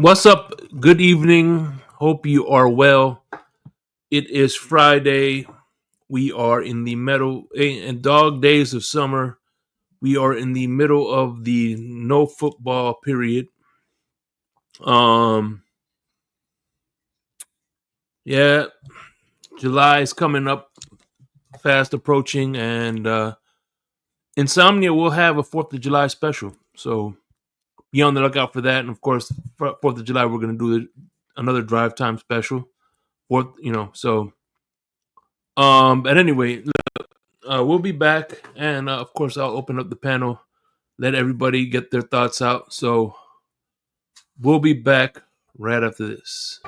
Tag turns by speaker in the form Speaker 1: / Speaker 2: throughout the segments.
Speaker 1: What's up? Good evening. Hope you are well. It is Friday. We are in the middle and dog days of summer. We are in the middle of the no football period. Um yeah, July is coming up, fast approaching, and Insomnia will have a 4th of July special. So be on the lookout for that. And of course, for 4th of July we're going to do another drive time special. But anyway, we'll be back, and of course, I'll open up the panel, let everybody get their thoughts out. So we'll be back right after this.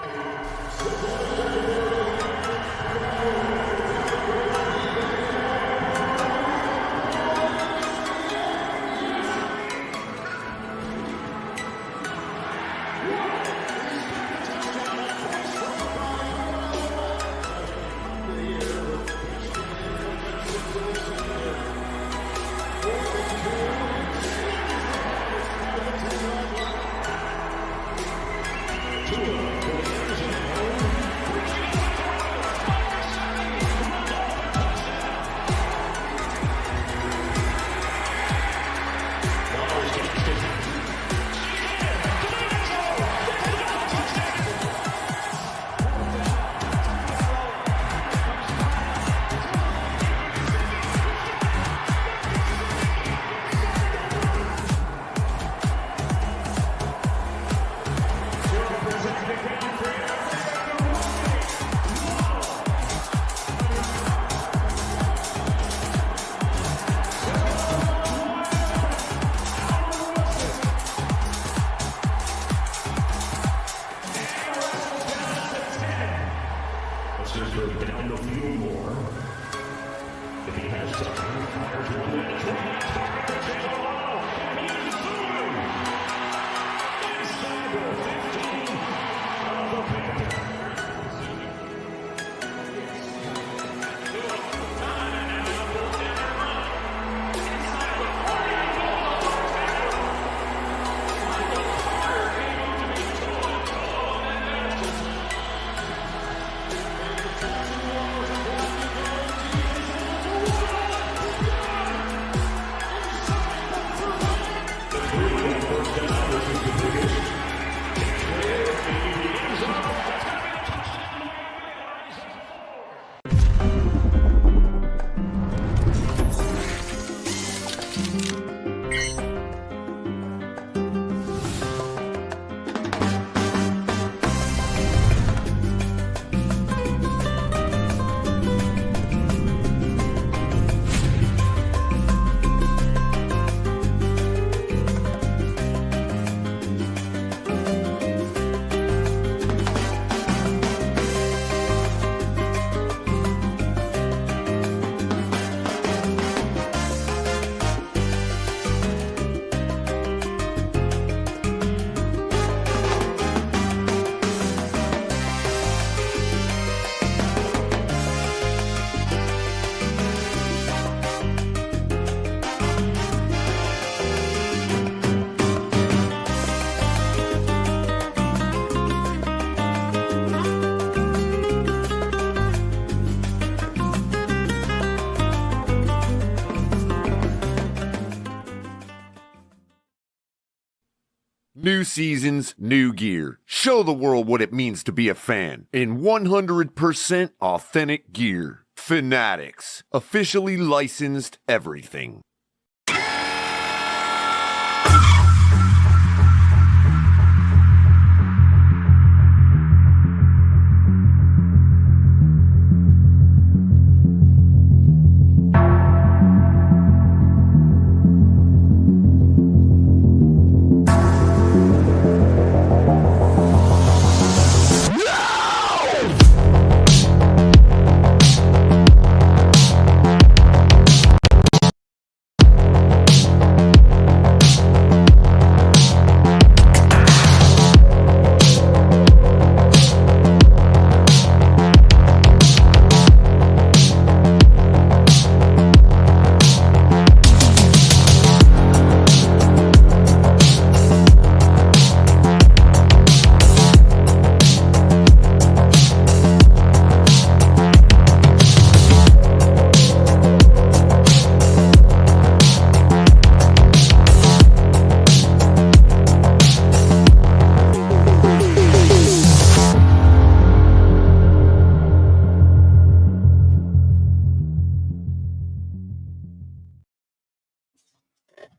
Speaker 2: New seasons, new gear. Show the world what it means to be a fan in 100% authentic gear. Fanatics, officially licensed everything.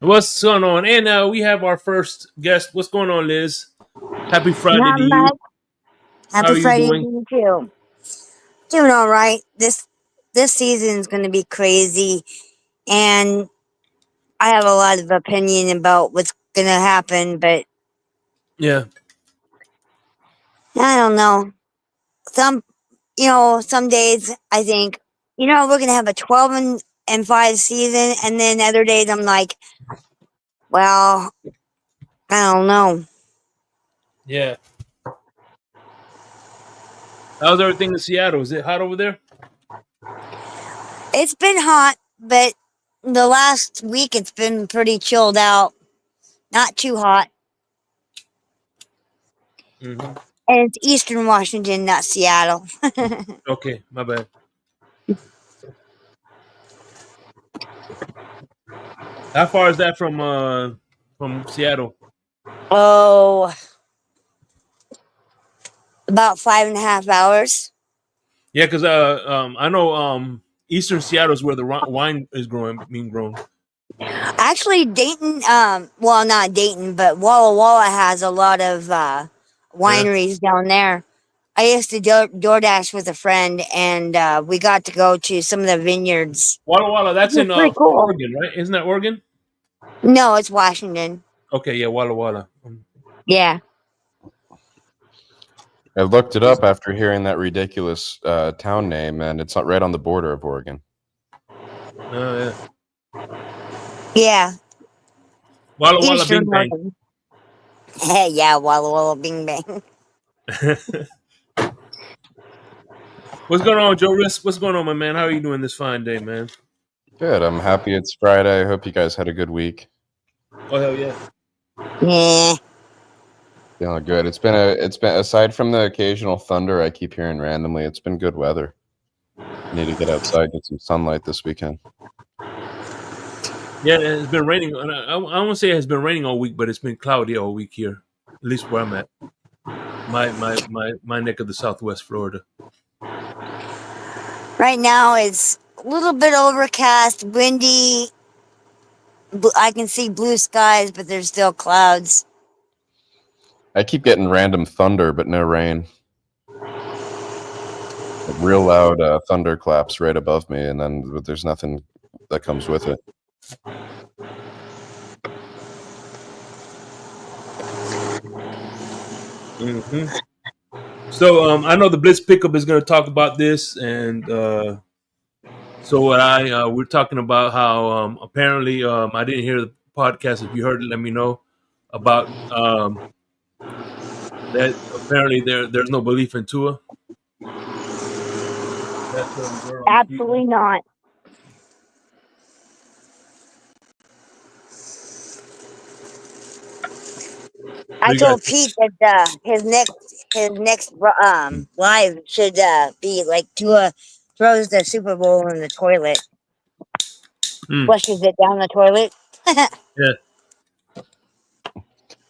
Speaker 1: What's going on? And we have our first guest. What's going on, Liz? Happy Friday
Speaker 3: Not
Speaker 1: to you.
Speaker 3: much.
Speaker 1: How
Speaker 3: Happy
Speaker 1: are you
Speaker 3: Friday to
Speaker 1: doing?
Speaker 3: you too. Doing all right. This season is going to be crazy, and I have a lot of opinion about what's going to happen. But
Speaker 1: Yeah.
Speaker 3: I don't know. Some some days I think we're going to have a 12-5 season, and then other days I'm like, well, I don't know.
Speaker 1: Yeah. How's everything in Seattle? Is it hot over there?
Speaker 3: It's been hot, but the last week it's been pretty chilled out. Not too hot.
Speaker 1: Mm-hmm.
Speaker 3: And it's Eastern Washington, not Seattle.
Speaker 1: Okay, my bad. How far is that from Seattle?
Speaker 3: Oh, about 5.5 hours.
Speaker 1: Yeah, because I know Eastern Seattle is where the wine is being grown.
Speaker 3: Actually, Dayton, well, not Dayton, but Walla Walla has a lot of
Speaker 1: Yeah.
Speaker 3: wineries down there. I used to DoorDash with a friend, and we got to go to some of the vineyards.
Speaker 1: Walla Walla,
Speaker 3: It
Speaker 1: that's
Speaker 3: was
Speaker 1: in
Speaker 3: pretty cool.
Speaker 1: Oregon, right? Isn't that Oregon?
Speaker 3: No, it's Washington.
Speaker 1: Okay, yeah, Walla Walla.
Speaker 3: Yeah.
Speaker 4: I looked it up after hearing that ridiculous town name, and it's not right on the border of Oregon.
Speaker 1: Oh, yeah.
Speaker 3: Yeah.
Speaker 1: Walla Walla
Speaker 3: Eastern
Speaker 1: Bing Bang.
Speaker 3: Oregon. Yeah, Walla Walla Bing Bang.
Speaker 1: What's going on, Joe Risk? What's going on, my man? How are you doing this fine day, man?
Speaker 4: Good. I'm happy it's Friday. I hope you guys had a good week.
Speaker 1: Oh, hell yeah.
Speaker 3: Yeah.
Speaker 4: Feeling good. It's been aside from the occasional thunder I keep hearing randomly, it's been good weather. Need to get outside, get some sunlight this weekend.
Speaker 1: Yeah, it's been raining. I won't say it's been raining all week, but it's been cloudy all week here, at least where I'm at. My neck of the Southwest Florida.
Speaker 3: Right now it's a little bit overcast, windy. I can see blue skies, but there's still clouds.
Speaker 4: I keep getting random thunder, but no rain. Real loud thunderclaps right above me, and then there's nothing that comes with it.
Speaker 1: Mm-hmm. So I know the Blitz Pickup is going to talk about this, and so we're talking about how apparently I didn't hear the podcast. If you heard it, let me know about that. Apparently there's no belief in Tua.
Speaker 3: Absolutely not. I told Pete that his next live should be like Tua throws the Super Bowl in the toilet, flushes it down the toilet.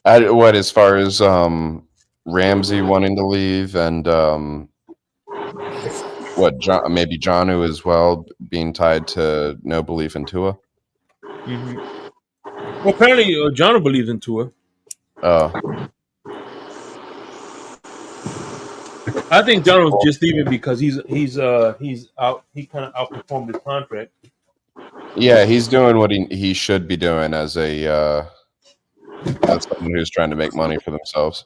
Speaker 1: Yeah.
Speaker 4: What as far as Ramsey wanting to leave and maybe Jonnu as well being tied to no belief in Tua?
Speaker 1: Mm-hmm. Well, apparently John believes in Tua.
Speaker 4: Oh.
Speaker 1: I think John was just leaving because he's out. He kind of outperformed his contract.
Speaker 4: Yeah, he's doing what he should be doing as someone who's trying to make money for themselves.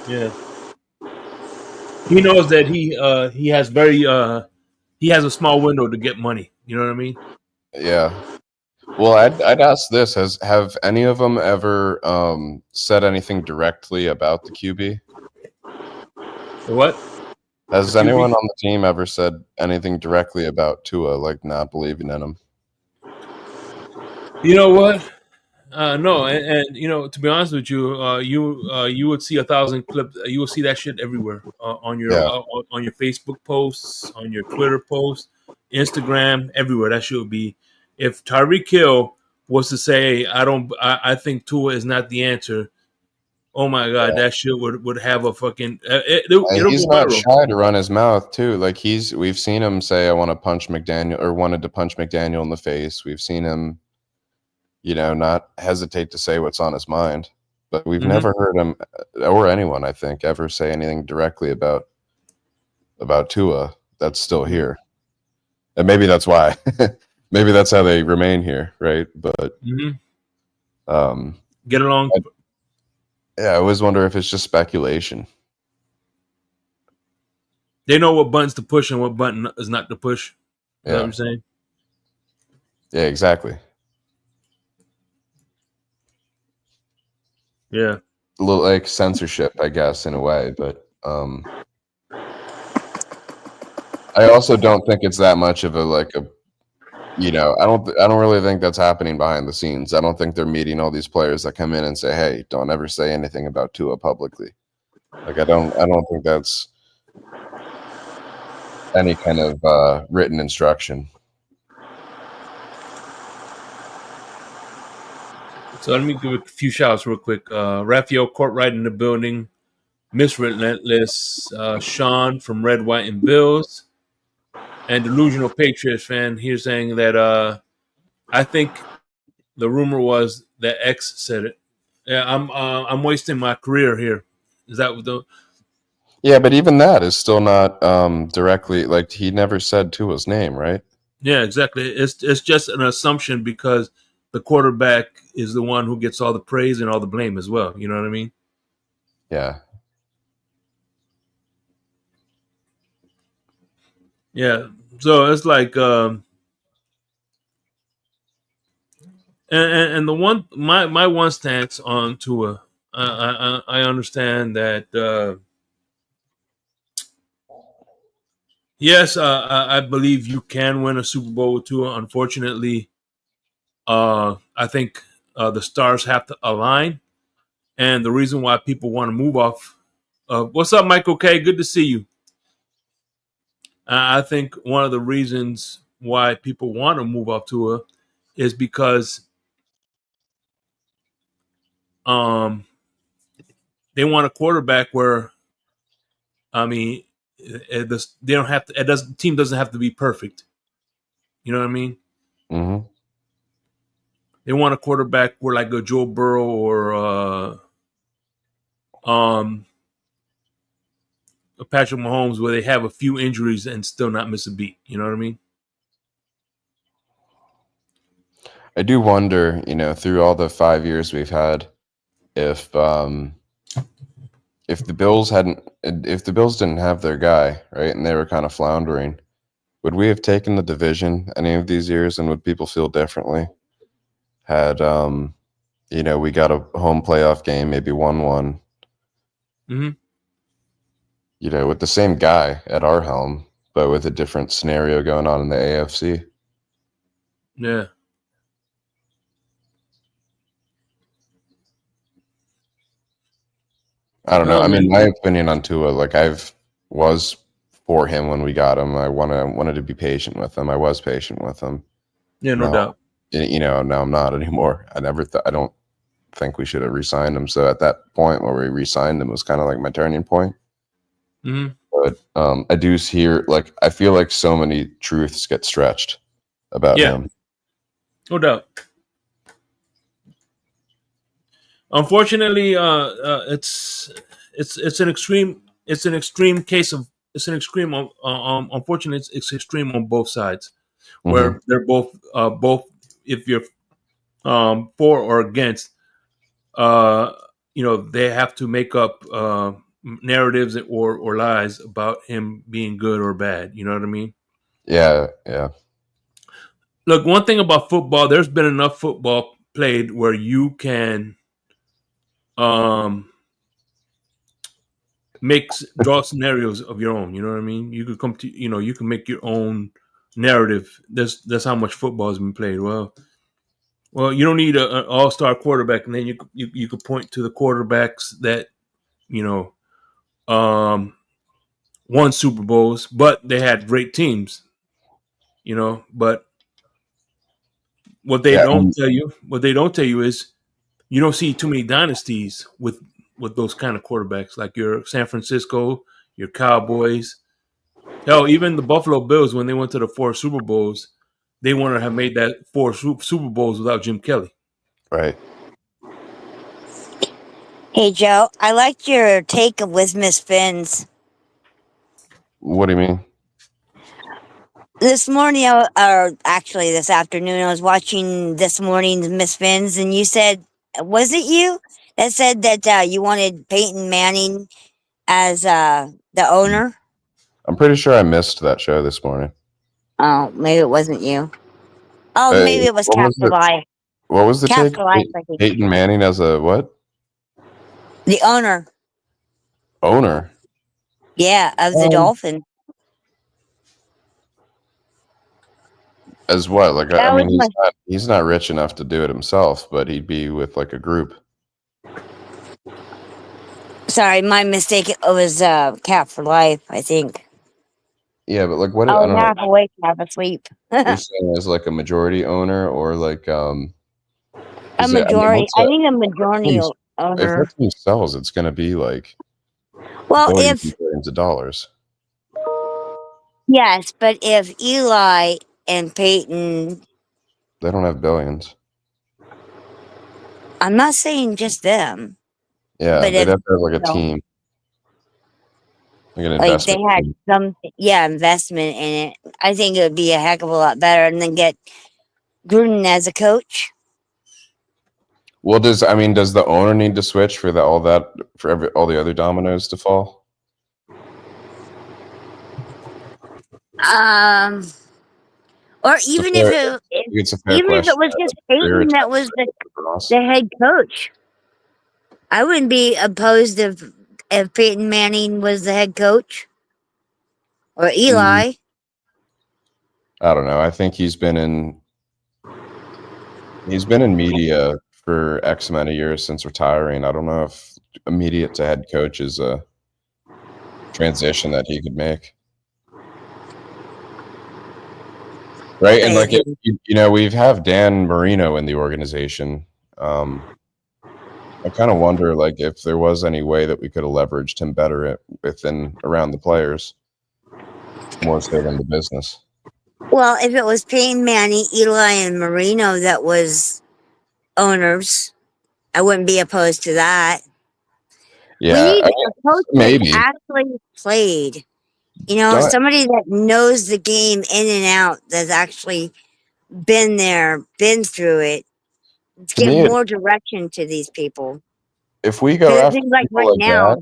Speaker 1: Yeah, he knows that he has he has a small window to get money. You know what I mean?
Speaker 4: Yeah. Well, I'd ask this: have any of them ever said anything directly about the QB?
Speaker 1: The what?
Speaker 4: Has anyone on the team ever said anything directly about Tua, like not believing in him?
Speaker 1: You know what? No, and you know, to be honest with you, you would see 1,000 clips. You will see that shit everywhere on your Facebook posts, on your Twitter posts, Instagram, everywhere. That should be. If Tyreek Hill was to say, I think Tua is not the answer. Oh my God, that shit would have a fucking. It'll
Speaker 4: he's
Speaker 1: go
Speaker 4: not
Speaker 1: viral.
Speaker 4: shy to run his mouth too. Like we've seen him say, "I want to punch McDaniel," or wanted to punch McDaniel in the face. We've seen him, not hesitate to say what's on his mind. But we've
Speaker 1: Mhm.
Speaker 4: never heard him or anyone, I think, ever say anything directly about Tua that's still here. And maybe that's why. Maybe that's how they remain here, right? But
Speaker 1: Mhm.
Speaker 4: um,
Speaker 1: Get along.
Speaker 4: I always wonder if it's just speculation.
Speaker 1: They know what buttons to push and what button is not to push. Is that what
Speaker 4: Yeah.
Speaker 1: I'm saying?
Speaker 4: Yeah, exactly.
Speaker 1: Yeah.
Speaker 4: A little like censorship, I guess, in a way, but I also don't think it's that much of I don't really think that's happening behind the scenes. I don't think they're meeting all these players that come in and say, "Hey, don't ever say anything about Tua publicly." Like I don't think that's any kind of written instruction.
Speaker 1: So let me give a few shouts real quick. Raphael Courtright in the building. Miss Relentless. Sean from Red, White, and Bills. And Delusional Patriots fan here saying that I think the rumor was that X said it. Yeah, I'm wasting my career here. Is that what the?
Speaker 4: Yeah, but even that is still not directly like he never said Tua's name, right?
Speaker 1: Yeah, exactly. It's just an assumption because the quarterback is the one who gets all the praise and all the blame as well. You know what I mean?
Speaker 4: Yeah.
Speaker 1: Yeah. So it's like, and the one my one stance on Tua, I understand that. Yes, I believe you can win a Super Bowl with Tua. Unfortunately, I think the stars have to align, and the reason why people want to move off. What's up, Michael K? Good to see you. I think one of the reasons why people want to move off Tua is because um, they want a quarterback where, I mean, they don't have to. The team doesn't have to be perfect. You know what I mean?
Speaker 4: Mm-hmm.
Speaker 1: They want a quarterback where like a Joe Burrow or a Patrick Mahomes, where they have a few injuries and still not miss a beat. You know what I mean?
Speaker 4: I do wonder, through all the 5 years we've had, if if the Bills didn't have their guy, right, and they were kind of floundering, would we have taken the division any of these years, and would people feel differently? Had we got a home playoff game, maybe 1-1,
Speaker 1: Mm-hmm.
Speaker 4: with the same guy at our helm, but with a different scenario going on in the AFC.
Speaker 1: Yeah.
Speaker 4: I don't know.
Speaker 1: Oh,
Speaker 4: I mean,
Speaker 1: man.
Speaker 4: my opinion on Tua, like was for him when we got him. I wanted to be patient with him. I was patient with him.
Speaker 1: Yeah, no
Speaker 4: Now,
Speaker 1: doubt.
Speaker 4: now I'm not anymore. I don't think we should have re-signed him. So at that point where we re-signed him was kind of like my turning point.
Speaker 1: Mm-hmm.
Speaker 4: But I do hear, like, I feel like so many truths get stretched about him.
Speaker 1: No doubt. Unfortunately, it's an extreme case of it's an extreme. Unfortunately, it's extreme on both sides,
Speaker 4: Mm-hmm.
Speaker 1: where they're both. If you're for or against, they have to make up narratives or lies about him being good or bad. You know what I mean?
Speaker 4: Yeah, yeah.
Speaker 1: Look, one thing about football, there's been enough football played where you can um draw scenarios of your own. You know what I mean? You could you can make your own narrative. That's how much football has been played. Well, you don't need an all-star quarterback, and then you could point to the quarterbacks that you know won Super Bowls, but they had great teams. But
Speaker 4: Yeah.
Speaker 1: what they don't tell you is you don't see too many dynasties with those kind of quarterbacks, like your San Francisco, your Cowboys. Hell, even the Buffalo Bills, when they went to the 4 Super Bowls, they wouldn't have made that 4 Super Bowls without Jim Kelly.
Speaker 4: Right.
Speaker 3: Hey, Joe, I liked your take with Miss Finn's.
Speaker 4: What do you mean?
Speaker 3: This morning, or actually this afternoon, I was watching this morning's Miss Finn's, and you said, was it you that said that you wanted Peyton Manning as the owner?
Speaker 4: I'm pretty sure I missed that show this morning.
Speaker 3: Oh, maybe it wasn't you. Oh, maybe it was
Speaker 4: What
Speaker 3: Cap
Speaker 4: was
Speaker 3: for
Speaker 4: it?
Speaker 3: Life.
Speaker 4: What was the
Speaker 3: Cap
Speaker 4: take?
Speaker 3: for Life, I think.
Speaker 4: Peyton Manning as a what?
Speaker 3: The owner,
Speaker 4: Owner?
Speaker 3: yeah, of the
Speaker 4: Um,
Speaker 3: Dolphins.
Speaker 4: as what? Like, I
Speaker 3: That was
Speaker 4: mean,
Speaker 3: my.
Speaker 4: he's not rich enough to do it himself, but he'd be with like a group.
Speaker 3: Sorry, my mistake. It was Cap for Life, I think.
Speaker 4: Yeah, but like, what?
Speaker 3: I
Speaker 4: I
Speaker 3: was
Speaker 4: don't know.
Speaker 3: half awake, half asleep.
Speaker 4: You're saying as like a majority owner, or like,
Speaker 3: A
Speaker 4: is it? I mean,
Speaker 3: majority.
Speaker 4: what's
Speaker 3: I
Speaker 4: that?
Speaker 3: think a majority
Speaker 4: If
Speaker 3: owner.
Speaker 4: that's what he sells, it's going to be like
Speaker 3: Well,
Speaker 4: billions and
Speaker 3: if
Speaker 4: billions of dollars.
Speaker 3: yes, but if Eli and Peyton,
Speaker 4: They don't have billions.
Speaker 3: I'm not saying just them,
Speaker 4: Yeah,
Speaker 3: but
Speaker 4: they'd
Speaker 3: if
Speaker 4: have to have like a
Speaker 3: you know,
Speaker 4: team, like an
Speaker 3: like they
Speaker 4: investment
Speaker 3: had
Speaker 4: team.
Speaker 3: some, yeah, investment in it, I think it would be a heck of a lot better, and then get Gruden as a coach.
Speaker 4: Well, does the owner need to switch for all the other dominoes to fall?
Speaker 3: Um, or
Speaker 4: It's a
Speaker 3: even if
Speaker 4: fair,
Speaker 3: it,
Speaker 4: it's a fair
Speaker 3: even if it
Speaker 4: question.
Speaker 3: was just
Speaker 4: Career
Speaker 3: Peyton that was
Speaker 4: attachment for us.
Speaker 3: the head coach, I wouldn't be opposed if Peyton Manning was the head coach or
Speaker 4: Mm,
Speaker 3: Eli.
Speaker 4: I don't know. I think he's been in media for X amount of years since retiring. I don't know if immediate to head coach is a transition that he could make. Right. And like,
Speaker 3: But
Speaker 4: we've have Dan Marino in the organization. I kind of wonder, like, if there was any way that we could have leveraged him better within around the players, more so than the business.
Speaker 3: well, if it was Peyton Manning, Eli, and Marino that was owners, I wouldn't be opposed to that. We
Speaker 4: Yeah,
Speaker 3: need a coach that's
Speaker 4: maybe.
Speaker 3: actually played. You know,
Speaker 4: Don't,
Speaker 3: somebody that knows the game in and out, that's actually been there, been through it. Let's
Speaker 4: to
Speaker 3: give
Speaker 4: me,
Speaker 3: more direction to these people.
Speaker 4: if we go
Speaker 3: Because it
Speaker 4: after
Speaker 3: seems like
Speaker 4: people
Speaker 3: right
Speaker 4: like that,
Speaker 3: now,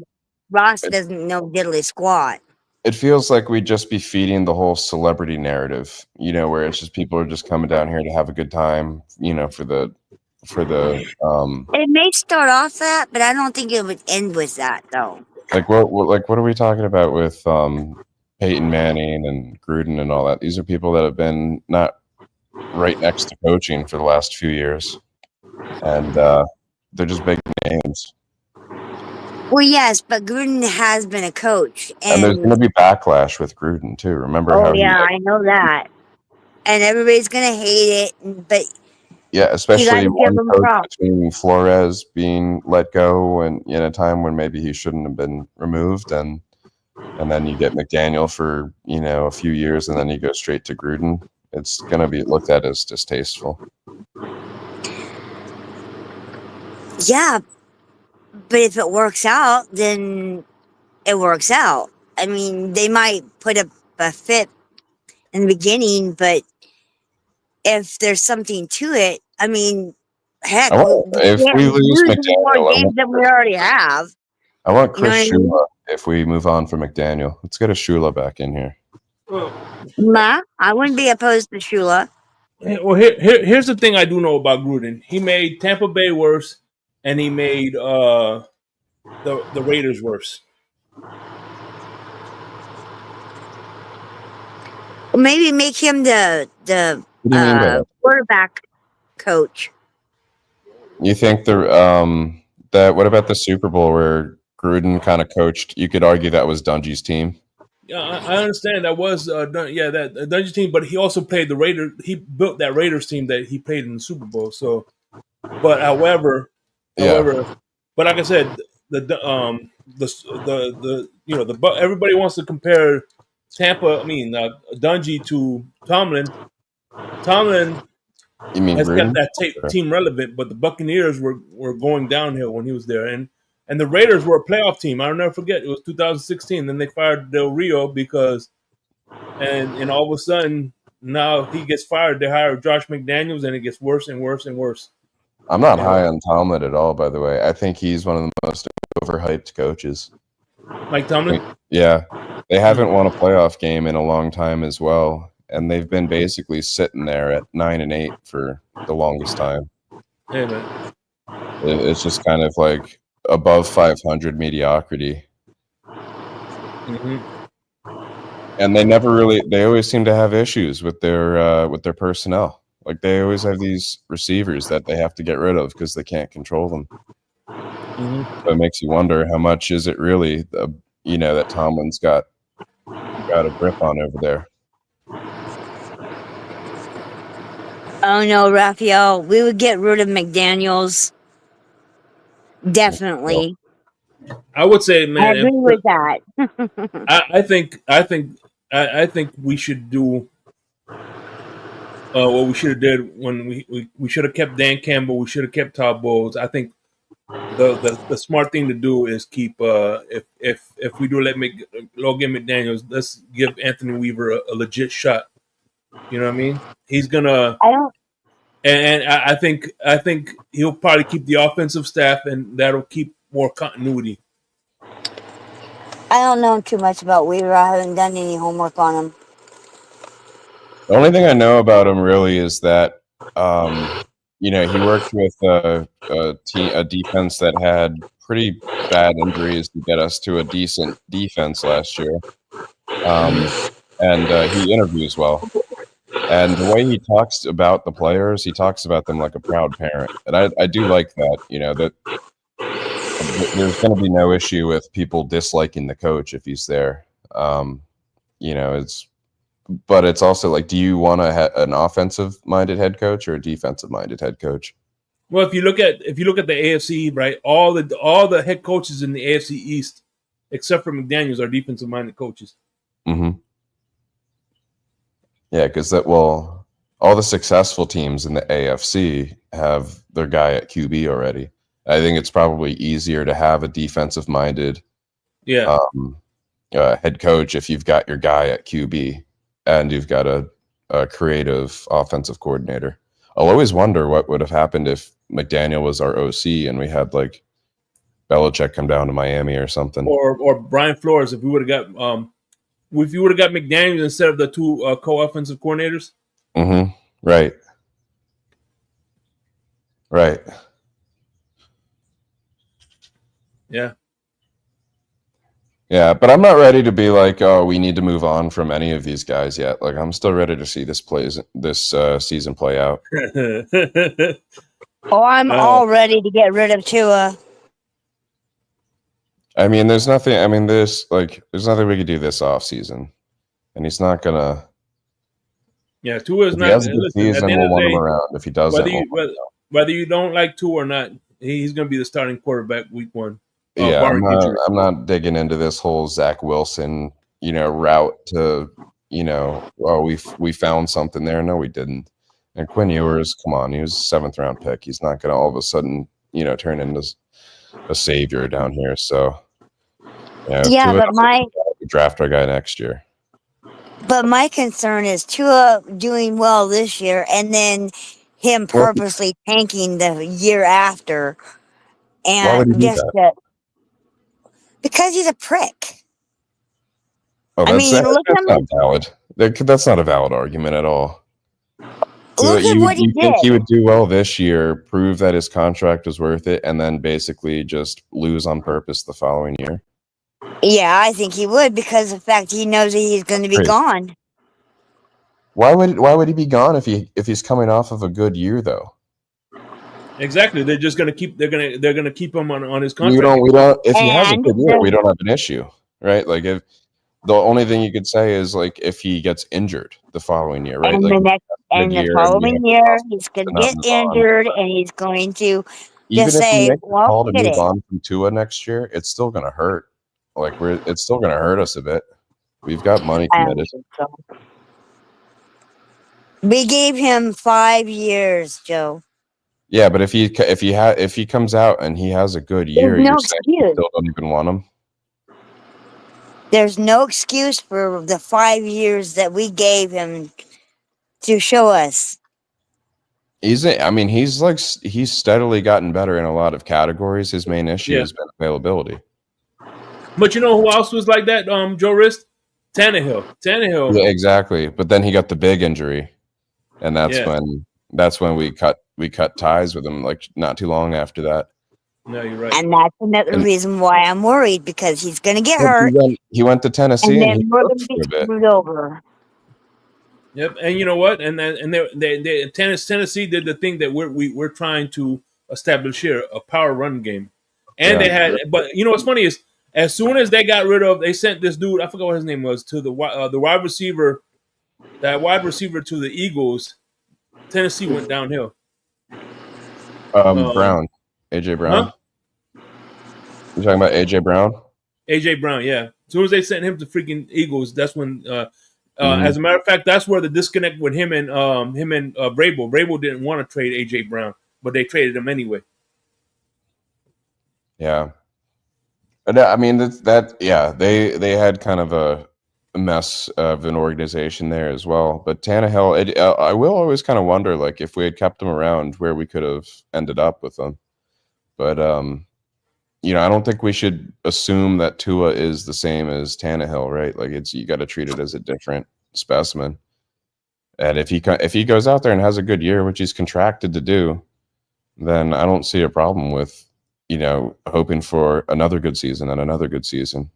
Speaker 3: Ross
Speaker 4: it,
Speaker 3: doesn't know diddly squat.
Speaker 4: it feels like we'd just be feeding the whole celebrity narrative. Where it's just people are just coming down here to have a good time. For the
Speaker 3: It may start off that, but I don't think it would end with that, though.
Speaker 4: like what are we talking about with Peyton Manning and Gruden and all that? These are people that have been not right next to coaching for the last few years, and they're just big names.
Speaker 3: Well, yes, but Gruden has been a coach,
Speaker 4: And there's
Speaker 3: and
Speaker 4: going to be backlash with Gruden too. Remember
Speaker 3: oh
Speaker 4: how he,
Speaker 3: yeah, I know that, and everybody's gonna hate it, but
Speaker 4: yeah,
Speaker 3: you got
Speaker 4: especially
Speaker 3: to give
Speaker 4: one
Speaker 3: them
Speaker 4: coach
Speaker 3: props.
Speaker 4: between Flores being let go and in a time when maybe he shouldn't have been removed, and then you get McDaniel for a few years, and then you go straight to Gruden. It's going to be looked at as distasteful.
Speaker 3: Yeah, but if it works out, then it works out. I mean, they might put up a fit in the beginning, but if there's something to it, I mean, heck, we
Speaker 4: If we
Speaker 3: can't
Speaker 4: lose
Speaker 3: lose any more
Speaker 4: McDaniel,
Speaker 3: games than we already have.
Speaker 4: I want
Speaker 3: You know
Speaker 4: Chris
Speaker 3: what I mean?
Speaker 4: Shula if we move on from McDaniel. Let's get a Shula back in here.
Speaker 3: I wouldn't be opposed to Shula.
Speaker 1: Well, here's the thing I do know about Gruden. He made Tampa Bay worse, and he made the Raiders worse.
Speaker 3: Maybe make him the
Speaker 4: What do you mean by that?
Speaker 3: quarterback coach.
Speaker 4: You think what about the Super Bowl where Gruden kind of coached? You could argue that was Dungy's team.
Speaker 1: Yeah, I understand that was that Dungeon team, but he also played the Raiders. He built that Raiders team that he played in the Super Bowl. So, but
Speaker 4: Yeah,
Speaker 1: but like I said, everybody wants to compare Dungy to Tomlin. Tomlin
Speaker 4: You mean
Speaker 1: has kept
Speaker 4: Gruden?
Speaker 1: that team relevant. But the Buccaneers were going downhill when he was there, and the Raiders were a playoff team. I'll never forget. It was 2016. Then they fired Del Rio because, and all of a sudden now he gets fired. They hire Josh McDaniels, and it gets worse and worse and worse.
Speaker 4: I'm not high on Tomlin at all, by the way. I think he's one of the most overhyped coaches.
Speaker 1: Mike Tomlin?
Speaker 4: Yeah. They haven't won a playoff game in a long time as well. And they've been basically sitting there at 9-8 for the longest time.
Speaker 1: Hey, man.
Speaker 4: It's just kind of like above 500 mediocrity.
Speaker 1: Mm-hmm.
Speaker 4: And they always seem to have issues with their personnel. Like they always have these receivers that they have to get rid of because they can't control them.
Speaker 1: Mm-hmm.
Speaker 4: So it makes you wonder how much is it really, that Tomlin's got a grip on over there.
Speaker 3: Oh no, Raphael, we would get rid of McDaniels. Definitely.
Speaker 1: I would say, man,
Speaker 3: I agree with that.
Speaker 1: I think we should do what we should have did when we should have kept Dan Campbell. We should have kept Todd Bowles. I think the smart thing to do is keep if we do let Logan McDaniels, let's give Anthony Weaver a legit shot. You know what I mean? He's gonna.
Speaker 3: I don't.
Speaker 1: And I think he'll probably keep the offensive staff, and that'll keep more continuity.
Speaker 3: I don't know too much about Weaver. I haven't done any homework on him.
Speaker 4: The only thing I know about him really is that, he worked with a defense that had pretty bad injuries to get us to a decent defense last year. And he interviews well. And the way he talks about the players, he talks about them like a proud parent. And I do like that, that there's going to be no issue with people disliking the coach if he's there. But it's also like, do you want an offensive-minded head coach or a defensive-minded head coach?
Speaker 1: Well, if you look at the AFC, right, all the head coaches in the AFC East, except for McDaniels, are defensive-minded coaches.
Speaker 4: Mm-hmm. Yeah, because all the successful teams in the AFC have their guy at QB already. I think it's probably easier to have a defensive-minded head coach if you've got your guy at QB and you've got a creative offensive coordinator. I'll always wonder what would have happened if McDaniel was our OC and we had like Belichick come down to Miami or something,
Speaker 1: or Brian Flores if we would have got. If you would have got McDaniels instead of the two co-offensive coordinators.
Speaker 4: Mm-hmm. Right.
Speaker 1: Yeah.
Speaker 4: Yeah, but I'm not ready to be like, oh, we need to move on from any of these guys yet. Like, I'm still ready to see this season play out.
Speaker 3: I'm all ready to get rid of Tua.
Speaker 4: I mean, there's nothing. I mean, there's nothing we could do this off season, and he's not gonna.
Speaker 1: Yeah, Tua is
Speaker 4: if
Speaker 1: not.
Speaker 4: He has a good season, we'll want him around. If he doesn't,
Speaker 1: whether you don't like Tua or not, he's going to be the starting quarterback week 1.
Speaker 4: Yeah, I'm not digging into this whole Zach Wilson, route to, we found something there. No, we didn't. And Quinn Ewers, come on, he was a 7th round pick. He's not going to all of a sudden, turn into a savior down here. So,
Speaker 3: but
Speaker 4: we draft our guy next year.
Speaker 3: But my concern is Tua doing well this year and then him purposely tanking the year after. And
Speaker 4: why would he do that?
Speaker 3: Because he's a prick.
Speaker 4: Oh, that's not valid. That's not a valid argument at all.
Speaker 3: Look at what he did.
Speaker 4: Think he would do well this year, prove that his contract was worth it, and then basically just lose on purpose the following year?
Speaker 3: Yeah, I think he would because of the fact he knows that he's going to be gone.
Speaker 4: Why would he be gone if he's coming off of a good year though?
Speaker 1: Exactly. They're just going to keep. They're going to keep him on his contract.
Speaker 4: We don't. If he has a good year, we don't have an issue, right? Like if the only thing you could say is like if he gets injured the following year, right?
Speaker 3: And the following year, he's going to get injured, and he's going to just say, "Well,
Speaker 4: to move on from Tua next year, it's still going to hurt. Like it's still going to hurt us a bit. We've got money committed."
Speaker 3: We gave him 5 years, Joe.
Speaker 4: Yeah, but if he comes out and he has a good year,
Speaker 3: There's no
Speaker 4: you're saying you
Speaker 3: excuse.
Speaker 4: still don't even want him?
Speaker 3: There's no excuse for the 5 years that we gave him to show us.
Speaker 4: He's steadily gotten better in a lot of categories. His main issue has been availability.
Speaker 1: But you know who else was like that? Joe Rist, Tannehill.
Speaker 4: Yeah, exactly. But then he got the big injury, and that's when we cut ties with him. Like not too long after that.
Speaker 1: No, you're right.
Speaker 3: And that's another reason why I'm worried, because he's going to get
Speaker 4: Well,
Speaker 3: hurt.
Speaker 4: he went to Tennessee,
Speaker 3: and
Speaker 4: and
Speaker 3: then
Speaker 4: he
Speaker 3: we're
Speaker 4: worked
Speaker 3: going to
Speaker 4: for
Speaker 3: be
Speaker 4: a bit.
Speaker 3: screwed over.
Speaker 1: Yep, and you know what? And Tennessee did the thing that we're trying to establish here, a power run game. And they had, but you know what's funny is, as soon as they sent this dude, I forgot what his name was, to the wide receiver, to the Eagles. Tennessee went downhill.
Speaker 4: Brown, AJ Brown.
Speaker 1: Huh?
Speaker 4: You talking about AJ Brown?
Speaker 1: AJ Brown, yeah. As soon as they sent him to freaking Eagles, that's when. As a matter of fact, that's where the disconnect with him and Vrabel. Vrabel didn't want to trade AJ Brown, but they traded him anyway.
Speaker 4: Yeah, I mean they had kind of a mess of an organization there as well. But Tannehill, I will always kind of wonder, like, if we had kept him around, where we could have ended up with him. But I don't think we should assume that Tua is the same as Tannehill, right? Like, you got to treat it as a different specimen. And if he goes out there and has a good year, which he's contracted to do, then I don't see a problem with hoping for another good season and another good season.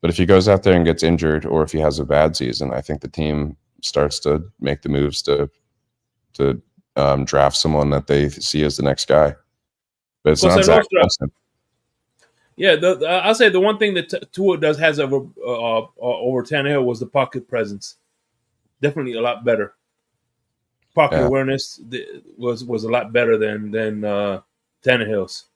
Speaker 4: But if he goes out there and gets injured, or if he has a bad season, I think the team starts to make the moves to draft someone that they see as the next guy. But it's not Zach Wilson.
Speaker 1: Yeah, I'll say the one thing that Tua has over Tannehill was the pocket presence. Definitely a lot better. Pocket awareness was a lot better than Tannehill's.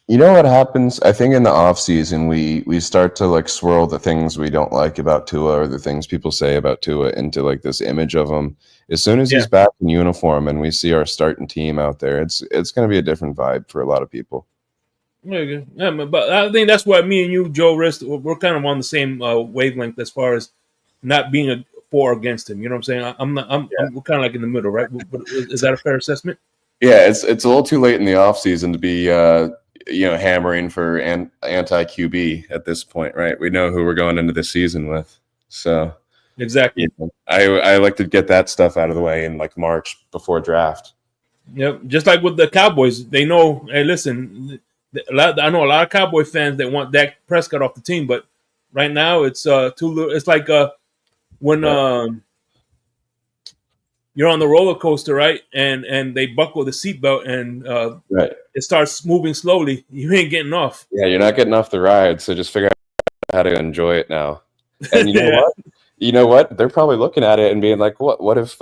Speaker 4: You know what happens? I think in the off season we start to like swirl the things we don't like about Tua, or the things people say about Tua, into like this image of him. As soon as he's back in uniform and we see our starting team out there, it's going to be a different vibe for a lot of people.
Speaker 1: Yeah, but I think that's why me and you, Joe Rist, we're kind of on the same wavelength as far as not being for or against him. You know what I'm saying? We're kind of like in the middle, right? Is that a fair assessment?
Speaker 4: Yeah, it's a little too late in the off season to be hammering for anti QB at this point, right? We know who we're going into this season with, so
Speaker 1: exactly.
Speaker 4: I like to get that stuff out of the way in like March before draft.
Speaker 1: Yep, just like with the Cowboys, they know. Hey, listen, I know a lot of Cowboy fans that want Dak Prescott off the team, but right now it's too little. It's like when you're on the roller coaster, right? And they buckle the seatbelt and it starts moving slowly. You ain't getting off.
Speaker 4: Yeah, you're not getting off the ride, so just figure out how to enjoy it now. And you know what? They're probably looking at it and being like, what if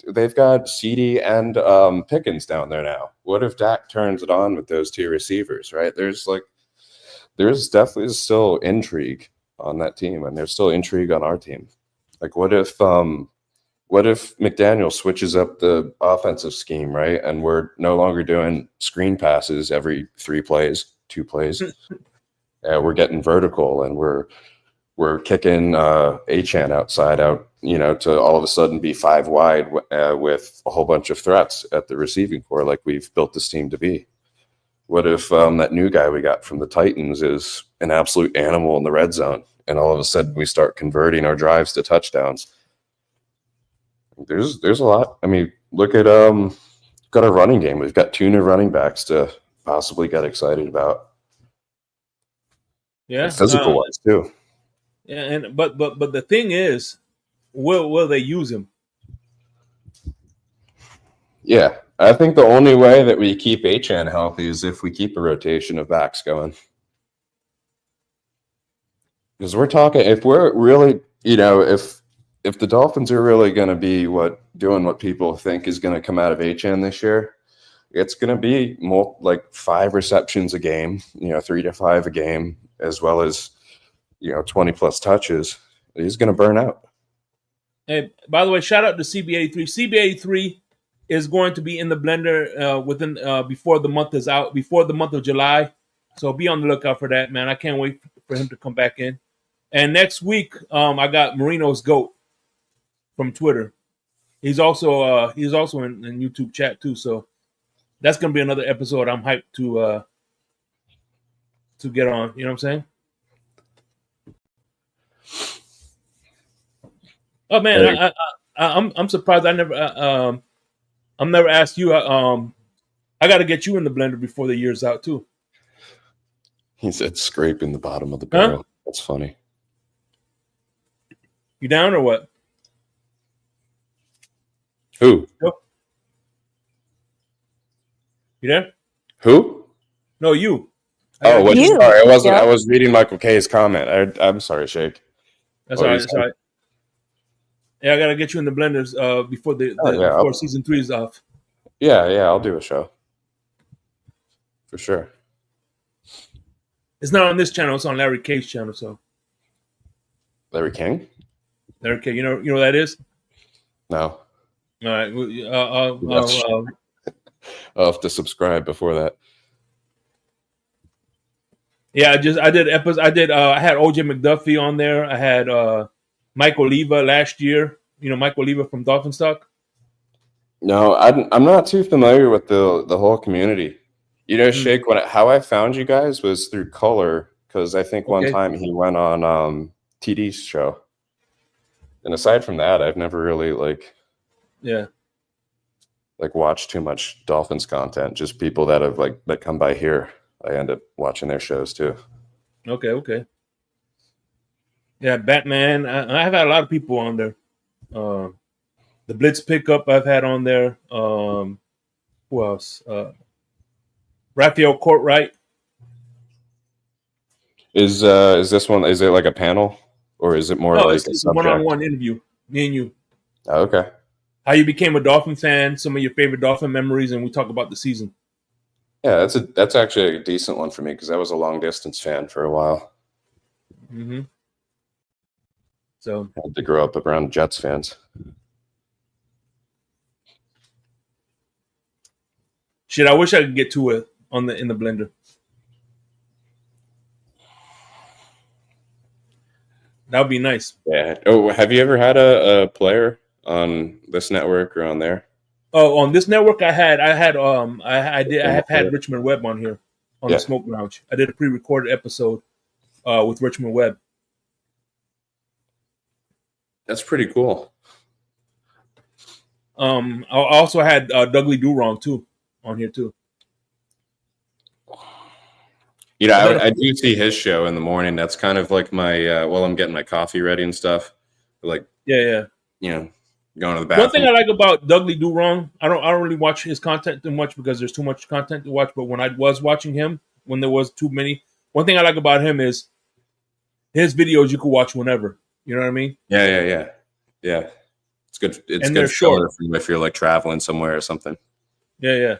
Speaker 4: they've got CD and Pickens down there now? What if Dak turns it on with those two receivers, right? There's definitely still intrigue on that team, and there's still intrigue on our team. Like, what if McDaniel switches up the offensive scheme, right? And we're no longer doing screen passes every 2 plays. We're getting vertical, and we're kicking Achane outside out, to all of a sudden be 5 wide with a whole bunch of threats at the receiving core, like we've built this team to be. What if that new guy we got from the Titans is an absolute animal in the red zone, and all of a sudden we start converting our drives to touchdowns? There's a lot. I mean, look at got our running game. We've got 2 new running backs to possibly get excited about.
Speaker 1: Yeah,
Speaker 4: and physical ones too.
Speaker 1: Yeah, and but the thing is, will they use him?
Speaker 4: Yeah, I think the only way that we keep Achane healthy is if we keep a rotation of backs going. Because we're talking, if we're really, if the Dolphins are really going to be doing what people think is going to come out of Achane this year, it's going to be more like 5 receptions a game, 3 to 5 a game, as well as 20 plus touches. He's going to burn out.
Speaker 1: Hey, by the way, shout out to CB83. CB83 is going to be in the blender within before the month is out, before the month of July. So be on the lookout for that, man. I can't wait for him to come back in. And next week, I got Marino's Goat from Twitter. He's also in YouTube chat too. So that's gonna be another episode I'm hyped to get on. You know what I'm saying? Oh man, I'm surprised I'm never asked you. I got to get you in the blender before the year's out too.
Speaker 4: He said scraping the bottom of the barrel. Huh? That's funny.
Speaker 1: You down or what?
Speaker 4: Who?
Speaker 1: Nope. You there?
Speaker 4: Who?
Speaker 1: No, you.
Speaker 4: Oh, what? You. Sorry, I wasn't. Yeah. I was reading Michael K's comment. I'm sorry, Shake.
Speaker 1: That's all right. That's all right. Yeah, I gotta get you in the blenders before before season 3 is off.
Speaker 4: Yeah, I'll do a show for sure.
Speaker 1: It's not on this channel; it's on Larry K's channel. So,
Speaker 4: Larry King.
Speaker 1: Larry K. You know what that is?
Speaker 4: No.
Speaker 1: All right.
Speaker 4: I'll have to subscribe before that.
Speaker 1: Yeah, I had OJ McDuffie on there. I had Mike Oliva last year. You know Mike Oliva from Dolphin Stock?
Speaker 4: No, I'm not too familiar with the whole community. You know, Shake, how I found you guys was through Color, because I think one time he went on TD's show. And aside from that, I've never really watched too much Dolphins content. Just people that have that come by here. I end up watching their shows too.
Speaker 1: Okay. Yeah, Batman. I've had a lot of people on there. The Blitz pickup I've had on there. Who else? Raphael Courtright.
Speaker 4: Is this one? Is it like a panel, or is it more like
Speaker 1: it's a one-on-one interview? Me and you.
Speaker 4: Oh, okay.
Speaker 1: How you became a Dolphin fan? Some of your favorite Dolphin memories, and we talk about the season.
Speaker 4: Yeah, that's actually a decent one for me because I was a long distance fan for a while.
Speaker 1: Mm-hmm. So
Speaker 4: I had to grow up around Jets fans.
Speaker 1: Shit, I wish I could get to it in the blender. That would be nice.
Speaker 4: Yeah. Oh, have you ever had a player on this network or on there?
Speaker 1: Oh, on this network, I have had Richmond Webb on here on the Smoke Lounge. I did a pre-recorded episode with Richmond Webb.
Speaker 4: That's pretty cool.
Speaker 1: I also had Dudley Durong too on here too.
Speaker 4: You know, I do see his show in the morning. That's kind of like my while I'm getting my coffee ready and stuff.
Speaker 1: Yeah.
Speaker 4: You know, going to the bathroom.
Speaker 1: One thing I like about Dudley Durong, I don't really watch his content too much because there's too much content to watch. But when I was watching him, when there was too many, one thing I like about him is his videos you can watch whenever. You know what I mean?
Speaker 4: Yeah. It's good. It's
Speaker 1: and
Speaker 4: good
Speaker 1: short
Speaker 4: if you're traveling somewhere or something.
Speaker 1: Yeah.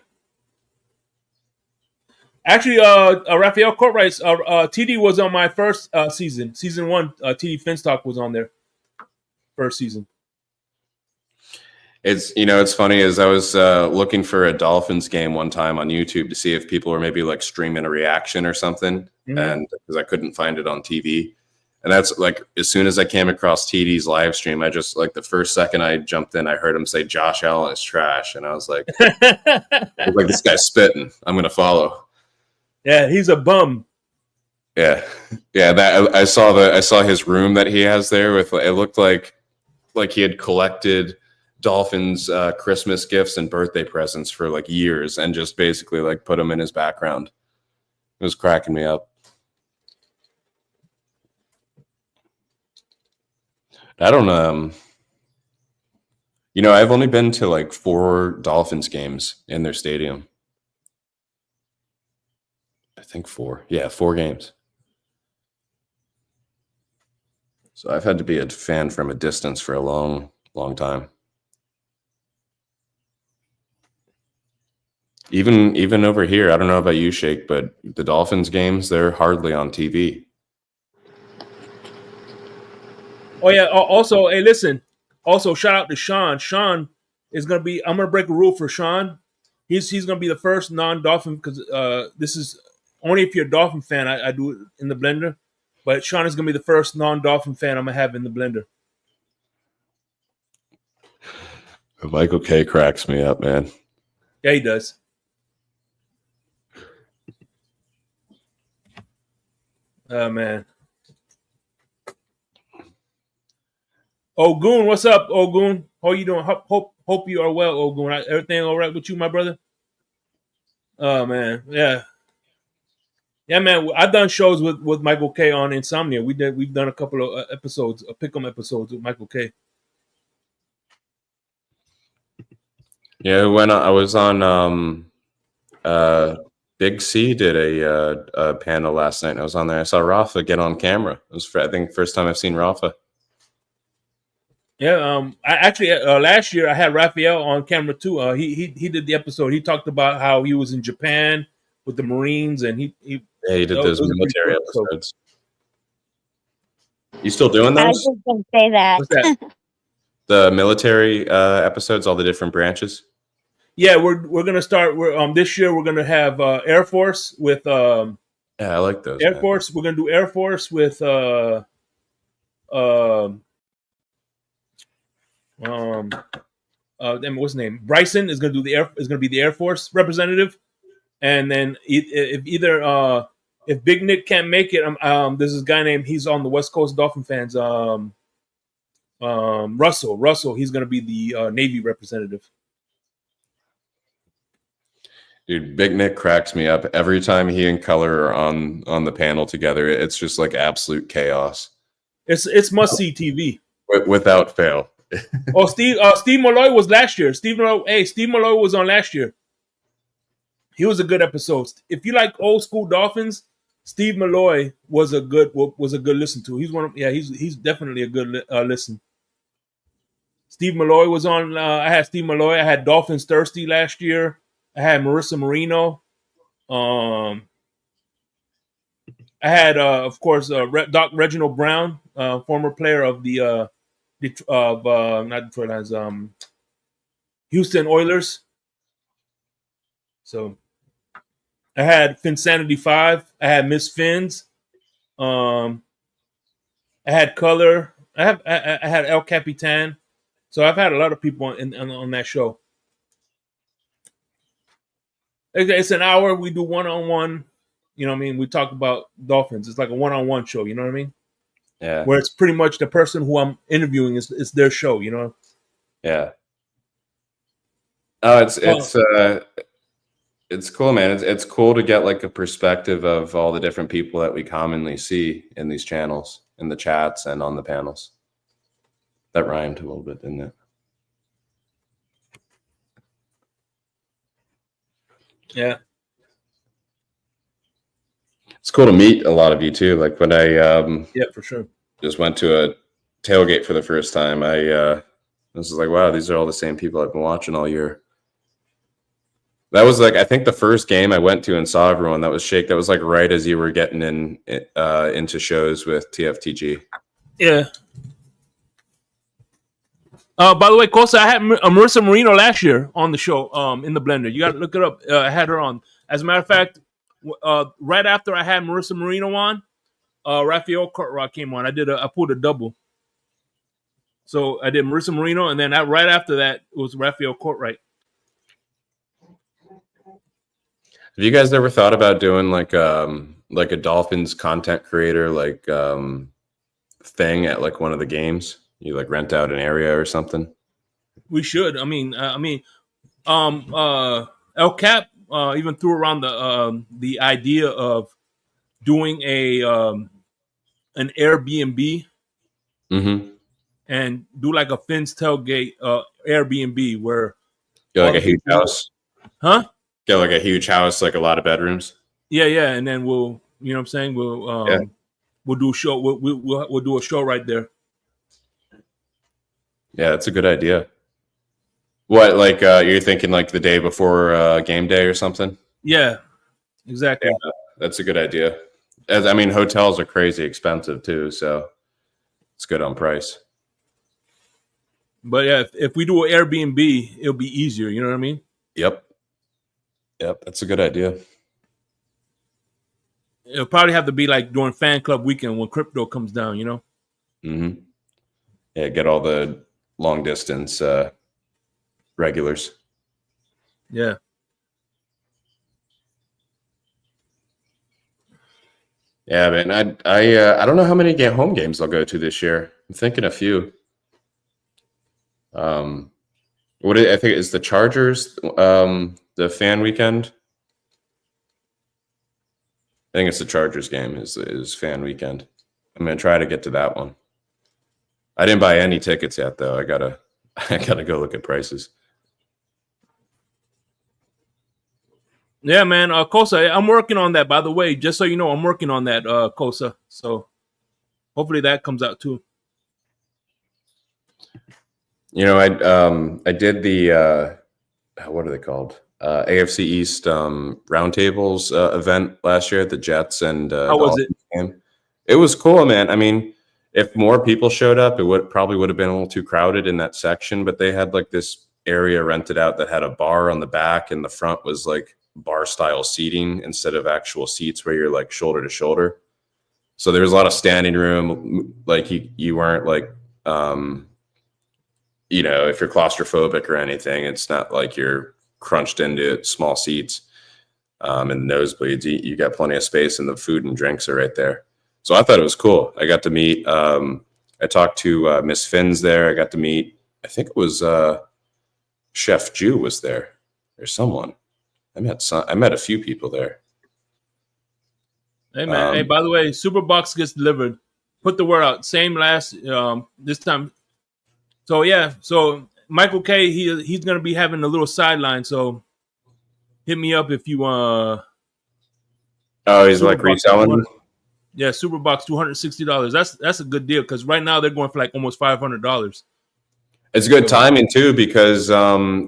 Speaker 1: Actually, Raphael Courtright's TD was on my first season. Season 1, TD Finstock was on there. First season.
Speaker 4: It's funny as I was looking for a Dolphins game one time on YouTube to see if people were maybe streaming a reaction or something, and because I couldn't find it on TV. And that's as soon as I came across TD's live stream, I just the first second I jumped in, I heard him say Josh Allen is trash, and I was like, this guy's spitting. I'm gonna follow.
Speaker 1: Yeah, he's a bum.
Speaker 4: Yeah. That I saw his room that he has there with it looked like he had collected Dolphins Christmas gifts and birthday presents for years and just basically put them in his background. It was cracking me up. I don't know. I've only been to 4 Dolphins games in their stadium. I think 4. Yeah, 4 games. So I've had to be a fan from a distance for a long, long time. Even over here, I don't know about you, Shake, but the Dolphins games, they're hardly on TV.
Speaker 1: Oh yeah. Also, hey, listen. Also, shout out to Sean. Sean is gonna be. I'm gonna break a rule for Sean. He's gonna be the first non-Dolphin because this is only if you're a Dolphin fan. I do it in the blender, but Sean is gonna be the first non-Dolphin fan I'm gonna have in the blender.
Speaker 4: Michael K cracks me up, man.
Speaker 1: Yeah, he does. Oh man. Ogun, what's up, Ogun? How you doing? Hope you are well, Ogun. Everything all right with you, my brother? Oh man, yeah, man. I've done shows with Michael K on Insomnia. We've done a couple of episodes, pick-em episodes with Michael K.
Speaker 4: Yeah, I was on Big C did a panel last night, and I was on there. I saw Rafa get on camera. It was I think first time I've seen Rafa.
Speaker 1: Yeah, I actually last year I had Raphael on camera too. He did the episode. He talked about how he was in Japan with the Marines, and he
Speaker 4: did those military
Speaker 1: cool
Speaker 4: episodes. You still doing
Speaker 3: I
Speaker 4: those?
Speaker 3: was just going to say that.
Speaker 1: What's that?
Speaker 4: The military episodes, all the different branches.
Speaker 1: Yeah, we're gonna start. We're this year we're gonna have Air Force with
Speaker 4: Yeah, I like those.
Speaker 1: Air Force. We're gonna do Air Force with what's his name? Bryson is gonna do is gonna be the Air Force representative, and then if either if Big Nick can't make it, there's this guy named he's on the West Coast Dolphin fans. Russell, he's gonna be the Navy representative.
Speaker 4: Dude, Big Nick cracks me up every time he and Color are on the panel together. It's just like absolute chaos.
Speaker 1: It's must see TV
Speaker 4: without fail.
Speaker 1: Oh, Steve Malloy was last year. Steve Malloy was on last year. He was a good episode. If you like old school Dolphins, Steve Malloy was a good listen to. He's definitely a good listen. Steve Malloy was on. I had Steve Malloy. I had Dolphins Thirsty last year. I had Marissa Marino. I had, of course, Doc Reginald Brown, former player of the not Detroit Lions, Houston Oilers. So I had Finsanity 5. I had Miss Fins. I had Color. I had El Capitan. So I've had a lot of people on that show. It's an hour. We do one-on-one. You know what I mean? We talk about Dolphins. It's like a one-on-one show. You know what I mean?
Speaker 4: Yeah.
Speaker 1: Where it's pretty much the person who I'm interviewing is their show. You know?
Speaker 4: Yeah. Oh, it's cool, man. It's cool to get like a perspective of all the different people that we commonly see in these channels, in the chats and on the panels. That rhymed a little bit, didn't it?
Speaker 1: Yeah.
Speaker 4: It's cool to meet a lot of you too. Like when I
Speaker 1: yeah, for sure.
Speaker 4: Just went to a tailgate for the first time. I was like, wow, these are all the same people I've been watching all year. That was like, I think the first game I went to and saw everyone. That was Shake. That was like right as you were getting into shows with TFTG.
Speaker 1: Yeah. By the way, Costa, I had Marissa Marino last year on the show in the blender. You got to look it up. I had her on. As a matter of fact, right after I had Marissa Marino on, Raphael Cartwright came on. I pulled a double. So I did Marissa Marino, and then right after that was Raphael Cartwright.
Speaker 4: Have you guys ever thought about doing like a Dolphins content creator thing at like one of the games? You like rent out an area or something?
Speaker 1: We should. El Cap even threw around the idea of doing an Airbnb and do like a Finn's Tailgate Airbnb where
Speaker 4: get like a huge house,
Speaker 1: huh?
Speaker 4: Get like a huge house, like a lot of bedrooms.
Speaker 1: Yeah, and then we'll, you know what I'm saying? We'll do a show. We'll do a show right there.
Speaker 4: Yeah, that's a good idea. What, like you're thinking like the day before game day or something?
Speaker 1: Yeah, exactly.
Speaker 4: Yeah, that's a good idea. Hotels are crazy expensive too, so it's good on price.
Speaker 1: But yeah, if we do an Airbnb, it'll be easier. You know what I mean?
Speaker 4: Yep. That's a good idea.
Speaker 1: It'll probably have to be like during fan club weekend when crypto comes down. You know?
Speaker 4: Mm-hmm. Yeah, get all the long distance regulars.
Speaker 1: Yeah.
Speaker 4: Yeah, man. I don't know how many home games I'll go to this year. I'm thinking a few. I think is the Chargers the fan weekend. I think it's the Chargers game is fan weekend. I'm gonna try to get to that one. I didn't buy any tickets yet though. I gotta go look at prices.
Speaker 1: Yeah, man. Kosa, I'm working on that. By the way, just so you know, I'm working on that, Kosa. So hopefully that comes out too.
Speaker 4: You know, I did the what are they called? AFC East roundtables event last year at the Jets and
Speaker 1: How was it?
Speaker 4: game. It was cool, man. I mean, if more people showed up, it would have been a little too crowded in that section. But they had like this area rented out that had a bar on the back, and the front was like bar style seating instead of actual seats where you're like shoulder to shoulder. So there was a lot of standing room. Like you weren't like you know, if you're claustrophobic or anything, it's not like you're crunched into small seats and nosebleeds. You got plenty of space, and the food and drinks are right there. So I thought it was cool. I got to meet. I talked to Miss Finn's there. I got to meet. I think it was Chef Jew was there, or someone. I met a few people there.
Speaker 1: Hey man. Hey, by the way, Superbox gets delivered. Put the word out. Same last this time. So yeah, so Michael K, he's gonna be having a little sideline. So hit me up if you
Speaker 4: Oh, he's like reselling.
Speaker 1: Yeah, Superbox $260. That's a good deal because right now they're going for like almost $500.
Speaker 4: It's good timing too because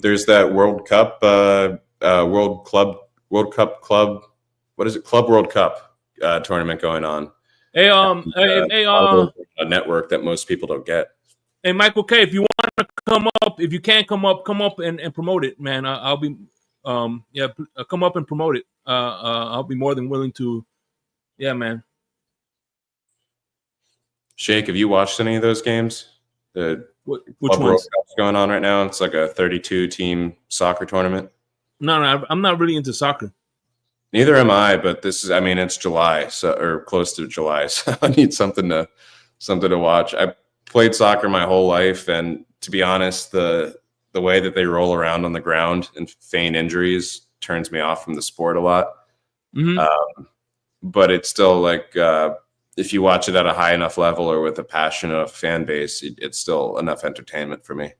Speaker 4: there's that World Cup, World Cup Club. What is it? Club World Cup tournament going on.
Speaker 1: Hey,
Speaker 4: a network that most people don't get.
Speaker 1: Hey, Michael K, if you want to come up, if you can't come up and promote it, man. I'll be, come up and promote it. I'll be more than willing to. Yeah, man.
Speaker 4: Shake, have you watched any of those games?
Speaker 1: Which
Speaker 4: Club World
Speaker 1: ones?
Speaker 4: Cup's going on right now. It's like a 32-team soccer tournament.
Speaker 1: No, I'm not really into soccer.
Speaker 4: Neither am I, but it's July, or close to July, so I need something to watch. I played soccer my whole life, and to be honest, the way that they roll around on the ground and feign injuries turns me off from the sport a lot.
Speaker 1: Mm-hmm.
Speaker 4: But it's still like if you watch it at a high enough level or with a passionate fan base, it's still enough entertainment for me.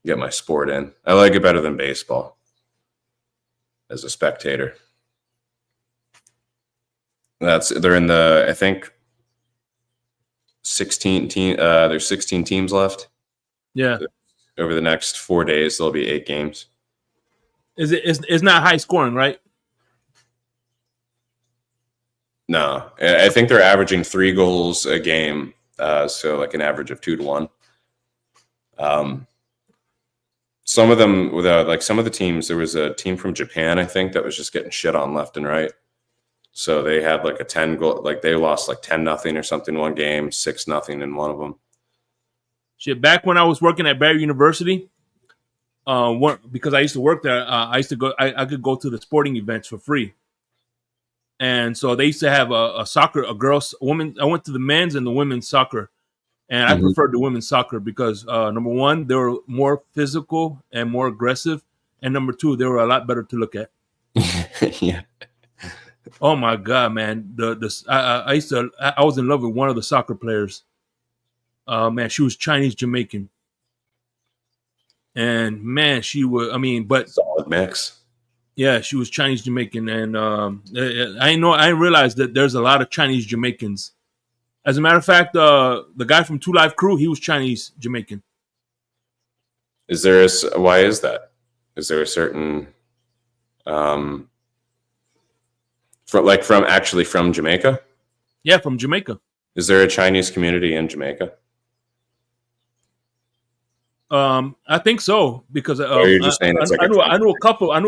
Speaker 4: Get my sport in. I like it better than baseball as a spectator. They're in the, I think, 16 team. There's 16 teams left.
Speaker 1: Yeah.
Speaker 4: Over the next 4 days, there'll be 8 games.
Speaker 1: It's not high scoring, right?
Speaker 4: No, I think they're averaging 3 goals a game. So like an average of 2 to 1. Some of them, like some of the teams, there was a team from Japan, I think, that was just getting shit on left and right. So they had like a 10 goal, like they lost like 10-0 or something one game, 6-0 in one of them.
Speaker 1: Shit, back when I was working at Barry University, because I used to work there, I used to go. I could go to the sporting events for free, and so they used to have a women. I went to the men's and the women's soccer, and I preferred the women's soccer because number one, they were more physical and more aggressive, and number two, they were a lot better to look at.
Speaker 4: Yeah.
Speaker 1: Oh my god, man! I was in love with one of the soccer players. Man, she was Chinese Jamaican, and man, she was. I mean, but
Speaker 4: solid mix.
Speaker 1: Yeah, she was Chinese Jamaican, and I realized that there's a lot of Chinese Jamaicans. As a matter of fact, the guy from Two Live Crew, he was Chinese Jamaican.
Speaker 4: Why is that? Is there a certain from Jamaica?
Speaker 1: Yeah, from Jamaica.
Speaker 4: Is there a Chinese community in Jamaica?
Speaker 1: I think so because
Speaker 4: Or you're just saying it's like
Speaker 1: I knew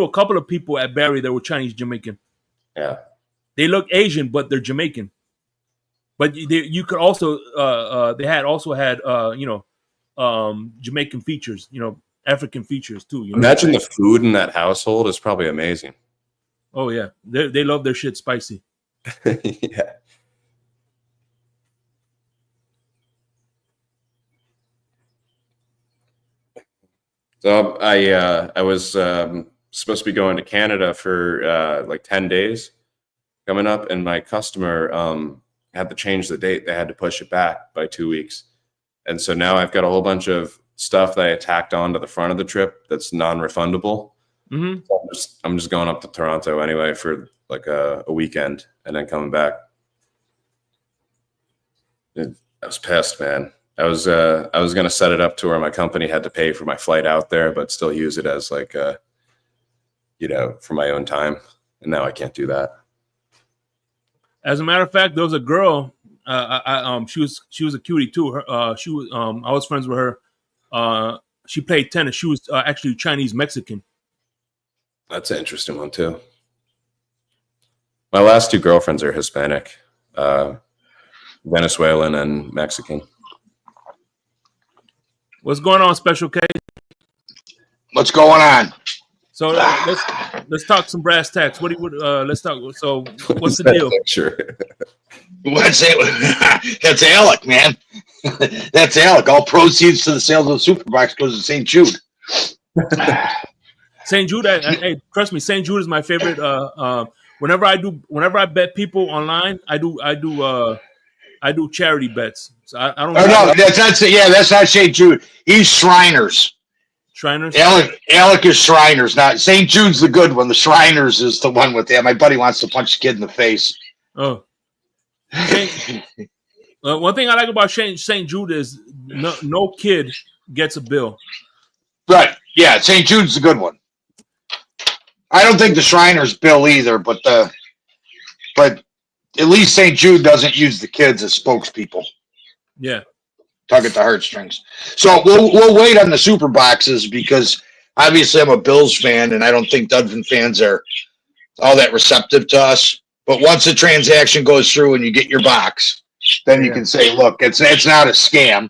Speaker 1: a couple of people at Barry that were Chinese Jamaican.
Speaker 4: Yeah.
Speaker 1: They look Asian, but they're Jamaican. But you could also they had Jamaican features, African features too.
Speaker 4: Imagine the food in that household is probably amazing.
Speaker 1: Oh yeah, they love their shit spicy.
Speaker 4: Yeah. So I was supposed to be going to Canada for like 10 days coming up, and my customer had to change the date. They had to push it back by 2 weeks. And so now I've got a whole bunch of stuff that I tacked on to the front of the trip that's non-refundable.
Speaker 1: Mm-hmm.
Speaker 4: So I'm just going up to Toronto anyway for like a weekend and then coming back. I was pissed, man. I was going to set it up to where my company had to pay for my flight out there, but still use it as like, for my own time. And now I can't do that.
Speaker 1: As a matter of fact, there was a girl. She was a cutie too. I was friends with her. She played tennis. She was actually Chinese Mexican.
Speaker 4: That's an interesting one too. My last two girlfriends are Hispanic, Venezuelan and Mexican.
Speaker 1: What's going on, Special K?
Speaker 5: What's going on?
Speaker 1: So let's talk some brass tacks. Let's talk. So what's the deal?
Speaker 4: Sure.
Speaker 5: What's it? That's Alec, man. That's Alec. All proceeds to the sales of the Superbox goes to St. Jude.
Speaker 1: St. Jude. Hey, trust me, St. Jude is my favorite. Whenever I bet people online, I do charity bets. So I don't.
Speaker 5: Oh no, that's not St. Jude. He's Shriners.
Speaker 1: Shriners.
Speaker 5: Alec is Shriners. Not St. Jude's the good one. The Shriners is the one with that. My buddy wants to punch the kid in the face.
Speaker 1: Oh. One thing I like about St. Jude is no kid gets a bill.
Speaker 5: Right. Yeah, St. Jude's the good one. I don't think the Shriners bill either, but at least St. Jude doesn't use the kids as spokespeople.
Speaker 1: Yeah.
Speaker 5: Tug at the heartstrings. So we'll wait on the super boxes because obviously I'm a Bills fan and I don't think Dudvin fans are all that receptive to us. But once the transaction goes through and you get your box, then you can say, look, it's not a scam.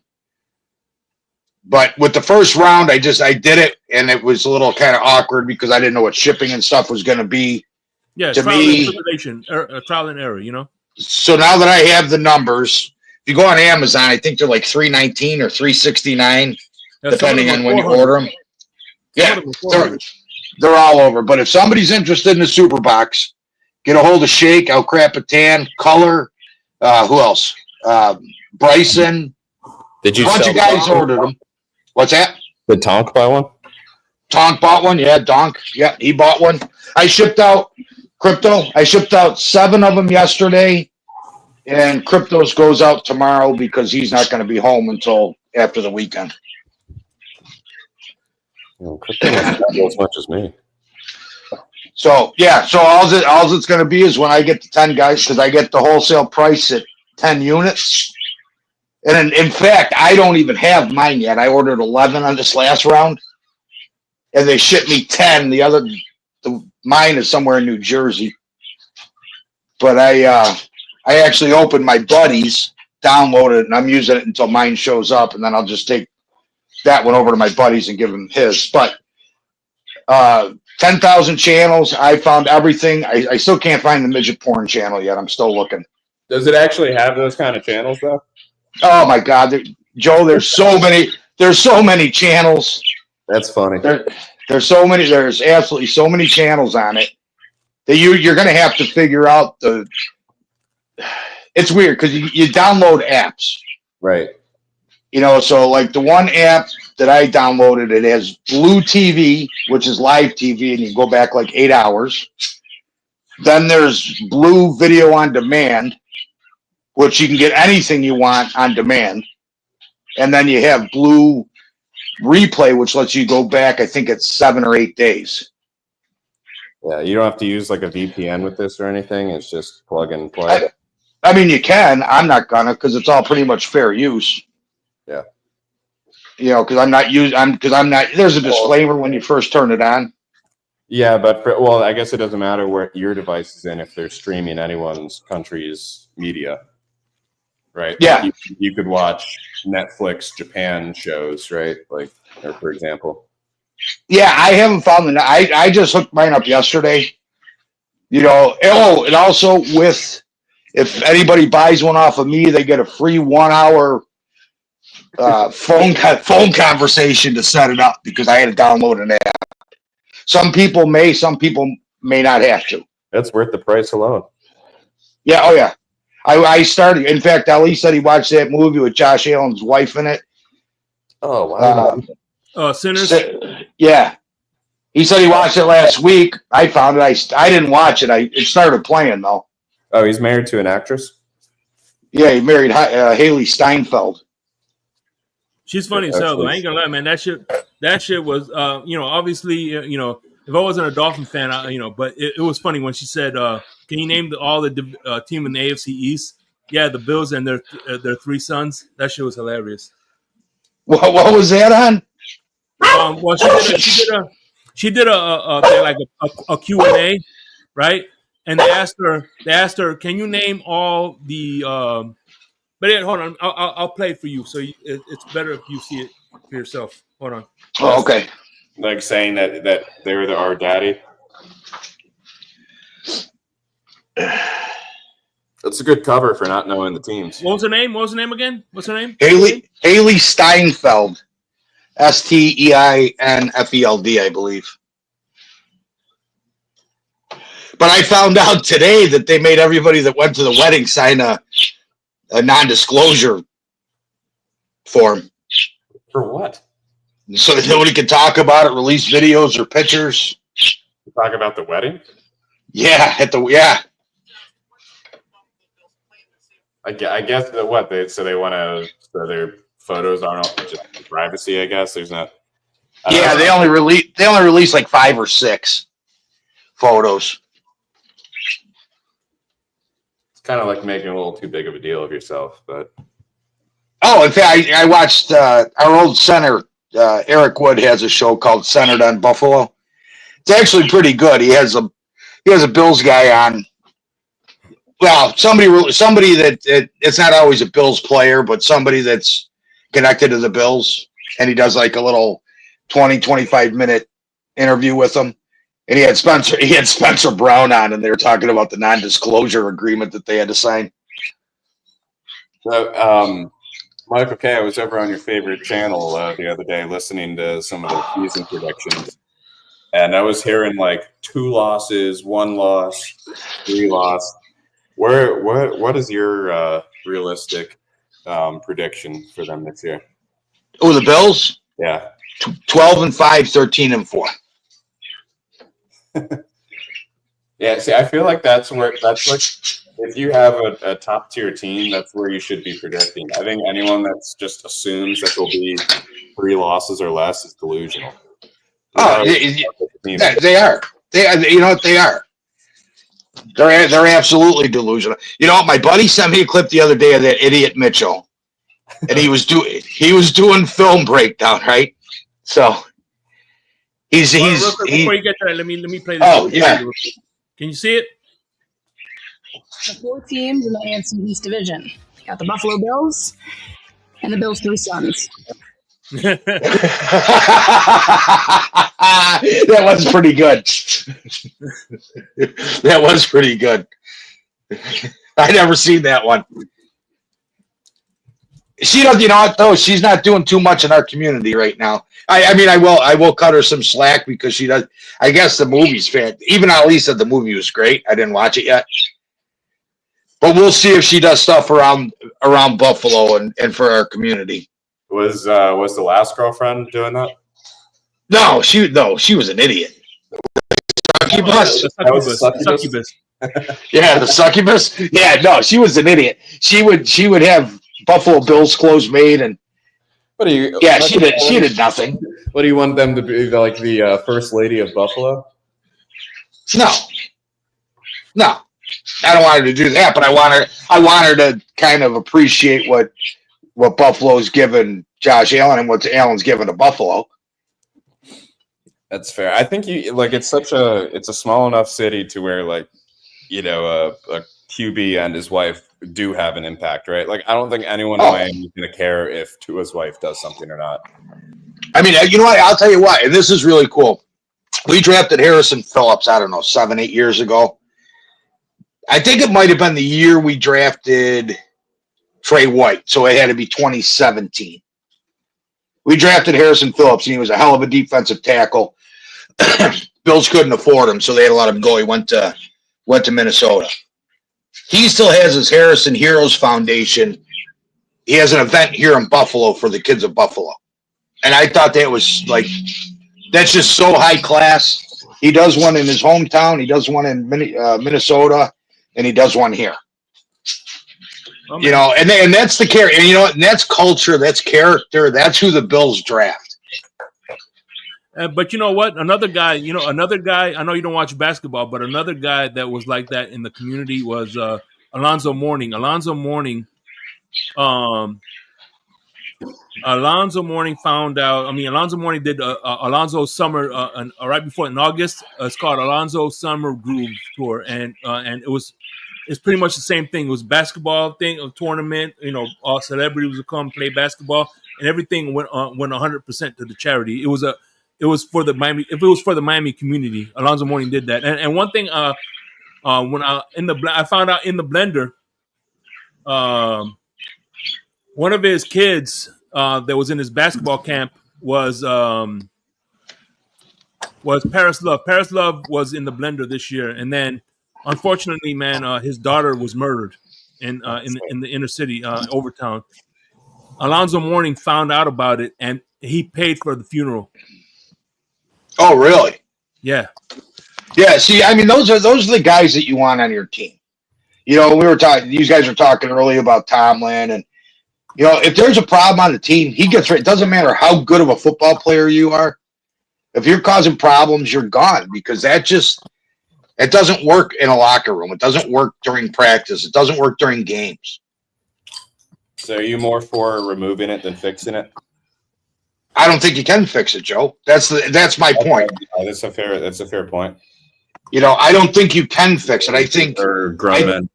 Speaker 5: But with the first round, I did it and it was a little kind of awkward because I didn't know what shipping and stuff was going to be.
Speaker 1: Yeah,
Speaker 5: to me,
Speaker 1: trial and error,
Speaker 5: So now that I have the numbers, if you go on Amazon, I think they're like $3.19 or $3.69, depending on when you order them. Yeah, they're all over. But if somebody's interested in the super box, get a hold of Shake, El Crapitan, Color. Who else? Bryson.
Speaker 4: Did you?
Speaker 5: A bunch of guys ordered them. What's that?
Speaker 4: Did Tonk buy one?
Speaker 5: Tonk bought one. Yeah, Donk. Yeah, he bought one. I shipped out Crypto. I shipped out 7 of them yesterday, and Cryptos goes out tomorrow because he's not going to be home until after the weekend.
Speaker 4: Crypto doesn't travel as much as me.
Speaker 5: So yeah, so all it's going to be is when I get the 10 guys, because I get the wholesale price at 10 units. And in fact, I don't even have mine yet. I ordered 11 on this last round, and they shipped me 10. Mine is somewhere in New Jersey. But I actually opened my buddy's, downloaded it, and I'm using it until mine shows up, and then I'll just take that one over to my buddies and give him his. But 10,000 channels. I found everything. I still can't find the midget porn channel yet. I'm still looking.
Speaker 4: Does it actually have those kind of channels though?
Speaker 5: Oh my God, Joe! There's so many. There's so many channels.
Speaker 4: That's funny.
Speaker 5: There's so many. There's absolutely so many channels on it that you're going to have to figure out the. It's weird because you download apps,
Speaker 4: right?
Speaker 5: So like the one app that I downloaded, it has Blue TV, which is live TV, and you go back like 8 hours. Then there's Blue Video on Demand, which you can get anything you want on demand. And then you have Blue Replay, which lets you go back, I think it's 7 or 8 days.
Speaker 4: Yeah, you don't have to use like a VPN with this or anything. It's just plug and play.
Speaker 5: I mean, you can. I'm not gonna because it's all pretty much fair use.
Speaker 4: Yeah.
Speaker 5: You know, because I'm not using. I'm not. There's a disclaimer when you first turn it on.
Speaker 4: Yeah, but I guess it doesn't matter where your device is in if they're streaming anyone's country's media, right?
Speaker 5: Yeah.
Speaker 4: Like you could watch Netflix Japan shows, right? Like, or for example.
Speaker 5: Yeah, I haven't found the. I just hooked mine up yesterday. You know. Oh, and also with if anybody buys one off of me, they get a free 1 hour phone conversation to set it up because I had to download an app. Some people may not have to.
Speaker 4: That's worth the price alone.
Speaker 5: Yeah, oh yeah. I started. In fact, Ali said he watched that movie with Josh Allen's wife in it.
Speaker 4: Oh wow!
Speaker 1: Sinners.
Speaker 5: Yeah, he said he watched it last week. I found it. I didn't watch it. It started playing though.
Speaker 4: Oh, he's married to an actress.
Speaker 5: Yeah, he married Haley Steinfeld.
Speaker 1: She's funny as hell, though. I ain't gonna lie, man. That shit was, obviously, if I wasn't a Dolphin fan, but it was funny when she said, "Can you name all the team in the AFC East?" Yeah, the Bills and their three sons. That shit was hilarious.
Speaker 5: What was that on?
Speaker 1: Well, she did a Q&A, right? And they asked her, "Can you name all the?" But yeah, hold on, I'll play it for you. So it's better if you see it for yourself. Hold on.
Speaker 5: Oh, okay.
Speaker 4: Like saying that they were our daddy. That's a good cover for not knowing the teams.
Speaker 1: What was her name? What was her name again? What's her name?
Speaker 5: Haley Steinfeld. Steinfeld, I believe. But I found out today that they made everybody that went to the wedding sign a non-disclosure form.
Speaker 4: For what?
Speaker 5: So that nobody can talk about it, release videos or pictures.
Speaker 4: Talk about the wedding?
Speaker 5: Yeah,
Speaker 4: I guess that what they want to, so their photos aren't just privacy. I guess there's not.
Speaker 5: Yeah, they only release like 5 or 6 photos.
Speaker 4: It's kind of like making a little too big of a deal of yourself, but.
Speaker 5: Oh, in fact, I watched our old center. Eric Wood has a show called Centered on Buffalo. It's actually pretty good. He has a Bills guy on. Well, somebody that it's not always a Bills player, but somebody that's connected to the Bills, and he does like a little 20-25 minute interview with them. And he had Spencer Brown on, and they were talking about the non-disclosure agreement that they had to sign.
Speaker 4: So, Mike, okay, I was over on your favorite channel the other day listening to some of the season predictions, and I was hearing like 2 losses, 1 loss, 3 loss. What is your realistic prediction for them this year?
Speaker 5: Oh, the Bills?
Speaker 4: Yeah.
Speaker 5: 12-5, 13-4.
Speaker 4: Yeah, see, I feel like that's like if you have a top tier team, that's where you should be predicting. I think anyone that's just assumes that there'll be 3 losses or less is delusional.
Speaker 5: Oh, yeah, they are. You know what they are. They're absolutely delusional. You know, my buddy sent me a clip the other day of that idiot Mitchell, and he was doing film breakdown, right? So before
Speaker 1: you get to that, let me play this.
Speaker 5: Oh yeah.
Speaker 1: Can you see it?
Speaker 6: The 4 teams in the AFC East Division. You got the Buffalo Bills and the Bills' 3 sons.
Speaker 5: That was pretty good. That was pretty good. I never seen that one. She does, you know what though? She's not doing too much in our community right now. I mean, I will cut her some slack because she does. I guess the movie's fan. Even Ali said the movie was great. I didn't watch it yet, but we'll see if she does stuff around Buffalo and for our community.
Speaker 4: Was the last girlfriend doing that?
Speaker 5: No, she was an idiot. Succubus.
Speaker 1: Succubus.
Speaker 5: Yeah, the succubus. Yeah, no, she was an idiot. She would have Buffalo Bills clothes made, and
Speaker 4: what do you?
Speaker 5: Yeah, she did nothing.
Speaker 4: What do you want them to be like, the first lady of Buffalo?
Speaker 5: No, I don't want her to do that, but I want her to kind of appreciate what what Buffalo's given Josh Allen and what Allen's given to Buffalo.
Speaker 4: That's fair. I think it's a small enough city to where like, a QB and his wife do have an impact, right? Like I don't think anyone in Miami is going to care if Tua's wife does something or not.
Speaker 5: I mean, you know what? I'll tell you what, and this is really cool. We drafted Harrison Phillips, I don't know, 7-8 years ago. I think it might have been the year we drafted Trey White, so it had to be 2017. We drafted Harrison Phillips, and he was a hell of a defensive tackle. Bills couldn't afford him, so they had to let him go. He went to Minnesota. He still has his Harrison Heroes Foundation. He has an event here in Buffalo for the kids of Buffalo. And I thought that was that's just so high class. He does one in his hometown. He does one in Minnesota, and he does one here. Oh, and that's the character. And and that's culture. That's character. That's who the Bills draft.
Speaker 1: But you know what? Another guy. I know you don't watch basketball, but another guy that was like that in the community was Alonzo Mourning. Alonzo Mourning found out. I mean, Alonzo Mourning did Alonzo Summer right before in August. It's called Alonzo Summer Groove Tour, and it's pretty much the same thing. It was a basketball thing, a tournament. All celebrities would come play basketball, and everything went 100% to the charity. It was for the Miami. If it was for the Miami community, Alonzo Mourning did that. And one thing, when I found out in the blender, one of his kids that was in his basketball camp was Paris Love. Paris Love was in the blender this year, and then unfortunately, man, his daughter was murdered in the inner city, Overtown. Alonzo Mourning found out about it, and he paid for the funeral.
Speaker 5: Oh, really?
Speaker 1: Yeah.
Speaker 5: Yeah. See, I mean, those are the guys that you want on your team. We were talking. These guys were talking earlier about Tomlin, and if there's a problem on the team, he gets right. It doesn't matter how good of a football player you are. If you're causing problems, you're gone, because it doesn't work in a locker room. It doesn't work during practice. It doesn't work during games.
Speaker 4: So are you more for removing it than fixing it?
Speaker 5: I don't think you can fix it, Joe. That's my point.
Speaker 4: That's a fair point.
Speaker 5: I don't think you can fix it. I think
Speaker 4: or grown men.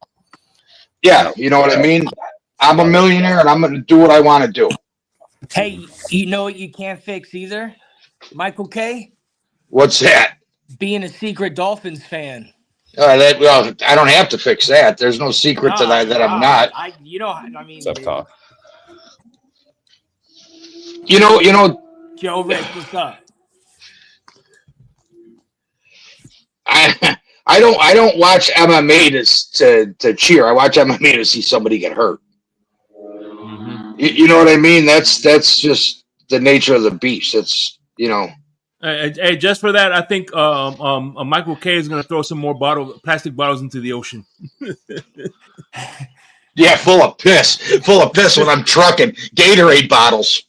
Speaker 5: Yeah, you know what I mean? I'm a millionaire and I'm going to do what I want to do.
Speaker 7: Hey, you know what you can't fix either? Michael K?
Speaker 5: What's that?
Speaker 7: Being a secret Dolphins fan.
Speaker 5: I don't have to fix that. There's no secret to that I'm not.
Speaker 4: Tough talk.
Speaker 7: Joe Rick, what's up?
Speaker 5: I don't watch MMA to cheer. I watch MMA to see somebody get hurt. Mm-hmm. You know what I mean? That's just the nature of the beast. It's
Speaker 1: Hey, just for that, I think Michael K is going to throw some more plastic bottles into the ocean.
Speaker 5: Yeah, full of piss when I'm trucking Gatorade bottles.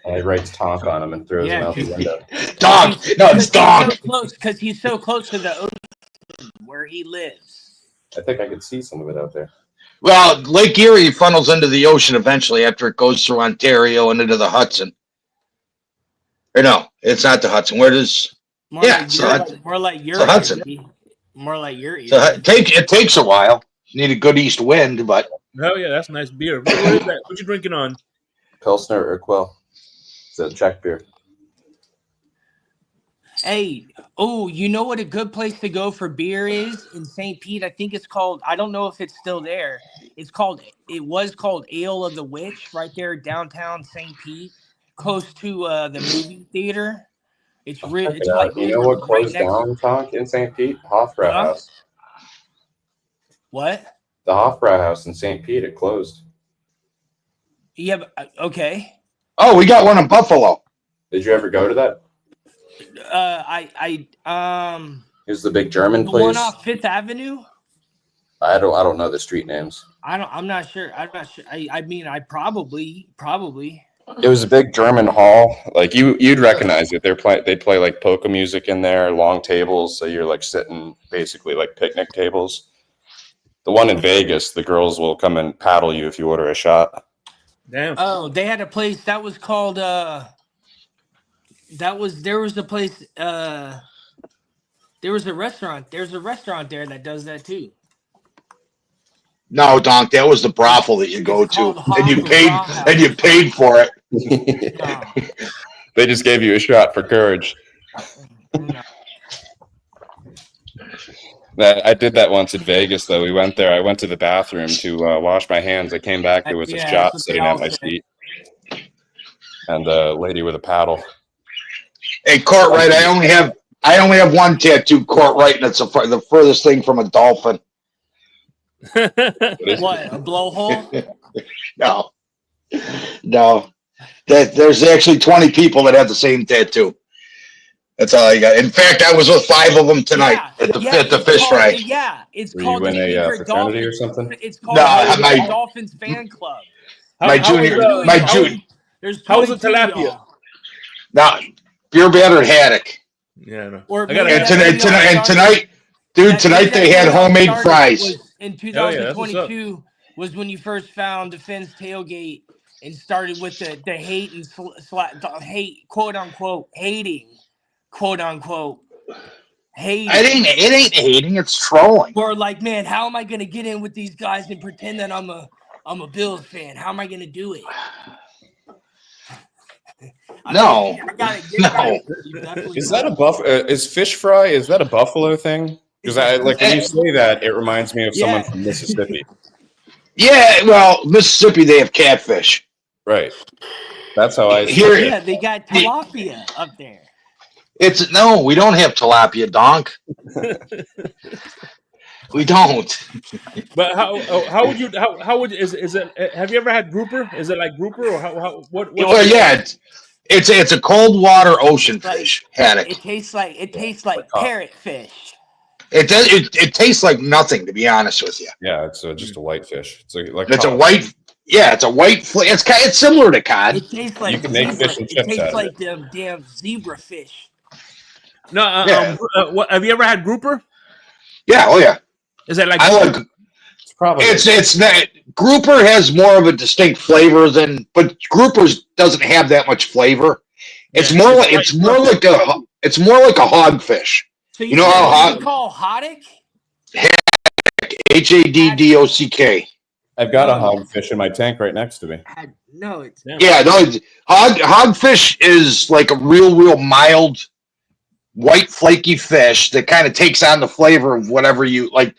Speaker 4: He writes Tonk on him and throws him out the window.
Speaker 5: Donk! No, it's Donk!
Speaker 7: Because he's so close to the ocean where he lives.
Speaker 4: I think I could see some of it out there.
Speaker 5: Well, Lake Erie funnels into the ocean eventually after it goes through Ontario and into the Hudson. Or no, it's not the Hudson. Where does...
Speaker 7: More like your
Speaker 5: Hudson.
Speaker 7: More like your ear.
Speaker 5: So it takes a while. You need a good east wind, but...
Speaker 1: Hell yeah, that's nice beer. What is that? What you drinking on?
Speaker 4: Pilsner or Quill. It's a Czech beer.
Speaker 7: Hey, you know what a good place to go for beer is in St. Pete? I think it's called, I don't know if it's still there. It was called Ale of the Witch right there downtown St. Pete, close to the movie theater. It's really,
Speaker 4: you know what closed down, Tonk, in St. Pete? Hofbrau House.
Speaker 7: What?
Speaker 4: The Hofbrau House in St. Pete, it closed.
Speaker 7: Yeah, okay.
Speaker 5: Oh, we got one in Buffalo.
Speaker 4: Did you ever go to that? Is the big German place?
Speaker 7: One off Fifth Avenue?
Speaker 4: I don't know the street names.
Speaker 7: I'm not sure. I mean, I probably.
Speaker 4: It was a big German hall. Like you'd recognize it. They'd play like polka music in there, long tables, so you're like sitting basically like picnic tables. The one in Vegas, the girls will come and paddle you if you order a shot.
Speaker 1: Damn.
Speaker 7: Oh, they had a place that was called there was a place there was a restaurant. There's a restaurant there that does that too.
Speaker 5: No, Donk, that was the brothel that you go
Speaker 7: It's
Speaker 5: to,
Speaker 7: called
Speaker 5: and you
Speaker 7: Hog
Speaker 5: paid,
Speaker 7: Raw
Speaker 5: and you
Speaker 7: House.
Speaker 5: paid for it.
Speaker 7: No,
Speaker 4: They just gave you a shot for courage.
Speaker 7: no.
Speaker 4: I did that once in Vegas, though. We went there. I went to the bathroom to wash my hands. I came back. There was a
Speaker 7: Yeah,
Speaker 4: shot
Speaker 7: that's what they
Speaker 4: sitting at
Speaker 7: all
Speaker 4: my
Speaker 7: say.
Speaker 4: seat, and a lady with a paddle.
Speaker 5: Hey, Courtright, I only have one tattoo, Courtright, and it's the furthest thing from a dolphin.
Speaker 7: What, a blowhole?
Speaker 5: No, no. There's actually 20 people that have the same tattoo. That's all I got. In fact, I was with 5 of them tonight at the
Speaker 7: it's
Speaker 5: fish
Speaker 7: called,
Speaker 5: fry.
Speaker 7: Yeah, it's
Speaker 4: Were
Speaker 7: called
Speaker 4: you
Speaker 7: the
Speaker 4: in a
Speaker 7: Secret
Speaker 4: fraternity
Speaker 7: Dolphins.
Speaker 4: or something?
Speaker 7: It's called
Speaker 5: No,
Speaker 7: the
Speaker 5: my-
Speaker 7: Secret Dolphins fan club.
Speaker 5: My
Speaker 1: How
Speaker 5: junior,
Speaker 1: was,
Speaker 7: Two
Speaker 5: my
Speaker 7: of y'all.
Speaker 5: junior.
Speaker 7: There's
Speaker 1: How was the
Speaker 7: 22 of
Speaker 1: tilapia?
Speaker 7: y'all.
Speaker 5: Now, beer battered haddock.
Speaker 1: Yeah, no.
Speaker 7: Or
Speaker 1: I gotta
Speaker 7: maybe
Speaker 5: And
Speaker 1: have
Speaker 7: that's
Speaker 1: that.
Speaker 5: tonight, tonight, dude,
Speaker 7: Maybe
Speaker 5: tonight
Speaker 7: that's
Speaker 5: they had
Speaker 7: when y'all
Speaker 5: homemade
Speaker 7: started
Speaker 5: fries.
Speaker 7: Was in
Speaker 1: Hell yeah, that's what's up.
Speaker 7: 2022 was when you first found the Finn's tailgate and started with the hate and the hate, quote unquote, hating, quote unquote, hating.
Speaker 5: It ain't hating, it's trolling.
Speaker 7: Or like, man, how am I gonna get in with these guys and pretend that I'm a Bills fan? How am I gonna do it?
Speaker 5: No.
Speaker 4: Is that a is fish fry? Is that a Buffalo thing? Because when you say that, it reminds me of someone from Mississippi.
Speaker 5: Yeah, well, Mississippi, they have catfish.
Speaker 4: Right. That's how I see
Speaker 5: Here,
Speaker 4: it.
Speaker 7: Yeah, they got tilapia up there.
Speaker 5: No, we don't have tilapia, donk. We don't.
Speaker 1: But how would you is it, have you ever had grouper? Is it like grouper or what?
Speaker 5: Well, yeah, it's a cold water ocean fish haddock.
Speaker 7: It tastes like parrotfish.
Speaker 5: It does. It tastes like nothing, to be honest with you.
Speaker 4: Yeah, it's just a white fish.
Speaker 5: It's a white. Yeah, it's a white. It's similar to cod.
Speaker 7: It tastes like
Speaker 4: you can make fish and chips out of it.
Speaker 7: them damn zebra fish.
Speaker 1: No, what, have you ever had grouper?
Speaker 5: Yeah, oh yeah.
Speaker 1: Is that like?
Speaker 5: I like.
Speaker 4: It's probably.
Speaker 5: It's not. Grouper has more of a distinct flavor but groupers doesn't have that much flavor. It's more like a hogfish.
Speaker 7: So
Speaker 5: you know how
Speaker 7: you call haddock?
Speaker 5: HADDOCK.
Speaker 4: I've got a hogfish in my tank right next to me.
Speaker 7: No, it's
Speaker 5: hogfish is like a real mild white flaky fish that kind of takes on the flavor of whatever you like.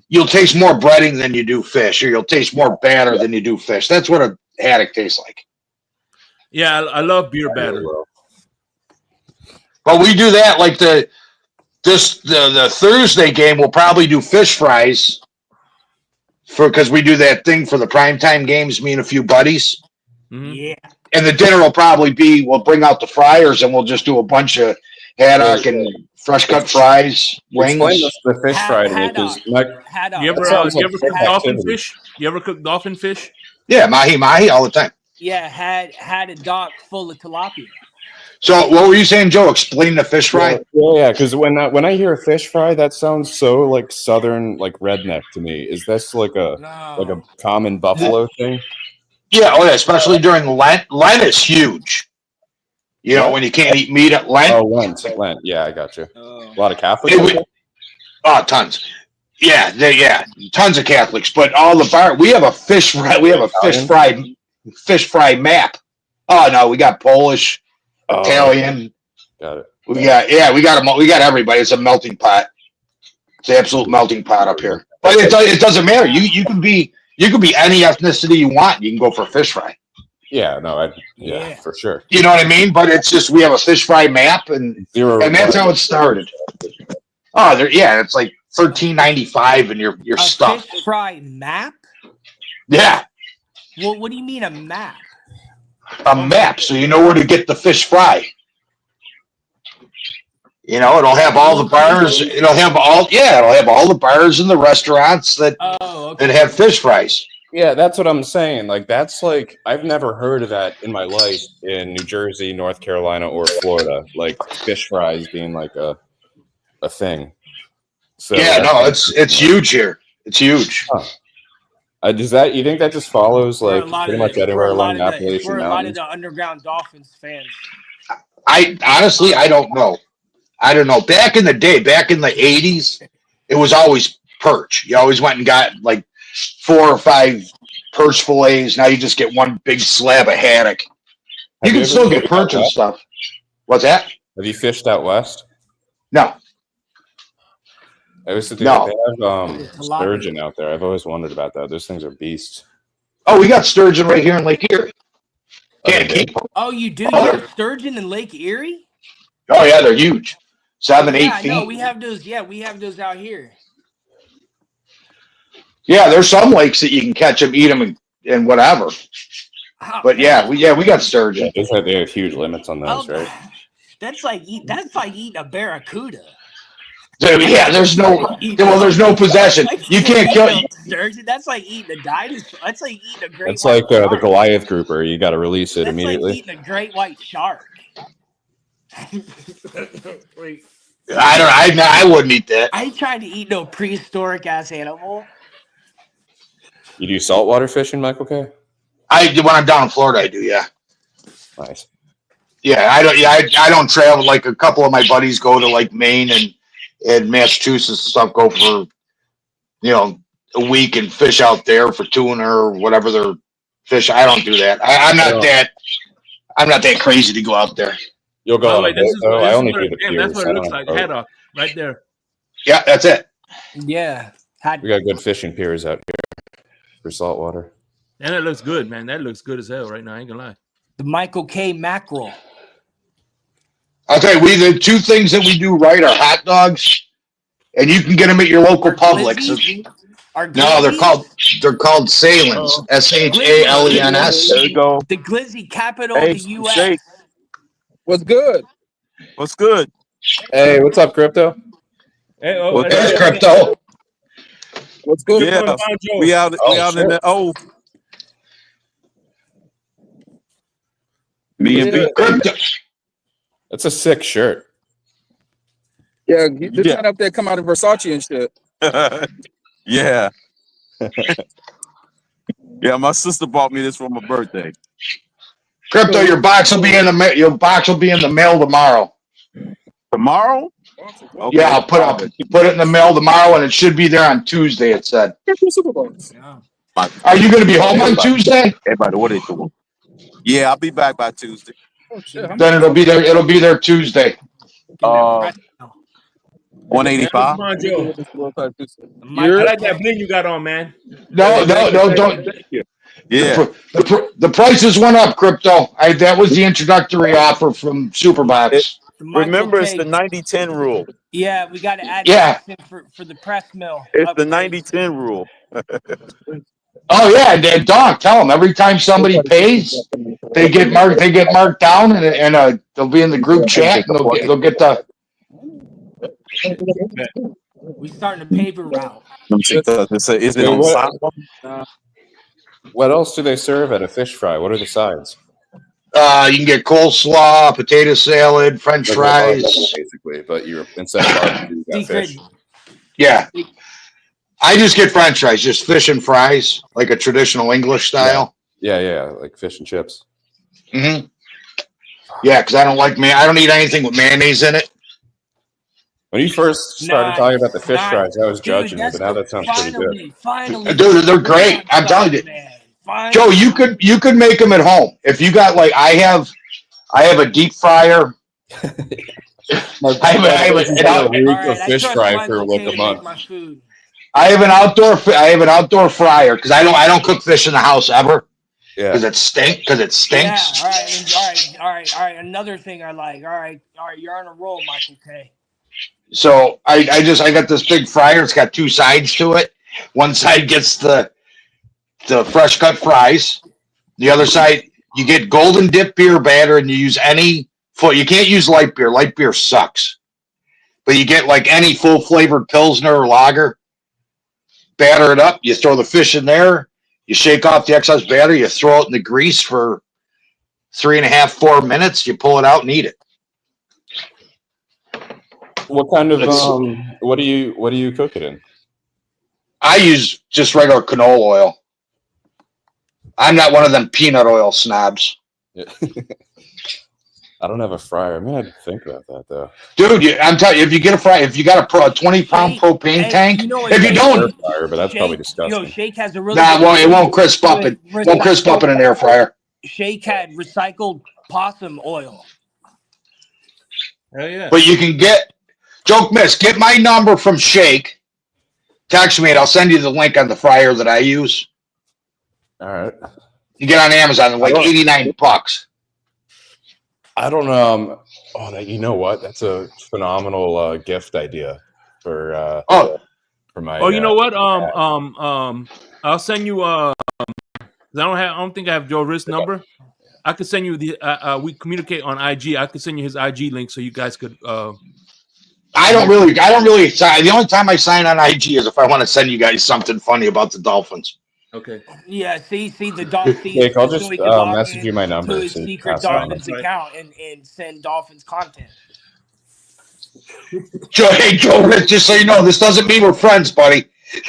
Speaker 5: You'll taste more breading than you do fish, or you'll taste more batter than you do fish. That's what a haddock tastes like.
Speaker 1: Yeah, I love beer batter.
Speaker 5: But we do that like the Thursday game. We'll probably do fish fries because we do that thing for the primetime games. Me and a few buddies.
Speaker 1: Mm-hmm.
Speaker 7: Yeah.
Speaker 5: And the dinner will probably be we'll bring out the fryers and we'll just do a bunch of haddock and fresh cut fries, wings.
Speaker 4: Explain this the fish fry to me because
Speaker 1: you ever cook dolphin fish? You ever cook dolphin fish?
Speaker 5: Yeah, mahi all the time.
Speaker 7: Yeah, had a dock full of tilapia.
Speaker 5: So what were you saying, Joe? Explain the fish fry.
Speaker 4: Yeah, because when I hear a fish fry, that sounds so like southern, like redneck to me. Is this like a common Buffalo thing?
Speaker 5: Yeah, especially during Lent. Lent is huge. You know, when you can't eat meat at Lent.
Speaker 4: Oh, Lent. Yeah, I got you. A lot of Catholics.
Speaker 5: Tons. Yeah, tons of Catholics. But all the bar, we have a fish fry. We have a fish fry map. Oh no, we got Polish, Italian.
Speaker 4: Got it.
Speaker 5: We got everybody. It's a melting pot. It's an absolute melting pot up here. But it doesn't matter. You can be any ethnicity you want. You can go for a fish fry.
Speaker 4: Yeah, no, for sure.
Speaker 5: You know what I mean? But it's just we have a fish fry map, and that's how it started. Oh, it's like $13.95, and you're stuck.
Speaker 7: Fish fry map?
Speaker 5: Yeah.
Speaker 7: Well, what do you mean a map?
Speaker 5: A map, so you know where to get the fish fry. You know, it'll have all the bars. It'll have all the bars and the restaurants that have fish fries.
Speaker 4: Yeah, that's what I'm saying. Like that's like I've never heard of that in my life in New Jersey, North Carolina, or Florida. Like fish fries being like a thing. So
Speaker 5: yeah, no, it's huge here. It's huge.
Speaker 4: Huh. Does that you think that just follows
Speaker 7: Where
Speaker 4: like
Speaker 7: a lot
Speaker 4: pretty
Speaker 7: of
Speaker 4: much
Speaker 7: the, it's where
Speaker 4: everywhere
Speaker 7: a lot
Speaker 4: along the
Speaker 7: of the, it's
Speaker 4: Appalachian
Speaker 7: where a lot of
Speaker 4: Mountains?
Speaker 7: the underground Dolphins fans.
Speaker 5: I honestly, I don't know. I don't know. Back in the day, back in the 80s, it was always perch. You always went and got like 4 or 5 perch fillets. Now you just get one big slab of haddock. You
Speaker 4: Have
Speaker 5: can
Speaker 4: ever
Speaker 5: still get
Speaker 4: fished out
Speaker 5: perch and
Speaker 4: west?
Speaker 5: stuff. What's that?
Speaker 4: Have you fished out west?
Speaker 5: No,
Speaker 4: I always think they
Speaker 5: no.
Speaker 4: have
Speaker 7: Tilapia.
Speaker 4: sturgeon out there. I've always wondered about that. Those things are beasts.
Speaker 5: Oh, we got sturgeon right here in Lake Erie.
Speaker 4: Oh, they
Speaker 5: Can't
Speaker 4: do?
Speaker 5: keep them.
Speaker 7: Oh, you do? You have sturgeon in Lake Erie?
Speaker 5: Oh yeah, they're huge. 7, 8
Speaker 7: Yeah,
Speaker 5: feet.
Speaker 7: no, we have those. Yeah, we have those out here.
Speaker 5: Yeah, there's some lakes that you can catch them, eat them, and whatever.
Speaker 7: Oh,
Speaker 5: But
Speaker 7: man.
Speaker 5: we got sturgeon.
Speaker 4: Yeah, they have huge limits on those,
Speaker 7: Oh,
Speaker 4: right?
Speaker 7: that's like eating a barracuda.
Speaker 5: Dude, yeah, there's no possession. You can't kill.
Speaker 7: Sturgeon. That's like eating a dinosaur. That's like eating a great.
Speaker 4: It's like the Goliath grouper. You got to release it
Speaker 7: That's
Speaker 4: immediately.
Speaker 7: like eating a great white shark. Wait.
Speaker 5: I wouldn't eat that.
Speaker 7: I ain't trying to eat no prehistoric ass animal.
Speaker 4: You do saltwater fishing, Michael K?
Speaker 5: When I'm down in Florida, I do. Yeah,
Speaker 4: Nice.
Speaker 5: yeah. I don't. Yeah, I don't travel. Like a couple of my buddies go to like Maine and Massachusetts and stuff. Go for a week and fish out there for tuna or whatever they're fish. I don't do that. I'm not that crazy to go out there.
Speaker 4: You'll go on a boat, though. I only do the
Speaker 1: Damn,
Speaker 4: piers.
Speaker 1: that's what
Speaker 4: I
Speaker 1: it
Speaker 4: don't
Speaker 1: looks
Speaker 4: have
Speaker 1: like.
Speaker 4: a
Speaker 1: Head
Speaker 4: boat.
Speaker 1: off right there.
Speaker 5: Yeah, that's it.
Speaker 7: Yeah.
Speaker 4: We got good fishing piers out here for saltwater.
Speaker 1: And that looks good, man. That looks good as hell right now. I ain't gonna lie.
Speaker 7: The Michael K. mackerel.
Speaker 5: I'll tell you, the 2 things that we do right are hot dogs, and you can get them at your local Publix. No, they're called Salins. SHALENS.
Speaker 8: There we go.
Speaker 7: The glizzy capital
Speaker 8: Hey,
Speaker 7: of the U.S.
Speaker 8: Shake.
Speaker 9: What's good?
Speaker 8: What's good?
Speaker 4: Hey, what's up, Crypto?
Speaker 1: Hey, oh,
Speaker 8: Well,
Speaker 5: There's crypto.
Speaker 9: What's good?
Speaker 8: Yeah, we out in the Me and
Speaker 9: Yeah.
Speaker 8: B.
Speaker 5: Crypto.
Speaker 4: That's a sick shirt.
Speaker 9: Yeah, this
Speaker 8: Yeah.
Speaker 9: man up there come out of Versace and shit.
Speaker 8: Yeah. Yeah, my sister bought me this for my birthday.
Speaker 5: Crypto, your box will be in the mail tomorrow.
Speaker 8: Tomorrow? Okay.
Speaker 5: Yeah, I'll put it in the mail tomorrow, and it should be there on Tuesday. It said.
Speaker 7: Yeah.
Speaker 5: Are you going to be home on Tuesday?
Speaker 8: Everybody, what they doing? Yeah, I'll be back by Tuesday.
Speaker 9: Oh shit! How
Speaker 5: Then it'll be there. It'll be there Tuesday.
Speaker 8: 185.
Speaker 1: Come on, Joe. I
Speaker 9: You're
Speaker 1: like that bling you got on, man.
Speaker 5: No, don't.
Speaker 8: Yeah.
Speaker 5: The prices went up, crypto. That was the introductory offer from Superbox.
Speaker 8: Remember, it's the 90-10 rule.
Speaker 7: Yeah, we got to add
Speaker 5: Yeah.
Speaker 7: that in for the press mill.
Speaker 8: It's the
Speaker 7: upgrade.
Speaker 8: 90-10 rule.
Speaker 5: Oh yeah, and Doc, tell them every time somebody pays, they get marked. They get marked down, and they'll be in the group chat, and they'll get the.
Speaker 7: We starting a paper route.
Speaker 8: Is it on side?
Speaker 4: What else do they serve at a fish fry? What are the sides?
Speaker 5: You can get coleslaw, potato salad, French
Speaker 4: Like
Speaker 5: fries.
Speaker 4: basically. But you're instead of barbecue, you got
Speaker 7: Secret.
Speaker 4: fish.
Speaker 5: Yeah, I just get French fries, just fish and fries, like a traditional English style.
Speaker 4: Yeah, like fish and chips.
Speaker 5: Mm-hmm. Yeah, because I don't eat anything with mayonnaise in it.
Speaker 4: When you first started talking about the fish fries, I was judging you,
Speaker 7: Dude,
Speaker 4: but now that sounds pretty good.
Speaker 7: Finally,
Speaker 5: Dude, they're great. I'm telling you.
Speaker 7: Man.
Speaker 5: Joe, you could make them at home if you got I have a deep fryer. I have
Speaker 4: a fish fry for like a month.
Speaker 5: I have an outdoor fryer because I don't cook fish in the house ever.
Speaker 4: Yeah,
Speaker 5: because it stinks.
Speaker 7: Yeah, all right. Another thing I like. All right. You're on a roll, Michael K.
Speaker 5: So I got this big fryer. It's got 2 sides to it. One side gets the fresh cut fries. The other side, you get golden dip beer batter, and you use any you can't use light beer. Light beer sucks. But you get any full flavored Pilsner or lager. Batter it up. You throw the fish in there. You shake off the excess batter. You throw it in the grease for 3.5, 4 minutes. You pull it out and eat it.
Speaker 4: What kind of what do you cook it in?
Speaker 5: I use just regular canola oil. I'm not one of them peanut oil snobs.
Speaker 4: Yeah. I don't have a fryer. I mean, I'd think about that though.
Speaker 5: Dude, I'm telling you, if you get a fry, if you got a 20-pound propane
Speaker 7: Hey,
Speaker 5: tank,
Speaker 7: you know what
Speaker 5: if you
Speaker 7: Shake-
Speaker 5: don't,
Speaker 4: Fryer, but that's probably
Speaker 7: Shake,
Speaker 4: disgusting.
Speaker 7: Shake has a really
Speaker 5: nah,
Speaker 7: good
Speaker 5: it won't crisp up.
Speaker 7: with
Speaker 5: It won't crisp up in an air fryer.
Speaker 7: Shake had recycled possum oil.
Speaker 1: Hell yeah.
Speaker 5: But you can get Joke Miss, get my number from Shake. Text me and I'll send you the link on the fryer that I use.
Speaker 4: All right.
Speaker 5: You get on Amazon, like $89.
Speaker 4: I don't know. You know what? That's a phenomenal gift idea for my.
Speaker 1: Oh, you know what? I'll send you. I don't think I have Joe Riss' number. I could send you the. We communicate on IG. I could send you his IG link so you guys could.
Speaker 5: I don't really. The only time I sign on IG is if I want to send you guys something funny about the Dolphins.
Speaker 1: Okay.
Speaker 7: Yeah, see the Dolphins.
Speaker 4: Jake, I'll just message you my number
Speaker 7: to his
Speaker 4: so you
Speaker 7: secret
Speaker 4: pass it on.
Speaker 7: Dolphins account and send Dolphins content.
Speaker 5: Joe Rich, just so you know, this doesn't mean we're friends, buddy.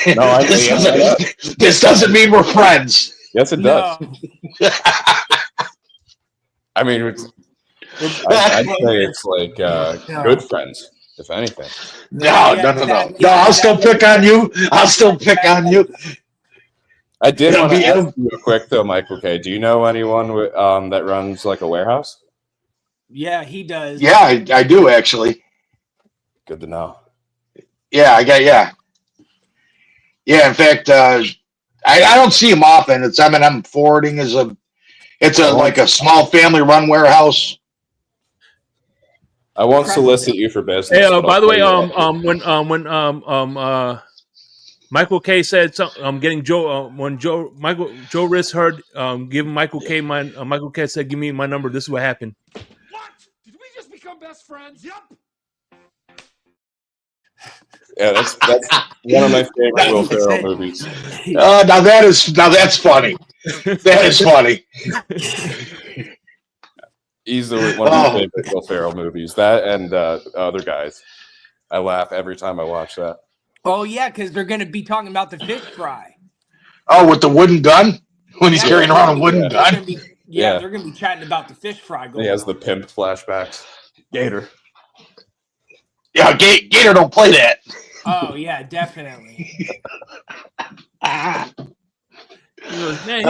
Speaker 4: No,
Speaker 5: this doesn't mean we're friends.
Speaker 4: Yes, it does.
Speaker 7: No.
Speaker 4: I mean, I'd say it's like good friends, if anything.
Speaker 5: No. I'll still pick on you.
Speaker 4: I did
Speaker 5: It'll
Speaker 4: want to
Speaker 5: be-
Speaker 4: ask you real quick though, Michael K. Do you know anyone that runs like a warehouse?
Speaker 7: Yeah, he does.
Speaker 5: Yeah, I do actually.
Speaker 4: Good to know.
Speaker 5: Yeah. In fact, I don't see him often. It's M&M Forwarding it's like a small family run warehouse.
Speaker 4: I won't solicit you for business.
Speaker 1: Hey,
Speaker 4: but
Speaker 1: by
Speaker 4: I'll
Speaker 1: the way,
Speaker 4: tell you
Speaker 1: when Michael K said something, getting Joe. When Joe Riss heard, give Michael K my Michael K said, "Give me my number." This is what happened.
Speaker 10: What? Did we just become best friends? Yep.
Speaker 4: Yeah, that's one of my favorite Will Ferrell movies.
Speaker 5: Now that's funny. That is funny.
Speaker 4: Easily one of my favorite Will Ferrell movies. That and Other Guys. I laugh every time I watch that.
Speaker 7: Oh yeah, because they're going to be talking about the fish fry.
Speaker 5: Oh, with the wooden gun when he's carrying around a wooden gun.
Speaker 7: They're going to be chatting about the fish fry.
Speaker 4: He has the pimp flashbacks. Gator.
Speaker 5: Yeah, Gator don't play that.
Speaker 7: Oh yeah, definitely.
Speaker 1: He goes, man,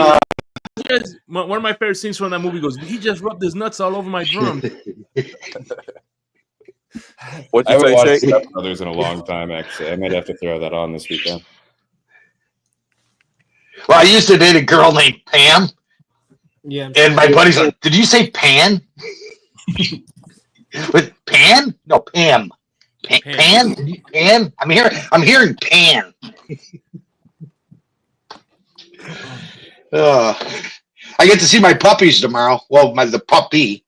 Speaker 1: one of my favorite scenes from that movie goes, he just rubbed his nuts all over my drum.
Speaker 4: I haven't watched Step Brothers in a long time, actually. I might have to throw that on this weekend.
Speaker 5: Well, I used to date a girl named Pam.
Speaker 7: Yeah.
Speaker 5: And my buddy's like, did you say Pan? With Pan? No, Pam. Pan? Pan? I'm hearing Pan. I get to see my puppies tomorrow. Well, the puppy.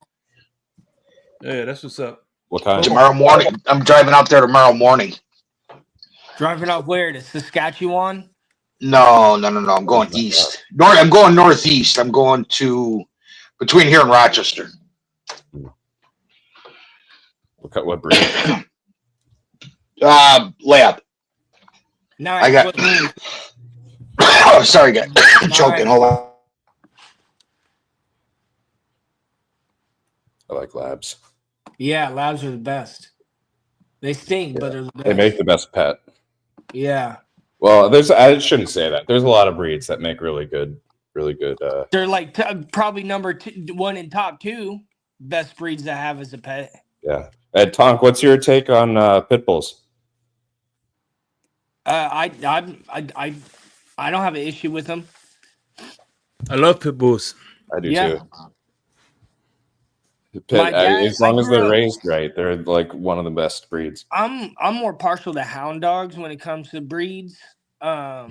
Speaker 1: Yeah, that's what's up.
Speaker 4: What time?
Speaker 5: Tomorrow morning. I'm driving out there tomorrow morning.
Speaker 7: Driving out where? To Saskatchewan?
Speaker 5: No. I'm going east. I'm going northeast. I'm going to between here and Rochester.
Speaker 4: What breed?
Speaker 5: Lab.
Speaker 7: Nice.
Speaker 5: I got. Oh, sorry, guys. Choking. Hold on.
Speaker 4: I like labs.
Speaker 7: Yeah, labs are the best. They stink, but they're the best.
Speaker 4: They make the best pet.
Speaker 7: Yeah.
Speaker 4: Well, I shouldn't say that. There's a lot of breeds that make really good.
Speaker 7: They're like probably number one in top two best breeds to have as a pet.
Speaker 4: Yeah. Ed Tonk, what's your take on pit bulls?
Speaker 7: I don't have an issue with them.
Speaker 1: I love pit bulls.
Speaker 4: I do
Speaker 7: Yeah.
Speaker 4: too. As long as they're raised right, they're like one of the best breeds.
Speaker 7: I'm more partial to hound dogs when it comes to breeds. But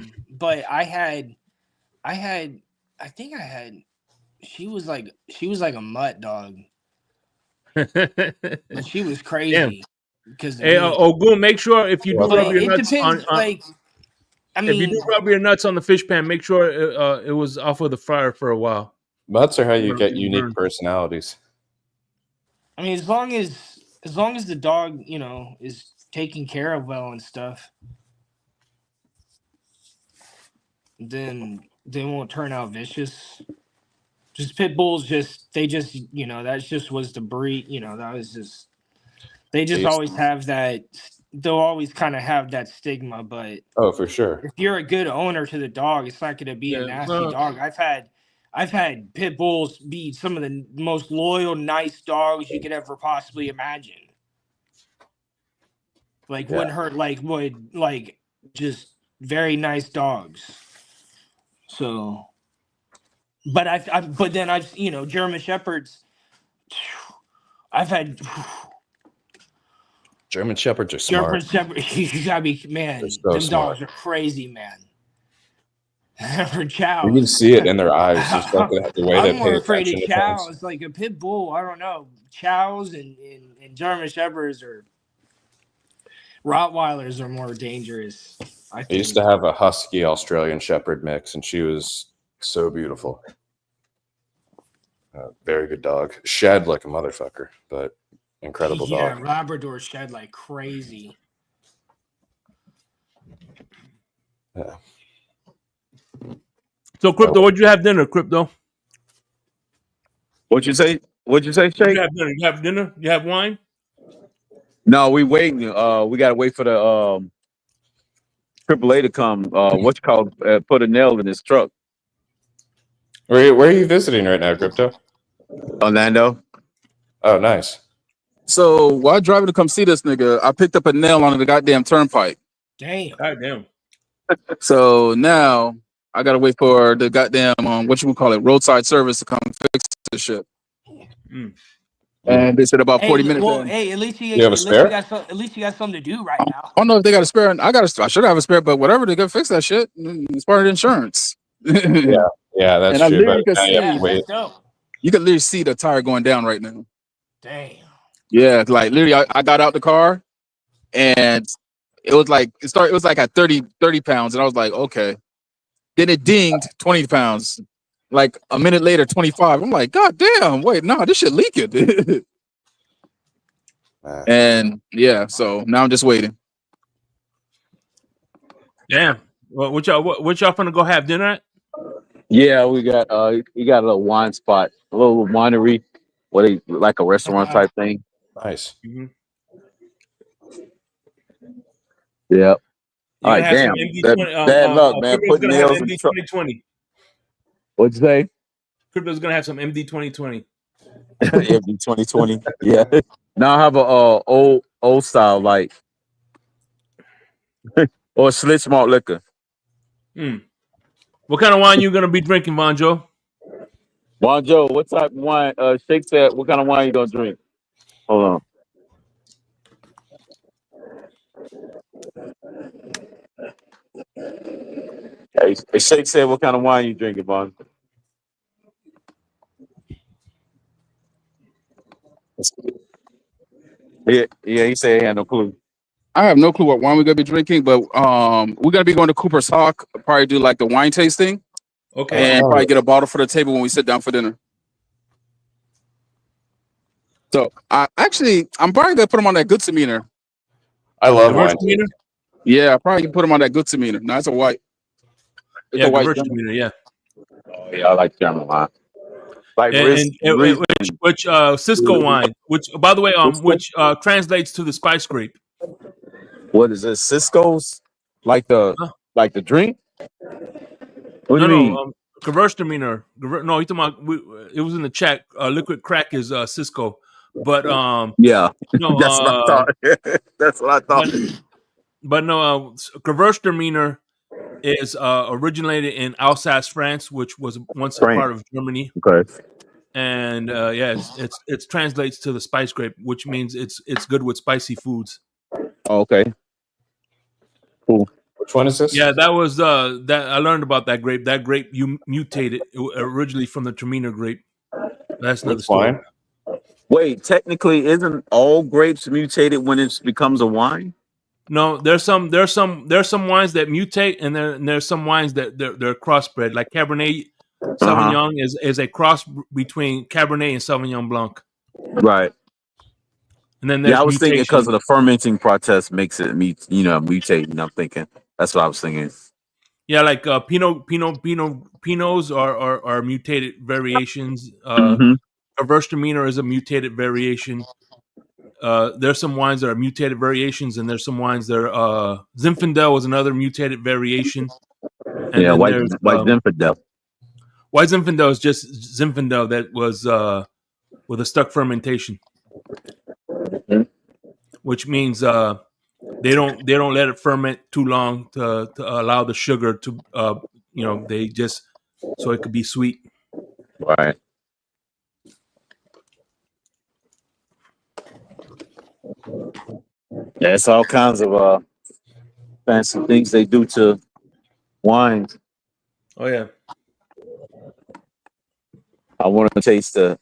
Speaker 7: she was like a mutt dog. But she was crazy. Because
Speaker 1: hey, Ogun, make sure if you do rub your nuts
Speaker 7: depends,
Speaker 1: if you do rub your nuts on the fish pan, make sure it was off of the fryer for a while.
Speaker 4: Mutts are how you get unique personalities.
Speaker 7: I mean, as long as the dog, is taken care of well and stuff, then they won't turn out vicious. Just pit bulls, they just that just was the breed. That was just they just always have that. They'll always kind of have that stigma, but
Speaker 4: Oh, for sure.
Speaker 7: if you're a good owner to the dog, it's not going to be a nasty dog. I've had pit bulls be some of the most loyal, nice dogs you could ever possibly imagine. Like wouldn't hurt, like just very nice dogs. So, but then I've German Shepherds. I've had
Speaker 4: German Shepherds are
Speaker 7: German
Speaker 4: smart.
Speaker 7: Shepherd. You gotta be
Speaker 4: They're so
Speaker 7: them
Speaker 4: smart.
Speaker 7: dogs are crazy, man. For chows,
Speaker 4: You can see it in their eyes, just like the way they
Speaker 7: I'm
Speaker 4: pay
Speaker 7: more afraid
Speaker 4: attention
Speaker 7: of
Speaker 4: to things.
Speaker 7: chows. Like a pit bull, I don't know. Chows and German Shepherds or Rottweilers are more dangerous. I
Speaker 4: I used to have a husky Australian Shepherd mix, and she was so beautiful. Very good dog. Shed like a motherfucker, but incredible
Speaker 7: Yeah,
Speaker 4: dog.
Speaker 7: Labrador shed like crazy.
Speaker 4: Yeah.
Speaker 1: So, Crypto, what'd you have dinner, Crypto?
Speaker 8: What'd you say? Shake?
Speaker 1: You have dinner. You have dinner? You have wine?
Speaker 8: No, we waiting. We gotta wait for the AAA to come. Put a nail in his truck.
Speaker 4: Where are you visiting right now, Crypto?
Speaker 8: Orlando.
Speaker 4: Oh, nice.
Speaker 9: So while driving to come see this nigga, I picked up a nail on the goddamn turnpike.
Speaker 7: Damn.
Speaker 1: God damn.
Speaker 9: So now I gotta wait for the goddamn roadside service to come fix this shit. And they said about 40 minutes.
Speaker 7: Well, hey, at least
Speaker 4: You have a spare?
Speaker 7: at least you got something to do right now.
Speaker 9: I don't know if they got a spare. I should have a spare, but whatever, they gotta fix that shit. It's part of the insurance.
Speaker 4: Yeah, that's
Speaker 9: And
Speaker 4: true. But now you have to wait.
Speaker 7: That's dope.
Speaker 9: You can literally see the tire going down right now.
Speaker 7: Damn.
Speaker 9: Yeah, like literally, I got out the car, and it was like at 30 pounds, and I was like, okay. Then it dinged 20 pounds. Like a minute later, 25. I'm like, God damn, wait, no, this shit leaking. And yeah, so now I'm just waiting.
Speaker 1: Damn. Well, what y'all finna go have dinner at?
Speaker 8: Yeah, we got you got a little wine spot, a little winery, like a restaurant type thing.
Speaker 4: Nice.
Speaker 1: Mm-hmm.
Speaker 8: Yeah.
Speaker 1: All
Speaker 8: right, damn. Bad luck, man.
Speaker 1: Crypto's
Speaker 8: Putting
Speaker 1: gonna have
Speaker 8: nails in
Speaker 1: MD
Speaker 8: truck.
Speaker 1: 2020.
Speaker 8: What'd you say?
Speaker 1: Crypto's gonna have some MD 2020.
Speaker 8: MD 2020. Yeah. Now I have a old style like or Schlitz malt liquor.
Speaker 1: What kind of wine you gonna be drinking, Vonjo?
Speaker 8: Bonjo, what type of wine? Shake said, what kind of wine you gonna drink? Hold on. Hey, Shake said, what kind of wine you drinking, Bon? Yeah, he said he had no clue.
Speaker 9: I have no clue what wine we're gonna be drinking, but we're gonna be going to Cooper's Hawk, probably do like the wine tasting.
Speaker 1: Okay.
Speaker 9: And probably get a bottle for the table when we sit down for dinner. So I'm probably gonna put him on that good demeanor.
Speaker 4: I love wine.
Speaker 9: Yeah, I probably can put him on that good demeanor. No, it's a white. It's a white
Speaker 1: demeanor, yeah.
Speaker 8: Oh yeah, I like German wine. Like
Speaker 1: which Cisco wine, which by the way, which translates to the spice grape.
Speaker 8: What is it? Cisco's? Like the drink? What do you mean?
Speaker 1: Gewürztraminer. No, you're talking about. It was in the chat. Liquid crack is Cisco, but
Speaker 8: yeah,
Speaker 1: no,
Speaker 8: that's what I thought. That's what I thought.
Speaker 1: But no, Gewürztraminer is originated in Alsace, France, which was once a part of Germany.
Speaker 8: Okay.
Speaker 1: And it translates to the spice grape, which means it's good with spicy foods.
Speaker 8: Oh, okay. Cool.
Speaker 4: Which one is this?
Speaker 1: Yeah, that was that I learned about that grape. That grape you mutated originally from the Traminer grape. That's another story.
Speaker 8: Wine? Wait, technically, isn't all grapes mutated when it becomes a wine?
Speaker 1: No, there's some wines that mutate, and there's some wines that they're crossbred. Like Cabernet Sauvignon is a cross between Cabernet and Sauvignon Blanc.
Speaker 8: Right.
Speaker 1: And then there's
Speaker 8: I was thinking because of the fermenting process makes it mutating. I'm thinking that's what I was thinking.
Speaker 1: Yeah, like Pinots are mutated variations.
Speaker 8: Mm-hmm.
Speaker 1: Gewürztraminer is a mutated variation. There's some wines that are mutated variations, and there's some wines that are Zinfandel is another mutated variation, and
Speaker 8: Yeah,
Speaker 1: then
Speaker 8: white
Speaker 1: there's
Speaker 8: Zinfandel.
Speaker 1: white Zinfandel is just Zinfandel that was with a stuck fermentation, which means they don't let it ferment too long to allow the sugar to they just so it could be sweet.
Speaker 8: Right. Yeah, it's all kinds of fancy things they do to wines.
Speaker 1: Oh yeah.
Speaker 8: I want to taste the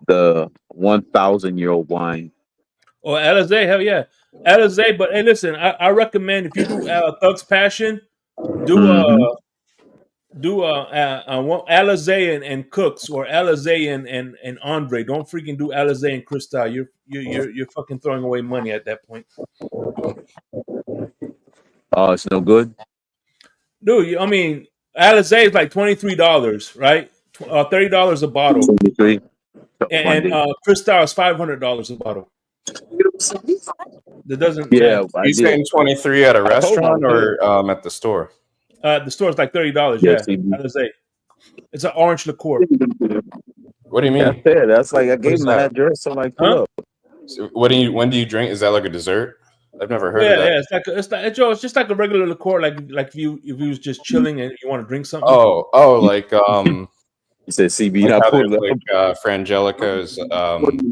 Speaker 8: 1,000-year-old wine.
Speaker 1: Oh, Alizé, hell yeah, Alizé. But hey, listen, I recommend if you do Thug's Passion, do
Speaker 8: Mm-hmm.
Speaker 1: Alizé and Cooks, or Alizé and Andre. Don't freaking do Alizé and Cristal. You're fucking throwing away money at that point,
Speaker 8: Oh, it's no good.
Speaker 1: dude. I mean, Alizé is like $23, right? $30 a bottle,
Speaker 8: 23.
Speaker 1: and Cristal is $500 a bottle. That doesn't
Speaker 8: Yeah,
Speaker 1: match.
Speaker 8: I
Speaker 4: You
Speaker 8: did.
Speaker 4: saying 23 at a
Speaker 8: I told him I
Speaker 4: restaurant
Speaker 8: would.
Speaker 4: or at the store?
Speaker 1: The store is like $30.
Speaker 8: Yeah,
Speaker 1: Yeah,
Speaker 8: see,
Speaker 1: Alizé. It's an orange liqueur.
Speaker 4: What do you
Speaker 8: that's
Speaker 4: mean?
Speaker 8: it. That's like I
Speaker 4: What
Speaker 8: gave
Speaker 4: is
Speaker 8: him the
Speaker 4: that?
Speaker 8: address. So I'm like, pull
Speaker 1: Huh?
Speaker 8: up.
Speaker 4: So when do you drink? Is that like a dessert? I've never heard of
Speaker 1: Yeah,
Speaker 4: that.
Speaker 1: yeah. It's just like a regular liqueur. Like if you was just chilling and you want to drink something.
Speaker 4: Oh,
Speaker 8: He said, CB,
Speaker 4: like
Speaker 8: I
Speaker 4: how
Speaker 8: pulled
Speaker 4: there's
Speaker 8: up.
Speaker 4: like Frangelica's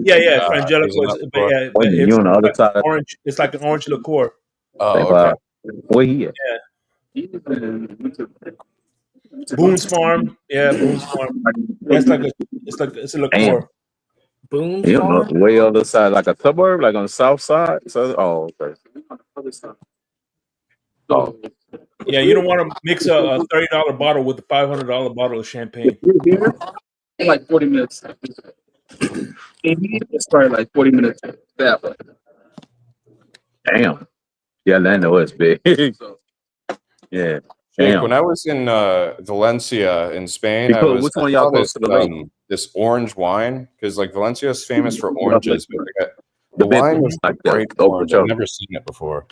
Speaker 1: Yeah, Frangelico is,
Speaker 4: hazelnut
Speaker 1: but
Speaker 4: liqueur.
Speaker 1: yeah,
Speaker 8: Wait
Speaker 1: but
Speaker 8: a minute, you on the other
Speaker 1: like
Speaker 8: side of
Speaker 1: orange. It's like an orange liqueur.
Speaker 4: Oh,
Speaker 8: like,
Speaker 4: okay.
Speaker 8: where he at?
Speaker 1: Yeah, Boone's Farm. Yeah, Boone's Farm. That's like it's a
Speaker 8: Damn.
Speaker 1: liqueur.
Speaker 7: Boone's
Speaker 8: You on the
Speaker 7: Farm.
Speaker 8: way other side, like a suburb, like on the south side. So, oh, okay. Oh,
Speaker 1: Yeah, you don't want to mix a $30 bottle with a $500 bottle of champagne.
Speaker 9: Like 40 minutes. It's probably like 40 minutes. That way.
Speaker 8: damn. Yeah, I know it's big. Yeah.
Speaker 4: Jake, when
Speaker 8: Damn.
Speaker 4: I was in Valencia in Spain, I
Speaker 8: Which one of y'all
Speaker 4: saw
Speaker 8: close to the lake?
Speaker 4: this orange wine because like Valencia is famous for oranges, but
Speaker 8: The
Speaker 4: the
Speaker 8: big
Speaker 4: wine
Speaker 8: one,
Speaker 4: was
Speaker 8: like
Speaker 4: bright
Speaker 8: the
Speaker 4: orange. I've
Speaker 8: chocolate.
Speaker 4: never seen it before.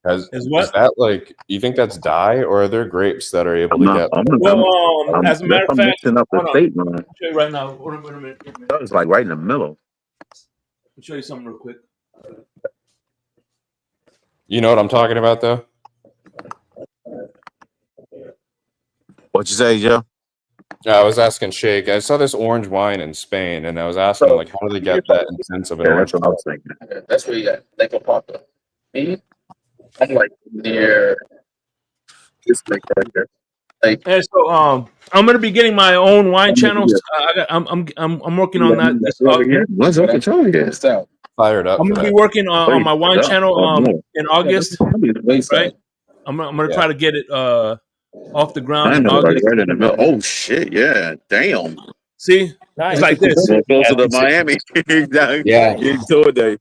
Speaker 1: Is
Speaker 4: Is
Speaker 1: what?
Speaker 4: that like you think that's dye or are there grapes that are able to get?
Speaker 1: Well, as a matter of
Speaker 8: I'm
Speaker 1: fact,
Speaker 8: mixing up the
Speaker 1: hold on.
Speaker 8: state, man.
Speaker 1: I'll show you right now. Wait a minute.
Speaker 8: It's like right in the middle.
Speaker 1: I'll show you something real quick.
Speaker 4: You know what I'm talking about, though.
Speaker 8: What you say, Joe?
Speaker 4: I was asking Shake. I saw this orange wine in Spain, and I was asking him, like, how do they get that intense of an
Speaker 8: Yeah,
Speaker 4: orange?
Speaker 8: that's what I was thinking.
Speaker 9: That's where you got Lake Opapa. I'm like near this lake right there. Like,
Speaker 1: And so, I'm gonna be getting my own wine channel. I'm working on that this August.
Speaker 8: What's up with y'all here?
Speaker 9: south.
Speaker 4: Fired up
Speaker 1: I'm
Speaker 4: for
Speaker 1: gonna be
Speaker 4: that.
Speaker 1: working on my wine channel in August,
Speaker 9: Way south.
Speaker 1: right? I'm gonna
Speaker 4: Yeah.
Speaker 1: try to get it off the ground
Speaker 8: I
Speaker 1: in
Speaker 8: know, like
Speaker 1: August.
Speaker 8: right in the middle. Oh shit! Yeah, damn.
Speaker 1: See,
Speaker 7: Nice.
Speaker 1: it's like this.
Speaker 8: Closer to Miami.
Speaker 4: Yeah.
Speaker 8: In tour day.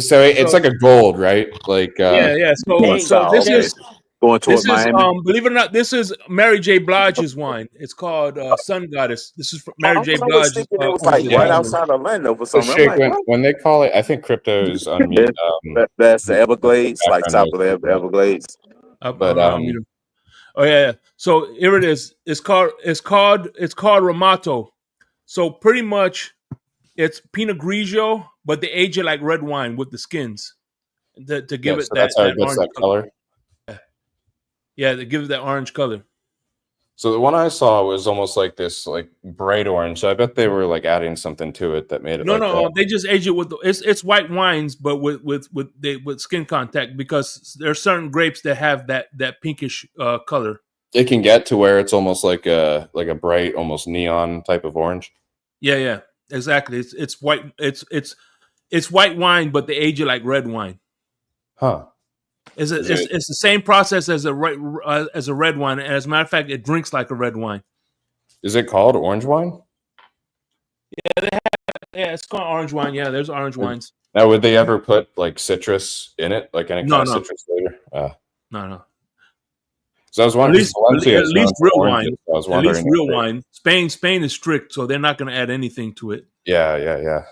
Speaker 4: So it's like a gold, right? Like,
Speaker 1: Yeah.
Speaker 7: Hey,
Speaker 1: So this
Speaker 7: check-
Speaker 1: is
Speaker 8: Going toward Miami.
Speaker 1: believe it or not, this is Mary J. Blige's wine. It's called Sun Goddess. This is Mary J.
Speaker 8: I was
Speaker 1: Blige.
Speaker 8: thinking it was
Speaker 1: owns
Speaker 8: like
Speaker 1: this
Speaker 8: right
Speaker 1: wine.
Speaker 8: outside Orlando for
Speaker 4: so
Speaker 8: something.
Speaker 4: Shake,
Speaker 8: I'm like,
Speaker 4: when they call it, I think crypto is on mute.
Speaker 8: that's the Everglades, like
Speaker 4: background
Speaker 8: top of
Speaker 4: noise.
Speaker 8: the Everglades.
Speaker 4: But
Speaker 1: Oh yeah. So here it is. It's called Ramato. So pretty much it's Pinot Grigio, but they age it like red wine with the skins to give it
Speaker 4: so
Speaker 1: that,
Speaker 4: that's how it
Speaker 1: that
Speaker 4: gets
Speaker 1: orange
Speaker 4: that color.
Speaker 1: Yeah, to give it that orange color.
Speaker 4: So the one I saw was almost like this, like bright orange. So I bet they were like adding something to it that made it
Speaker 1: No,
Speaker 4: that.
Speaker 1: they just age it with it's white wines, but with skin contact because there are certain grapes that have that pinkish color.
Speaker 4: It can get to where it's almost like a bright, almost neon type of orange.
Speaker 1: Yeah, exactly. It's white. It's white wine, but they age it like red wine.
Speaker 4: Huh.
Speaker 1: It's the same process as a red wine, and as a matter of fact, it drinks like a red wine.
Speaker 4: Is it called orange wine?
Speaker 1: Yeah, it's called orange wine. Yeah, there's orange wines.
Speaker 4: Now, would they ever put like citrus in it, like any kind of citrus flavor?
Speaker 1: No.
Speaker 4: So I was
Speaker 1: At
Speaker 4: wondering,
Speaker 1: least,
Speaker 4: Valencia
Speaker 1: at
Speaker 4: is known
Speaker 1: least
Speaker 4: for
Speaker 1: real
Speaker 4: oranges.
Speaker 1: wine.
Speaker 4: So I was
Speaker 1: At least
Speaker 4: wondering
Speaker 1: real
Speaker 4: if they,
Speaker 1: wine. Spain is strict, so they're not going to add anything to it.
Speaker 4: yeah.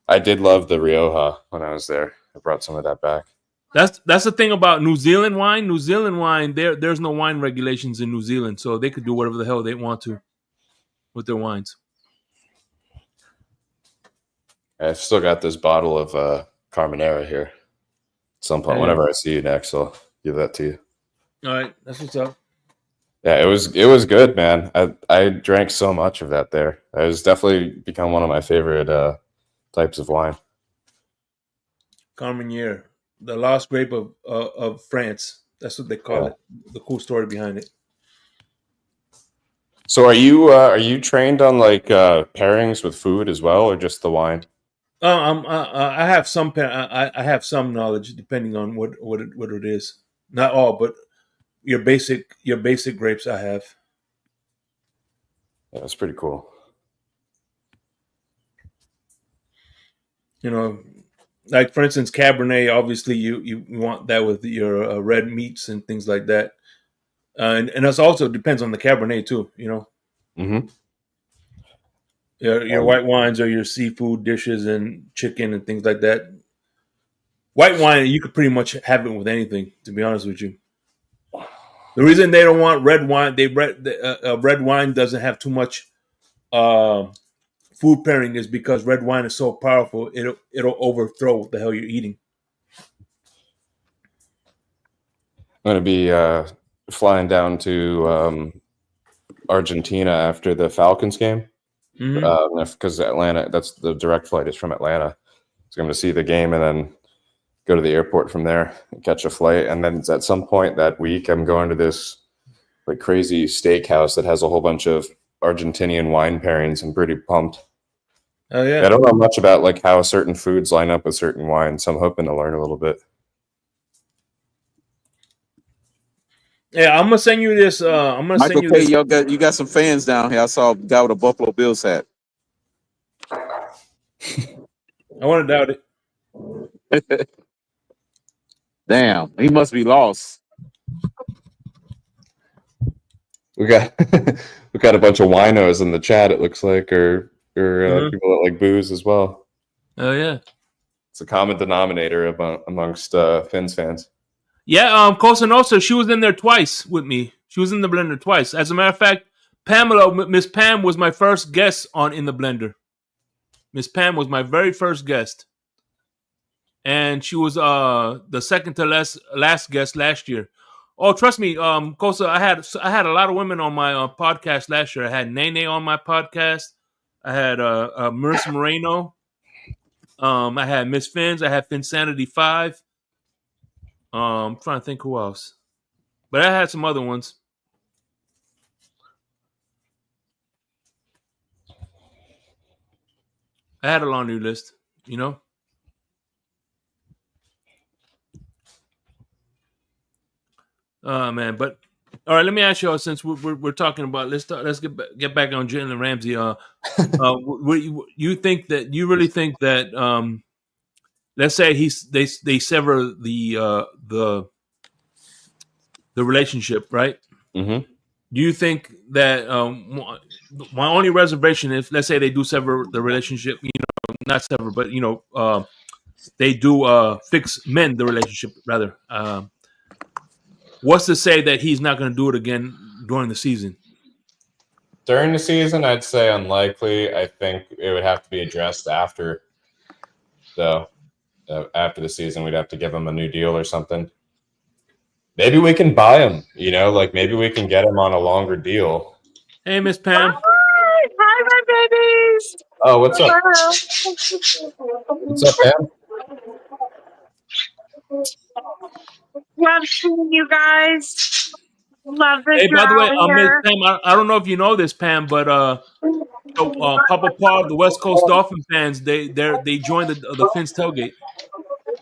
Speaker 4: I did love the Rioja when I was there. I brought some of that back.
Speaker 1: That's the thing about New Zealand wine. New Zealand wine, there's no wine regulations in New Zealand, so they could do whatever the hell they want to with their wines.
Speaker 4: I've still got this bottle of Carmenera here. At some point, whenever I see you next, I'll give that to you.
Speaker 1: All right, that's what's up.
Speaker 4: Yeah, it was good, man. I drank so much of that there. It was definitely become one of my favorite types of wine.
Speaker 1: Carmenere, the lost grape of France. That's what they call it. The cool story behind it.
Speaker 4: So are you trained on like pairings with food as well, or just the wine?
Speaker 1: I have some. I have some knowledge depending on what it is. Not all, but your basic grapes I have.
Speaker 4: Yeah, that's pretty cool.
Speaker 1: You know, like for instance, Cabernet. Obviously, you want that with your red meats and things like that, and it also depends on the Cabernet too. You know,
Speaker 4: Mm-hmm.
Speaker 1: your white wines or your seafood dishes and chicken and things like that. White wine, you could pretty much have it with anything. To be honest with you, the reason they don't want red wine, red wine doesn't have too much food pairing is because red wine is so powerful. It'll overthrow what the hell you're eating.
Speaker 4: I'm going to be flying down to Argentina after the Falcons game because Atlanta. That's the direct flight is from Atlanta. So I'm going to see the game and then go to the airport from there and catch a flight. And then at some point that week, I'm going to this like crazy steakhouse that has a whole bunch of Argentinian wine pairings. I'm pretty pumped.
Speaker 1: Oh yeah.
Speaker 4: I don't know much about like how certain foods line up with certain wines, so I'm hoping to learn a little bit.
Speaker 1: Yeah, I'm gonna send you this. I'm gonna
Speaker 9: Michael
Speaker 1: send you
Speaker 9: K,
Speaker 1: this.
Speaker 9: you got some fans down here. I saw a guy with a Buffalo Bills hat.
Speaker 1: I want to doubt it.
Speaker 9: Damn, he must be lost.
Speaker 4: We got we got a bunch of winos in the chat. It looks like, or people that like booze as well.
Speaker 1: Oh yeah,
Speaker 4: it's a common denominator amongst Finns fans.
Speaker 1: Yeah, Cosa Nostra, she was in there twice with me. She was in the blender twice. As a matter of fact, Miss Pam was my first guest on In the Blender. Miss Pam was my very first guest. And she was the second to last guest last year. Oh, trust me, Cosa, I had a lot of women on my podcast last year. I had Nene on my podcast. I had Marissa Moreno. I had Miss Fins. I had Finsanity 5. I'm trying to think who else. But I had some other ones. I had a laundry list, you know. Man, but all right. Let me ask you all, since we're talking about let's get back on Jalen Ramsey. You think that you really think that let's say they sever the relationship, right?
Speaker 4: Mm-hmm.
Speaker 1: Do you think that my only reservation, if let's say they do sever the relationship, you know, not sever, but you know, they do mend the relationship rather. What's to say that he's not going to do it again during the season?
Speaker 4: During the season, I'd say unlikely. I think it would have to be addressed after, though. After the season, we'd have to give him a new deal or something. Maybe we can buy him, you know, like maybe we can get him on a longer deal.
Speaker 1: Hey, Miss Pam.
Speaker 11: Hi, my babies.
Speaker 4: Oh, what's up? What's up, Pam?
Speaker 11: Love seeing you guys. Love that
Speaker 1: Hey,
Speaker 11: you're
Speaker 1: by the way,
Speaker 11: out
Speaker 1: Miss
Speaker 11: here.
Speaker 1: Pam, I don't know if you know this, Pam, but Papa Paul, the West Coast Dolphin fans, they joined the Finns tailgate.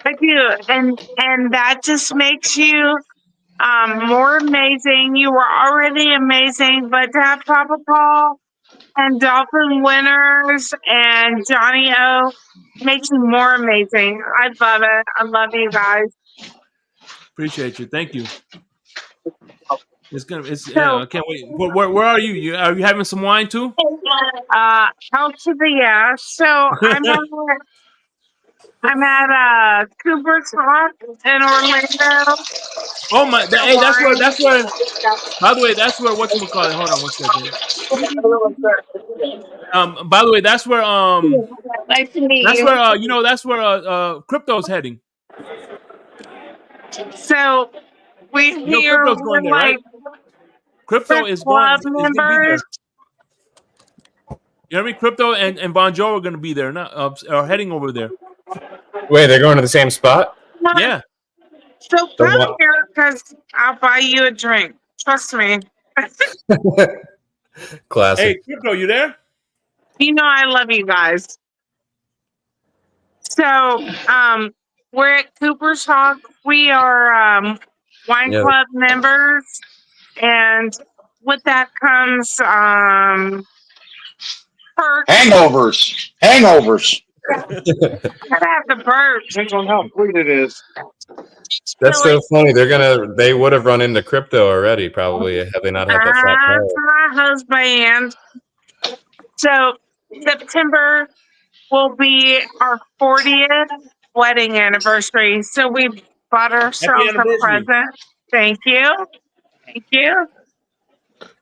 Speaker 11: I do, and that just makes you more amazing. You were already amazing, but to have Papa Paul and Dolphin winners and Johnny O makes you more amazing. I love it. I love you guys.
Speaker 1: Appreciate you. Thank you. It's gonna. It's.
Speaker 11: So,
Speaker 1: I can't wait. Where are you? Are you having some wine too?
Speaker 11: out to the yeah. So I'm at Cooper's Hawk in Orlando.
Speaker 1: Oh my!
Speaker 11: The
Speaker 1: Hey, that's where.
Speaker 11: wine.
Speaker 1: That's where. By the way, that's where. Whatchamacallit? Hold on one second. By the way, that's where.
Speaker 11: Nice to meet
Speaker 1: That's
Speaker 11: you.
Speaker 1: where. That's where. Crypto's heading.
Speaker 11: So we
Speaker 1: You know,
Speaker 11: here
Speaker 1: Crypto's going
Speaker 11: we're
Speaker 1: there, right?
Speaker 11: like
Speaker 1: Crypto
Speaker 11: we're
Speaker 1: is going.
Speaker 11: club
Speaker 1: Is going to be there.
Speaker 11: members.
Speaker 1: You know what I mean? Crypto and Bon Jovi are going to be there. Not are heading over there.
Speaker 12: Wait, they're going to the same spot?
Speaker 1: Yeah.
Speaker 11: So
Speaker 12: The
Speaker 11: come
Speaker 12: one-
Speaker 11: here because I'll buy you a drink. Trust me.
Speaker 12: Classic.
Speaker 1: Hey, Crypto, you there?
Speaker 11: You know I love you guys. So we're at Cooper's Hawk. We are wine
Speaker 12: Yeah.
Speaker 11: club members, and with that comes perks.
Speaker 5: Hangovers.
Speaker 11: Gotta have the perks.
Speaker 10: Depends on how sweet it is.
Speaker 12: That's so funny. They would have run into crypto already, probably, had they not had the flat tire.
Speaker 11: My husband. So September will be our 40th wedding anniversary. So we bought ourselves a
Speaker 1: anniversary.
Speaker 11: present. Thank you. Thank you.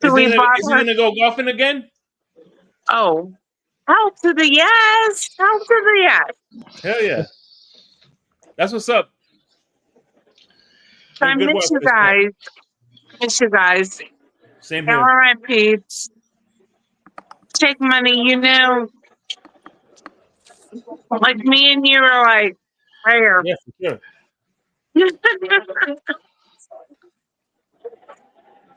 Speaker 11: So
Speaker 1: Is
Speaker 11: we
Speaker 1: he
Speaker 11: bought
Speaker 1: going to go golfing again?
Speaker 11: Oh, hell to the yes. Hell to the yes.
Speaker 1: Hell yeah. That's what's up.
Speaker 11: So I
Speaker 1: Good
Speaker 11: miss
Speaker 1: work,
Speaker 11: you guys. Miss you guys.
Speaker 1: Same
Speaker 11: All
Speaker 1: here.
Speaker 11: right, peeps. Take money, you know. Like me and you are like rare.
Speaker 1: Yeah, for sure.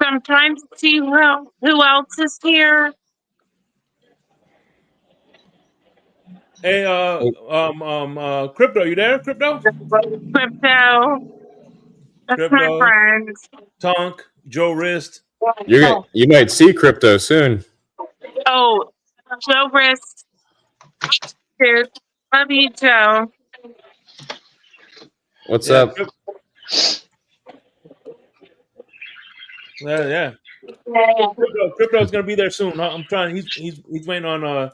Speaker 11: So I'm trying to see who else is here.
Speaker 1: Hey, Crypto, you there? Crypto?
Speaker 11: Crypto. That's my
Speaker 1: Crypto,
Speaker 11: friend.
Speaker 1: Tonk, Joe Wrist.
Speaker 12: You might see crypto soon.
Speaker 11: Oh, Joe Wrist. Dude, love you, Joe.
Speaker 12: What's up?
Speaker 1: Yeah. Crypto's gonna be there soon. I'm trying. He's waiting on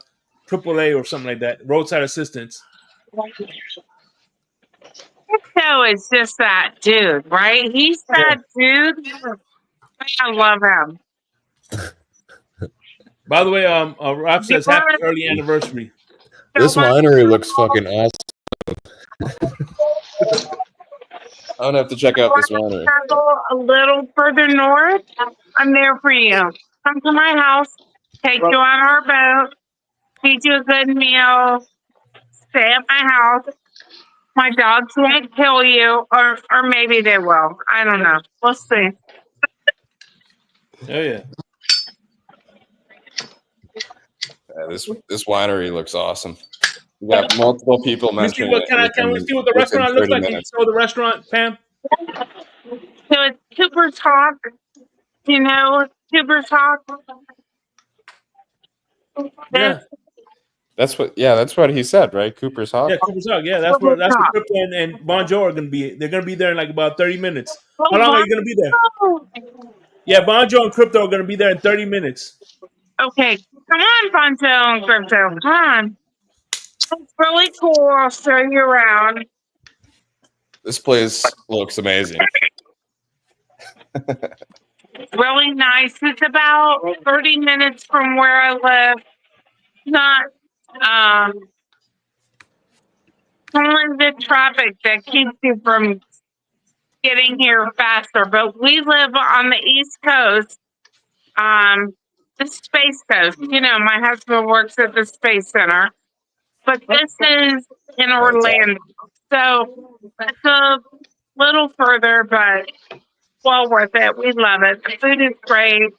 Speaker 1: AAA or something like that. Roadside assistance.
Speaker 11: Crypto is just that dude, right? He's that dude. I love him.
Speaker 1: By the way, Rob says happy early anniversary.
Speaker 4: This winery looks fucking awesome. I'm gonna have to check out this winery.
Speaker 11: A little further north, I'm there for you. Come to my house, take you on our boat, feed you a good meal, stay at my house. My dogs won't kill you, or maybe they will. I don't know. We'll see.
Speaker 1: Oh yeah.
Speaker 4: This winery looks awesome. We got multiple people mentioning it.
Speaker 1: Can we see what the restaurant looks like? Can you show the restaurant, Pam?
Speaker 11: So it's Cooper's Hawk. You know, Cooper's Hawk.
Speaker 1: Yeah.
Speaker 4: That's what he said, right? Cooper's Hawk.
Speaker 1: Yeah, Cooper's Hawk. Yeah, that's where Crypto and Bon Jovi are gonna be. They're gonna be there in like about 30 minutes. How long are you gonna be there? Yeah, Bon Jovi and Crypto are gonna be there in 30 minutes.
Speaker 11: Okay, come on, Poncho and Crypto. Come on. It's really cool. I'll show you around.
Speaker 4: This place looks amazing.
Speaker 11: Really nice. It's about 30 minutes from where I live. Not only the traffic that keeps you from getting here faster, but we live on the East Coast, the Space Coast. You know, my husband works at the Space Center, but this is in Orlando, so it's a little further, but well worth it. We love it. The food is great.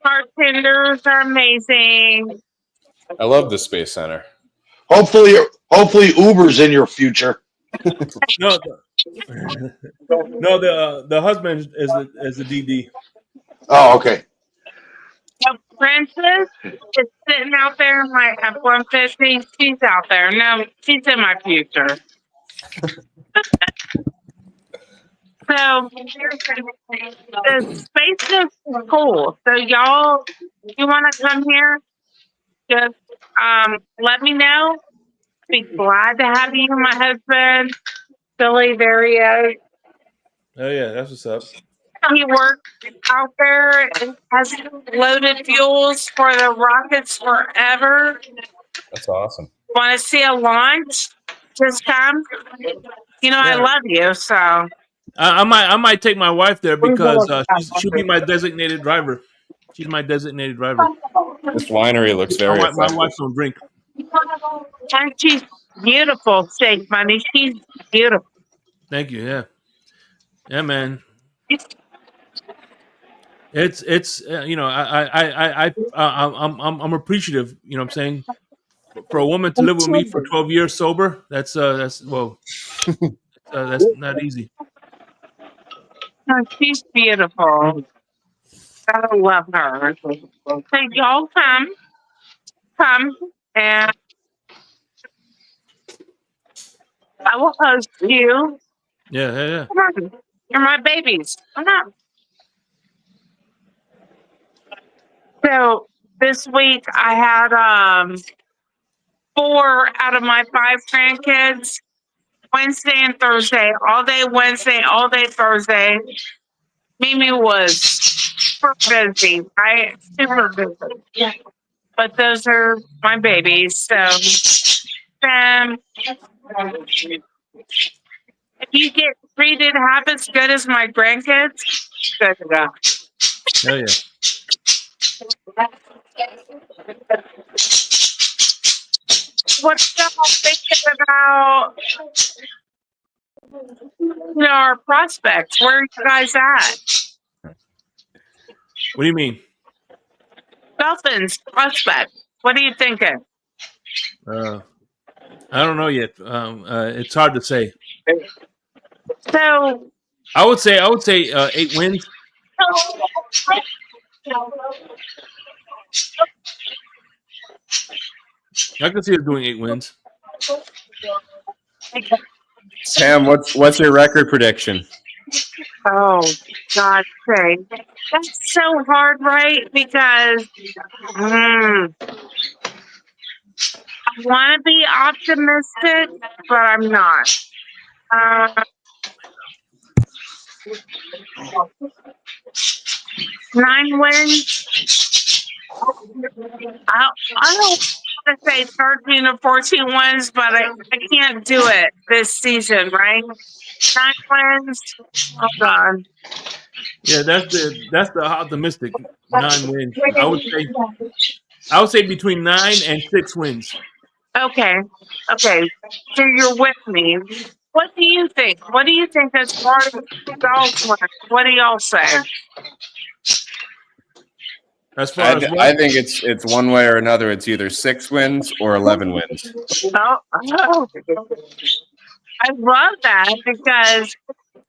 Speaker 11: Bartenders are amazing.
Speaker 4: I love the Space Center.
Speaker 5: Hopefully Uber's in your future.
Speaker 1: No, the husband is the DD.
Speaker 5: Oh, okay.
Speaker 11: The princess is sitting out there in my F-150. She's out there. No, she's in my future. So the space is cool. So y'all, you want to come here? Just let me know. Be glad to have you, my husband, Billy. There he is.
Speaker 1: Oh yeah, that's what's up.
Speaker 11: He works out there and has loaded fuels for the rockets forever.
Speaker 12: That's awesome.
Speaker 11: Want to see a launch? Just come. You know, I
Speaker 1: Yeah.
Speaker 11: love you, so.
Speaker 1: I might take my wife there because she'll be my designated driver. She's my designated driver.
Speaker 12: This winery looks very
Speaker 1: My
Speaker 12: effective.
Speaker 1: wife don't drink.
Speaker 11: And she's beautiful, Safe Money. She's beautiful.
Speaker 1: Thank you. Yeah, yeah, man. It's you know I'm appreciative. You know what I'm saying, for a woman to live with me for 12 years sober. That's that's not easy.
Speaker 11: Oh, she's beautiful. I love her. So y'all come, and I will host you.
Speaker 1: Yeah, yeah, yeah.
Speaker 11: Come on, you're my babies. Come on. So this week I had 4 out of my 5 grandkids Wednesday and Thursday, all day Wednesday, all day Thursday. Mimi was super busy, right? Super busy. But those are my babies. So if you get treated half as good as my grandkids, good to go.
Speaker 1: Oh yeah.
Speaker 11: What's y'all thinking about our prospects? Where are you guys at?
Speaker 1: What do you mean?
Speaker 11: Dolphins prospect. What are you thinking?
Speaker 1: I don't know yet. It's hard to say.
Speaker 11: So
Speaker 1: I would say 8 wins. I can see us doing 8 wins.
Speaker 12: Sam, what's your record prediction?
Speaker 11: Oh, God's sake. That's so hard, right? Because I want to be optimistic, but I'm not. 9 wins. I don't want to say 13 or 14 wins, but I can't do it this season, right? 9 wins. Oh God.
Speaker 1: Yeah, that's the optimistic 9 wins. I would say between 9 and 6 wins.
Speaker 11: Okay. So you're with me. What do you think? What do you think as far as y'all's wins? What do y'all say?
Speaker 1: As far as
Speaker 12: I think it's one way or another. It's either 6 wins or 11 wins.
Speaker 11: Oh, I love that because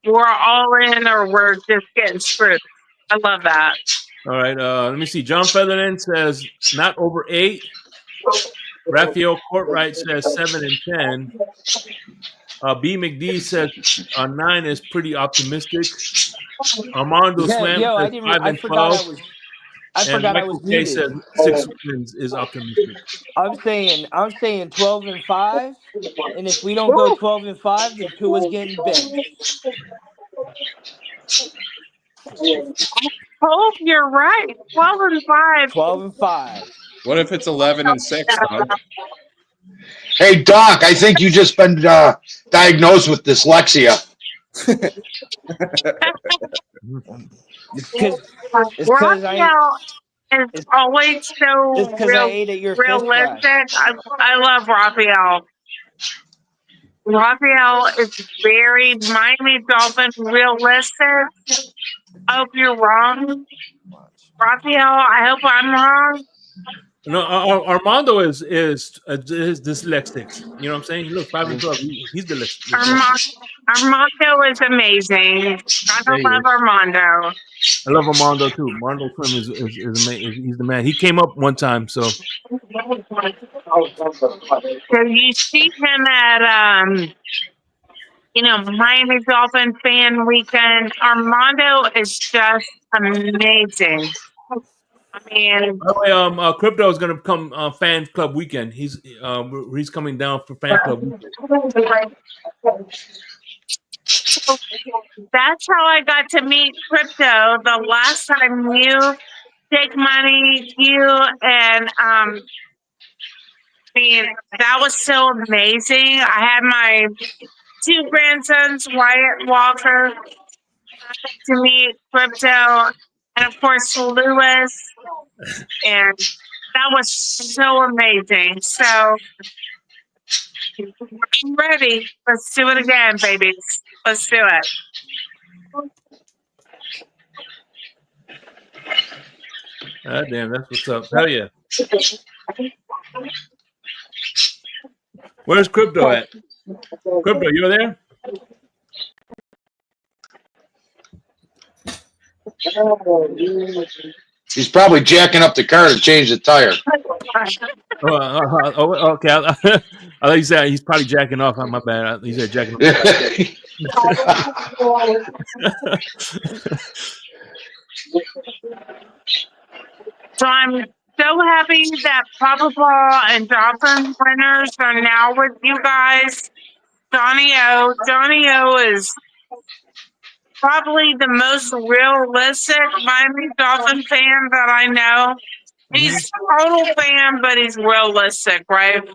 Speaker 11: we're all in or we're just getting screwed. I love that.
Speaker 1: All right. Let me see. John Featherland says not over 8. Raphael Courtright says 7 and 10. B. McD says 9 is pretty optimistic. Armando Swam
Speaker 7: Yo,
Speaker 1: says 5 and 12.
Speaker 7: I
Speaker 1: And
Speaker 7: forgot I was
Speaker 1: Michael K
Speaker 7: muted.
Speaker 1: says 6 wins is optimistic.
Speaker 7: I'm saying 12 and 5, and if we don't go 12 and 5, then Tua's getting benched.
Speaker 11: Hope you're right. 12 and 5.
Speaker 7: 12 and 5.
Speaker 12: What if it's 11 and 6, Tom?
Speaker 5: Hey, Doc, I think you just been diagnosed with dyslexia.
Speaker 7: It's because
Speaker 11: Raphael is always so
Speaker 7: it's 'cause I ate at your fish fry.
Speaker 11: realistic. I love Raphael. Raphael is very Miami Dolphins realistic. I hope you're wrong. Raphael, I hope I'm wrong.
Speaker 1: No, Armando is dyslexic. You know what I'm saying? Look, 5 and 12. He's dyslexic.
Speaker 11: Armando is amazing. I love Armando.
Speaker 1: I love Armando too. Armando Swim is he's the man. He came up one time, so.
Speaker 11: So you see him at Miami Dolphin fan weekend. Armando is just amazing. I mean,
Speaker 1: By the way, Crypto is going to come fan club weekend. He's coming down for fan club weekend.
Speaker 11: that's how I got to meet Crypto the last time you, Jake Money, you, and that was so amazing. I had my 2 grandsons, Wyatt, Walker, to meet Crypto, and of course Lewis, and that was so amazing. So I'm ready. Let's do it again, babies. Let's do it.
Speaker 1: Ah, damn, that's what's up. Hell yeah. Where's Crypto at? Crypto, you there?
Speaker 5: He's probably jacking up the car to change the tire.
Speaker 1: Okay. I thought you said he's probably jacking off. My bad. He said jacking off.
Speaker 11: So I'm so happy that Papa Ball and Dolphin winners are now with you guys. Johnny O is probably the most realistic Miami Dolphin fan that I know. He's a total fan, but he's realistic, right?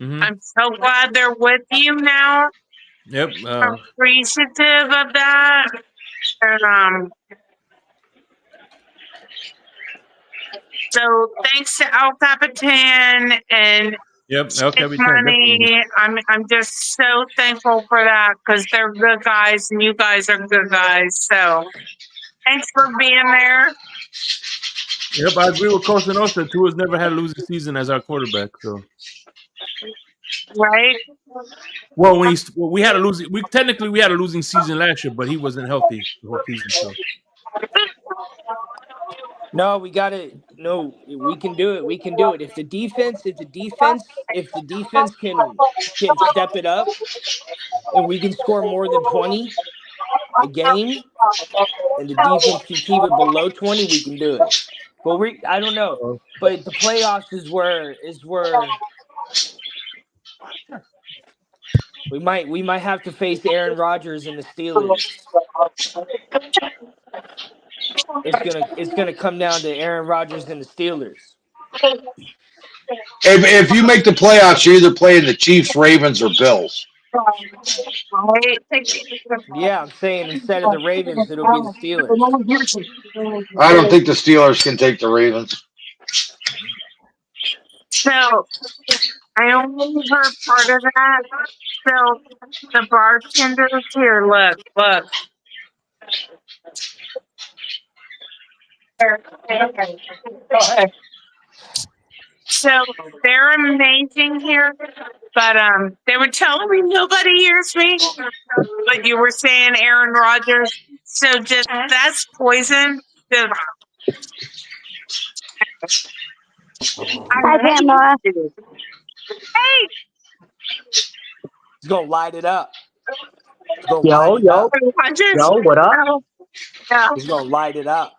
Speaker 11: I'm so glad they're with you now.
Speaker 1: Yep.
Speaker 11: I'm appreciative of that. And so thanks to El Capitan and Money. I'm just so thankful for that because they're good guys and you guys are good guys. So thanks for being there.
Speaker 1: Yep, I agree with Costa Nostra. Tua's never had a losing season as our quarterback. So,
Speaker 11: right?
Speaker 1: Well, we had a losing. We had a losing season last year, but he wasn't healthy the whole season. So.
Speaker 7: No, we got it. No, we can do it. We can do it. If the defense can step it up, and we can score more than 20 a game, and the defense can keep it below 20, we can do it. But I don't know. But the playoffs is where we might have to face Aaron Rodgers and the Steelers. It's gonna come down to Aaron Rodgers and the Steelers.
Speaker 5: If you make the playoffs, you're either playing the Chiefs, Ravens, or Bills.
Speaker 7: Yeah, I'm saying instead of the Ravens, it'll be the Steelers.
Speaker 5: I don't think the Steelers can take the Ravens.
Speaker 11: So I only heard part of that. So the bartenders here, look. So they're amazing here, but they were telling me nobody hears me. But you were saying Aaron Rodgers, so just that's poison. Hey,
Speaker 3: Hi, Pamela.
Speaker 11: Hey,
Speaker 7: He's gonna light it up.
Speaker 13: Yo, what up?
Speaker 7: He's gonna light it up.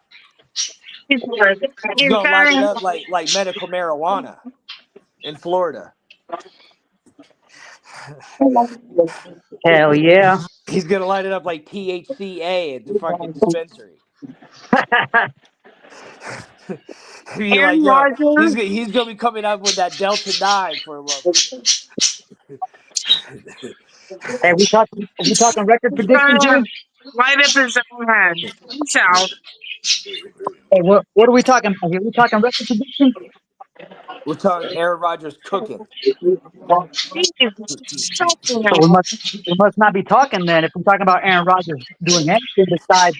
Speaker 7: He's gonna light it up like medical marijuana in Florida.
Speaker 13: Hell yeah.
Speaker 7: He's gonna light it up like THCA at the fucking dispensary. He's gonna be coming up with that Delta 9 for a little.
Speaker 13: Hey, we talking record predictions here?
Speaker 11: Light up his own head. So.
Speaker 13: Hey, what are we talking about here? We talking record predictions?
Speaker 7: We're talking Aaron Rodgers cooking.
Speaker 13: So we must not be talking then if we're talking about Aaron Rodgers doing anything besides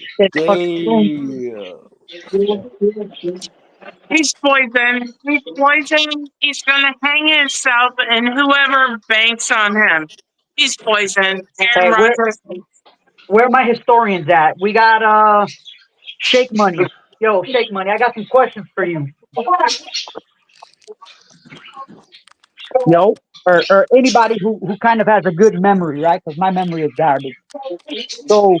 Speaker 11: He's poison. He's poison. He's gonna hang himself and whoever banks on him. He's poison. Aaron Rodgers.
Speaker 13: Where are my historians at? We got Shake Money. Yo, Shake Money, I got some questions for you. Yo. or anybody who kind of has a good memory, right? Because my memory is garbage. So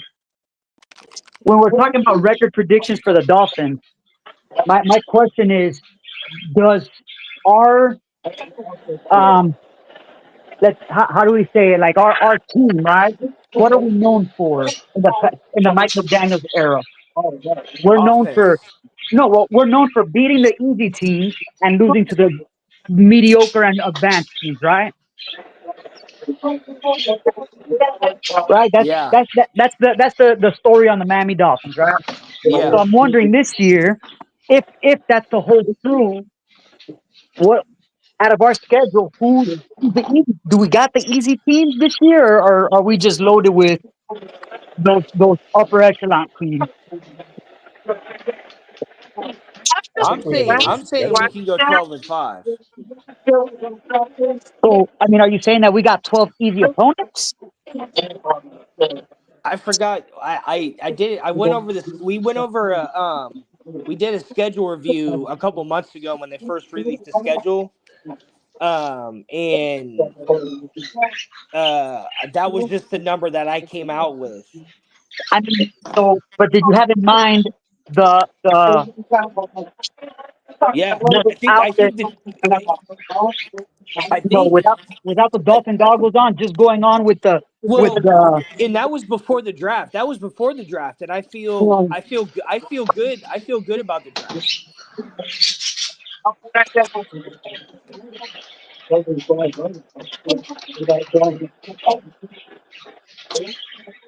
Speaker 13: when we're talking about record predictions for the Dolphins, my question is, does our how do we say it? Like our team, right? What are we known for in the Mike McDaniel's era? We're known for
Speaker 7: Offense.
Speaker 13: no, well, we're known for beating the easy teams and losing to the mediocre and advanced teams, right? Right.
Speaker 7: Yeah.
Speaker 13: That's the story on the Miami Dolphins, right?
Speaker 7: Yeah.
Speaker 13: So I'm wondering this year, if that's the whole true, what out of our schedule, who's the easy? Do we got the easy teams this year, or are we just loaded with those upper echelon teams?
Speaker 7: I'm saying we can go 12-5.
Speaker 13: So I mean, are you saying that we got 12 easy opponents?
Speaker 7: I forgot. I did. I went over this. We went over we did a schedule review a couple months ago when they first released the schedule. And that was just the number that I came out with.
Speaker 13: I mean, so but did you have in mind the
Speaker 7: Yeah,
Speaker 13: what's
Speaker 7: I think
Speaker 13: out
Speaker 7: I
Speaker 13: there?
Speaker 7: think that I
Speaker 13: No,
Speaker 7: think
Speaker 13: without the Dolphin goggles on, just going on with the with
Speaker 7: well,
Speaker 13: the.
Speaker 7: and that was before the draft. That was before the draft, and I feel good. I feel good about the draft.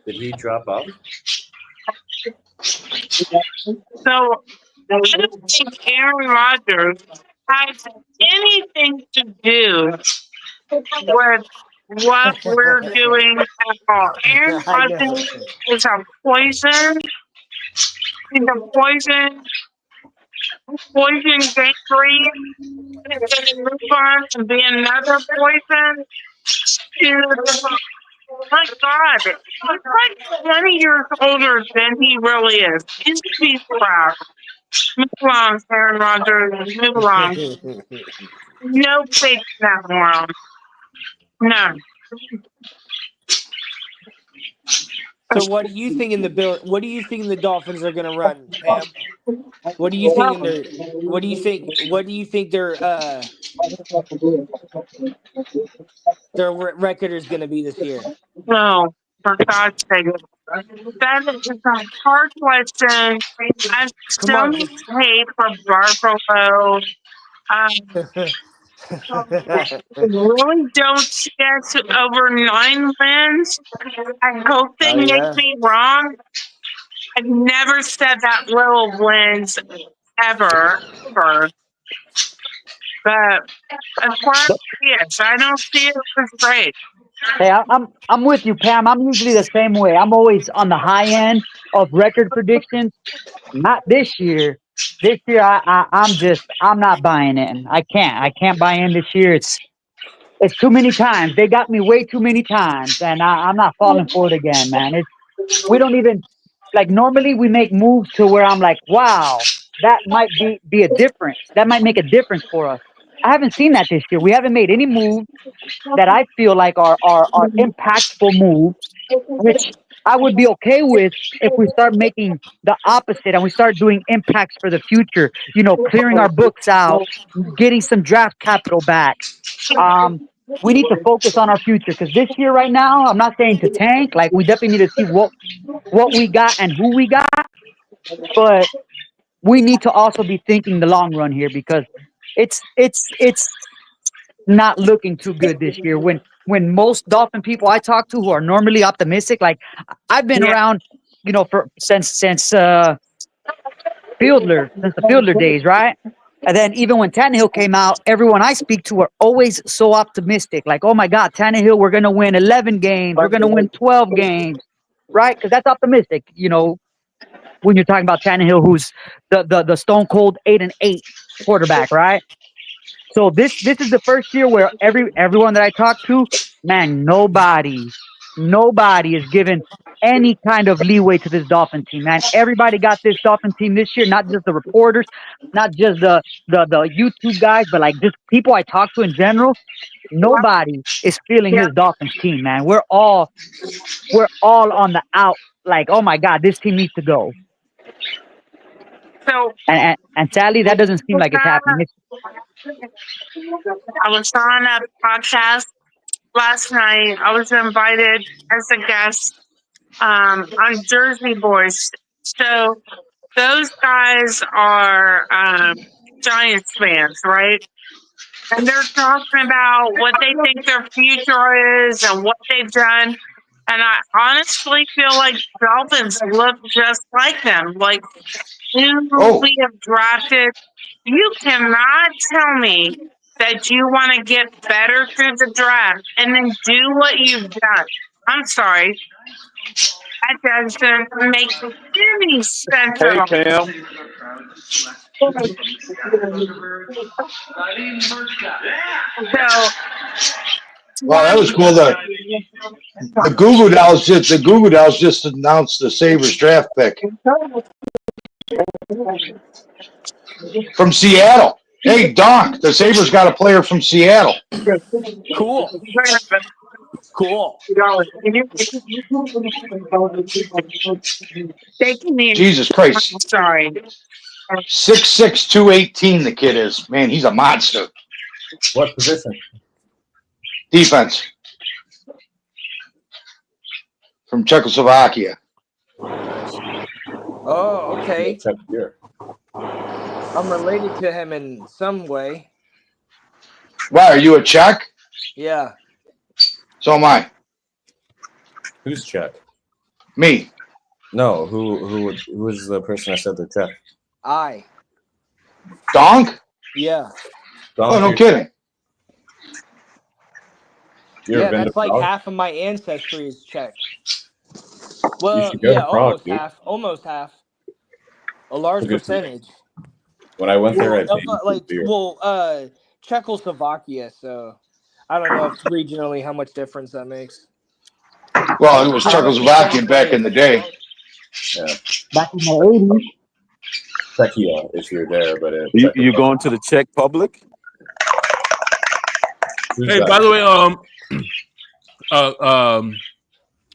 Speaker 12: Did he drop off?
Speaker 11: So I don't think Aaron Rodgers has anything to do with what we're doing at all. Aaron
Speaker 7: I know.
Speaker 11: Rodgers is a poison. He's a poison gangrene. He's going to move on and be another poison. My God, he's like 20 years older than he really is. He should be proud. Move along, Aaron Rodgers. Move along. No place in that world. No.
Speaker 7: So what do you think in the Bill? What do you think the Dolphins are going to run, Pam? What do you think in their? What do you think? What do you think their record is going to be this year?
Speaker 11: No, for God's sake. That is a hard question. I
Speaker 7: Come
Speaker 11: still
Speaker 7: on,
Speaker 11: need
Speaker 7: just.
Speaker 11: to pay for Buffalo. Really don't see us over 9 wins. I hope they
Speaker 7: Oh
Speaker 11: make
Speaker 7: yeah.
Speaker 11: me wrong. I've never said that little wins ever. But as far as yes, I don't see it as great.
Speaker 13: Hey, I'm with you, Pam. I'm usually the same way. I'm always on the high end of record predictions. Not this year. This year, I'm not buying in. I can't buy in this year. It's too many times. They got me way too many times, and I'm not falling for it again, man. We don't even like normally we make moves to where I'm like, wow, that might be a difference. That might make a difference for us. I haven't seen that this year. We haven't made any moves that I feel like are impactful moves, which I would be okay with if we start making the opposite and we start doing impacts for the future. Clearing our books out, getting some draft capital back. Um, we need to focus on our future because this year, right now, I'm not saying to tank. Like we definitely need to see what we got and who we got, but we need to also be thinking the long run here because it's not looking too good this year. When most Dolphin people I talk to who are normally optimistic, like I've been
Speaker 11: Yeah.
Speaker 13: around, for since the Fielder days, right? And then even when Tannehill came out, everyone I speak to are always so optimistic. Like, oh my God, Tannehill, we're gonna win 11 games, we're gonna win 12 games, right? Because that's optimistic, when you're talking about Tannehill, who's the stone cold 8-8 quarterback, right? So this is the first year where everyone that I talk to, man, nobody Nobody is given any kind of leeway to this Dolphin team, man. Everybody got this Dolphin team this year, not just the reporters, not just the YouTube guys, but like just people I talk to in general. Nobody is feeling this Dolphins team, man. We're all on the out. Like, oh my God, this team needs to go.
Speaker 11: So
Speaker 13: And sadly, that doesn't seem like it's happening.
Speaker 11: I was on a podcast last night. I was invited as a guest on Jersey Boys. So those guys are Giants fans, right? And they're talking about what they think their future is and what they've done. And I honestly feel like Dolphins look just like them. Like who we have drafted. You cannot tell me that you want to get better through the draft and then do what you've done. I'm sorry. That doesn't make any sense
Speaker 8: Hey,
Speaker 11: at all.
Speaker 8: Pam.
Speaker 11: So,
Speaker 5: Wow, that was cool. The Goo Goo Dolls just announced the Sabres draft pick from Seattle. Hey, Doc, the Sabres got a player from Seattle.
Speaker 7: Cool. Cool.
Speaker 5: Jesus Christ.
Speaker 11: Sorry.
Speaker 5: 6'6", 218 the kid is. Man, he's a monster.
Speaker 12: What position?
Speaker 5: Defense. From Czechoslovakia.
Speaker 7: Oh, okay.
Speaker 12: Check here.
Speaker 7: I'm related to him in some way.
Speaker 5: Why, are you a Czech?
Speaker 7: Yeah.
Speaker 5: So am I.
Speaker 12: Who's Czech?
Speaker 5: Me.
Speaker 12: No, who is the person I said they're Czech?
Speaker 7: I.
Speaker 5: Donk?
Speaker 7: Yeah.
Speaker 12: Donk,
Speaker 5: Oh, no
Speaker 12: you're-
Speaker 5: kidding.
Speaker 12: You ever
Speaker 7: Yeah,
Speaker 12: been
Speaker 7: that's
Speaker 12: to
Speaker 7: like
Speaker 12: Prague?
Speaker 7: half of my ancestry is Czech.
Speaker 12: You
Speaker 7: Well,
Speaker 12: should go
Speaker 7: yeah,
Speaker 12: to Prague, dude.
Speaker 7: almost half. A large
Speaker 12: Look at some-
Speaker 7: percentage.
Speaker 12: When I went there, I paid
Speaker 7: Like,
Speaker 12: beer.
Speaker 7: Czechoslovakia, so I don't know if regionally how much difference that makes.
Speaker 5: Well, it was Czechoslovakian back in the day.
Speaker 12: Yeah.
Speaker 13: Back in the 80s.
Speaker 12: Czechia, if you're there, but
Speaker 8: You going to the Czech Public?
Speaker 12: Who's
Speaker 1: Hey,
Speaker 12: that?
Speaker 1: by the way,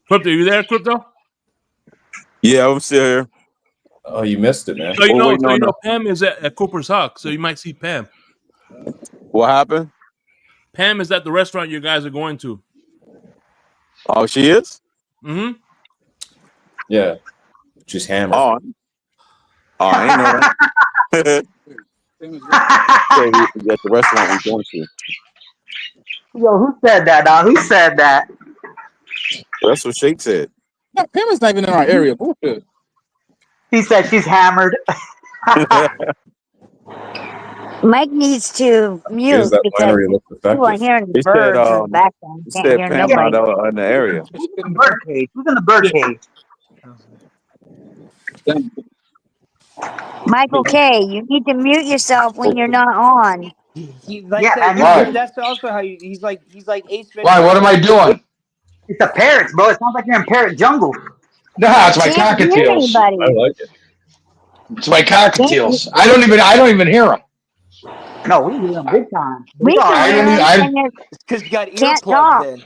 Speaker 1: Crypto, you there, Crypto?
Speaker 8: Yeah, I'm still here.
Speaker 12: Oh, you missed it, man.
Speaker 1: So you
Speaker 8: Oh,
Speaker 1: know,
Speaker 8: wait, no.
Speaker 1: Pam is at Cooper's Hawk, so you might see Pam.
Speaker 8: What happened?
Speaker 1: Pam is at the restaurant you guys are going to.
Speaker 8: Oh, she is?
Speaker 1: Mm-hmm.
Speaker 12: Yeah. She's hammered.
Speaker 8: Oh, I ain't know that. At the restaurant we're going to.
Speaker 13: Yo, who said that, dog? Who said that?
Speaker 8: That's what Shake said.
Speaker 9: Yeah, Pam's not even in our area. Bullshit.
Speaker 13: He said she's hammered.
Speaker 3: Mike needs to mute
Speaker 12: Is that
Speaker 3: because
Speaker 12: winery looks
Speaker 3: people are
Speaker 12: effective?
Speaker 3: hearing the
Speaker 8: He said,
Speaker 3: birds in the background.
Speaker 8: he
Speaker 3: Can't
Speaker 8: said
Speaker 3: hear
Speaker 8: Pam
Speaker 3: nobody.
Speaker 8: not in the area.
Speaker 13: Who's in the bird cage? Who's in the bird cage?
Speaker 3: Michael K., you need to mute yourself when you're not on.
Speaker 7: He like
Speaker 13: Yeah,
Speaker 7: that,
Speaker 5: Why?
Speaker 7: that's also how he's like Ace Ventura.
Speaker 5: Why? What am I doing?
Speaker 13: It's the parrots, bro. It sounds like you're in parrot jungle.
Speaker 5: Nah, it's my
Speaker 3: Can't hear
Speaker 5: cockatiels.
Speaker 12: I
Speaker 3: anybody.
Speaker 12: like it.
Speaker 5: It's my cockatiels. I don't even hear them.
Speaker 13: No, we hear them big time.
Speaker 3: We
Speaker 5: I
Speaker 3: can
Speaker 5: don't
Speaker 3: hear
Speaker 5: even-
Speaker 3: them, and they're
Speaker 7: It's because you got
Speaker 3: Can't talk.
Speaker 7: earplugs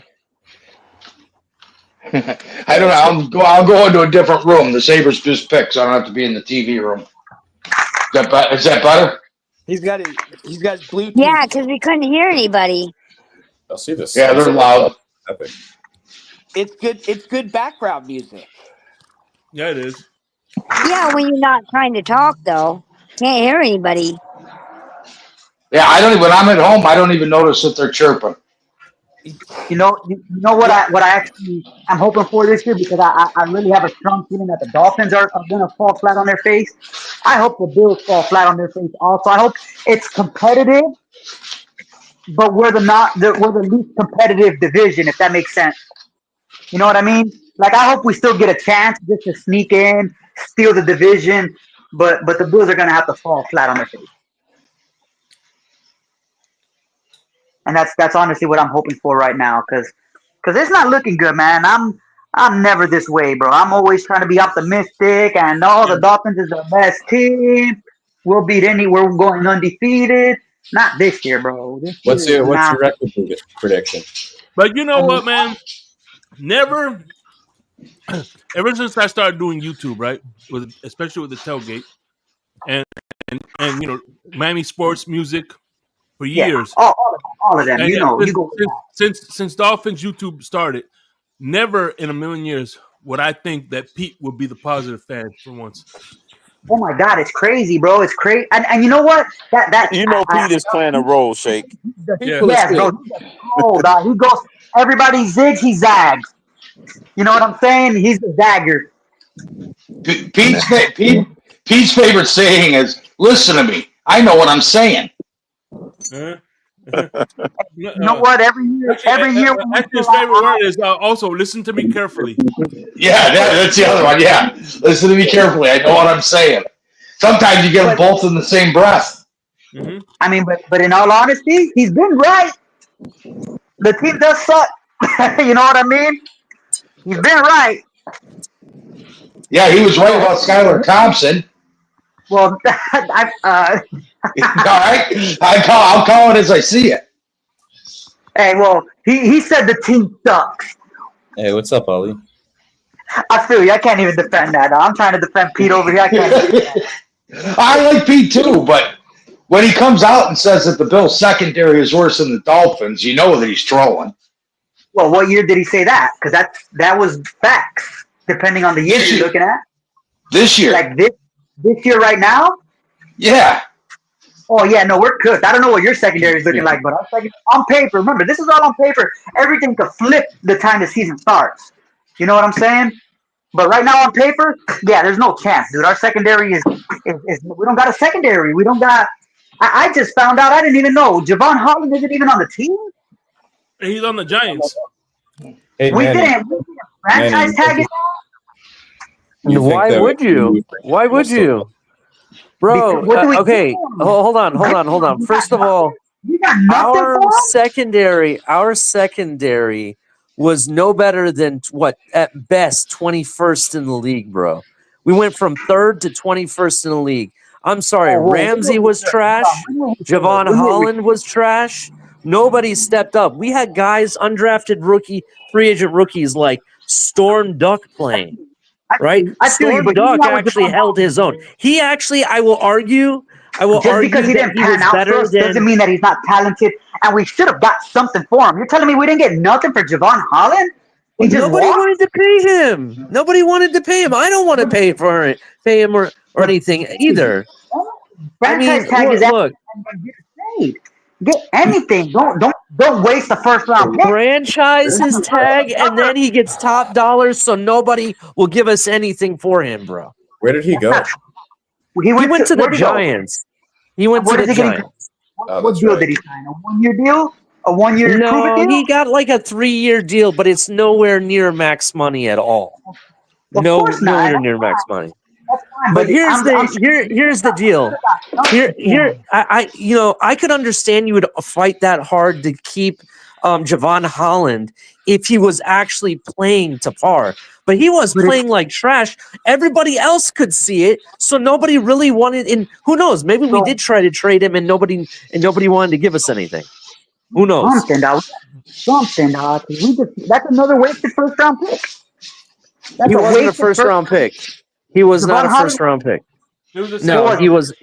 Speaker 7: in.
Speaker 5: I don't know. I'll go into a different room. The Sabres just picked, so I don't have to be in the TV room. Is that better?
Speaker 7: He's got Bluetooth.
Speaker 3: yeah, because we couldn't hear anybody.
Speaker 12: I'll see this.
Speaker 5: Yeah, they're loud.
Speaker 12: Epic.
Speaker 7: It's good background music.
Speaker 1: Yeah, it is.
Speaker 3: Yeah, when you're not trying to talk though, can't hear anybody.
Speaker 5: Yeah, I don't. When I'm at home, I don't even notice that they're chirping.
Speaker 13: You know what I'm hoping for this year, because I really have a strong feeling that the Dolphins are going to fall flat on their face. I hope the Bills fall flat on their face also. I hope it's competitive, but we're the least competitive division, if that makes sense. You know what I mean? Like, I hope we still get a chance just to sneak in, steal the division, but the Bills are going to have to fall flat on their face. And that's honestly what I'm hoping for right now, because because it's not looking good, man. I'm never this way, bro. I'm always trying to be optimistic, and the Dolphins is the best team. We'll beat we're going undefeated. Not this year, bro. This
Speaker 12: What's
Speaker 13: year is
Speaker 12: your
Speaker 13: not.
Speaker 12: record prediction?
Speaker 1: But you know what, man? Never. Ever since I started doing YouTube, right, especially with the tailgate, and Miami sports music for years.
Speaker 13: All of them.
Speaker 1: And
Speaker 13: You know, you go.
Speaker 1: since Dolphins YouTube started, never in a million years would I think that Pete would be the positive fan for once.
Speaker 13: Oh my God, it's crazy, bro. It's crazy, and you know what?
Speaker 8: Pete is playing a role, Shake.
Speaker 13: Yes, bro. He goes. Everybody zigs, he zags. You know what I'm saying? He's the zagger.
Speaker 5: Pete's favorite saying is, "Listen to me. I know what I'm saying."
Speaker 13: You know what? Every year,
Speaker 1: his favorite word is also listen to me carefully.
Speaker 5: Yeah, that's the other one. Yeah, listen to me carefully. I know what I'm saying. Sometimes you get them both in the same breath.
Speaker 1: Mm-hmm.
Speaker 13: I mean, but in all honesty, he's been right. The team does suck. You know what I mean? He's been right.
Speaker 5: Yeah, he was right about Skylar Thompson.
Speaker 13: Well,
Speaker 5: all right. I'll call it as I see it.
Speaker 13: Hey, well, he said the team sucks.
Speaker 12: Hey, what's up, Ollie?
Speaker 13: I feel you. I can't even defend that. I'm trying to defend Pete over here. I can't.
Speaker 5: I like Pete too, but when he comes out and says that the Bills secondary is worse than the Dolphins, you know that he's trolling.
Speaker 13: Well, what year did he say that? Because that was facts, depending on the year you're looking at.
Speaker 5: This year.
Speaker 13: Like this year right now?
Speaker 5: Yeah.
Speaker 13: Oh, yeah, no, we're cooked. I don't know what your secondary is looking like, but on paper, remember, this is all on paper. Everything could flip the time the season starts. You know what I'm saying? But right now on paper, yeah, there's no chance, dude. Our secondary is we don't got a secondary. We don't got. I just found out. I didn't even know Javon Holland isn't even on the team.
Speaker 1: He's on the Giants.
Speaker 12: Hey,
Speaker 13: we didn't franchise tag it.
Speaker 14: Why would you? Why would you, bro? Okay, hold on. First of all, our secondary was no better than at best 21st in the league, bro. We went from 3rd to 21st in the league. I'm sorry, Ramsey was trash. Javon Holland was trash. Nobody stepped up. We had guys, undrafted free agent rookies like Storm Duck playing. Right? Storm Duck actually held his own. He actually, I will argue
Speaker 13: because he didn't pan out for us doesn't mean that he's not talented, and we should have got something for him. You're telling me we didn't get nothing for Javon Holland?
Speaker 14: Nobody wanted to pay him. Nobody wanted to pay him. I don't want to pay him or anything either.
Speaker 13: Franchise tag is look. Get anything. Don't waste the first round pick.
Speaker 14: Franchise his tag, and then he gets top dollars, so nobody will give us anything for him, bro.
Speaker 12: Where did he go?
Speaker 13: He went
Speaker 14: to the Giants. He went to the Giants.
Speaker 13: What deal did he sign? A 1-year deal? A 1-year
Speaker 14: No,
Speaker 13: deal?
Speaker 14: he got like a 3-year deal, but it's nowhere near max money at all. Nowhere near max money. But here's the deal. I could understand you would fight that hard to keep Javon Holland if he was actually playing to par. But he was playing like trash. Everybody else could see it, so nobody really wanted. And who knows? Maybe we did try to trade him, and nobody wanted to give us anything. Who knows?
Speaker 13: Something, dog. That's another wasted first round pick.
Speaker 14: He wasn't a first round pick. He was not a first round pick. No, he was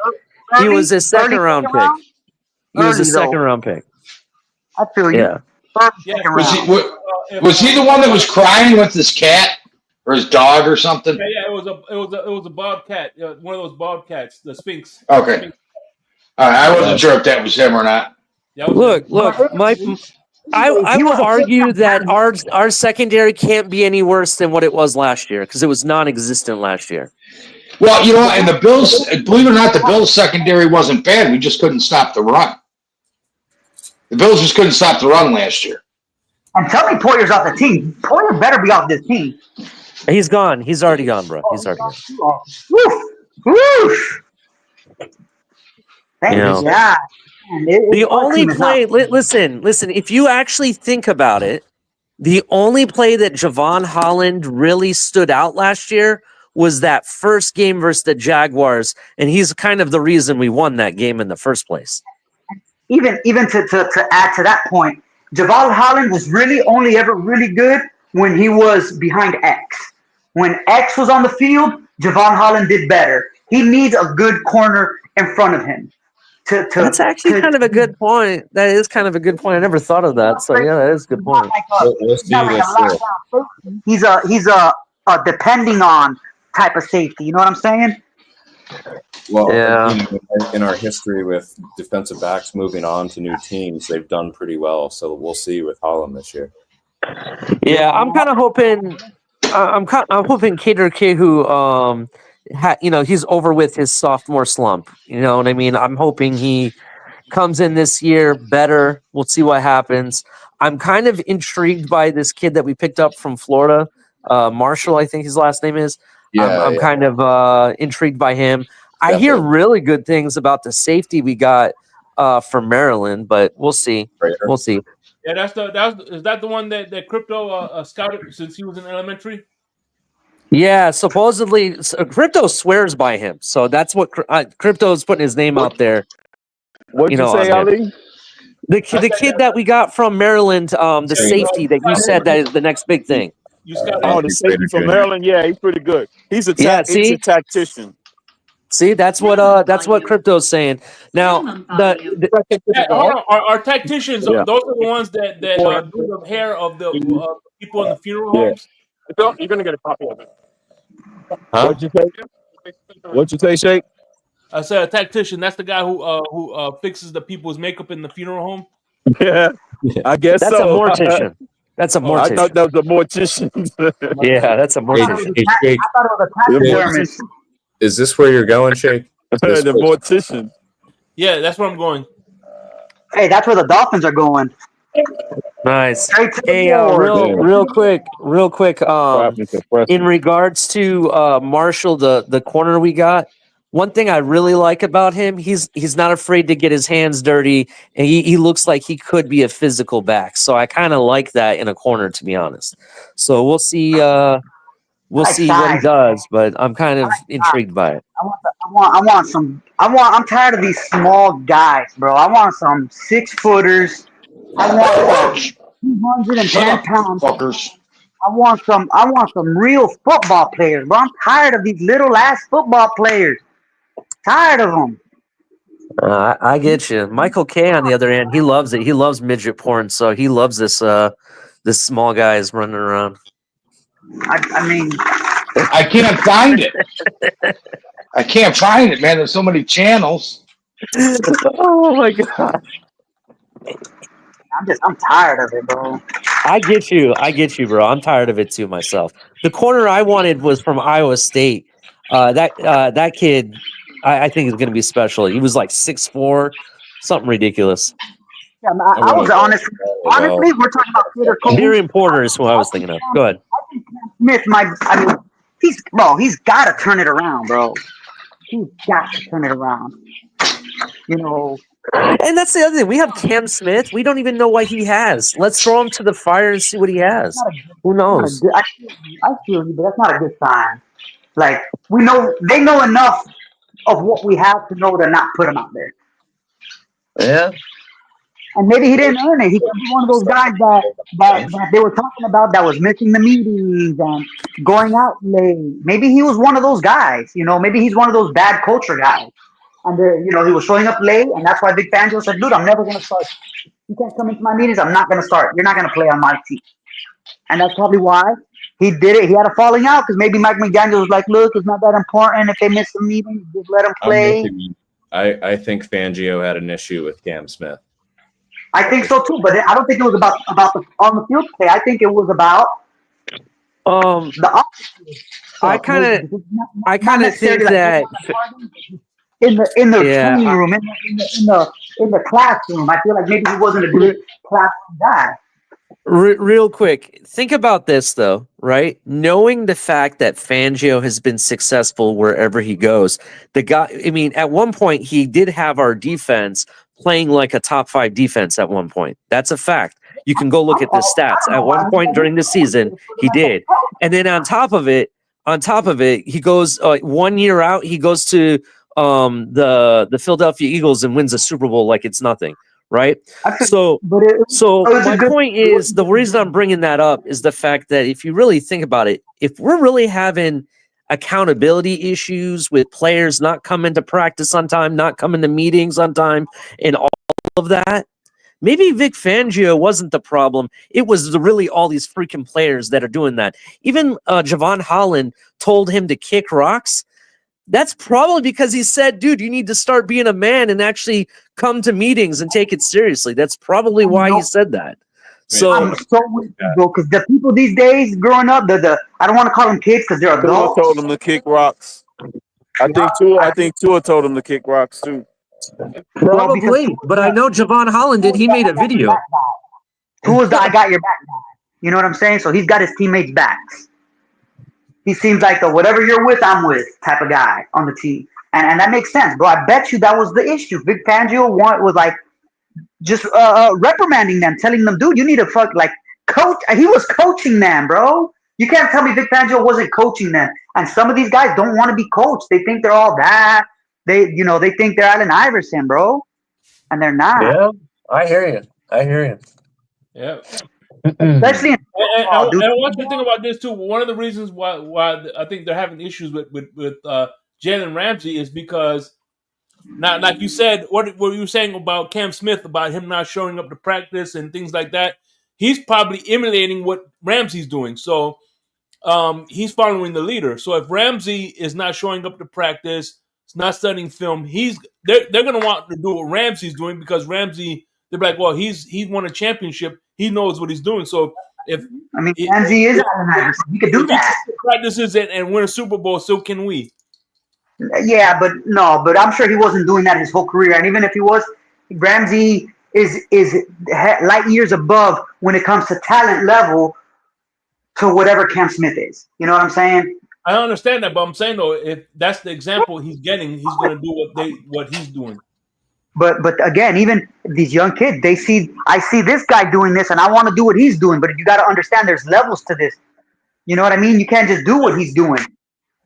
Speaker 14: a second round pick. He was a second round pick.
Speaker 13: I feel you.
Speaker 14: Yeah.
Speaker 5: Was he the one that was crying with his cat or his dog or something?
Speaker 1: Yeah. It was a bobcat. One of those bobcats, the Sphinx.
Speaker 5: Okay.
Speaker 1: Sphinx.
Speaker 5: I wasn't sure if that was him or not.
Speaker 14: Look, I would argue that our secondary can't be any worse than what it was last year because it was non-existent last year.
Speaker 5: Well, you know, and the Bills, believe it or not, the Bills secondary wasn't bad. We just couldn't stop the run. The Bills just couldn't stop the run last year.
Speaker 13: And tell me Poyer's off the team. Poyer better be off this team.
Speaker 14: He's gone. He's already gone, bro. He's already gone.
Speaker 13: Woof. Thank you.
Speaker 14: The only play, listen, if you actually think about it, The only play that Javon Holland really stood out last year was that first game versus the Jaguars, and he's kind of the reason we won that game in the first place.
Speaker 13: Even to add to that point, Javon Holland was really only ever really good when he was behind X. When X was on the field, Javon Holland did better. He needs a good corner in front of him.
Speaker 14: That's actually kind of a good point. That is kind of a good point. I never thought of that. So yeah, that is a good point.
Speaker 12: We'll see this year.
Speaker 13: He's a depending on type of safety. You know what I'm saying?
Speaker 4: Well,
Speaker 14: Yeah.
Speaker 4: in our history with defensive backs moving on to new teams, they've done pretty well. So we'll see with Holland this year.
Speaker 14: Yeah, I'm kind of hoping. I'm hoping Kader Kehu, he's over with his sophomore slump. You know what I mean? I'm hoping he comes in this year better. We'll see what happens. I'm kind of intrigued by this kid that we picked up from Florida, Marshall, I think his last name is. I'm kind of intrigued by him. I hear really good things about the safety we got from Maryland, but we'll see. We'll see.
Speaker 1: Yeah, is that the one that Crypto scouted since he was in elementary?
Speaker 14: Yeah, supposedly Crypto swears by him, so that's what Crypto is putting his name out there.
Speaker 8: What'd you say, Ali?
Speaker 14: The kid that we got from Maryland, the safety that you said that is the next big thing.
Speaker 8: The safety from Maryland. Yeah, he's pretty good. He's a he's a tactician.
Speaker 14: See, that's what Crypto's saying. Now,
Speaker 1: hold on. Our tacticians, those are the ones that do the hair of the people in the funeral homes.
Speaker 8: You're gonna get a copy of it. Huh? What'd you say, Shake?
Speaker 1: I said a tactician. That's the guy who fixes the people's makeup in the funeral home.
Speaker 8: Yeah, I guess
Speaker 14: that's
Speaker 8: so.
Speaker 14: a mortician. That's a mortician.
Speaker 8: I thought that was a mortician.
Speaker 14: Yeah, that's a mortician.
Speaker 13: I thought it was a taxidermist.
Speaker 4: Is this where you're going, Shake?
Speaker 8: The mortician.
Speaker 1: Yeah, that's where I'm going.
Speaker 13: Hey, that's where the Dolphins are going.
Speaker 14: Nice. Hey, real quick. In regards to Marshall, the corner we got, one thing I really like about him, he's not afraid to get his hands dirty, and he looks like he could be a physical back. So I kind of like that in a corner, to be honest. So we'll see. We'll see what he does, but I'm kind of intrigued by it.
Speaker 13: I'm tired of these small guys, bro. I want some 6-footers. I want 210 pounds.
Speaker 5: Fuckers.
Speaker 13: I want some real football players, bro. I'm tired of these little ass football players. Tired of them.
Speaker 14: I get you. Michael K, on the other hand, he loves it. He loves midget porn, so he loves this small guys running around.
Speaker 13: I mean,
Speaker 5: I can't find it. I can't find it, man. There's so many channels.
Speaker 14: Oh my god.
Speaker 13: I'm tired of it, bro.
Speaker 14: I get you, bro. I'm tired of it too myself. The corner I wanted was from Iowa State. That kid, I think is going to be special. He was like 6'4", something ridiculous.
Speaker 13: Yeah, I was honest. Honestly, we're talking about Peter Cole.
Speaker 14: Darian Porter is who I was thinking of. Go ahead.
Speaker 13: Smith, he's got to turn it around, bro. He's got to turn it around. You know.
Speaker 14: And that's the other thing. We have Cam Smith. We don't even know what he has. Let's throw him to the fire and see what he has. Who knows?
Speaker 13: I feel you, but that's not a good sign. Like, they know enough of what we have to know to not put him out there.
Speaker 14: Yeah.
Speaker 13: And maybe he didn't earn it. He could be one of those guys that they were talking about that was missing the meetings and going out late. Maybe he was one of those guys. You know, maybe he's one of those bad culture guys. And he was showing up late, and that's why Big Fangio said, "Dude, I'm never going to start. You can't come into my meetings. I'm not going to start. You're not going to play on my team." And that's probably why he did it. He had a falling out because maybe Mike McDaniel was like, "Look, it's not that important. If they miss the meeting, just let them play."
Speaker 4: I think Fangio had an issue with Cam Smith.
Speaker 13: I think so too, but I don't think it was about the on the field play. I think it was about the.
Speaker 14: I kind of think that
Speaker 13: in the training room, in the classroom, I feel like maybe he wasn't a good classroom guy.
Speaker 14: Real quick, think about this though, right? Knowing the fact that Fangio has been successful wherever he goes, the guy. I mean, at one point he did have our defense playing like a top 5 defense. At one point, that's a fact. You can go look at the stats. At one point during the season, he did. And then on top of it, he goes 1 year out. He goes to the Philadelphia Eagles and wins a Super Bowl like it's nothing, right? So my point is, the reason I'm bringing that up is the fact that if you really think about it, if we're really having accountability issues with players not coming to practice on time, not coming to meetings on time, and all of that, maybe Vic Fangio wasn't the problem. It was really all these freaking players that are doing that. Even Javon Holland told him to kick rocks. That's probably because he said, dude, you need to start being a man and actually come to meetings and take it seriously. That's probably why he said that. So
Speaker 13: I'm so with you, bro, because the people these days growing up, I don't want to call them kids because they're
Speaker 8: Tua
Speaker 13: adults.
Speaker 8: told him to kick rocks. I think Tua told him to kick rocks too.
Speaker 14: probably, but I know Javon Holland did. He made a video.
Speaker 13: Tua's the I got your back guy. You know what I'm saying? So he's got his teammates' backs. He seems like the whatever you're with, I'm with type of guy on the team. And that makes sense, bro. I bet you that was the issue. Vic Fangio was like just reprimanding them, telling them, dude, you need to coach. He was coaching them, bro. You can't tell me Vic Fangio wasn't coaching them. And some of these guys don't want to be coached. They think they're all that. They think they're Allen Iverson, bro. And they're not.
Speaker 14: Yeah, I hear you.
Speaker 1: Yeah.
Speaker 13: Especially in
Speaker 1: and I want you to think about this too. One of the reasons why I think they're having issues with Jalen Ramsey is because, now, like you said, what you were saying about Cam Smith, about him not showing up to practice and things like that, he's probably emulating what Ramsey's doing. So he's following the leader. So if Ramsey is not showing up to practice, is not studying film, they're going to want to do what Ramsey's doing, because Ramsey, they're like, well, he's won a championship. He knows what he's doing. So
Speaker 13: Ramsey is Allen Iverson. He could do that.
Speaker 1: Practices and win a Super Bowl, so can we.
Speaker 13: Yeah, but I'm sure he wasn't doing that his whole career. And even if he was, Ramsey is light years above when it comes to talent level to whatever Cam Smith is. You know what I'm saying?
Speaker 1: I understand that, but I'm saying though, if that's the example he's getting, he's going to do what he's doing.
Speaker 13: But again, even these young kids, I see this guy doing this, and I want to do what he's doing. But you got to understand, there's levels to this. You know what I mean? You can't just do what he's doing.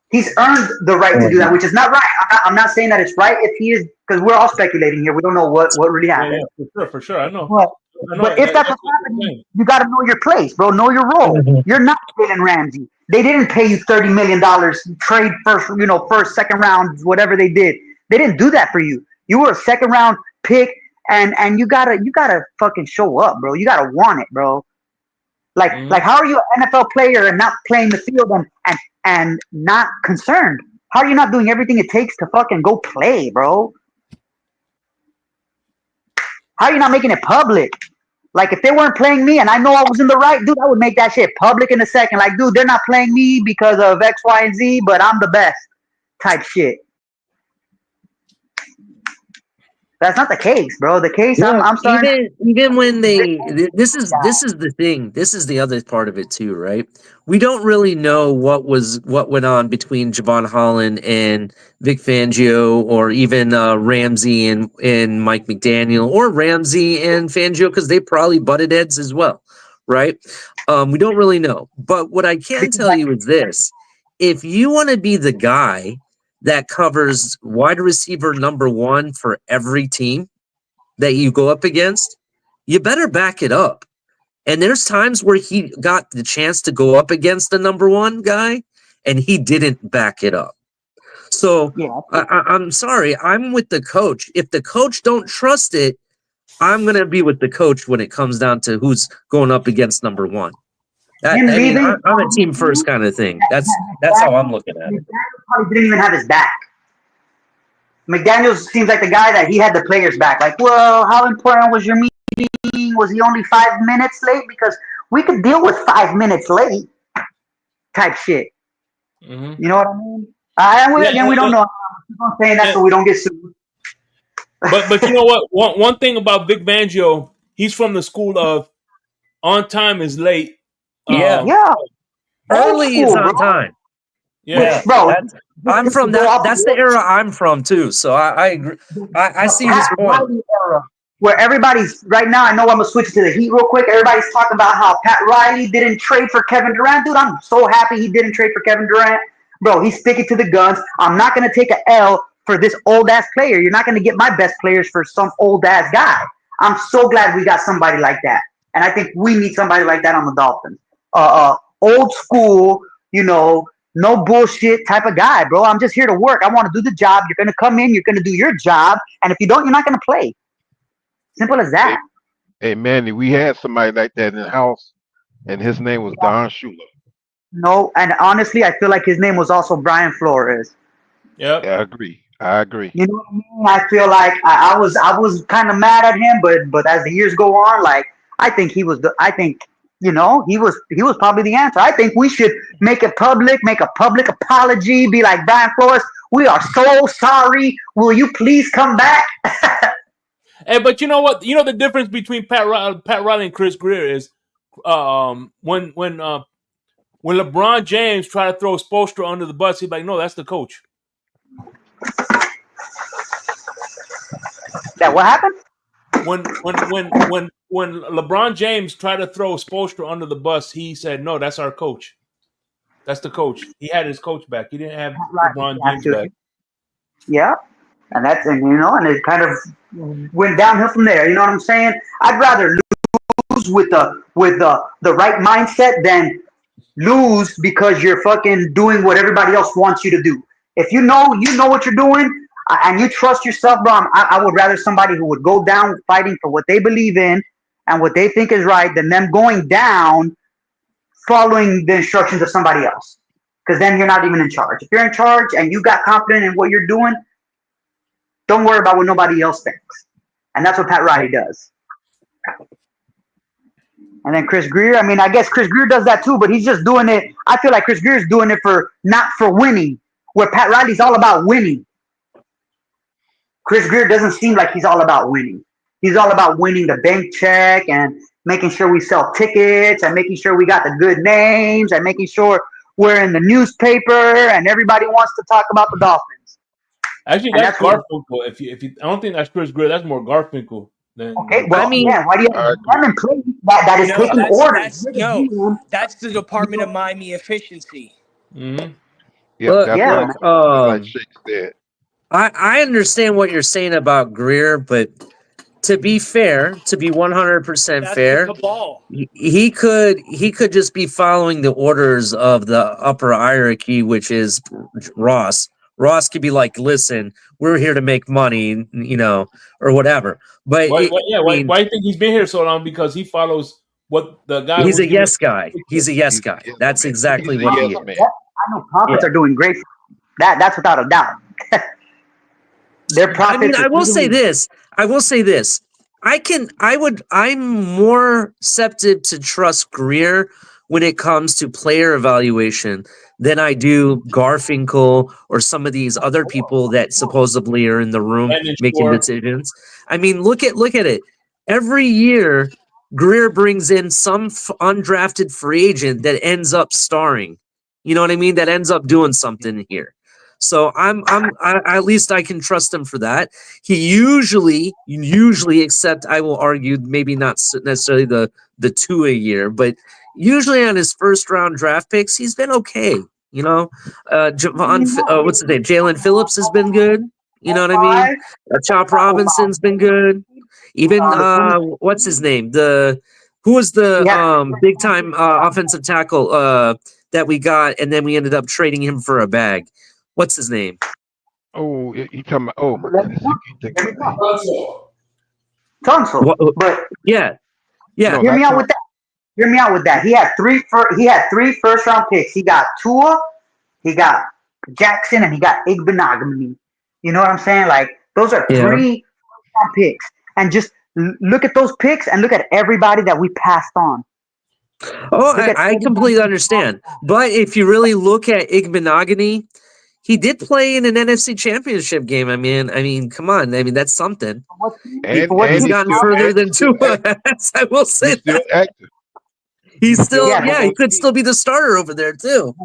Speaker 13: He's earned the right to do that, which is not right. I'm not saying that it's right if he is, because we're all speculating here. We don't know what really happened.
Speaker 1: Yeah, for sure. I know.
Speaker 13: But if that's what's happening, you got to know your place, bro. Know your role. You're not Jalen Ramsey. They didn't pay you $30 million, trade first, second round, whatever they did. They didn't do that for you. You were a second round pick, and you gotta fucking show up, bro. You gotta want it, bro. Like how are you an NFL player and not playing the field and not concerned? How are you not doing everything it takes to fucking go play, bro? How are you not making it public? Like, if they weren't playing me and I know I was in the right, dude, I would make that shit public in a second. Like, dude, they're not playing me because of X, Y, and Z, but I'm the best type shit. That's not the case, bro. The case,
Speaker 14: Yeah,
Speaker 13: I'm starting.
Speaker 14: even when this is the thing. This is the other part of it too, right? We don't really know what went on between Javon Holland and Vic Fangio, or even Ramsey and Mike McDaniel, or Ramsey and Fangio, because they probably butted heads as well, right? We don't really know. But what I can tell you is this: if you want to be the guy that covers wide receiver number 1 for every team that you go up against, you better back it up. And there's times where he got the chance to go up against the number 1 guy, and he didn't back it up. So I'm sorry, I'm with the coach. If the coach don't trust it, I'm going to be with the coach when it comes down to who's going up against number 1. I'm a team first kind of thing. That's how I'm looking at it.
Speaker 13: McDaniels probably didn't even have his back. McDaniels seems like the guy that he had the players back. Like, well, how important was your meeting? Was he only 5 minutes late? Because we could deal with 5 minutes late type shit.
Speaker 1: Mm-hmm.
Speaker 13: You know what I mean? We don't know. I'm saying that so we don't get sued.
Speaker 1: But you know what? One thing about Vic Fangio, he's from the school of on time is late.
Speaker 14: Early is on time.
Speaker 1: Yeah,
Speaker 13: bro.
Speaker 14: I'm from that. That's the era I'm from too. So I agree. I see his point.
Speaker 15: where everybody's right now. I know I'm gonna switch to the Heat real quick. Everybody's talking about how Pat Riley didn't trade for Kevin Durant. Dude, I'm so happy he didn't trade for Kevin Durant. Bro, he's sticking to the guns. I'm not gonna take a L for this old ass player. You're not gonna get my best players for some old ass guy. I'm so glad we got somebody like that. And I think we need somebody like that on the Dolphins. Old school, no bullshit type of guy, bro. I'm just here to work. I want to do the job. You're gonna come in, you're gonna do your job, and if you don't, you're not gonna play. Simple as that.
Speaker 16: Hey Manny, we had somebody like that in the house, and his name was Don Shula.
Speaker 15: No, and honestly, I feel like his name was also Brian Flores.
Speaker 1: Yep.
Speaker 16: Yeah, I agree.
Speaker 15: You know what I mean? I feel like I was kind of mad at him, but as the years go on, like I think he was he was probably the answer. I think we should make a public apology, be like, Brian Flores, we are so sorry. Will you please come back?
Speaker 1: Hey, but you know what? You know the difference between Pat Riley and Chris Greer is when LeBron James tried to throw Spoelstra under the bus, he's like, no, that's the coach.
Speaker 15: That what happened?
Speaker 1: When LeBron James tried to throw Spoelstra under the bus, he said, no, that's our coach. That's the coach. He had his coach back. He didn't have LeBron James back.
Speaker 15: Yeah. And and it kind of went downhill from there. You know what I'm saying? I'd rather lose with the right mindset than lose because you're fucking doing what everybody else wants you to do. If you know what you're doing and you trust yourself, bro, I would rather somebody who would go down fighting for what they believe in and what they think is right than them going down following the instructions of somebody else. Because then you're not even in charge. If you're in charge and you got confidence in what you're doing, don't worry about what nobody else thinks. And that's what Pat Riley does. And then Chris Greer, I guess Chris Greer does that too, but he's just doing it. I feel like Chris Greer is doing it not for winning, where Pat Riley's all about winning. Chris Greer doesn't seem like he's all about winning. He's all about winning the bank check and making sure we sell tickets and making sure we got the good names and making sure we're in the newspaper and everybody wants to talk about the Dolphins.
Speaker 1: Actually, that's Garfinkel. If you, I don't think that's Chris Greer. That's more Garfinkel.
Speaker 15: Okay, well, why do you have a play that is taking orders?
Speaker 7: That's the Department of Miami efficiency.
Speaker 1: Mm-hmm.
Speaker 16: Like Shake said.
Speaker 14: I understand what you're saying about Greer, but to be 100% fair, he could just be following the orders of the upper hierarchy, which is Ross. Ross could be like, listen, we're here to make money, or whatever. But
Speaker 1: why do you think he's been here so long? Because he follows what the guy.
Speaker 14: He's a yes guy. He's a yes guy. That's exactly what he is.
Speaker 15: I know profits are doing great. That's without a doubt. Their profits.
Speaker 14: I will say this. I'm more receptive to trust Greer when it comes to player evaluation than I do Garfinkel or some of these other people that supposedly are in the room making decisions. Look at it. Every year, Greer brings in some undrafted free agent that ends up starring. You know what I mean? That ends up doing something here. So at least I can trust him for that. He usually, except I will argue, maybe not necessarily the 2 a year, but usually on his first round draft picks, he's been okay. What's his name? Jalen Phillips has been good. You know what I mean? Chop Robinson's been good. Even what's his name? Who was the big time offensive tackle that we got, and then we ended up trading him for a bag. What's his name?
Speaker 16: Oh, you talking about?
Speaker 15: Tunsil. But
Speaker 14: yeah.
Speaker 15: No, hear me out with that. He had three first round picks. He got Tua, he got Jackson, and he got Igbenogany. You know what I'm saying? Like those are 3 first round picks. And just look at those picks and look at everybody that we passed on.
Speaker 14: Oh, I completely understand. But if you really look at Igbenogany, he did play in an NFC Championship game. I mean, come on. That's something.
Speaker 16: And
Speaker 14: he's gotten further than Tua. I will say that. He's still, he could still be the starter over there too.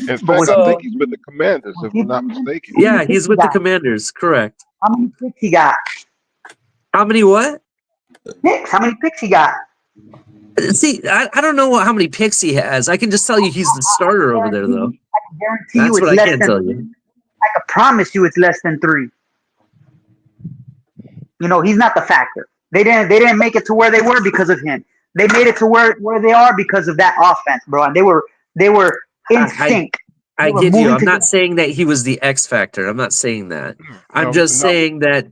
Speaker 16: In fact, I think he's with the Commanders, if I'm not mistaken.
Speaker 14: Yeah, he's with the Commanders. Correct.
Speaker 15: How many picks he got?
Speaker 14: How many what?
Speaker 15: Picks. How many picks he got?
Speaker 14: See, I don't know how many picks he has. I can just tell you he's the starter over there, though.
Speaker 15: I can guarantee
Speaker 14: That's
Speaker 15: you
Speaker 14: what
Speaker 15: it's
Speaker 14: I
Speaker 15: less
Speaker 14: can
Speaker 15: than
Speaker 14: tell
Speaker 15: 3.
Speaker 14: you.
Speaker 15: I can promise you it's less than 3. You know, he's not the factor. They didn't make it to where they were because of him. They made it to where they are because of that offense, bro. And they were in sync.
Speaker 14: I
Speaker 15: They were
Speaker 14: get you.
Speaker 15: moving
Speaker 14: I'm not
Speaker 15: together.
Speaker 14: saying that he was the X factor. I'm not saying that. I'm
Speaker 16: No,
Speaker 14: just
Speaker 16: no,
Speaker 14: saying that,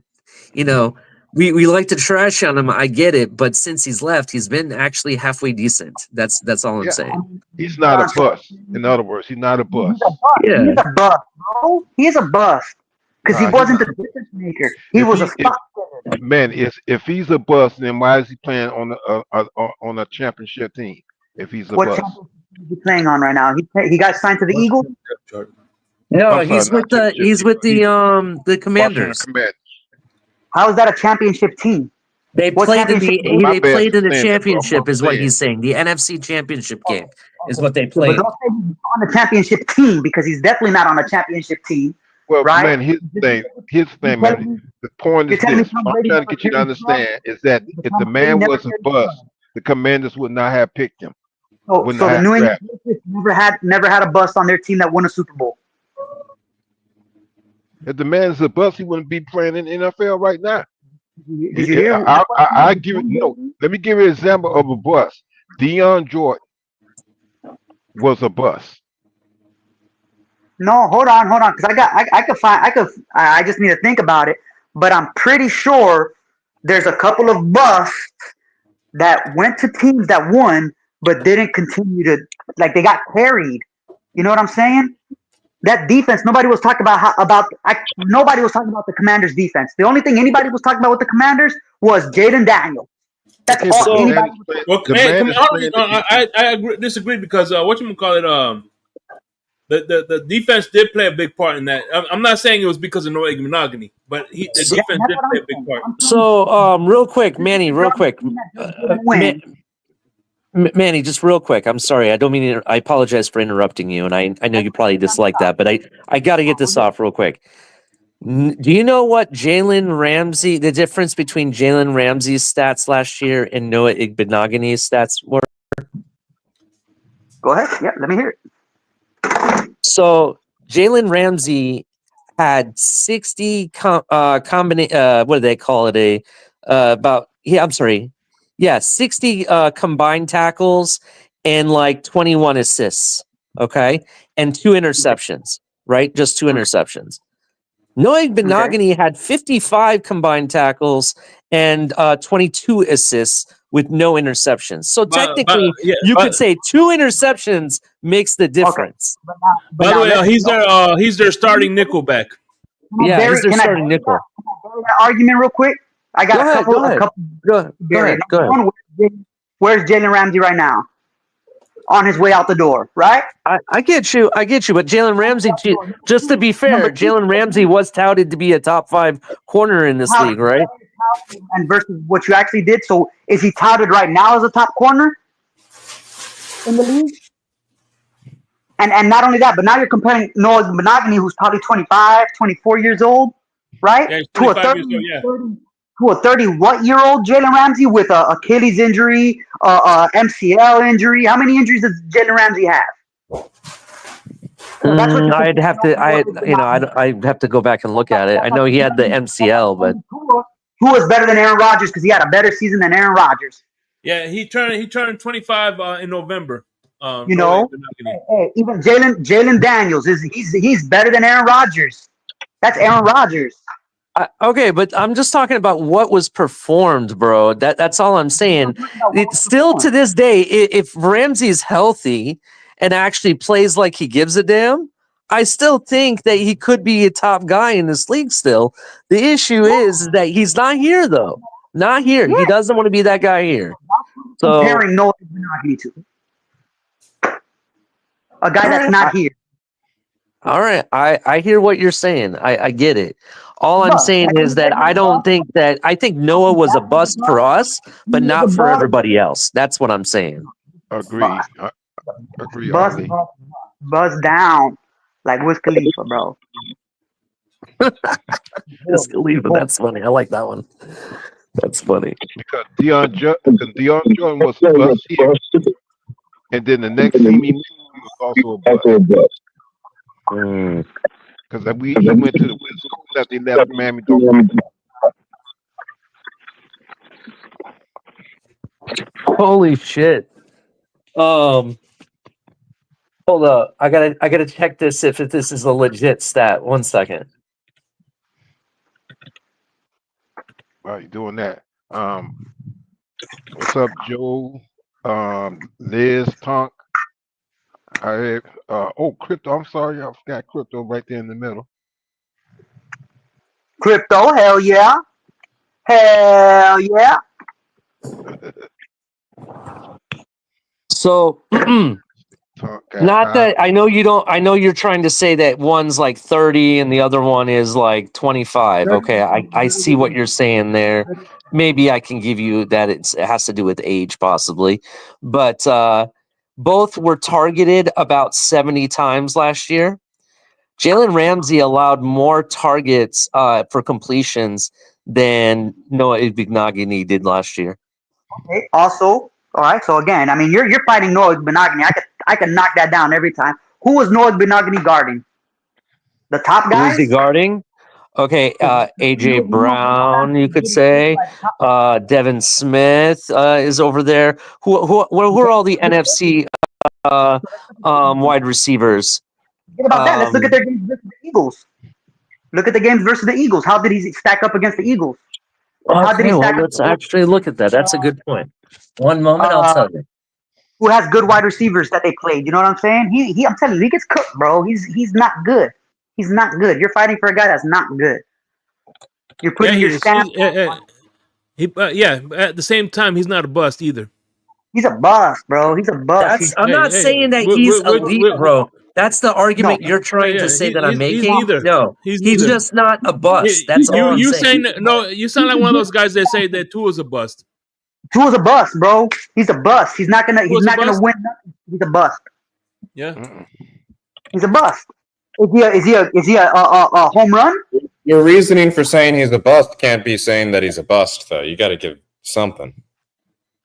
Speaker 14: you know, we like to trash on him. I get it, but since he's left, he's been actually halfway decent. That's all I'm
Speaker 16: yeah,
Speaker 14: saying.
Speaker 16: he's not a bust. In other words, he's not a
Speaker 15: He's
Speaker 16: bust.
Speaker 15: a bust.
Speaker 14: Yeah.
Speaker 15: He's a bust, bro. He's a bust because he
Speaker 16: Nah,
Speaker 15: wasn't the difference maker. He
Speaker 16: if
Speaker 15: was a
Speaker 16: he if
Speaker 15: spot fitter.
Speaker 16: man if he's a bust, then why is he playing on a championship team? If he's a
Speaker 15: What
Speaker 16: bust,
Speaker 15: championship is he playing on right now? He got signed to the Eagles.
Speaker 14: No,
Speaker 16: I'm sorry,
Speaker 14: he's
Speaker 16: not
Speaker 14: with the
Speaker 16: championship
Speaker 14: he's
Speaker 16: team.
Speaker 14: with
Speaker 16: He's
Speaker 14: the
Speaker 16: Washington
Speaker 14: Commanders.
Speaker 16: Commanders.
Speaker 15: How is that a championship team?
Speaker 14: They
Speaker 15: What
Speaker 14: played in
Speaker 15: championship?
Speaker 14: the
Speaker 16: My
Speaker 14: they
Speaker 16: bad
Speaker 14: played
Speaker 16: for
Speaker 14: in the
Speaker 16: saying that, bro. I'm
Speaker 14: championship is what
Speaker 16: saying.
Speaker 14: he's saying. The NFC championship game is what they
Speaker 15: But
Speaker 14: played.
Speaker 15: don't say he's on the championship team because he's definitely not on a championship team,
Speaker 16: Well,
Speaker 15: right?
Speaker 16: man, his thing, man. The point
Speaker 15: You're
Speaker 16: is
Speaker 15: telling me
Speaker 16: this.
Speaker 15: Tom
Speaker 16: What I'm
Speaker 15: Brady
Speaker 16: trying to
Speaker 15: never
Speaker 16: get you to
Speaker 15: carried
Speaker 16: understand
Speaker 15: Trump?
Speaker 16: is that if the
Speaker 15: Tom Brady
Speaker 16: man
Speaker 15: never
Speaker 16: was a
Speaker 15: carried
Speaker 16: bust,
Speaker 15: Trump.
Speaker 16: the Commanders would not have picked him. Wouldn't
Speaker 15: So the
Speaker 16: have
Speaker 15: New England
Speaker 16: drafted him.
Speaker 15: Patriots never had a bust on their team that won a Super Bowl.
Speaker 16: If the man is a bust, he wouldn't be playing in the NFL right now.
Speaker 15: Did you hear?
Speaker 16: I give it. Let me give you an example of a bust. Deion Jordan was a bust.
Speaker 15: No, hold on, because I just need to think about it. But I'm pretty sure there's a couple of busts that went to teams that won, but didn't continue to, like, they got carried. You know what I'm saying? That defense, nobody was talking about nobody was talking about the Commanders' defense. The only thing anybody was talking about with the Commanders was Jaden Daniels. That's
Speaker 16: Okay,
Speaker 15: all
Speaker 16: but the man
Speaker 15: anybody
Speaker 16: is
Speaker 15: was
Speaker 16: playing.
Speaker 1: Well,
Speaker 16: The
Speaker 1: hey,
Speaker 16: man
Speaker 1: come
Speaker 16: is
Speaker 1: on.
Speaker 16: playing the defense.
Speaker 1: I agree, disagree because the defense did play a big part in that. I'm not saying it was because of no monogamy, but the defense
Speaker 15: that's
Speaker 1: did
Speaker 15: what
Speaker 1: play
Speaker 15: I'm
Speaker 1: a big
Speaker 15: saying.
Speaker 1: part.
Speaker 14: So, real quick, Manny, real quick,
Speaker 15: win.
Speaker 14: Manny, just real quick. I'm sorry. I don't mean to, I apologize for interrupting you, and I know you probably dislike that, but I got to get this off real quick. Do you know what Jalen Ramsey, the difference between Jalen Ramsey's stats last year and Noah Igbenogany's stats were?
Speaker 15: Go ahead. Yeah, let me hear it.
Speaker 14: So Jalen Ramsey had 60 what do they call it? I'm sorry. Yeah, 60 combined tackles and like 21 assists. Okay. And 2 interceptions, right? Just 2 interceptions. Noah Benogany had 55 combined tackles and 22 assists with no interceptions. So technically, you could say 2 interceptions makes the difference.
Speaker 1: By the way, he's their starting nickelback.
Speaker 14: Yeah, he's their starting nickel.
Speaker 15: That argument real quick. I got a couple.
Speaker 14: Go ahead.
Speaker 15: Where's Jalen Ramsey right now? On his way out the door, right?
Speaker 14: I get you. But Jalen Ramsey, just to be fair, Jalen Ramsey was touted to be a top 5 corner in this league, right?
Speaker 15: And versus what you actually did. So is he touted right now as a top corner in the league? And not only that, but now you're comparing Noah Benogany, who's probably 25, 24 years old, right?
Speaker 1: Yeah,
Speaker 15: to a 30 year old Jalen Ramsey with a Achilles injury, MCL injury. How many injuries does Jalen Ramsey have?
Speaker 14: I'd have to go back and look at it. I know he had the MCL, but
Speaker 15: who was better than Aaron Rodgers because he had a better season than Aaron Rodgers?
Speaker 1: Yeah, he turned 25 in November.
Speaker 15: You know, even Jalen Daniels he's better than Aaron Rodgers. That's Aaron Rodgers.
Speaker 14: Okay, but I'm just talking about what was performed, bro. That's all I'm saying. It's still to this day, if Ramsey's healthy and actually plays like he gives a damn, I still think that he could be a top guy in this league still. The issue is that he's not here, though. Not here. He doesn't want to be that guy here. So
Speaker 15: comparing Noah Benogany to a guy that's not here.
Speaker 14: All right, I hear what you're saying. I get it. All I'm saying is that I think Noah was a bust for us, but not for everybody else. That's what I'm saying.
Speaker 16: Agree. Agree.
Speaker 15: Buzz down like Wiz Khalifa, bro.
Speaker 14: Wiz Khalifa, that's funny. I like that one. That's funny.
Speaker 16: Because Deion Jordan was a bust here, and then the next team he moved, he was also a bust. Because he went to the West Coast after he left Miami Dolphins.
Speaker 14: Holy shit. Hold up. I gotta check this if this is a legit stat. 1 second.
Speaker 16: While you're doing that, what's up, Joe? Liz, Tonk. Crypto. I'm sorry, I forgot Crypto right there in the middle.
Speaker 15: Crypto, hell yeah. Hell yeah.
Speaker 14: So not that I know you don't. I know you're trying to say that one's like 30 and the other one is like 25. Okay, I see what you're saying there. Maybe I can give you that it has to do with age, possibly, but both were targeted about 70 times last year. Jalen Ramsey allowed more targets for completions than Noah Ibignagini did last year.
Speaker 15: Okay. Also, all right. So again, I mean, you're fighting Noah Benogany. I could knock that down every time. Who was Noah Benogany guarding? The top guys.
Speaker 14: Who's he guarding? Okay, AJ Brown, you could say. Devin Smith is over there. Who are all the NFC wide receivers?
Speaker 15: Forget about that. Let's look at their games versus the Eagles. Look at the games versus the Eagles. How did he stack up against the Eagles?
Speaker 14: Okay, well, let's actually look at that. That's a good point. One moment, I'll tell you.
Speaker 15: Who has good wide receivers that they played? You know what I'm saying? I'm telling you, he gets cooked, bro. He's not good. He's not good. You're fighting for a guy that's not good. You're putting your stamp.
Speaker 1: At the same time, he's not a bust either.
Speaker 15: He's a bust, bro. He's a bust.
Speaker 14: I'm not saying that he's elite, bro. That's the argument you're trying to say that I'm making. No, he's just not a bust. That's all I'm saying.
Speaker 1: You sound like one of those guys that say that Tua's a bust.
Speaker 15: Tua's a bust, bro. He's a bust. He's not gonna win nothing. He's a bust.
Speaker 1: Yeah.
Speaker 15: He's a bust. Is he a home run?
Speaker 12: Your reasoning for saying he's a bust can't be saying that he's a bust, though. You got to give something.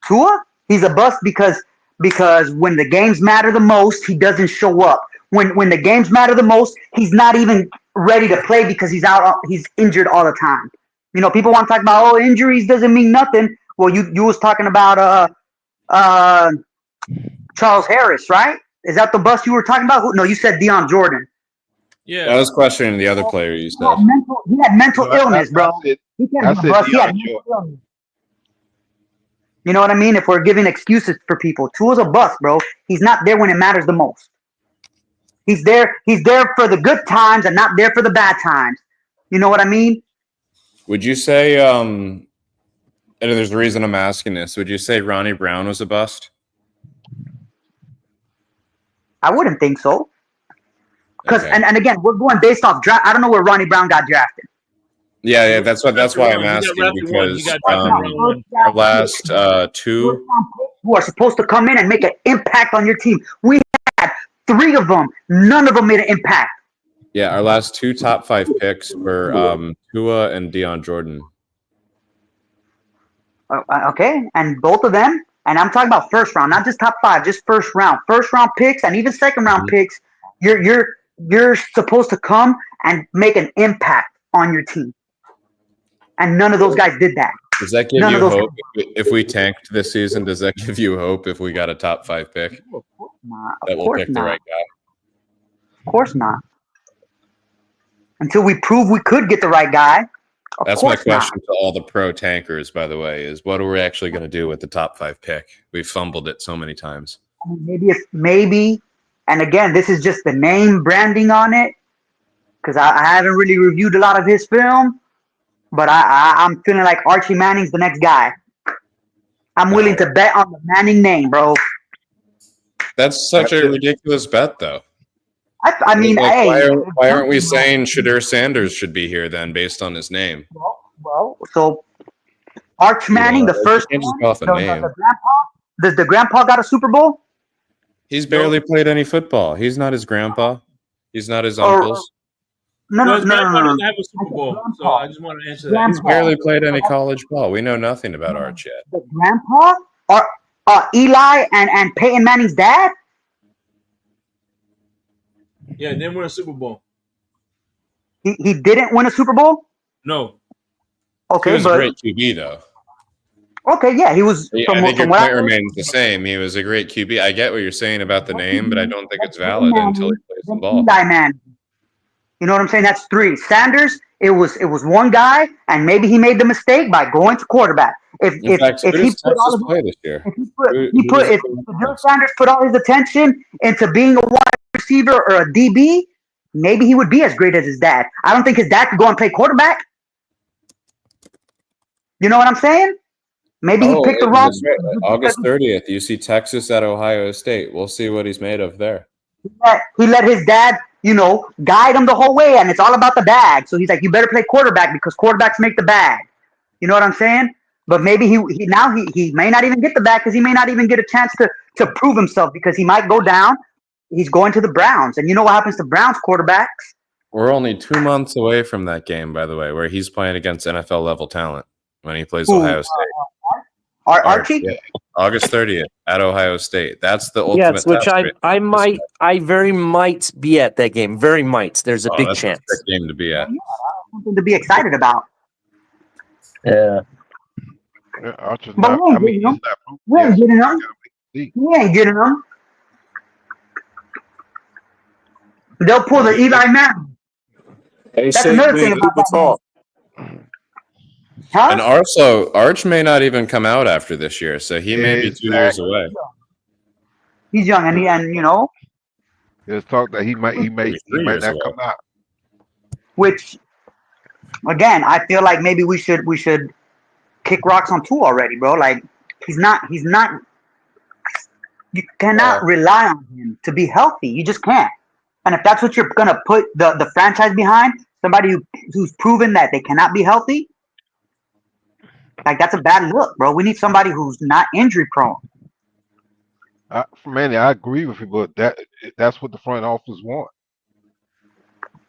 Speaker 15: Tua? He's a bust because when the games matter the most, he doesn't show up. When the games matter the most, he's not even ready to play because he's injured all the time. You know, people want to talk about injuries doesn't mean nothing. Well, you was talking about Charles Harris, right? Is that the bust you were talking about? No, you said Deion Jordan.
Speaker 1: Yeah,
Speaker 12: I was questioning the other player you said.
Speaker 15: He had mental illness, bro. He can't be a bust. He had mental illness. You know what I mean? If we're giving excuses for people, Tua's a bust, bro. He's not there when it matters the most. He's there for the good times and not there for the bad times. You know what I mean?
Speaker 12: Would you say, and there's a reason I'm asking this, would you say Ronnie Brown was a bust?
Speaker 15: I wouldn't think so. Because and again, we're going based off draft. I don't know where Ronnie Brown got drafted.
Speaker 12: Yeah, that's why I'm asking, because our last two
Speaker 15: who are supposed to come in and make an impact on your team. We had 3 of them. None of them made an impact.
Speaker 12: Yeah, our last 2 top 5 picks were Tua and Deion Jordan.
Speaker 15: Okay, and both of them, and I'm talking about first round, not just top 5, just first round picks, and even second round picks. You're supposed to come and make an impact on your team. And none of those guys did that.
Speaker 12: Does that give you hope if we tanked this season? Does that give you hope if we got a top 5 pick?
Speaker 15: Of course not.
Speaker 12: That we'll pick the right guy?
Speaker 15: Of course not. Until we prove we could get the right guy.
Speaker 12: That's my question to all the pro tankers, by the way, is what are we actually going to do with the top 5 pick? We've fumbled it so many times.
Speaker 15: I mean, maybe, and again, this is just the name branding on it, because I haven't really reviewed a lot of his film. But I'm feeling like Archie Manning's the next guy. I'm willing to bet on the Manning name, bro.
Speaker 12: That's such a ridiculous bet, though.
Speaker 15: I mean,
Speaker 12: why aren't we saying Shadur Sanders should be here then, based on his name?
Speaker 15: Well, so Arch Manning, the first one, the grandpa. Does the grandpa got a Super Bowl?
Speaker 12: He's barely played any football. He's not his grandpa. He's not his uncles.
Speaker 15: No,
Speaker 1: Well,
Speaker 15: no,
Speaker 1: his
Speaker 15: no, no,
Speaker 1: grandpa
Speaker 15: no, no.
Speaker 1: doesn't have a
Speaker 15: I
Speaker 1: Super
Speaker 15: said
Speaker 1: Bowl, so
Speaker 15: grandpa.
Speaker 1: I just want to answer that.
Speaker 12: He's
Speaker 15: Grandpa.
Speaker 12: barely played any college ball. We know nothing about Arch yet.
Speaker 15: The grandpa or Eli and Peyton Manning's dad?
Speaker 1: Yeah, didn't win a Super Bowl.
Speaker 15: He didn't win a Super Bowl?
Speaker 1: No.
Speaker 12: He
Speaker 15: Okay,
Speaker 12: was a
Speaker 15: but
Speaker 12: great QB though.
Speaker 15: okay, yeah, he was
Speaker 12: I think your
Speaker 15: from what
Speaker 12: point
Speaker 15: I heard,
Speaker 12: remains the same. He was a great QB. I get what you're saying about the name, but I don't think it's
Speaker 15: Peyton
Speaker 12: valid until he
Speaker 15: Manning,
Speaker 12: plays the
Speaker 15: then
Speaker 12: ball.
Speaker 15: Eli Manning. You know what I'm saying? That's three. Sanders, it was one guy, and maybe he made the mistake by going to quarterback.
Speaker 12: In fact,
Speaker 15: If
Speaker 12: who
Speaker 15: he
Speaker 12: does
Speaker 15: put all
Speaker 12: Texas
Speaker 15: of
Speaker 12: play this year?
Speaker 15: if he put
Speaker 12: Who
Speaker 15: he put
Speaker 12: does
Speaker 15: if Drew Sanders put all his attention into being a wide receiver or a DB, maybe he would be as great as his dad. I don't think his dad could go and play quarterback. You know what I'm saying? Maybe he picked the
Speaker 12: wait,
Speaker 15: wrong.
Speaker 12: that's right. August 30th, you see Texas at Ohio State. We'll see what he's made of there.
Speaker 15: He let his dad, guide him the whole way, and it's all about the bag. So he's like, you better play quarterback because quarterbacks make the bag. You know what I'm saying? But maybe he may not even get the bag because he may not even get a chance to prove himself because he might go down. He's going to the Browns, and you know what happens to Browns quarterbacks?
Speaker 12: We're only 2 months away from that game, by the way, where he's playing against NFL level talent when he plays
Speaker 15: Who?
Speaker 12: Ohio State.
Speaker 15: Archie?
Speaker 12: Yeah. August 30th at Ohio State. That's the ultimate
Speaker 14: Yes, which
Speaker 12: test.
Speaker 14: I very might be at that game. Very might. There's a big
Speaker 12: That's
Speaker 14: chance.
Speaker 12: a sick game to be at.
Speaker 15: Something to be excited about.
Speaker 14: Yeah.
Speaker 16: Archer's
Speaker 15: But
Speaker 16: not.
Speaker 15: we
Speaker 16: I
Speaker 15: ain't
Speaker 16: mean,
Speaker 15: getting
Speaker 16: he's
Speaker 15: them.
Speaker 16: not.
Speaker 15: We ain't getting them.
Speaker 16: See.
Speaker 15: We ain't getting them. They'll pull the Eli Manning.
Speaker 9: Hey,
Speaker 15: That's
Speaker 9: Shane,
Speaker 15: another
Speaker 9: we
Speaker 15: thing
Speaker 9: ain't
Speaker 15: about
Speaker 9: Uber
Speaker 15: that man.
Speaker 9: talk.
Speaker 15: Huh?
Speaker 12: And also, Arch may not even come out after this year, so he may be 2 years
Speaker 16: Exactly.
Speaker 12: away.
Speaker 15: He's young, and
Speaker 16: There's talk that he might
Speaker 12: years
Speaker 16: not
Speaker 12: away.
Speaker 16: come out.
Speaker 15: which again, I feel like maybe we should kick rocks on two already, bro. Like he's not. You cannot rely on him to be healthy. You just can't. And if that's what you're gonna put the franchise behind, somebody who's proven that they cannot be healthy, like that's a bad look, bro. We need somebody who's not injury prone.
Speaker 16: Manny, I agree with you, but that's what the front office want.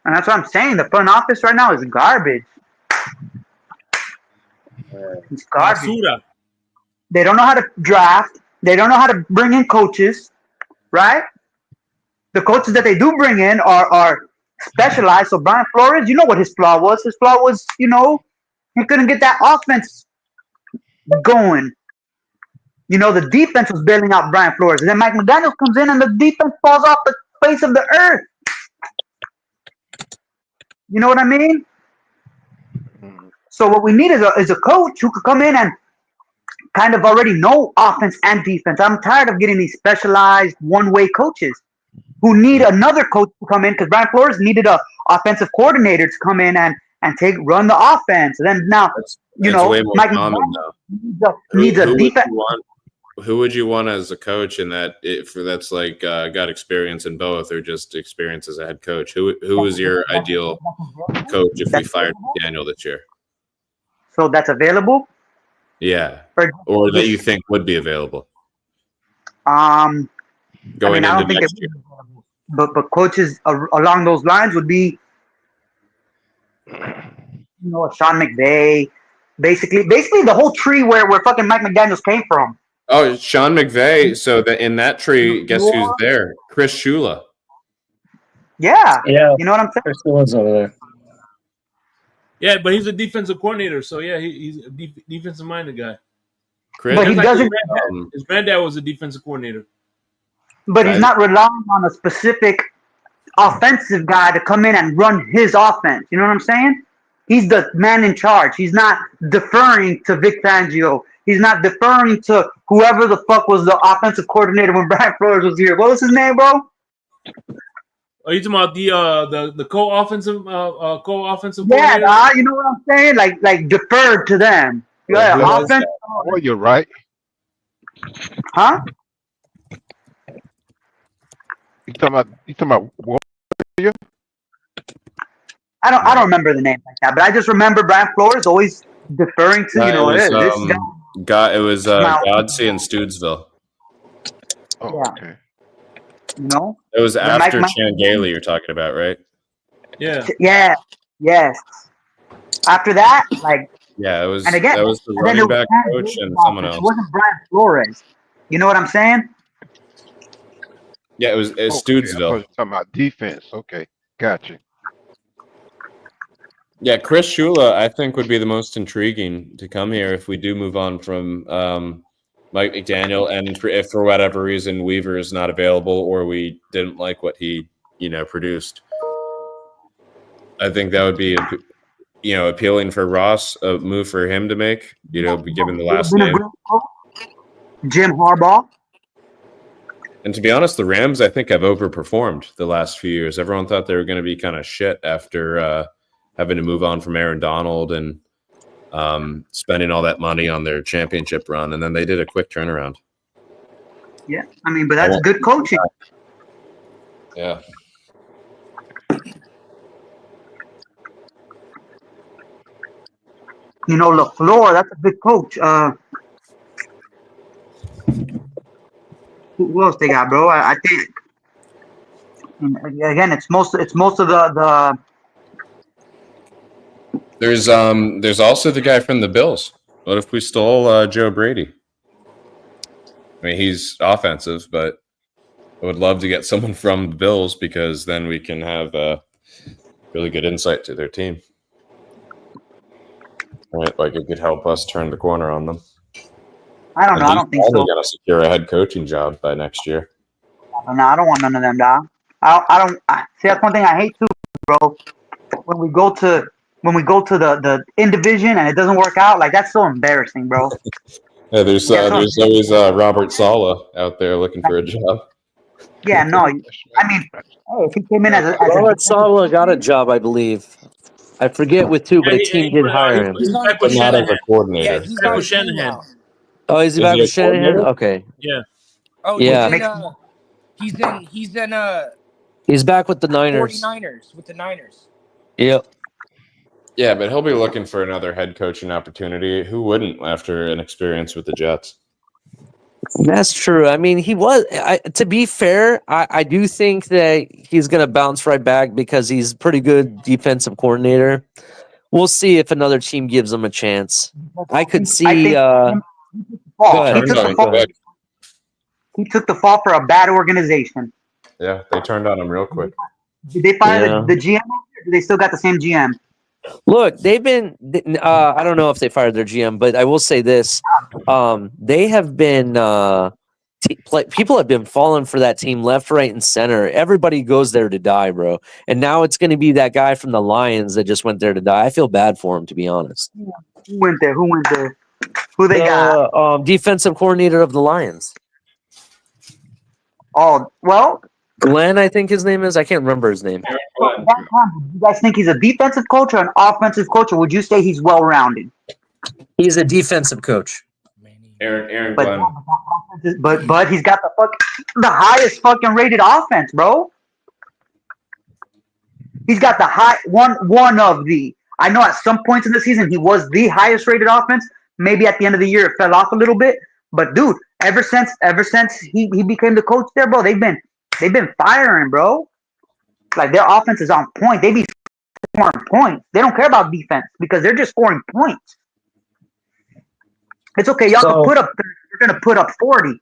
Speaker 15: And that's what I'm saying. The front office right now is garbage. It's garbage.
Speaker 1: Basura.
Speaker 15: They don't know how to draft. They don't know how to bring in coaches, right? The coaches that they do bring in are specialized. So Brian Flores, you know what his flaw was. His flaw was, he couldn't get that offense going. The defense was bailing out Brian Flores. And then Mike McDaniel comes in and the defense falls off the face of the earth. You know what I mean? So what we need is a coach who could come in and kind of already know offense and defense. I'm tired of getting these specialized one-way coaches who need another coach to come in because Brian Flores needed a offensive coordinator to come in and run the offense. And then now,
Speaker 12: That's way more
Speaker 15: Mike
Speaker 12: common
Speaker 15: McDaniel
Speaker 12: now.
Speaker 15: needs a defense.
Speaker 12: Who would you want as a coach in that? That's like got experience in both, or just experience as a head coach? Who is your ideal coach if we fired Daniel this year?
Speaker 15: So that's available.
Speaker 12: Yeah, or that you think would be available
Speaker 15: Going
Speaker 12: into
Speaker 15: I don't think
Speaker 12: next year.
Speaker 15: But coaches along those lines would be, Sean McVay, basically the whole tree where fucking Mike McDaniels came from.
Speaker 12: Oh, Sean McVay. So in that tree, guess who's there? Chris Shula.
Speaker 15: Yeah.
Speaker 14: Yeah.
Speaker 15: You know what I'm saying?
Speaker 14: Chris Shula's over there.
Speaker 1: Yeah, but he's a defensive coordinator, so yeah, he's a defensive minded guy.
Speaker 12: Chris,
Speaker 15: but he doesn't.
Speaker 1: His granddad was a defensive coordinator.
Speaker 15: But he's not relying on a specific offensive guy to come in and run his offense. You know what I'm saying? He's the man in charge. He's not deferring to Vic Fangio. He's not deferring to whoever the fuck was the offensive coordinator when Brian Flores was here. What was his name, bro?
Speaker 1: Are you talking about the co-offensive coordinator?
Speaker 15: Yeah, you know what I'm saying? Like deferred to them. Yeah, offense.
Speaker 16: Well, you're right.
Speaker 15: Huh?
Speaker 16: You talking about Warrior?
Speaker 15: I don't remember the name like that, but I just remember Brian Flores always deferring to this guy.
Speaker 12: It was Godsey and Stoodsville.
Speaker 16: Oh, okay.
Speaker 15: No.
Speaker 12: It was after Chan Gailey you're talking about, right?
Speaker 1: Yeah.
Speaker 15: Yeah, yes. After that, like,
Speaker 12: Yeah,
Speaker 15: and again,
Speaker 12: that was the
Speaker 15: and then there
Speaker 12: running
Speaker 15: was
Speaker 12: back
Speaker 15: Cam
Speaker 12: coach
Speaker 15: Jordan's
Speaker 12: and someone
Speaker 15: offense. It
Speaker 12: else.
Speaker 15: wasn't Brian Flores. You know what I'm saying?
Speaker 12: Yeah, it was
Speaker 16: Okay, I
Speaker 12: Stoodsville.
Speaker 16: thought you were talking about defense. Okay, gotcha.
Speaker 12: Yeah, Chris Shula, I think, would be the most intriguing to come here if we do move on from Mike McDaniel, and if for whatever reason Weaver is not available or we didn't like what he produced. I think that would be appealing for Ross, a move for him to make. Given the
Speaker 15: Would have
Speaker 12: last
Speaker 15: been a
Speaker 12: name.
Speaker 15: great coach. Jim Harbaugh.
Speaker 12: And to be honest, the Rams, I think, have overperformed the last few years. Everyone thought they were going to be kind of shit after having to move on from Aaron Donald and spending all that money on their championship run. And then they did a quick turnaround.
Speaker 15: Yeah, I mean, but that's good coaching.
Speaker 12: Yeah.
Speaker 15: You know, LaFleur, that's a good coach. Who else they got, bro? I think again, it's most of the.
Speaker 12: There's also the guy from the Bills. What if we stole Joe Brady? I mean, he's offensive, but I would love to get someone from the Bills because then we can have really good insight to their team. Right, like it could help us turn the corner on them.
Speaker 15: I don't know. I don't think so.
Speaker 12: We're gonna secure a head coaching job by next year.
Speaker 15: No, I don't want none of them, dog. I don't see. That's one thing I hate too, bro. When we go to the in division and it doesn't work out, like that's so embarrassing, bro.
Speaker 12: Yeah, there's always Robert Saleh out there looking for a job.
Speaker 15: Yeah, no. I mean, hey, if he came in as a
Speaker 14: Robert Saleh got a job, I believe. I forget with two, but a team did hire him.
Speaker 1: He's back
Speaker 12: But
Speaker 1: with
Speaker 12: not as
Speaker 1: Shanahan.
Speaker 12: a coordinator.
Speaker 7: Yeah, he's
Speaker 1: Back
Speaker 7: on
Speaker 1: with
Speaker 7: the team
Speaker 1: Shanahan.
Speaker 7: now.
Speaker 14: Oh, is he
Speaker 12: Is
Speaker 14: back
Speaker 12: he
Speaker 14: with
Speaker 12: a
Speaker 14: Shanahan?
Speaker 12: coordinator?
Speaker 14: Okay.
Speaker 1: Yeah.
Speaker 7: Oh,
Speaker 14: Yeah.
Speaker 7: he's in
Speaker 14: He's back with the Niners.
Speaker 7: 49ers with the Niners.
Speaker 14: Yep.
Speaker 12: Yeah, but he'll be looking for another head coaching opportunity. Who wouldn't after an experience with the Jets?
Speaker 14: That's true. I mean, he was. To be fair, I do think that he's going to bounce right back because he's a pretty good defensive coordinator. We'll see if another team gives him a chance. I could see. Go ahead.
Speaker 15: He took the fall for a bad organization.
Speaker 12: Yeah, they turned on him real quick.
Speaker 15: Did they fire the GM? Or do they still got the same GM?
Speaker 14: Look, they've been. I don't know if they fired their GM, but I will say this: they have been. People have been falling for that team left, right, and center. Everybody goes there to die, bro. And now it's going to be that guy from the Lions that just went there to die. I feel bad for him, to be honest.
Speaker 15: Who went there? Who they got?
Speaker 14: Defensive coordinator of the Lions.
Speaker 15: Oh, well.
Speaker 14: Glenn, I think his name is. I can't remember his name.
Speaker 15: Do you guys think he's a defensive coach or an offensive coach, or would you say he's well-rounded?
Speaker 14: He's a defensive coach.
Speaker 12: Aaron Glenn.
Speaker 15: But he's got the highest fucking rated offense, bro. He's got the one of the. I know at some points in the season he was the highest rated offense. Maybe at the end of the year it fell off a little bit. But dude, ever since he became the coach there, bro, they've been firing, bro. Like their offense is on point. They be scoring points. They don't care about defense because they're just scoring points. It's okay. Y'all can put up 30. You're going to put up 40.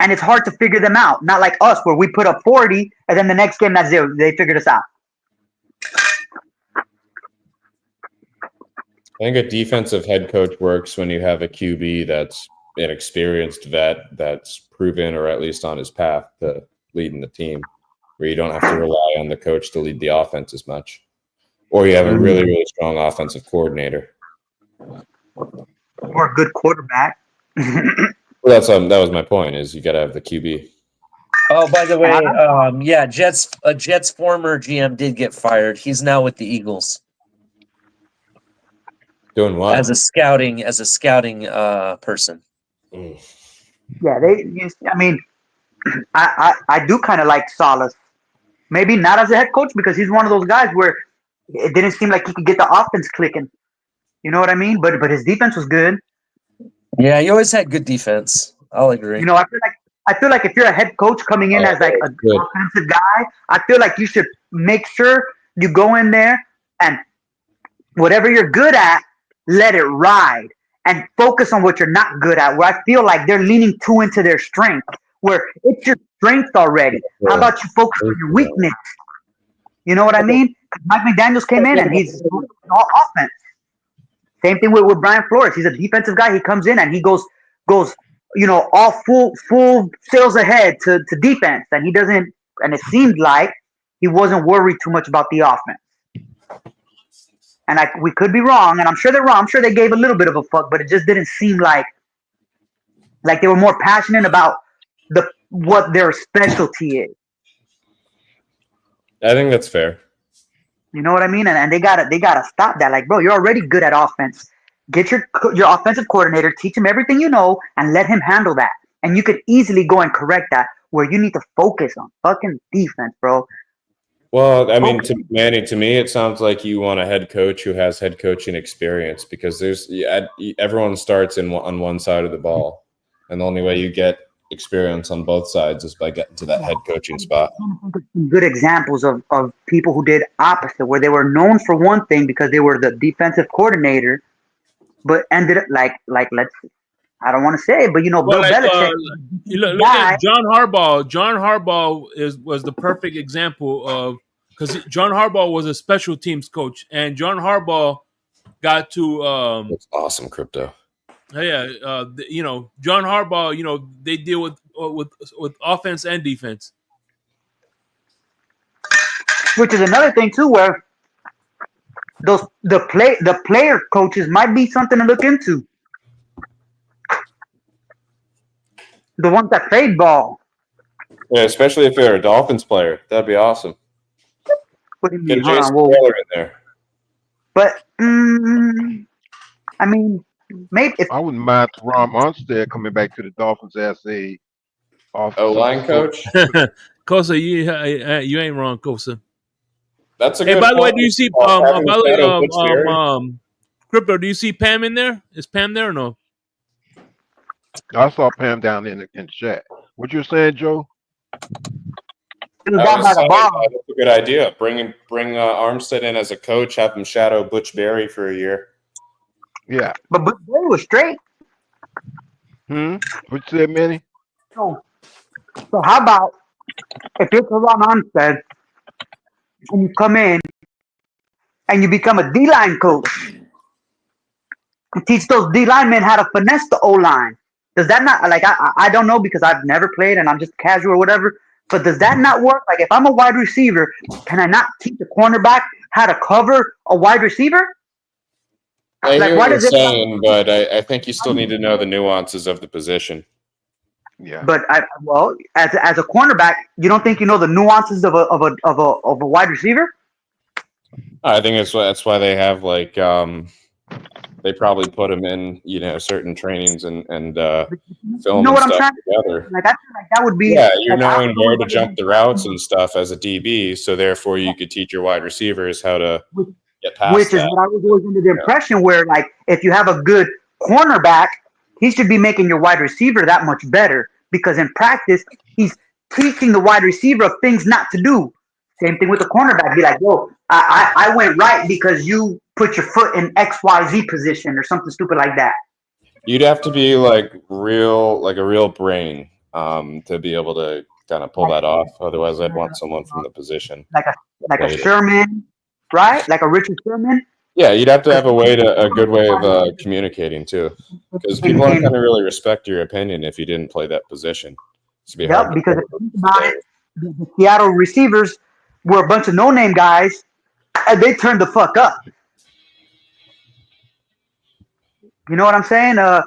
Speaker 15: And it's hard to figure them out. Not like us where we put up 40 and then the next game that's zero. They figured us out.
Speaker 12: I think a defensive head coach works when you have a QB that's an experienced vet that's proven or at least on his path to leading the team, where you don't have to rely on the coach to lead the offense as much. Or you have a really, really strong offensive coordinator.
Speaker 15: Or a good quarterback.
Speaker 12: Well, that was my point, is you got to have the QB.
Speaker 14: Oh, by the way, Jets former GM did get fired. He's now with the Eagles.
Speaker 12: Doing what?
Speaker 14: As a scouting person.
Speaker 15: Yeah, I mean, I do kind of like Saleh. Maybe not as a head coach because he's one of those guys where it didn't seem like he could get the offense clicking. You know what I mean? But his defense was good.
Speaker 14: Yeah, he always had good defense. I'll agree.
Speaker 15: You know, I feel like I feel like if you're a head coach coming in as like an
Speaker 12: Good.
Speaker 15: offensive guy, I feel like you should make sure you go in there and whatever you're good at, let it ride and focus on what you're not good at. Where I feel like they're leaning too into their strength, where it's your strength already. How about you focus on your weakness? You know what I mean? Mike McDaniels came in and he's all offense. Same thing with Brian Flores. He's a defensive guy. He comes in and he goes, all full sails ahead to defense. And he doesn't. And it seemed like he wasn't worried too much about the offense. And we could be wrong, and I'm sure they're wrong. I'm sure they gave a little bit of a fuck, but it just didn't seem like they were more passionate about what their specialty is.
Speaker 12: I think that's fair.
Speaker 15: You know what I mean? And they gotta stop that. Like, bro, you're already good at offense. Get your offensive coordinator, teach him everything you know, and let him handle that. And you could easily go and correct that. Where you need to focus on fucking defense, bro.
Speaker 12: Well, I mean, Manny, to me, it sounds like you want a head coach who has head coaching experience because everyone starts on one side of the ball, and the only way you get experience on both sides is by getting to that head coaching spot.
Speaker 15: Good examples of people who did opposite, where they were known for one thing because they were the defensive coordinator, but ended up like I don't want to say it, but Bill Belichick.
Speaker 1: Look at John Harbaugh. John Harbaugh was the perfect example of, because John Harbaugh was a special teams coach, and John Harbaugh got to.
Speaker 12: That's awesome, crypto.
Speaker 1: Yeah, John Harbaugh. They deal with offense and defense,
Speaker 15: which is another thing too, where the player coaches might be something to look into. The ones that played ball.
Speaker 12: Yeah, especially if you're a Dolphins player. That'd be awesome.
Speaker 15: What do you
Speaker 12: Get
Speaker 15: mean?
Speaker 12: Jason Taylor in there.
Speaker 15: But, I mean, maybe if
Speaker 16: I wouldn't mind Ron Armstead coming back to the Dolphins as a
Speaker 12: O-line coach.
Speaker 1: Kosa, you ain't wrong, Kosa.
Speaker 12: That's a
Speaker 1: good. Hey, by the way, do you see Crypto? Do you see Pam in there? Is Pam there or no?
Speaker 16: I saw Pam down in the chat. What you saying, Joe?
Speaker 12: That's a good idea. Bring Armstead in as a coach. Have him shadow Butch Berry for a year.
Speaker 16: Yeah,
Speaker 15: but Butch Berry was straight.
Speaker 16: What you said, Manny?
Speaker 15: So how about if you're Ron Armstead and you come in and you become a D-line coach and teach those D-linemen how to finesse the O-line? Does that not, like, I don't know because I've never played and I'm just casual or whatever, but does that not work? Like, if I'm a wide receiver, can I not teach a cornerback how to cover a wide receiver?
Speaker 12: I hear what you're saying, but I think you still need to know the nuances of the position.
Speaker 16: Yeah.
Speaker 15: But as a cornerback, you don't think you know the nuances of a wide receiver?
Speaker 12: I think that's why they have like they probably put them in certain trainings and film and stuff together.
Speaker 15: Like, I feel like that would be
Speaker 12: you're knowing where to jump the routes and stuff as a DB, so therefore you could teach your wide receivers how to get past
Speaker 15: which is
Speaker 12: that.
Speaker 15: what I was always under the impression where, like, if you have a good cornerback, he should be making your wide receiver that much better because in practice he's teaching the wide receiver of things not to do. Same thing with the cornerback. Be like, yo, I went right because you put your foot in XYZ position or something stupid like that.
Speaker 12: You'd have to be like a real brain to be able to kind of pull that off. Otherwise, I'd want someone from the position.
Speaker 15: Like a Sherman, right? Like a Richard Sherman.
Speaker 12: Yeah, you'd have to have a good way of communicating too, because people aren't going to really respect your opinion if you didn't play that position.
Speaker 15: Yep, because if you think about it, the Seattle receivers were a bunch of no-name guys, and they turned the fuck up. You know what I'm saying?
Speaker 12: The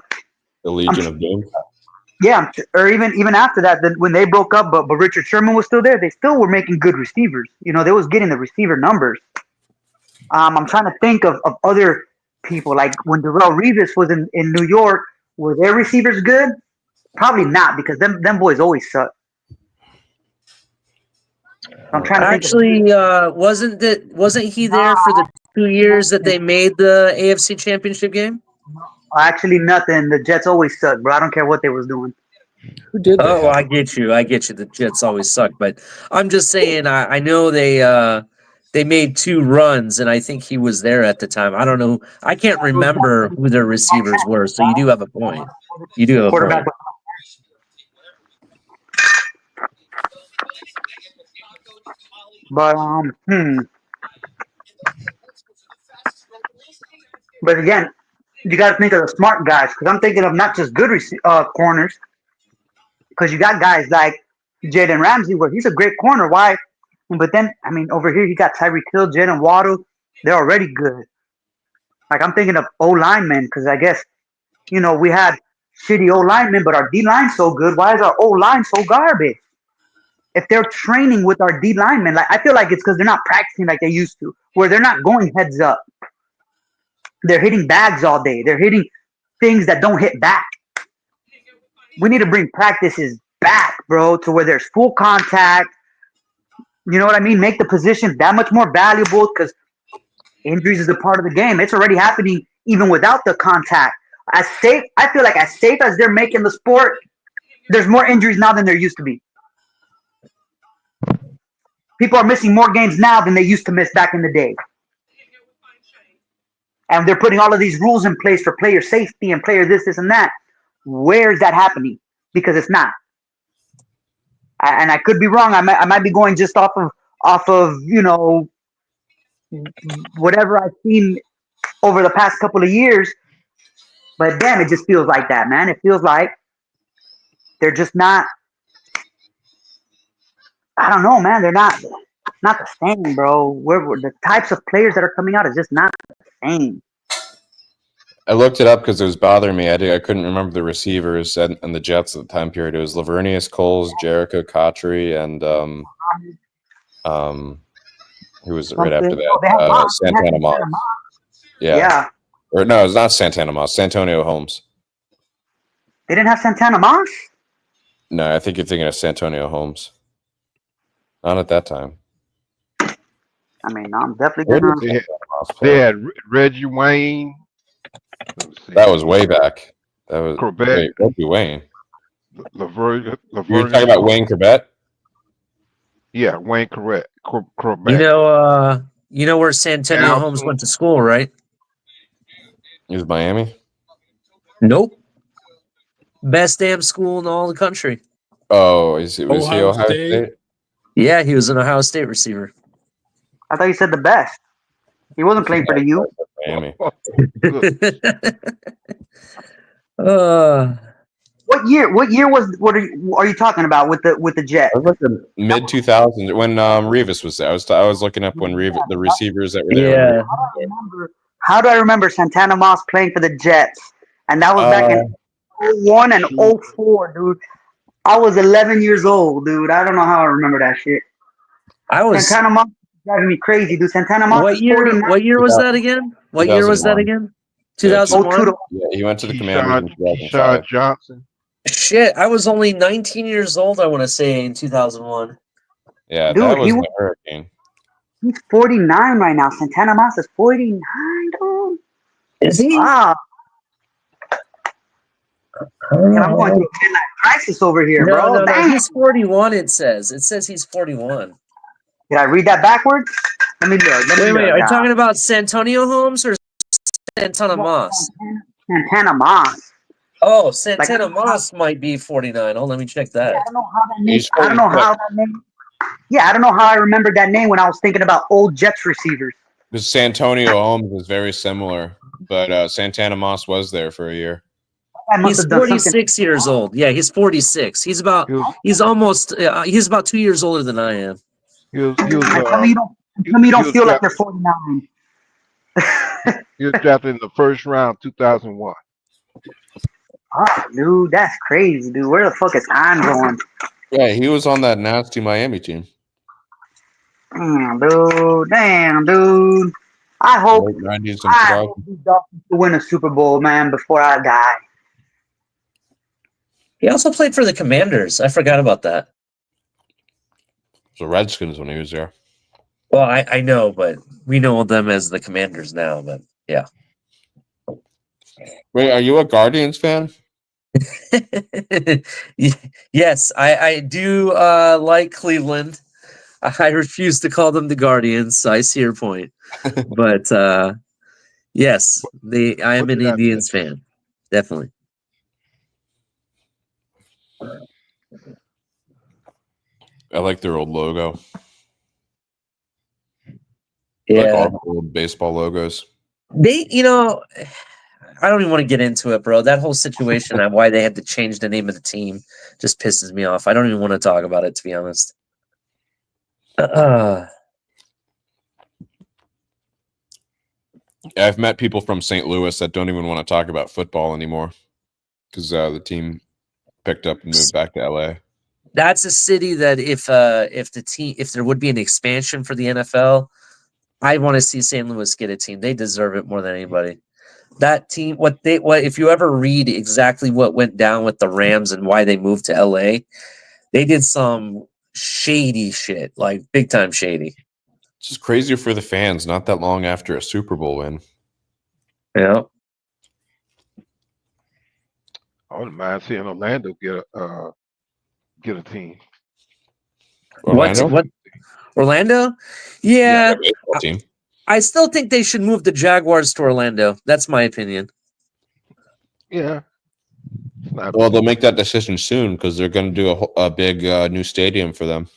Speaker 12: Legion of Doom.
Speaker 15: Yeah, or even after that, when they broke up, but Richard Sherman was still there, they still were making good receivers. They was getting the receiver numbers. I'm trying to think of other people, like when Darrelle Revis was in New York, were their receivers good? Probably not, because them boys always suck. I'm trying to
Speaker 14: actually wasn't he there for the 2 years that they made the AFC Championship game?
Speaker 15: Actually, nothing. The Jets always suck, bro. I don't care what they was doing.
Speaker 12: Who did they
Speaker 14: Oh,
Speaker 12: have?
Speaker 14: I get you. I get you. The Jets always suck, but I'm just saying. I know they made 2 runs, and I think he was there at the time. I don't know. I can't remember who their receivers were. So you do have a point. You do have a
Speaker 15: Quarterback.
Speaker 14: point.
Speaker 15: But But again, you got to think of the smart guys because I'm thinking of not just good corners because you got guys like Jaden Ramsey where he's a great corner. Why? But then I mean over here you got Tyreek Hill, Jaden Waddle. They're already good. Like I'm thinking of O linemen because I guess we had shitty O linemen, but our D line's so good. Why is our O line so garbage? If they're training with our D linemen, like I feel like it's because they're not practicing like they used to, where they're not going heads up. They're hitting bags all day. They're hitting things that don't hit back. We need to bring practices back, bro, to where there's full contact. You know what I mean? Make the position that much more valuable because injuries is a part of the game. It's already happening even without the contact. I feel like as safe as they're making the sport, there's more injuries now than there used to be. People are missing more games now than they used to miss back in the day. And they're putting all of these rules in place for player safety and player this, and that. Where is that happening? Because it's not. And I could be wrong. I might be going just off of whatever I've seen over the past couple of years. But damn, it just feels like that, man. It feels like they're just not. I don't know, man. They're not the same, bro. We're the types of players that are coming out is just not the same.
Speaker 4: I looked it up because it was bothering me. I couldn't remember the receivers and the Jets at the time period. It was Lavernius Coles, Jericho Cotchery, and who was right after that? Santana Moss. Yeah. Or no, it's not Santana Moss. Santonio Holmes.
Speaker 15: They didn't have Santana Moss?
Speaker 4: No, I think you're thinking of Santonio Holmes. Not at that time.
Speaker 15: I mean, I'm definitely gonna.
Speaker 16: They had Reggie Wayne.
Speaker 4: That was way back. That was
Speaker 16: Corbett.
Speaker 4: Reggie Wayne.
Speaker 16: You're
Speaker 4: talking about Wayne Corbett?
Speaker 16: Yeah, Wayne Corbett.
Speaker 14: You know where Santonio Holmes went to school, right?
Speaker 4: He was Miami?
Speaker 14: Nope. Best damn school in all the country.
Speaker 4: Oh, was he Ohio State?
Speaker 14: Yeah, he was an Ohio State receiver.
Speaker 15: I thought you said the best. He wasn't playing for the U.
Speaker 4: Miami.
Speaker 15: What year what are you talking about with the Jets?
Speaker 4: I was looking mid 2000s when Revis was there. I was looking up when the receivers that were there.
Speaker 14: Yeah.
Speaker 15: How do I remember Santana Moss playing for the Jets? And that was back in 01 and 04, dude. I was 11 years old, dude. I don't know how I remember that shit. Santana Moss driving me crazy, dude. Santana Moss.
Speaker 14: What year was that again? What year was that again? 2001.
Speaker 4: Yeah, he went to the Commanders in 2005.
Speaker 16: Sean Johnson.
Speaker 14: Shit, I was only 19 years old. I want to say in 2001.
Speaker 4: Yeah,
Speaker 15: dude,
Speaker 4: that was the hurricane.
Speaker 15: He's 49 right now. Santana Moss is 49, dude.
Speaker 14: Is he?
Speaker 15: Wow. And I'm going through a midlife crisis over here, bro.
Speaker 14: No, he's 41. It says he's 41.
Speaker 15: Did I read that backwards? Let me look.
Speaker 14: Wait. Are you talking about Santonio Holmes or Santana Moss?
Speaker 15: Santana Moss.
Speaker 14: Oh, Santana Moss might be 49. Oh, let me check that.
Speaker 15: Yeah, I don't know how that name. I don't know how that name. Yeah, I don't know how I remembered that name when I was thinking about old Jets receivers.
Speaker 4: Because Santonio Holmes is very similar, but Santana Moss was there for a year.
Speaker 14: He's 46 years old. Yeah, he's 46. He's about 2 years older than I am.
Speaker 15: Tell me you don't feel like you're 49.
Speaker 16: He was drafted in the first round, 2001.
Speaker 15: Oh, dude, that's crazy, dude. Where the fuck is time going?
Speaker 4: Yeah, he was on that nasty Miami team.
Speaker 15: Damn, dude. I hope these Dolphins to win a Super Bowl, man, before I die.
Speaker 14: He also played for the Commanders. I forgot about that.
Speaker 4: The Redskins when he was there.
Speaker 14: Well, I know, but we know them as the Commanders now. But yeah.
Speaker 4: Wait, are you a Guardians fan?
Speaker 14: Yes, I do like Cleveland. I refuse to call them the Guardians, so I see your point. But yes, I am
Speaker 16: What
Speaker 14: an
Speaker 16: did I
Speaker 14: Indians
Speaker 16: miss?
Speaker 14: fan. Definitely.
Speaker 4: I like their old logo. Like
Speaker 14: Yeah.
Speaker 4: all the old baseball logos.
Speaker 14: They, I don't even want to get into it, bro. That whole situation on why they had to change the name of the team just pisses me off. I don't even want to talk about it, to be honest.
Speaker 4: I've met people from St. Louis that don't even want to talk about football anymore because the team picked up and moved back to LA.
Speaker 14: That's a city that if there would be an expansion for the NFL, I want to see St. Louis get a team. They deserve it more than anybody. That team, what if you ever read exactly what went down with the Rams and why they moved to LA, they did some shady shit, like big time shady.
Speaker 4: It's just crazier for the fans. Not that long after a Super Bowl win.
Speaker 14: Yeah.
Speaker 16: I wouldn't mind seeing Orlando get a team.
Speaker 4: Orlando?
Speaker 14: What? Orlando? Yeah.
Speaker 4: a baseball team.
Speaker 14: I still think they should move the Jaguars to Orlando. That's my opinion.
Speaker 16: Yeah.
Speaker 4: Well, they'll make that decision soon because they're going to do a big new stadium for them.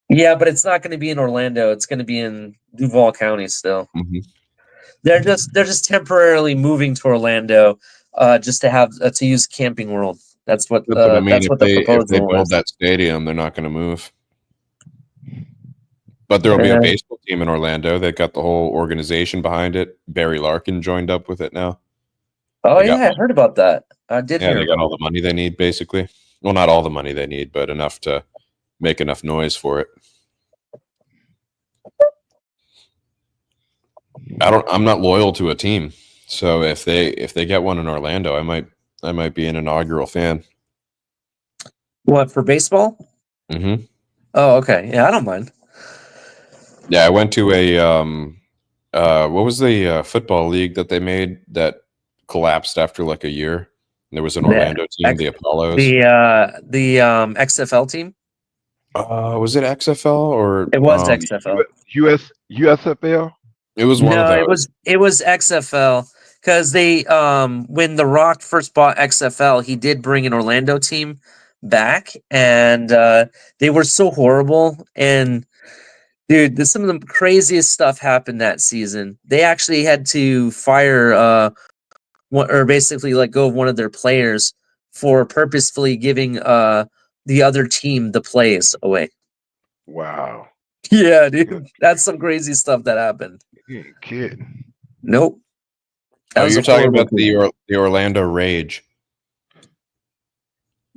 Speaker 14: Yeah, but it's not going to be in Orlando. It's going to be in Duval County still.
Speaker 4: Mm-hmm.
Speaker 14: They're just temporarily moving to Orlando, just to have to use Camping World. That's what.
Speaker 4: But I mean,
Speaker 14: that's what the
Speaker 4: if they
Speaker 14: proposal
Speaker 4: build
Speaker 14: is.
Speaker 4: that stadium, they're not going to move. But there will be a baseball team in Orlando. They got the whole organization behind it. Barry Larkin joined up with it now.
Speaker 14: Oh yeah, I heard about that. I did hear.
Speaker 4: Yeah, they
Speaker 14: about
Speaker 4: got all the money they need, basically. Well, not all the money they need, but enough to make enough noise for it. I'm not loyal to a team, so if they get one in Orlando, I might be an inaugural fan.
Speaker 14: What, for baseball?
Speaker 4: Mm-hmm.
Speaker 14: Oh, okay. Yeah, I don't mind.
Speaker 4: Yeah, I went to a what was the football league that they made that collapsed after like a year? There was an Orlando team, the Apollos.
Speaker 14: The XFL team.
Speaker 4: Was it XFL or
Speaker 14: It was XFL.
Speaker 16: USFL.
Speaker 4: It was one of those.
Speaker 14: It was XFL because they when The Rock first bought XFL, he did bring an Orlando team back, and they were so horrible. And dude, some of the craziest stuff happened that season. They actually had to fire or basically let go of one of their players for purposefully giving the other team the plays away.
Speaker 16: Wow.
Speaker 14: Yeah, dude, that's some crazy stuff that happened.
Speaker 16: You ain't kidding.
Speaker 14: Nope.
Speaker 4: Oh, you're talking about the Orlando Rage.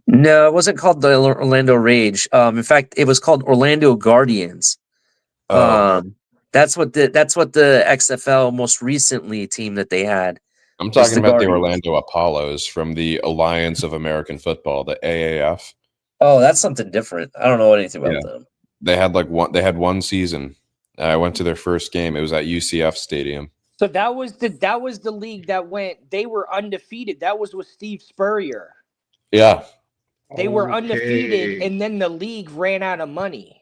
Speaker 14: No, it wasn't called the Orlando Rage. In fact, it was called Orlando Guardians. That's what the XFL most recently team that they had.
Speaker 4: I'm talking about the Orlando Apollos from the Alliance of American Football, the AAF.
Speaker 14: Oh, that's something different. I don't know anything about them.
Speaker 4: They had one season. I went to their first game. It was at UCF Stadium.
Speaker 7: So that was the league that went. They were undefeated. That was with Steve Spurrier.
Speaker 4: Yeah.
Speaker 7: They were undefeated, and then the league ran out of money.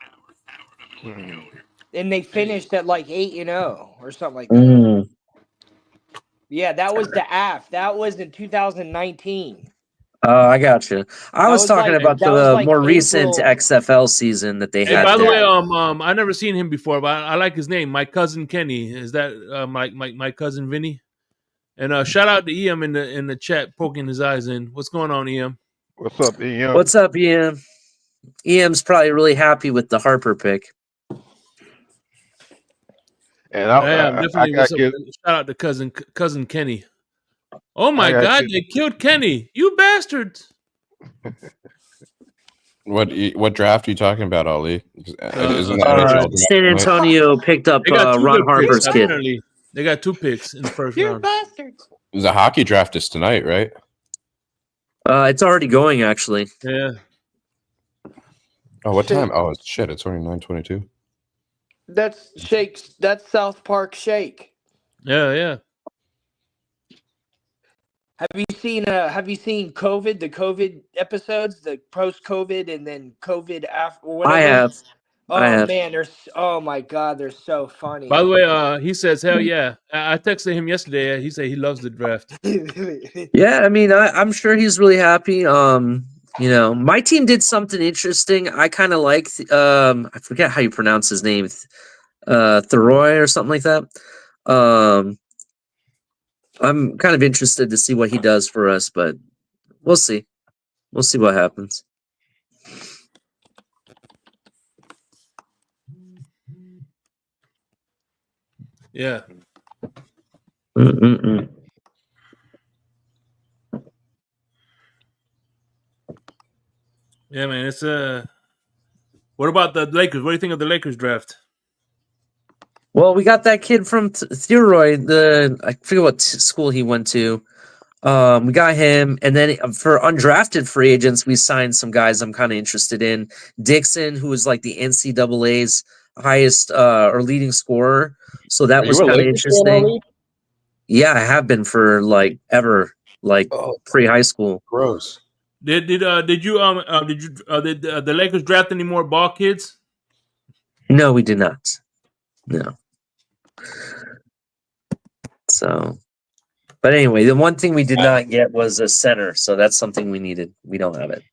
Speaker 7: And they finished at like 8-0 or something like that. Yeah, that was the AF. That was in 2019.
Speaker 14: I got you. I was talking about the more recent XFL season that they had.
Speaker 1: By the way, I never seen him before, but I like his name. My cousin Kenny. Is that my cousin Vinny? And shout out to EM in the chat, poking his eyes in. What's going on, EM?
Speaker 16: What's up, EM?
Speaker 14: What's up, EM? EM's probably really happy with the Harper pick.
Speaker 16: And
Speaker 1: definitely shout out to cousin Kenny. Oh my God! They killed Kenny. You bastards!
Speaker 4: What draft are you talking about, Ali?
Speaker 14: San Antonio picked up Ron Harper's kid.
Speaker 1: Apparently. They got 2 picks in the first round.
Speaker 7: Bastards!
Speaker 4: The hockey draft is tonight, right?
Speaker 14: It's already going, actually.
Speaker 1: Yeah.
Speaker 4: Oh, what time? Oh, shit! It's only 9:22.
Speaker 7: That's South Park Shake.
Speaker 1: Yeah.
Speaker 7: Have you seen COVID, the COVID episodes, the post COVID and then COVID after or
Speaker 14: I
Speaker 7: whatever?
Speaker 14: have. I
Speaker 7: Oh
Speaker 14: have.
Speaker 7: man, oh my god, they're so funny.
Speaker 1: By the way, he says, "Hell yeah!" I texted him yesterday. He said he loves the draft.
Speaker 14: Yeah, I mean, I'm sure he's really happy. You know, my team did something interesting. I kind of like, I forget how you pronounce his name, Thoroy or something like that. I'm kind of interested to see what he does for us, but we'll see. We'll see what happens.
Speaker 1: Yeah.
Speaker 14: Mm-mm-mm.
Speaker 1: Yeah, man. It's What about the Lakers? What do you think of the Lakers draft?
Speaker 14: Well, we got that kid from Theroy. I forget what school he went to. We got him, and then for undrafted free agents, we signed some guys I'm kind of interested in. Dixon, who was like the NCAA's highest or leading scorer, so that
Speaker 12: Are
Speaker 14: was
Speaker 12: you a
Speaker 14: kind of
Speaker 12: Lakers fan,
Speaker 14: interesting.
Speaker 12: Ali?
Speaker 14: Yeah, I have been for like ever, like pre high school.
Speaker 12: Gross.
Speaker 1: Did the Lakers draft any more ball kids?
Speaker 14: No, we did not. No. So, but anyway, the one thing we did not get was a center, so that's something we needed. We don't have it.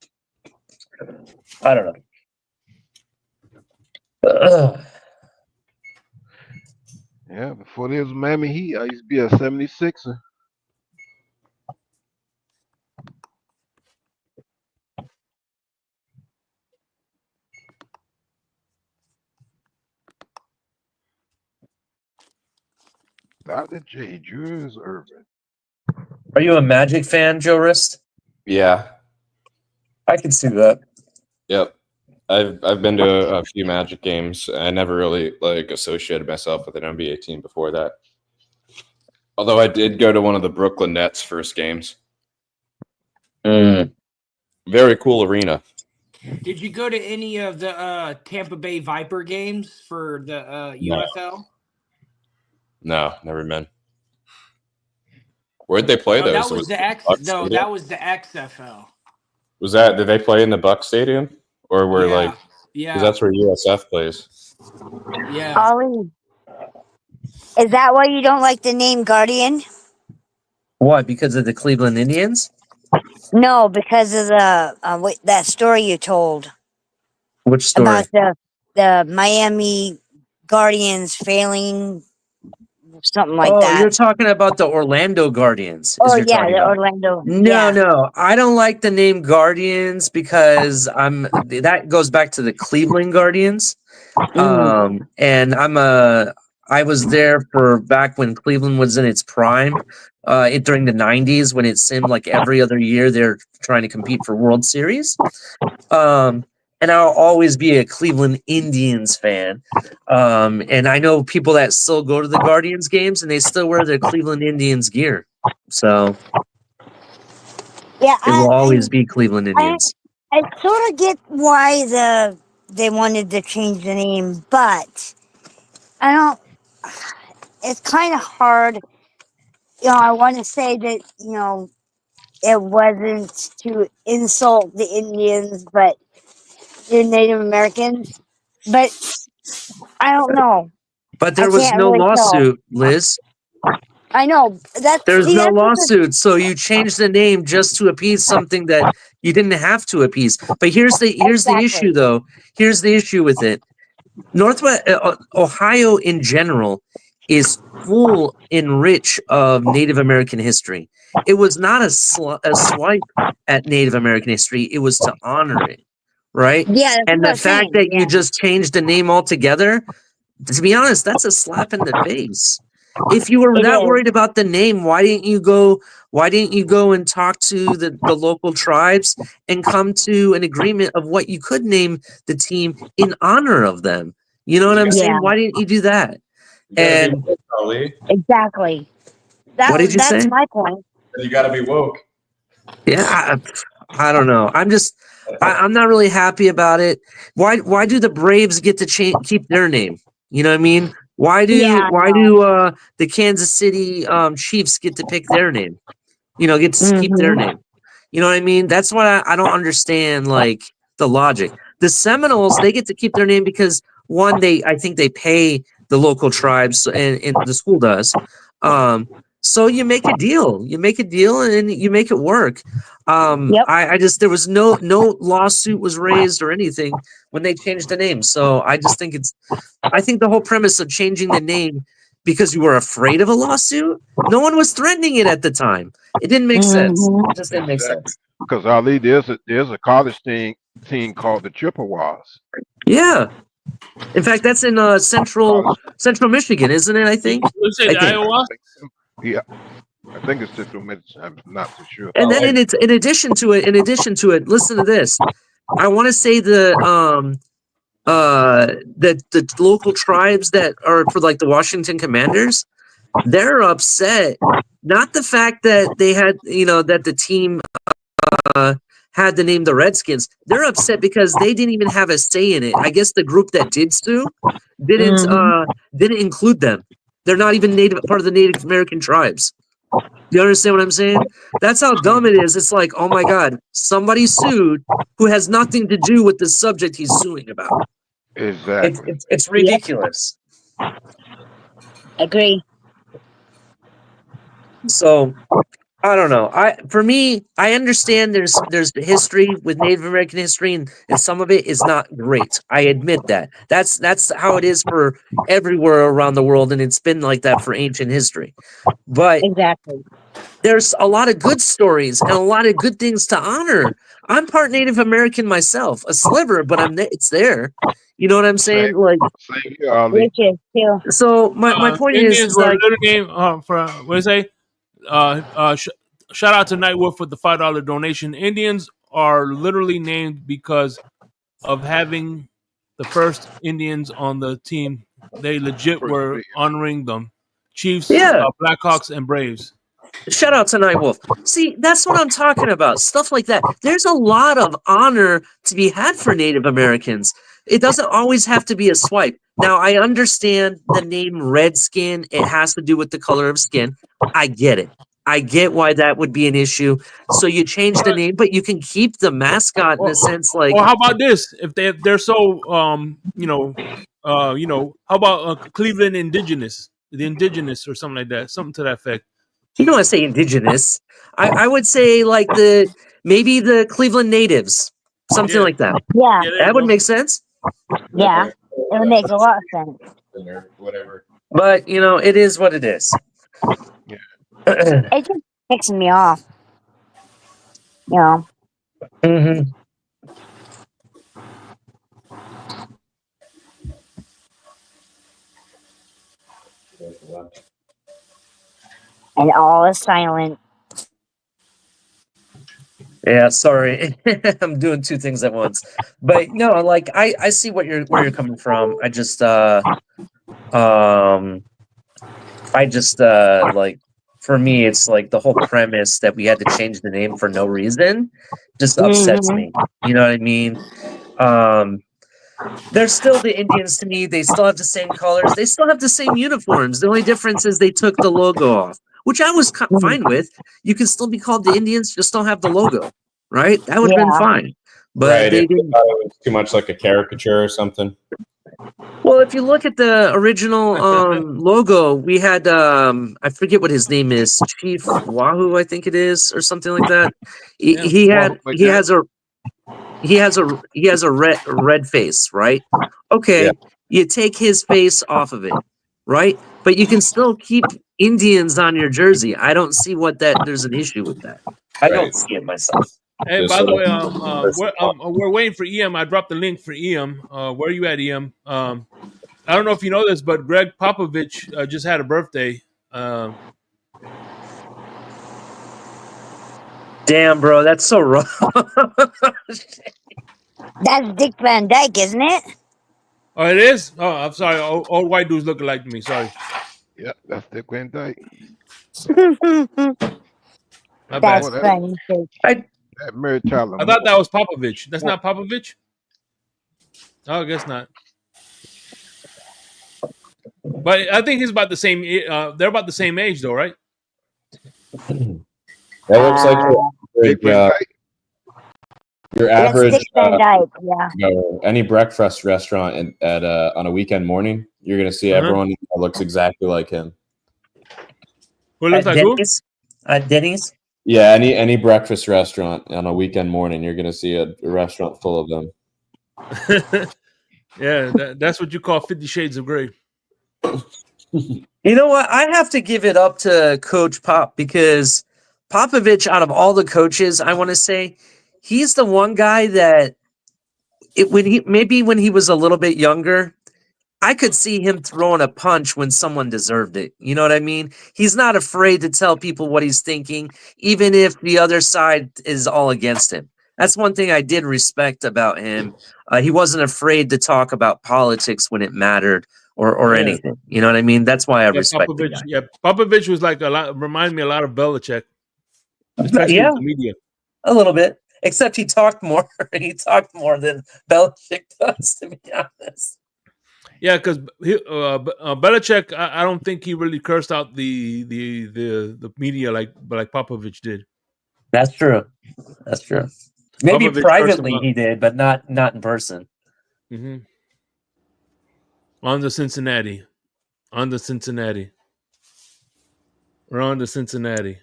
Speaker 14: I don't know.
Speaker 16: Yeah, before there was Miami Heat, I used to be a 76er. Dr. J. Jules Irvin.
Speaker 14: Are you a Magic fan, Joe Rist?
Speaker 12: Yeah.
Speaker 14: I can see that.
Speaker 12: Yep. I've been to a few Magic games. I never really like associated myself with an NBA team before that. Although I did go to one of the Brooklyn Nets first games. Very cool arena.
Speaker 7: Did you go to any of the Tampa Bay Viper games for the
Speaker 12: No.
Speaker 7: UFL?
Speaker 12: No, never been. Where'd they play
Speaker 7: No,
Speaker 12: those?
Speaker 7: that was the X.
Speaker 12: Buck
Speaker 7: No,
Speaker 12: Stadium?
Speaker 7: that was the XFL.
Speaker 12: Was that? Did they play in the Buck Stadium, or were
Speaker 7: Yeah,
Speaker 12: like?
Speaker 7: yeah.
Speaker 12: Because that's where USF plays.
Speaker 7: Yeah.
Speaker 3: Ollie, is that why you don't like the name Guardian?
Speaker 14: What? Because of the Cleveland Indians?
Speaker 3: No, because of the that story you told
Speaker 14: Which story?
Speaker 3: about the Miami Guardians failing, something like that.
Speaker 14: You're talking about the Orlando Guardians.
Speaker 3: Oh
Speaker 14: You're
Speaker 3: yeah,
Speaker 14: talking
Speaker 3: the
Speaker 14: about.
Speaker 3: Orlando.
Speaker 14: No,
Speaker 3: Yeah.
Speaker 14: no, I don't like the name Guardians because that goes back to the Cleveland Guardians. And I was there for back when Cleveland was in its prime, during the 90s when it seemed like every other year they're trying to compete for World Series. And I'll always be a Cleveland Indians fan. And I know people that still go to the Guardians games and they still wear their Cleveland Indians gear. So
Speaker 3: Yeah,
Speaker 14: it will always be Cleveland Indians.
Speaker 3: I sort of get why they wanted to change the name, but I don't. It's kind of hard. You know, I want to say that it wasn't to insult the Indians, but the Native Americans. But I don't know.
Speaker 14: But there
Speaker 3: I
Speaker 14: was
Speaker 3: can't
Speaker 14: no
Speaker 3: really tell.
Speaker 14: lawsuit, Liz.
Speaker 3: I know
Speaker 14: There's no
Speaker 3: that's what
Speaker 14: lawsuit, so you changed the name just to appease something that you didn't have to appease. But here's the issue, though. Here's the issue with it. Northwest Ohio in general is full and rich of Native American history. It was not a swipe at Native American history. It was to honor it, right?
Speaker 3: Yeah, that's
Speaker 14: And
Speaker 3: what
Speaker 14: the
Speaker 3: I'm
Speaker 14: fact
Speaker 3: saying,
Speaker 14: that
Speaker 3: yeah.
Speaker 14: you just changed the name altogether, to be honest, that's a slap in the face. If you were
Speaker 3: It
Speaker 14: that
Speaker 3: is.
Speaker 14: worried about the name, why didn't you go and talk to the local tribes and come to an agreement of what you could name the team in honor of them? You know what I'm saying?
Speaker 3: Yeah.
Speaker 14: Why didn't you do that?
Speaker 12: You gotta
Speaker 14: And
Speaker 12: be woke, Ali.
Speaker 3: Exactly.
Speaker 14: what did you
Speaker 3: That's
Speaker 14: say?
Speaker 3: my point.
Speaker 12: You gotta be woke.
Speaker 14: Yeah, I don't know. I'm not really happy about it. Why do the Braves get to keep their name? You know what I mean? Why do
Speaker 3: Yeah,
Speaker 14: the Kansas City Chiefs get to pick their name? get to keep their name. You know what I mean? That's what I don't understand, like, the logic. The Seminoles, they get to keep their name because, one, I think they pay the local tribes, and the school does. So you make a deal. You make a deal and you make it work. I just, there was no lawsuit was raised or anything when they changed the name. So I just think I think the whole premise of changing the name because you were afraid of a lawsuit, no one was threatening it at the time. It didn't make sense. It just didn't make sense.
Speaker 16: Because Ali, there's a college team called the Chippewas.
Speaker 14: Yeah. In fact, that's in central Michigan, isn't it? I think.
Speaker 1: You said Iowa?
Speaker 16: Yeah, I think it's Central Michigan. I'm not too sure.
Speaker 14: And then in addition to it, listen to this. I want to say the local tribes that are for like the Washington Commanders, they're upset. Not the fact that they had, that the team had the name the Redskins. They're upset because they didn't even have a say in it. I guess the group that did sue didn't include them. They're not even part of the Native American tribes. You understand what I'm saying? That's how dumb it is. It's like, oh my God, somebody sued who has nothing to do with the subject he's suing about.
Speaker 16: Exactly.
Speaker 14: It's ridiculous.
Speaker 3: Agree.
Speaker 14: So I don't know. For me, I understand there's the history with Native American history, and some of it is not great. I admit that. That's how it is for everywhere around the world, and it's been like that for ancient history. But
Speaker 3: exactly,
Speaker 14: there's a lot of good stories and a lot of good things to honor. I'm part Native American myself, a sliver, but it's there. You know what I'm saying?
Speaker 16: Same here, Ali.
Speaker 14: So my point
Speaker 1: Indians
Speaker 14: is
Speaker 1: were
Speaker 14: like,
Speaker 1: literally named for what do you say? Shout out to Nightwolf for the $5 donation. Indians are literally named because of having the first Indians on the team. They legit were honoring them. Chiefs, Blackhawks, and Braves.
Speaker 14: Shout out to Nightwolf. See, that's what I'm talking about. Stuff like that. There's a lot of honor to be had for Native Americans. It doesn't always have to be a swipe. Now, I understand the name Redskin. It has to do with the color of skin. I get it. I get why that would be an issue. So you change the name, but you can keep the mascot in a sense. Like,
Speaker 1: well, how about this? If they're so how about Cleveland Indigenous, the Indigenous, or something like that, something to that effect.
Speaker 14: You don't want to say indigenous. I would say like maybe the Cleveland natives, something like that.
Speaker 3: Yeah,
Speaker 14: that would make sense.
Speaker 3: Yeah, it would make a lot of sense.
Speaker 12: Or whatever.
Speaker 14: But it is what it is.
Speaker 3: It just picks me off.
Speaker 14: Mm-hmm.
Speaker 3: And all is silent.
Speaker 14: Yeah, sorry. I'm doing two things at once. But no, like I see where you're coming from. I just like, for me it's like the whole premise that we had to change the name for no reason just upsets me. You know what I mean? They're still the Indians to me. They still have the same colors. They still have the same uniforms. The only difference is they took the logo off, which I was fine with. You can still be called the Indians, just don't have the logo, right? That would have been fine. But
Speaker 12: right,
Speaker 14: they
Speaker 12: if
Speaker 14: didn't.
Speaker 12: thought it was too much like a caricature or something.
Speaker 14: Well, if you look at the original logo, we had I forget what his name is, Chief Wahoo, I think it is, or something like that. He has a red face, right? Okay, you take his face off of it, right? But you can still keep Indians on your jersey. I don't see there's an issue with that. I don't see it myself.
Speaker 1: Hey, by the way, we're waiting for EM. I dropped the link for EM. Where are you at, EM? I don't know if you know this, but Greg Popovich just had a birthday.
Speaker 14: Damn, bro, that's so wrong.
Speaker 3: That's Dick Van Dyke, isn't it?
Speaker 1: Oh, it is? Oh, I'm sorry. Old white dudes looking like me. Sorry.
Speaker 16: Yeah, that's Dick Van Dyke.
Speaker 1: My
Speaker 3: That's
Speaker 1: bad.
Speaker 3: funny.
Speaker 16: That Mary Tyler
Speaker 1: I thought that was Popovich. That's not Popovich? Oh, I guess not. But I think he's about the same. They're about the same age, though, right?
Speaker 12: That looks like
Speaker 16: Big Van Dyke.
Speaker 12: your
Speaker 3: Yeah,
Speaker 12: average
Speaker 3: Stick Van Dyke. Yeah.
Speaker 12: any breakfast restaurant at on a weekend morning. You're gonna see everyone that looks exactly like him.
Speaker 1: Who looks
Speaker 14: At
Speaker 1: like who?
Speaker 14: Denny's? At Denny's?
Speaker 12: Yeah, any breakfast restaurant on a weekend morning, you're gonna see a restaurant full of them.
Speaker 1: Yeah, that's what you call 50 Shades of Grey.
Speaker 14: You know what? I have to give it up to Coach Pop because Popovich, out of all the coaches, I want to say, he's the one guy that when he was a little bit younger, I could see him throwing a punch when someone deserved it. You know what I mean? He's not afraid to tell people what he's thinking, even if the other side is all against him. That's one thing I did respect about him. He wasn't afraid to talk about politics when it mattered or
Speaker 1: Yeah.
Speaker 14: anything. You know what I mean? That's why I
Speaker 1: Yeah,
Speaker 14: respect the
Speaker 1: Popovich.
Speaker 14: guy.
Speaker 1: Yeah, Popovich was like reminded me a lot of Belichick, especially
Speaker 14: Yeah,
Speaker 1: with the media.
Speaker 14: a little bit. Except he talked more. He talked more than Belichick does, to be honest.
Speaker 1: Yeah, because Belichick, I don't think he really cursed out the media like Popovich did.
Speaker 14: That's true. That's true. Maybe
Speaker 1: Popovich cursed him
Speaker 14: privately
Speaker 1: out.
Speaker 14: he did, but not in person.
Speaker 1: Mm-hmm. On to Cincinnati. On to Cincinnati. We're on to Cincinnati.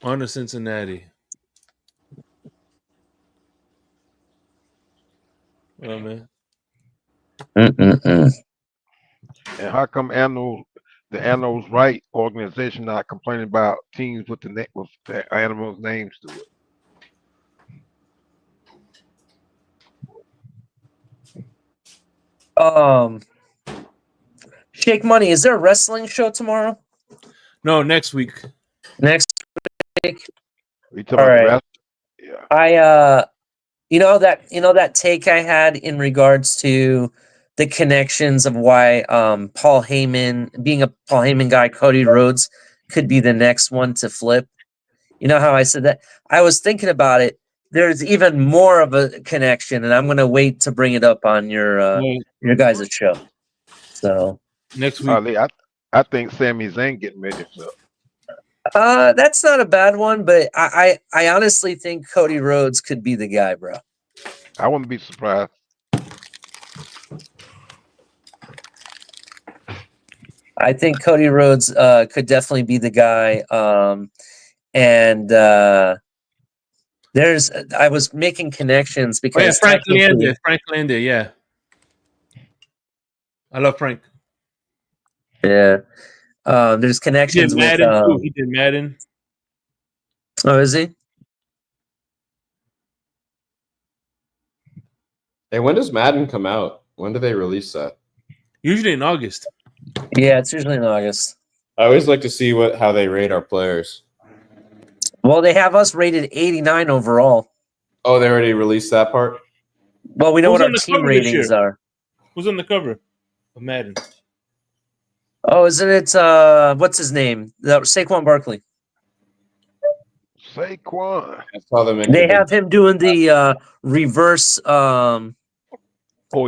Speaker 1: On to Cincinnati. Oh man.
Speaker 16: And how come the Animals Right organization not complaining about teams with the animals' names to it?
Speaker 14: Shake Money, is there a wrestling show tomorrow?
Speaker 1: No, next week.
Speaker 14: Next week.
Speaker 16: We talking
Speaker 14: All
Speaker 16: about the
Speaker 14: right.
Speaker 16: rest? Yeah.
Speaker 14: I you know that take I had in regards to the connections of why Paul Heyman, being a Paul Heyman guy, Cody Rhodes could be the next one to flip. You know how I said that? I was thinking about it. There's even more of a connection, and I'm gonna wait to bring it up on your guys' show. So
Speaker 1: next week.
Speaker 16: I think Sami Zayn getting ready to flip.
Speaker 14: That's not a bad one, but I honestly think Cody Rhodes could be the guy, bro.
Speaker 16: I wouldn't be surprised.
Speaker 14: I think Cody Rhodes could definitely be the guy. I was making connections because
Speaker 1: Frank
Speaker 14: technically,
Speaker 1: Leander. Frank Leander, yeah. I love Frank.
Speaker 14: yeah. There's
Speaker 1: He
Speaker 14: connections
Speaker 1: did
Speaker 14: with.
Speaker 1: Madden too. He did Madden.
Speaker 14: Oh, is he?
Speaker 12: Hey, when does Madden come out? When do they release that?
Speaker 1: Usually in August.
Speaker 14: Yeah, it's usually in August.
Speaker 12: I always like to see how they rate our players.
Speaker 14: Well, they have us rated 89 overall.
Speaker 12: Oh, they already released that part?
Speaker 14: Well, we know
Speaker 1: Who's
Speaker 14: what
Speaker 1: on
Speaker 14: our
Speaker 1: the
Speaker 14: team
Speaker 1: cover this
Speaker 14: ratings
Speaker 1: year?
Speaker 14: are.
Speaker 1: Who's on the cover of Madden?
Speaker 14: Oh, isn't it? What's his name? Saquon Barkley.
Speaker 16: Saquon.
Speaker 12: I saw them.
Speaker 14: They have him doing the reverse.
Speaker 16: Oh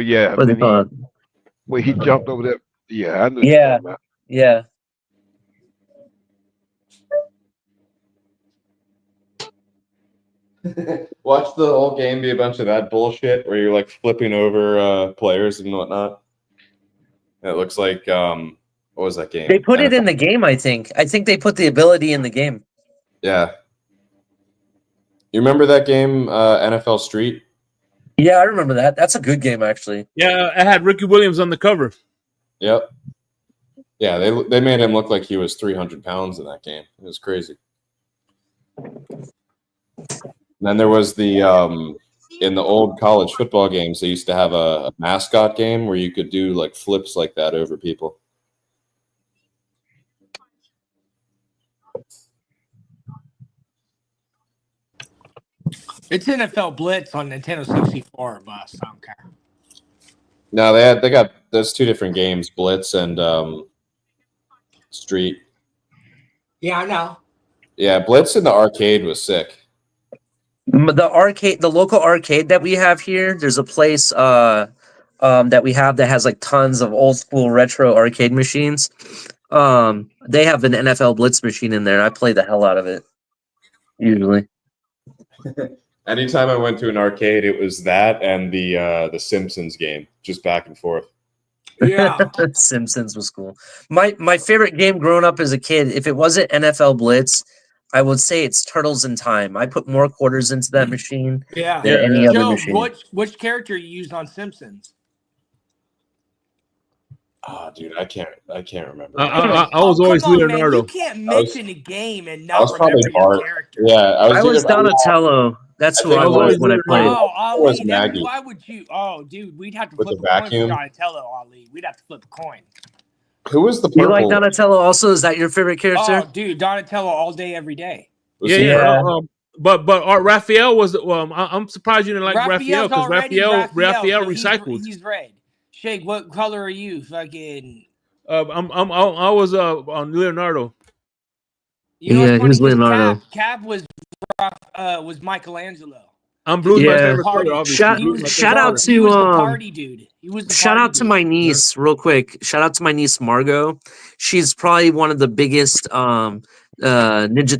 Speaker 16: yeah,
Speaker 14: What do they call it?
Speaker 16: where he jumped over there. Yeah, I know.
Speaker 14: Yeah, yeah.
Speaker 12: Watch the whole game be a bunch of that bullshit where you're like flipping over players and whatnot. It looks like what was that game?
Speaker 14: They put it
Speaker 12: NFL.
Speaker 14: in the game. I think they put the ability in the game.
Speaker 12: Yeah. You remember that game, NFL Street?
Speaker 14: Yeah, I remember that. That's a good game, actually.
Speaker 1: Yeah, I had Ricky Williams on the cover.
Speaker 12: Yep. Yeah, they made him look like he was 300 pounds in that game. It was crazy. And then there was the in the old college football games, they used to have a mascot game where you could do like flips like that over people.
Speaker 7: It's NFL Blitz on Nintendo 64, boss. I don't care.
Speaker 12: No, they got those two different games, Blitz and Street.
Speaker 7: Yeah, I know.
Speaker 12: Yeah, Blitz in the arcade was sick.
Speaker 14: The local arcade that we have here, there's a place that we have that has like tons of old school retro arcade machines. They have an NFL Blitz machine in there. I play the hell out of it usually.
Speaker 12: Anytime I went to an arcade, it was that and the Simpsons game, just back and forth.
Speaker 7: Yeah.
Speaker 14: Simpsons was cool. My favorite game growing up as a kid, if it wasn't NFL Blitz, I would say it's Turtles in Time. I put more quarters into that machine
Speaker 7: Yeah.
Speaker 14: than any other
Speaker 7: Joe,
Speaker 14: machine.
Speaker 7: which character you used on Simpsons?
Speaker 12: Oh, dude, I can't remember.
Speaker 1: I was always
Speaker 7: come on,
Speaker 1: Leonardo.
Speaker 7: man. You can't mention a game and
Speaker 12: I was
Speaker 7: not
Speaker 12: probably
Speaker 7: remember your
Speaker 12: Bart.
Speaker 7: character.
Speaker 12: Yeah,
Speaker 14: I was Donatello. That's who I was when I played.
Speaker 7: Oh,
Speaker 12: was
Speaker 7: Ali,
Speaker 12: Maggie.
Speaker 7: why would you? Oh, dude, we'd have to
Speaker 12: With
Speaker 7: flip
Speaker 12: the
Speaker 7: a coin
Speaker 12: vacuum?
Speaker 7: for Donatello, Ali. We'd have to flip a coin.
Speaker 12: Who was the
Speaker 14: You
Speaker 12: purple?
Speaker 14: like Donatello also? Is that your favorite character?
Speaker 7: Oh, dude, Donatello all day, every day.
Speaker 1: Yeah. But Raphael was. I'm surprised you didn't like Raphael
Speaker 7: Raphael's
Speaker 1: because
Speaker 7: already
Speaker 1: Raphael
Speaker 7: so
Speaker 1: recycled.
Speaker 7: He's red. Shake, what color are you? Fucking.
Speaker 1: I was on Leonardo.
Speaker 7: You know what's funny?
Speaker 14: who's Leonardo?
Speaker 7: Cap was Michelangelo.
Speaker 1: I'm blue's my favorite
Speaker 7: Party.
Speaker 1: color, obviously.
Speaker 14: Shout out to
Speaker 7: He was the party dude. He was the
Speaker 14: shout
Speaker 7: party
Speaker 14: out to my niece, real quick. Shout out to my niece Margot. She's probably one of the biggest Ninja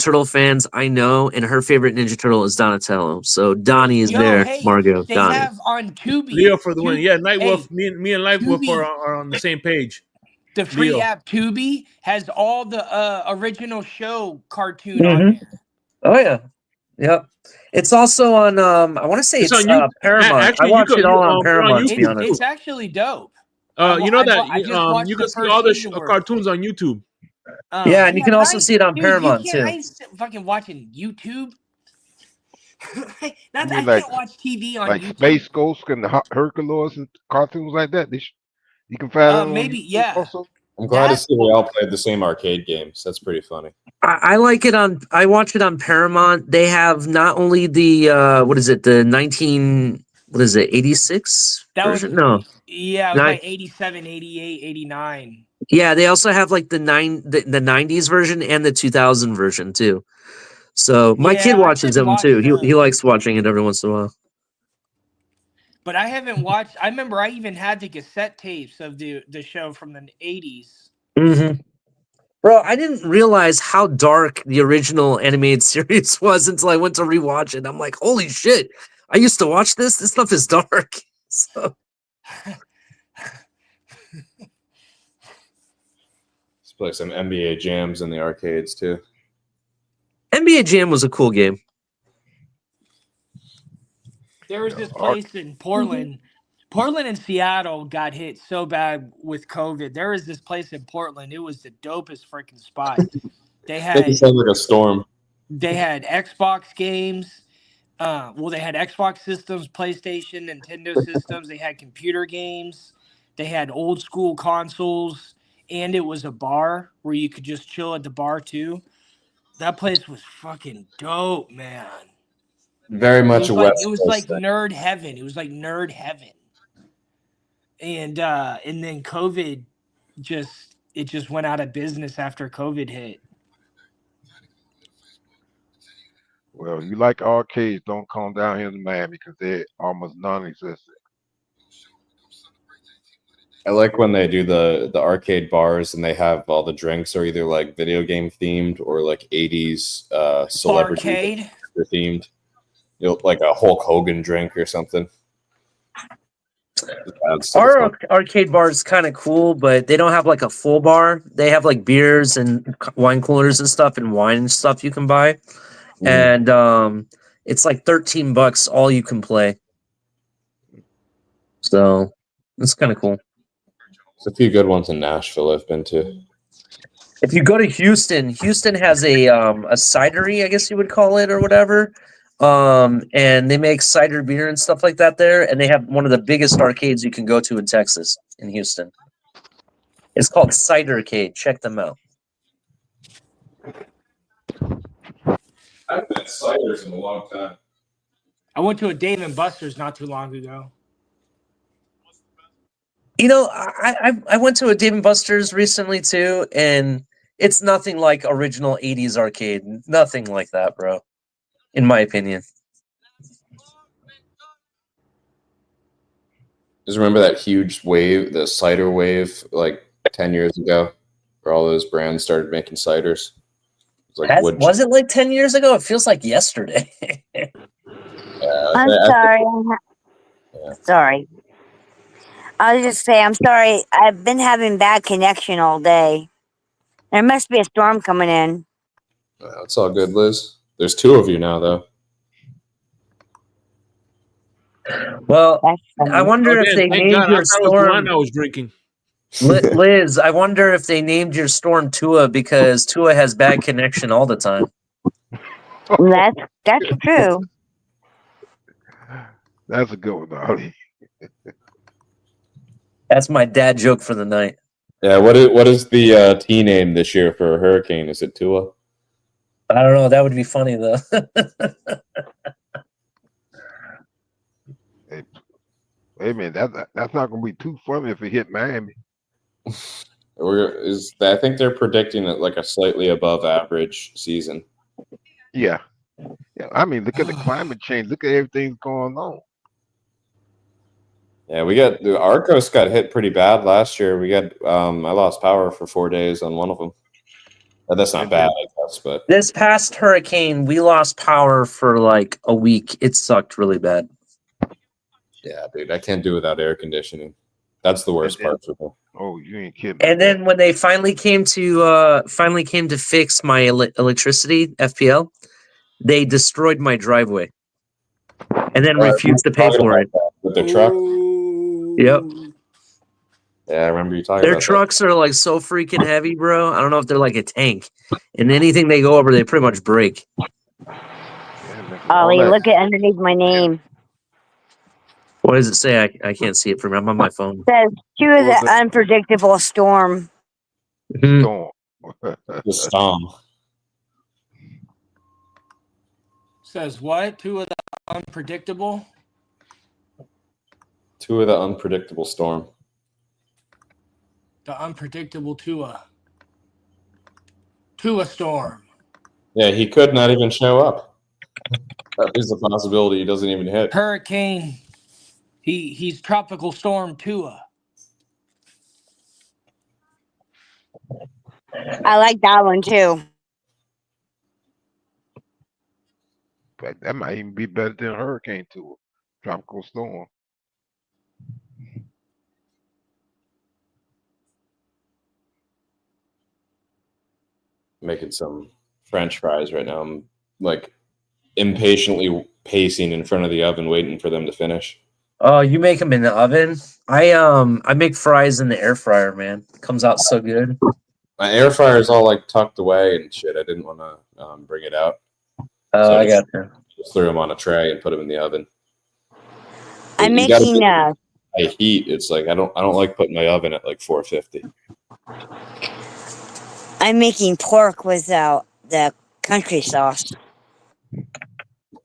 Speaker 14: Turtle fans I know, and her favorite Ninja Turtle is Donatello. So Donnie is there.
Speaker 7: Hey,
Speaker 14: Margot,
Speaker 7: they
Speaker 14: Donnie.
Speaker 7: have on Tubi.
Speaker 1: Leo for the win. Yeah, Nightwolf.
Speaker 7: Hey,
Speaker 1: Me and Nightwolf
Speaker 7: Tubi.
Speaker 1: are on the same page.
Speaker 7: The free
Speaker 1: Leo.
Speaker 7: app Tubi has all the original show cartoon on there.
Speaker 14: Oh yeah, yep. It's also on. I want to say it's
Speaker 1: on YouTube.
Speaker 14: Paramount.
Speaker 1: Actually,
Speaker 14: I watch it all on
Speaker 1: put it on
Speaker 14: Paramount. To be
Speaker 1: YouTube,
Speaker 14: honest,
Speaker 7: It's actually dope.
Speaker 1: you know that
Speaker 7: I just watched
Speaker 1: you
Speaker 7: the
Speaker 1: can see
Speaker 7: first
Speaker 1: all the
Speaker 7: season worth.
Speaker 1: cartoons on YouTube.
Speaker 14: yeah, and you can also see it on
Speaker 7: Dude,
Speaker 14: Paramount
Speaker 7: you
Speaker 14: too.
Speaker 7: can't, I ain't fucking watching YouTube. I
Speaker 16: mean,
Speaker 7: can't watch TV on
Speaker 16: like
Speaker 7: YouTube.
Speaker 16: Space Ghost and the Hercules and cartoons like that. You can find them
Speaker 7: Maybe,
Speaker 16: on YouTube
Speaker 7: yeah.
Speaker 16: also.
Speaker 12: I'm glad to see we all played the same arcade games. That's pretty funny.
Speaker 14: I like it on. I watch it on Paramount. They have not only the what is it, the 86 version? No,
Speaker 7: Yeah, it was
Speaker 14: Nine-
Speaker 7: like 87, 88, 89.
Speaker 14: yeah. They also have like the 90s version and the 2000 version too. So my
Speaker 7: Yeah,
Speaker 14: kid
Speaker 7: I
Speaker 14: watches
Speaker 7: did
Speaker 14: them
Speaker 7: watch
Speaker 14: too. He
Speaker 7: those.
Speaker 14: likes watching it every once in a while.
Speaker 7: But I haven't watched. I remember I even had the cassette tapes of the show from the 80s.
Speaker 14: Mm-hmm. Bro, I didn't realize how dark the original animated series was until I went to rewatch it. I'm like, holy shit! I used to watch this. This stuff is dark. So.
Speaker 12: Let's play some NBA jams in the arcades too.
Speaker 14: NBA Jam was a cool game.
Speaker 7: There was this place in Portland. Portland and Seattle got hit so bad with COVID. There was this place in Portland. It was the dopest freaking spot. They had
Speaker 12: It sounds like a storm.
Speaker 7: They had Xbox games. They had Xbox systems, PlayStation, Nintendo systems. They had computer games. They had old school consoles, and it was a bar where you could just chill at the bar too. That place was fucking dope, man.
Speaker 12: Very much a West
Speaker 7: It was
Speaker 12: Coast
Speaker 7: like
Speaker 12: thing.
Speaker 7: nerd heaven. It was like nerd heaven. And then COVID just went out of business after COVID hit.
Speaker 16: Well, you like arcades, don't come down here to Miami because they're almost non-existent.
Speaker 12: I like when they do the arcade bars and they have all the drinks are either like video game themed or like 80s celebrity
Speaker 7: Arcade
Speaker 12: themed. Like a Hulk Hogan drink or something.
Speaker 14: Our arcade bar is kind of cool, but they don't have like a full bar. They have like beers and wine coolers and stuff and wine and stuff you can buy. And it's like $13 all you can play. So it's kind of cool.
Speaker 12: There's a few good ones in Nashville I've been to.
Speaker 14: If you go to Houston has a cidery, I guess you would call it, or whatever. And they make cider beer and stuff like that there. And they have one of the biggest arcades you can go to in Texas, in Houston. It's called Cidercade. Check them out.
Speaker 12: I haven't had ciders in a long time.
Speaker 7: I went to a Dave & Buster's not too long ago.
Speaker 14: You know, I went to a Dave & Buster's recently too, and it's nothing like original 80s arcade. Nothing like that, bro. In my opinion.
Speaker 12: Just remember that huge wave, the cider wave, like 10 years ago, where all those brands started making ciders. It was like wood.
Speaker 14: Was it like 10 years ago? It feels like yesterday.
Speaker 3: I'm sorry. Sorry. I was just saying, I'm sorry. I've been having bad connection all day. There must be a storm coming in.
Speaker 12: It's all good, Liz. There's two of you now, though.
Speaker 14: Well, I wonder if they
Speaker 1: thank
Speaker 14: named
Speaker 1: God. I
Speaker 14: your
Speaker 1: thought it was the wine
Speaker 14: storm.
Speaker 1: I was drinking.
Speaker 14: Liz, I wonder if they named your storm Tua because Tua has bad connection all the time.
Speaker 3: That's true.
Speaker 16: That's a good one, Ollie.
Speaker 14: That's my dad joke for the night.
Speaker 12: Yeah, what is the T name this year for a hurricane? Is it Tua?
Speaker 14: I don't know. That would be funny though.
Speaker 16: Hey man, that's not gonna be too funny if it hit Miami.
Speaker 12: I think they're predicting it like a slightly above average season.
Speaker 16: Yeah. I mean, look at the climate change. Look at everything going on.
Speaker 12: Yeah, our coast got hit pretty bad last year. I lost power for 4 days on one of them. That's not bad, I guess, but
Speaker 14: this past hurricane, we lost power for like a week. It sucked really bad.
Speaker 12: Yeah, dude, I can't do without air conditioning. That's the worst part for me.
Speaker 16: Oh, you ain't kidding.
Speaker 14: And then when they finally came to fix my electricity FPL, they destroyed my driveway, and then refused to pay for it
Speaker 12: with their truck.
Speaker 14: Yep.
Speaker 12: Yeah, I remember you talking
Speaker 14: Their
Speaker 12: about
Speaker 14: trucks are like so freaking heavy, bro. I don't know if they're like a tank, and anything they go over, they pretty much break.
Speaker 3: Ollie, look at underneath my name.
Speaker 14: What does it say? I can't see it from. I'm on my phone.
Speaker 3: It says Tua the unpredictable storm.
Speaker 16: Storm.
Speaker 12: The storm.
Speaker 7: Says what? Tua the unpredictable?
Speaker 12: Tua the unpredictable storm.
Speaker 7: The unpredictable Tua. Tua storm.
Speaker 12: Yeah, he could not even show up. That is a possibility he doesn't even hit.
Speaker 7: Hurricane. He's tropical storm Tua.
Speaker 3: I like that one too.
Speaker 16: But that might even be better than hurricane Tua, tropical storm.
Speaker 12: Making some French fries right now. I'm like impatiently pacing in front of the oven, waiting for them to finish.
Speaker 14: Oh, you make them in the oven? I make fries in the air fryer, man. It comes out so good.
Speaker 12: My air fryer is all like tucked away and shit. I didn't want to bring it out.
Speaker 14: Oh, I got you.
Speaker 12: Just threw them on a tray and put them in the oven.
Speaker 3: I'm making
Speaker 12: I heat. It's like I don't like putting my oven at like 450.
Speaker 3: I'm making pork without the country sauce.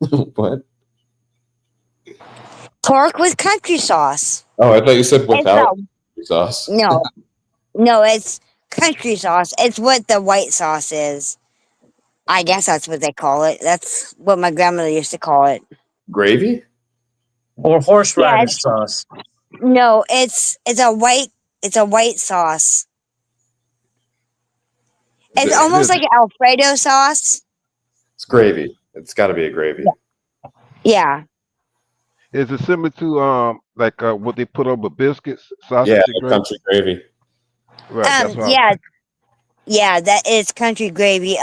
Speaker 12: What?
Speaker 3: Pork with country sauce.
Speaker 12: Oh, I thought you said without sauce.
Speaker 3: No, it's country sauce. It's what the white sauce is. I guess that's what they call it. That's what my grandmother used to call it.
Speaker 12: Gravy?
Speaker 14: Or horseradish sauce.
Speaker 3: No, it's a white sauce. It's almost like an Alfredo sauce.
Speaker 12: It's gravy. It's got to be a gravy.
Speaker 3: Yeah.
Speaker 16: Is it similar to what they put over biscuits, sausage
Speaker 12: Yeah,
Speaker 16: and
Speaker 12: country gravy.
Speaker 16: Right. That's what
Speaker 3: Yeah, that is country gravy.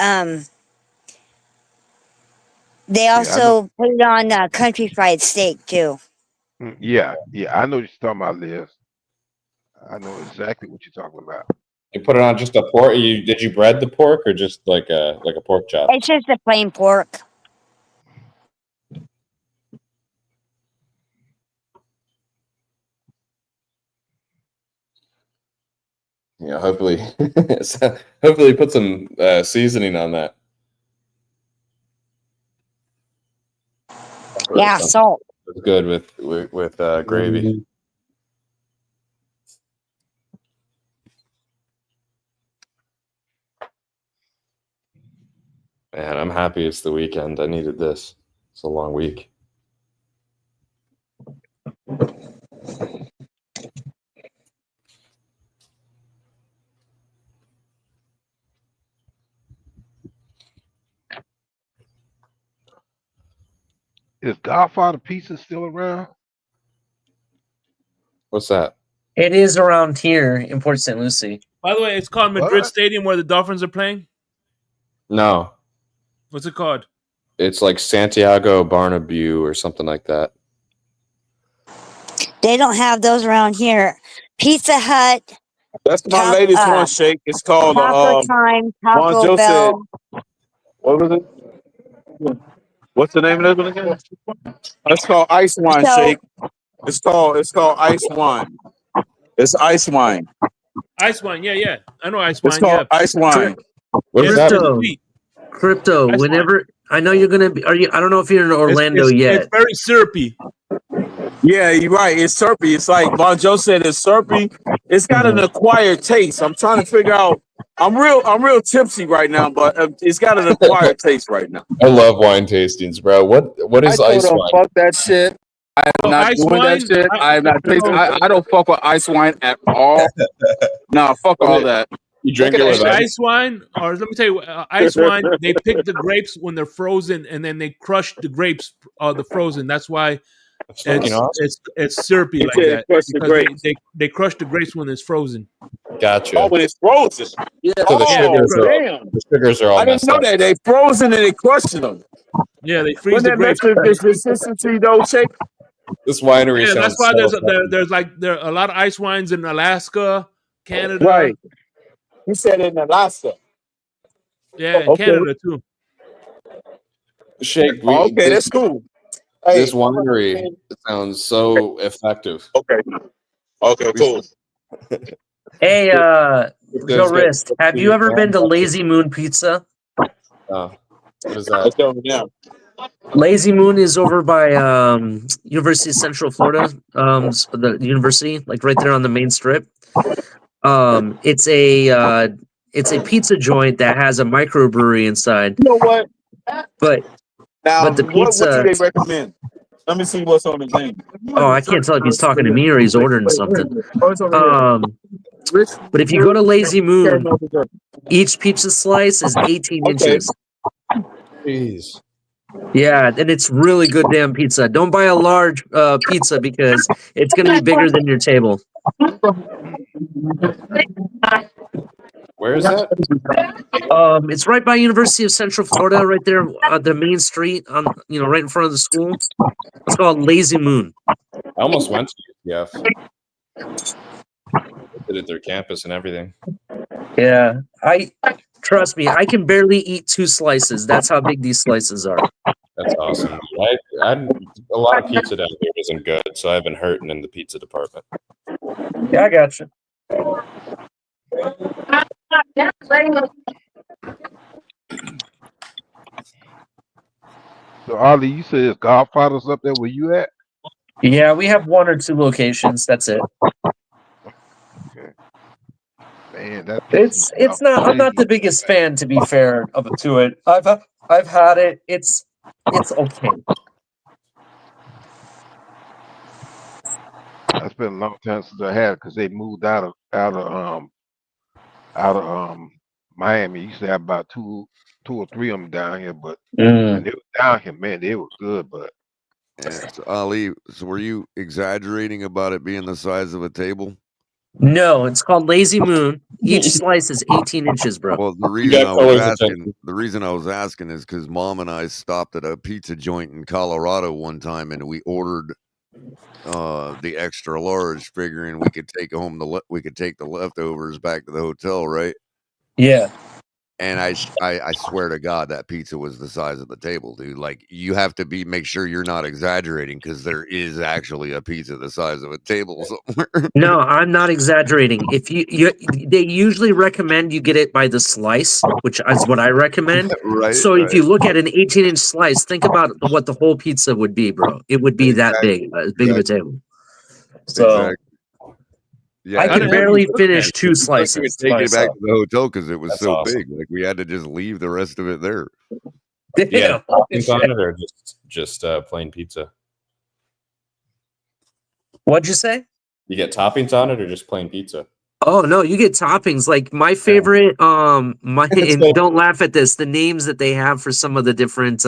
Speaker 3: They also put it on country fried steak too.
Speaker 16: Yeah. I know what you're talking about, Liz. I know exactly what you're talking about.
Speaker 12: You put it on just a pork. Did you bread the pork or just like a pork chop?
Speaker 3: It's just a plain pork.
Speaker 12: Yeah, hopefully put some seasoning on that.
Speaker 3: Yeah, salt.
Speaker 12: It's good with gravy. Man, I'm happy it's the weekend. I needed this. It's a long week.
Speaker 16: Is Godfather Pizza still around?
Speaker 4: What's that?
Speaker 14: It is around here in Port St. Lucie.
Speaker 1: By the way, it's called Madrid
Speaker 16: What?
Speaker 1: Stadium where the Dolphins are playing.
Speaker 12: No,
Speaker 1: What's it called?
Speaker 12: it's like Santiago Bernabeu or something like that.
Speaker 3: They don't have those around here. Pizza Hut,
Speaker 9: That's my latest one, Shake. It's called
Speaker 3: Taco Time,
Speaker 9: Juan
Speaker 3: Taco
Speaker 9: Jose.
Speaker 3: Bell.
Speaker 9: What was it? What's the name of it again? It's called Ice Wine,
Speaker 3: So
Speaker 9: Shake. It's called Ice Wine. It's ice wine.
Speaker 1: Ice wine, yeah. I know ice
Speaker 9: It's
Speaker 1: wine, yeah.
Speaker 9: called ice wine.
Speaker 12: What is
Speaker 1: It's
Speaker 12: that?
Speaker 1: sweet.
Speaker 14: Crypto.
Speaker 1: Ice wine.
Speaker 14: Whenever I know you're gonna be, I don't know if you're in Orlando
Speaker 1: It's
Speaker 14: yet.
Speaker 1: very syrupy.
Speaker 9: Yeah, you're right. It's syrupy. It's like Bon Joe said. It's syrupy. It's got an acquired taste. I'm trying to figure out. I'm real tipsy right now, but it's got an acquired taste right now.
Speaker 12: I love wine tastings, bro. What is
Speaker 9: I
Speaker 12: ice
Speaker 9: told him,
Speaker 12: wine?
Speaker 9: fuck that shit. I am not
Speaker 1: ice
Speaker 9: doing
Speaker 1: wine,
Speaker 9: that shit. I am not tasting. I don't fuck with ice wine at all. Nah, fuck all that.
Speaker 12: You drink
Speaker 9: Look
Speaker 12: it
Speaker 9: at
Speaker 12: with
Speaker 9: that
Speaker 12: ice?
Speaker 1: Ice wine, or let me tell you, ice wine. They pick the grapes when they're frozen, and then they crush the grapes, the frozen. That's why
Speaker 12: fucking awesome.
Speaker 1: it's syrupy
Speaker 9: You
Speaker 1: like
Speaker 9: said
Speaker 1: that
Speaker 9: crush the
Speaker 1: because
Speaker 9: grapes.
Speaker 1: they crush the grapes when it's frozen.
Speaker 12: Gotcha.
Speaker 9: Oh, when it's frozen. Yeah.
Speaker 12: So the
Speaker 1: Yeah,
Speaker 12: sugars are
Speaker 9: damn.
Speaker 12: the sugars are all
Speaker 9: I didn't
Speaker 12: messed
Speaker 9: know
Speaker 12: up.
Speaker 9: that. They frozen and they crushing them.
Speaker 1: Yeah, they freeze
Speaker 9: Wouldn't
Speaker 1: the
Speaker 9: that mess
Speaker 1: grapes.
Speaker 9: with this consistency though, Shake?
Speaker 12: This winery
Speaker 1: Yeah, that's
Speaker 12: sounds
Speaker 1: why
Speaker 12: so
Speaker 1: there are a lot of ice wines in Alaska, Canada.
Speaker 9: Right. He said in Alaska.
Speaker 1: Yeah, in
Speaker 9: Okay.
Speaker 1: Canada too.
Speaker 12: Shake.
Speaker 9: Oh, okay, that's cool.
Speaker 12: This
Speaker 9: Hey.
Speaker 12: winery sounds so effective.
Speaker 9: Okay. Okay, cool.
Speaker 14: Hey, Joe
Speaker 12: Those guys-
Speaker 14: Wrist, have you ever been to Lazy Moon Pizza?
Speaker 12: What is that?
Speaker 9: Let's go now.
Speaker 14: Lazy Moon is over by University of Central Florida, the university, like right there on the main strip. It's a pizza joint that has a microbrewery inside.
Speaker 9: You know what?
Speaker 14: But
Speaker 9: Now,
Speaker 14: the
Speaker 9: what do
Speaker 14: pizza.
Speaker 9: they recommend? Let me see what's on the thing.
Speaker 14: Oh, I can't tell if he's talking to me or he's ordering something. But if you go to Lazy Moon, each pizza slice is 18 inches.
Speaker 12: Jeez.
Speaker 14: Yeah, and it's really good damn pizza. Don't buy a large pizza because it's going to be bigger than your table.
Speaker 12: Where is that?
Speaker 14: It's right by University of Central Florida, right there on the main street, right in front of the school. It's called Lazy Moon.
Speaker 12: I almost went to UCF. Did it their campus and everything.
Speaker 14: Yeah, trust me, I can barely eat 2 slices. That's how big these slices are.
Speaker 12: That's awesome. A lot of pizza down here isn't good, so I've been hurting in the pizza department.
Speaker 14: Yeah, I got you.
Speaker 16: So Ali, you said it's Godfather's up there where you at?
Speaker 14: Yeah, we have 1 or 2 locations. That's it.
Speaker 16: Okay. Man, that
Speaker 14: It's not. I'm not the biggest fan, to be fair, to it. I've had it. It's okay.
Speaker 16: It's been a long time since I had it because they moved out of Miami. You used to have about two or three of them down here, but when they were down here, man, they were good. But
Speaker 2: yeah, so Ali, so were you exaggerating about it being the size of a table?
Speaker 14: No, it's called Lazy Moon. Each slice is 18 inches, bro.
Speaker 2: Well, the reason I was asking is because Mom and I stopped at a pizza joint in Colorado one time, and we ordered the extra large, figuring we could take the leftovers back to the hotel, right?
Speaker 14: Yeah.
Speaker 2: And I swear to God, that pizza was the size of the table, dude. Like, you have to make sure you're not exaggerating, because there is actually a pizza the size of a table somewhere.
Speaker 14: No, I'm not exaggerating. If they usually recommend you get it by the slice, which is what I recommend.
Speaker 2: Right.
Speaker 14: So if you look at an 18-inch slice, think about what the whole pizza would be, bro. It would be that big, as big of a table. So
Speaker 2: yeah,
Speaker 14: I can barely finish 2 slices.
Speaker 2: We would take it back to the hotel because it was so big. Like, we had to just leave the rest of it there.
Speaker 12: Yeah, toppings on it or just plain pizza?
Speaker 14: What'd you say?
Speaker 12: You get toppings on it or just plain pizza?
Speaker 14: Oh no, you get toppings. Like my favorite, and don't laugh at this. The names that they have for some of the different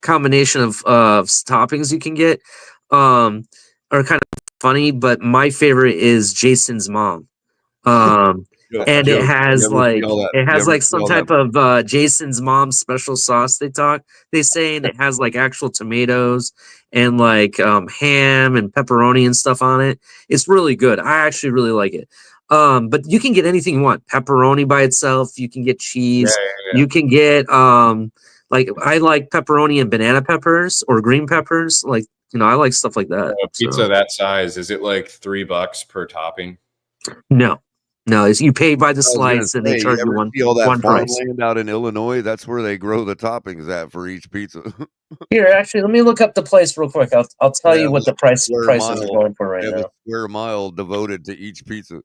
Speaker 14: combination of toppings you can get are kind of funny, but my favorite is Jason's mom. And it has like some type of Jason's mom's special sauce they say, and it has like actual tomatoes and like ham and pepperoni and stuff on it. It's really good. I actually really like it. But you can get anything you want. Pepperoni by itself, you can get cheese, you can get like I like pepperoni and banana peppers or green peppers. Like, I like stuff like that.
Speaker 12: A pizza that size, is it like $3 per topping?
Speaker 14: No, you pay by the slice, and they charge you one price.
Speaker 2: Farmland out in Illinois, that's where they grow the toppings at for each pizza.
Speaker 14: Here, actually, let me look up the place real quick. I'll tell you what the prices are going for right now.
Speaker 2: A square mile devoted to each pizza.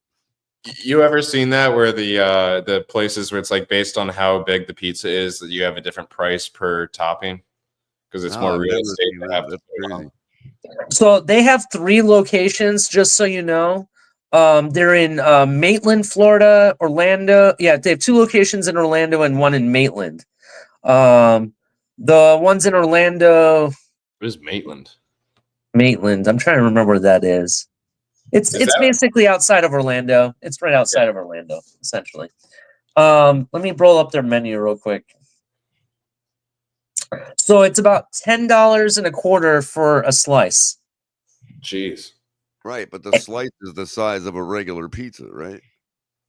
Speaker 12: You ever seen that where the places where it's like based on how big the pizza is that you have a different price per topping because it's more real estate to have to put on.
Speaker 14: So they have 3 locations, just so you know. They're in Maitland, Florida, Orlando. Yeah, they have 2 locations in Orlando and 1 in Maitland. The ones in Orlando.
Speaker 12: What is Maitland?
Speaker 14: Maitland. I'm trying to remember where that is. It's basically outside of Orlando. It's right outside of Orlando, essentially. Let me roll up their menu real quick. So it's about $10.25 for a slice.
Speaker 2: Jeez. Right, but the slice is the size of a regular pizza, right?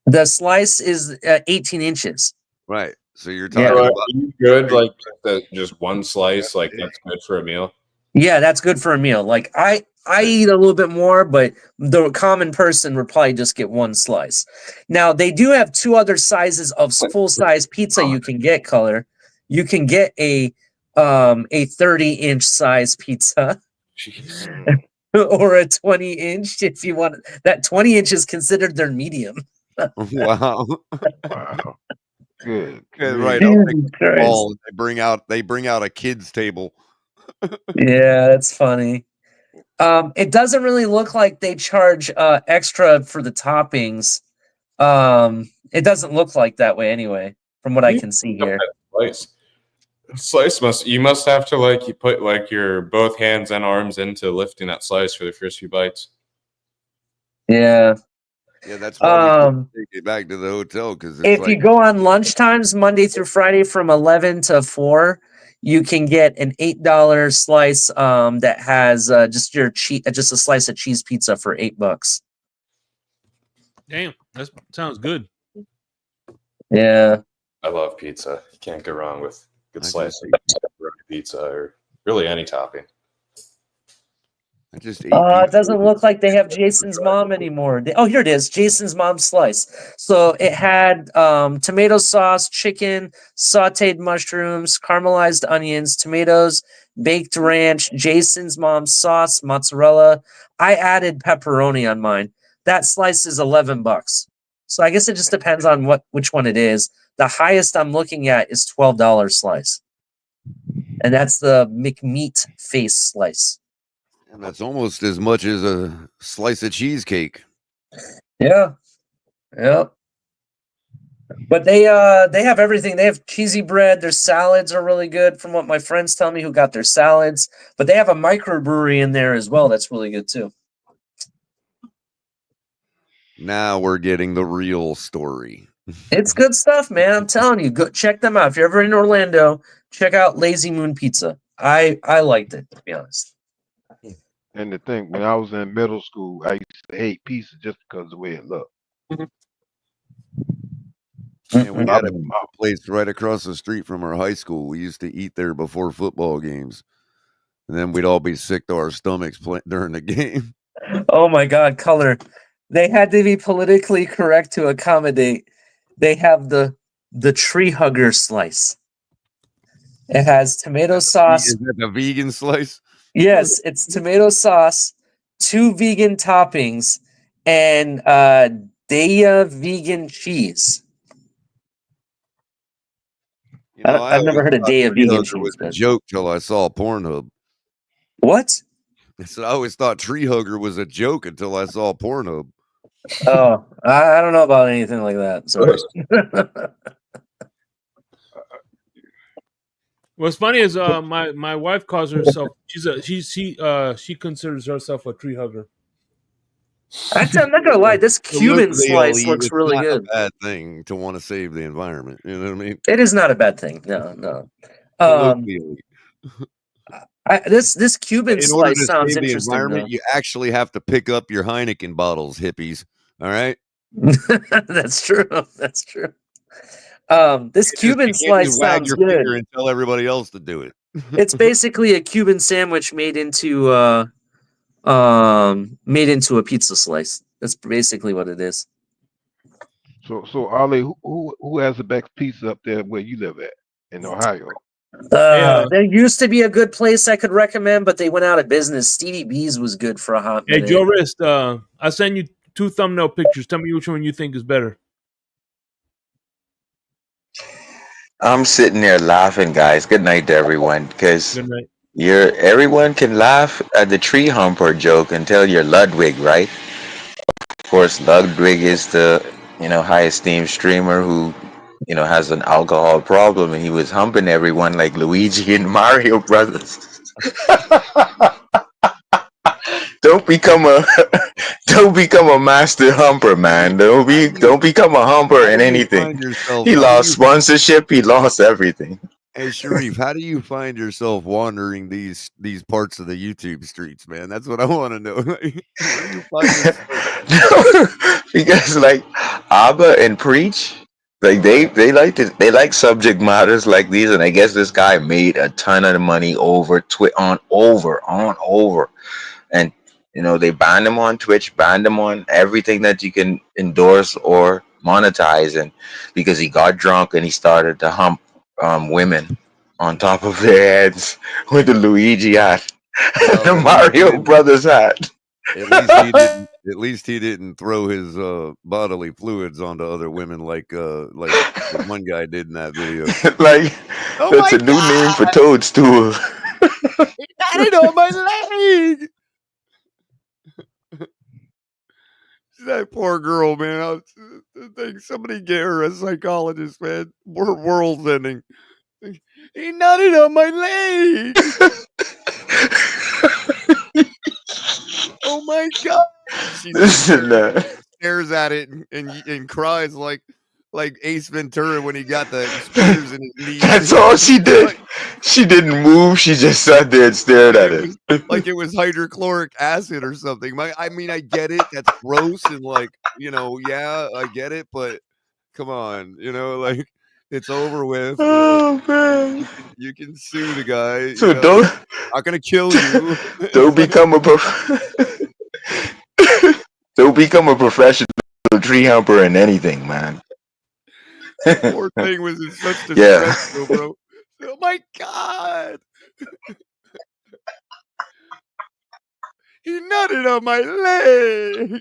Speaker 14: The slice is 18 inches.
Speaker 2: Right. So you're talking about
Speaker 12: good, like just one slice, like that's good for a meal.
Speaker 14: Yeah, that's good for a meal. Like I eat a little bit more, but the common person would probably just get 1 slice. Now they do have 2 other sizes of full-size pizza you can get. Color, you can get a 30-inch size pizza. Or a 20-inch if you want. That 20-inch is considered their medium.
Speaker 2: Wow. Good. Right. They bring out a kids table.
Speaker 14: Yeah, that's funny. It doesn't really look like they charge extra for the toppings. It doesn't look like that way anyway, from what I can see here.
Speaker 12: Slice you must have to you put like your both hands and arms into lifting that slice for the first few bites.
Speaker 14: Yeah.
Speaker 2: Yeah, that's why we take it back to the hotel because
Speaker 14: if you go on lunch times Monday through Friday from 11 to 4, you can get an $8 slice that has just a slice of cheese pizza for $8.
Speaker 1: Damn, that sounds good.
Speaker 14: Yeah.
Speaker 12: I love pizza. You can't go wrong with good slice of pizza or really any topping.
Speaker 2: I just ate
Speaker 14: it doesn't look like they have Jason's mom anymore. Here it is, Jason's mom slice. So it had tomato sauce, chicken, sauteed mushrooms, caramelized onions, tomatoes, baked ranch, Jason's mom sauce, mozzarella. I added pepperoni on mine. That slice is $11. So I guess it just depends on which one it is. The highest I'm looking at is $12 slice. And that's the McMeat face slice.
Speaker 2: And that's almost as much as a slice of cheesecake.
Speaker 14: Yeah. Yep. But they have everything. They have cheesy bread. Their salads are really good from what my friends tell me who got their salads. But they have a microbrewery in there as well. That's really good too.
Speaker 2: Now we're getting the real story.
Speaker 14: It's good stuff, man. I'm telling you, go check them out. If you're ever in Orlando, check out Lazy Moon Pizza. I liked it, to be honest.
Speaker 16: And the thing, when I was in middle school, I used to hate pizza just because of the way it looked.
Speaker 2: And we had a place right across the street from our high school. We used to eat there before football games. And then we'd all be sick to our stomachs during the game.
Speaker 14: Oh my God, Color. They had to be politically correct to accommodate. They have the tree hugger slice. It has tomato sauce.
Speaker 2: Is that the vegan slice?
Speaker 14: Yes, it's tomato sauce, 2 vegan toppings, and Daya vegan cheese.
Speaker 2: You know,
Speaker 14: I've never heard of Daya vegan cheese.
Speaker 2: Was a joke till I saw Pornhub.
Speaker 14: What?
Speaker 2: I said I always thought tree hugger was a joke until I saw Pornhub.
Speaker 14: Oh, I don't know about anything like that. So
Speaker 1: What's funny is my wife calls herself she considers herself a tree hugger.
Speaker 14: I'm not gonna lie, this
Speaker 2: So look,
Speaker 14: Cuban slice looks
Speaker 2: it's
Speaker 14: really
Speaker 2: not a
Speaker 14: good.
Speaker 2: bad thing to want to save the environment. You know what I mean?
Speaker 14: It is not a bad thing. No.
Speaker 2: Colloquially.
Speaker 14: This Cuban
Speaker 2: In order
Speaker 14: slice
Speaker 2: to
Speaker 14: sounds
Speaker 2: save the
Speaker 14: interesting
Speaker 2: environment,
Speaker 14: though.
Speaker 2: you actually have to pick up your Heineken bottles, hippies. All right?
Speaker 14: That's true. That's true. This Cuban
Speaker 2: You can't
Speaker 14: slice
Speaker 2: just wag
Speaker 14: sounds
Speaker 2: your
Speaker 14: good.
Speaker 2: finger and tell everybody else to do it.
Speaker 14: It's basically a Cuban sandwich made into a pizza slice. That's basically what it is.
Speaker 16: So Ali, who has the best pizza up there where you live at in Ohio?
Speaker 14: There used to be a good place I could recommend, but they went out of business. Stevie B's was good for a hot
Speaker 1: Hey,
Speaker 14: minute.
Speaker 1: Joe Rist, I'll send you 2 thumbnail pictures. Tell me which one you think is better.
Speaker 17: I'm sitting there laughing, guys. Good night to everyone, because
Speaker 1: Good night.
Speaker 17: everyone can laugh at the tree humper joke until you're Ludwig, right? Of course, Ludwig is the high esteemed streamer who has an alcohol problem, and he was humping everyone like Luigi and Mario Brothers. Don't become a don't become a master humper, man. Don't become a humper in anything. He lost sponsorship. He lost everything.
Speaker 2: Hey Sharif, how do you find yourself wandering these parts of the YouTube streets, man? That's what I want to know. Where do you find yourself?
Speaker 17: Because like Abba and Preach, like they like subject matters like these, and I guess this guy made a ton of money over and they banned him on Twitch, banned him on everything that you can endorse or monetize, and because he got drunk and he started to hump women on top of their heads with the Luigi hat, the Mario Brothers hat.
Speaker 2: At least he didn't throw his bodily fluids onto other women like the one guy did in that video.
Speaker 17: Like that's a new name for Toadstool.
Speaker 2: He got it on my leg. That poor girl, man. I think somebody get her a psychologist, man. World's ending. He nutted on my leg. Oh my god! She stares at it and cries like Ace Ventura when he got the spears in his knees.
Speaker 17: That's all she did. She didn't move. She just sat there and stared at it.
Speaker 2: Like it was hydrochloric acid or something. I mean, I get it. That's gross and yeah, I get it. But come on, like it's over with.
Speaker 17: Oh man,
Speaker 2: you can sue the guy.
Speaker 17: So
Speaker 2: not gonna kill you.
Speaker 17: Don't become a don't become a professional tree humper in anything, man.
Speaker 2: Poor thing was in such distress, bro. Oh my god! He nutted on my leg.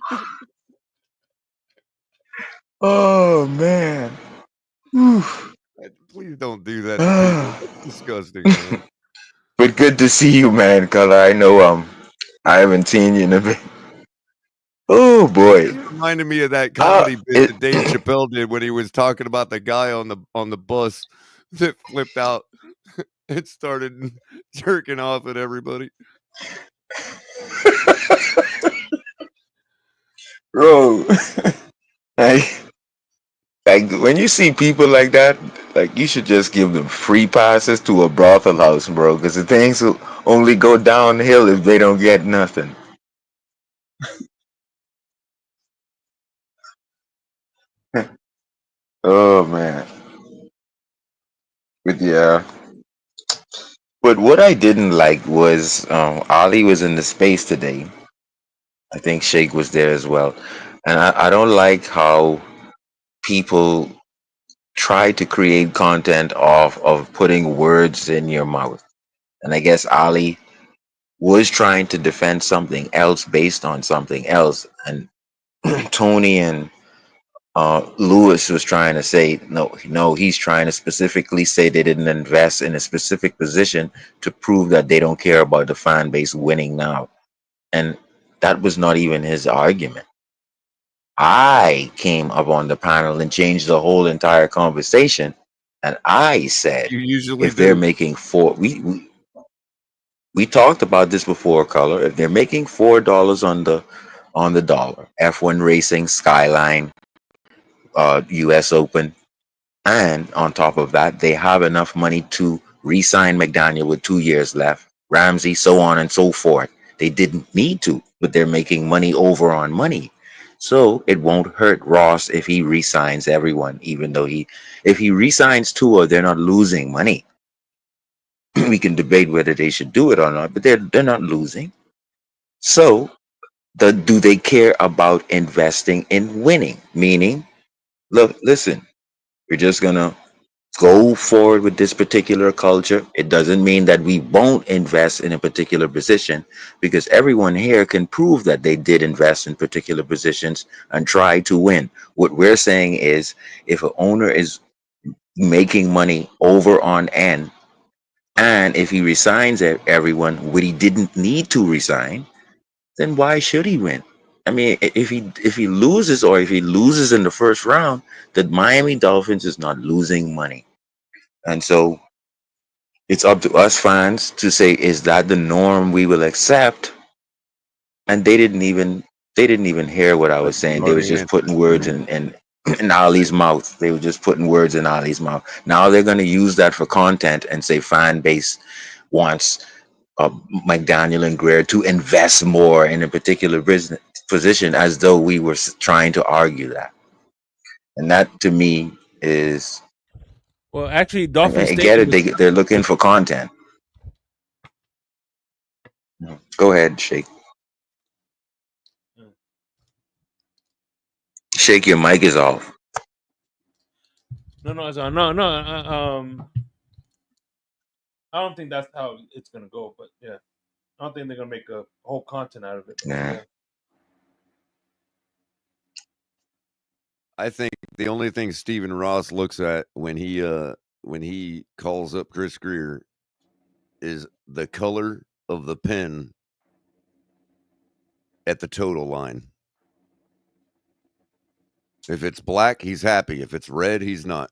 Speaker 17: Oh man.
Speaker 2: Please don't do that to people. That's disgusting, man.
Speaker 17: But good to see you, man, Color. I know I haven't seen you in a bit. Oh boy.
Speaker 2: It reminded me of that comedy bit that Dave Chappelle did when he was talking about the guy on the bus that flipped out and started jerking off at everybody.
Speaker 17: Bro. Like when you see people like that, like you should just give them free passes to a brothel house, bro, because the things will only go downhill if they don't get nothing. Oh man. But yeah. But what I didn't like was Ali was in the space today. I think Shake was there as well. And I don't like how people try to create content of putting words in your mouth. And I guess Ali was trying to defend something else based on something else. And Tony and Lewis was trying to say, no, he's trying to specifically say they didn't invest in a specific position to prove that they don't care about the fan base winning now. And that was not even his argument. I came up on the panel and changed the whole entire conversation And I said,
Speaker 2: You usually
Speaker 17: if they're
Speaker 2: do.
Speaker 17: making we talked about this before, Color. If they're making $4 on the dollar, F1 Racing, Skyline, US Open, and on top of that, they have enough money to re-sign McDaniel with 2 years left, Ramsey, so on and so forth. They didn't need to, but they're making money over on money. So it won't hurt Ross if he re-signs everyone, even though if he re-signs Tua, they're not losing money. We can debate whether they should do it or not, but they're not losing. So do they care about investing in winning? Meaning, look, listen, we're just gonna go forward with this particular culture. It doesn't mean that we won't invest in a particular position, because everyone here can prove that they did invest in particular positions and try to win. What we're saying is, if an owner is making money over on end, and if he resigns everyone when he didn't need to resign, then why should he win? I mean, if he loses, or if he loses in the first round, the Miami Dolphins is not losing money. And so it's up to us fans to say, is that the norm we will accept? And they didn't even hear what I was
Speaker 2: But you
Speaker 17: saying. They was
Speaker 2: already
Speaker 17: just
Speaker 2: answered
Speaker 17: putting
Speaker 2: it,
Speaker 17: words
Speaker 2: man.
Speaker 17: in Ali's mouth. They were just putting words in Ali's mouth. Now they're going to use that for content and say fan base wants McDaniel and Greer to invest more in a particular business position, as though we were trying to argue that. And that to me is,
Speaker 1: Well, actually,
Speaker 17: I
Speaker 1: Dolphin
Speaker 17: get
Speaker 1: Stadium
Speaker 17: it.
Speaker 1: is.
Speaker 17: They're looking for content. Go ahead, Shake. Your mic is off.
Speaker 1: No. I don't think that's how it's gonna go. But yeah, I don't think they're gonna make a whole content out of it. But
Speaker 17: Yeah.
Speaker 1: yeah.
Speaker 2: I think the only thing Stephen Ross looks at when he calls up Chris Greer is the color of the pen at the total line. If it's black, he's happy. If it's red, he's not.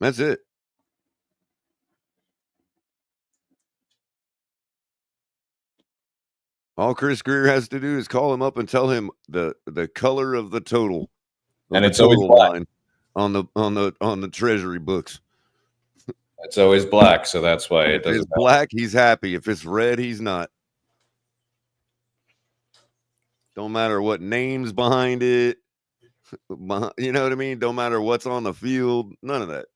Speaker 2: That's it. All Chris Greer has to do is call him up and tell him the color of the total of
Speaker 12: And
Speaker 2: the
Speaker 12: it's always
Speaker 2: total
Speaker 12: black.
Speaker 2: line on the treasury books.
Speaker 12: It's always black, so that's why
Speaker 2: And
Speaker 12: it
Speaker 2: if it's
Speaker 12: doesn't matter.
Speaker 2: black, he's happy. If it's red, he's not. Don't matter what names behind it. You know what I mean? Don't matter what's on the field. None of that.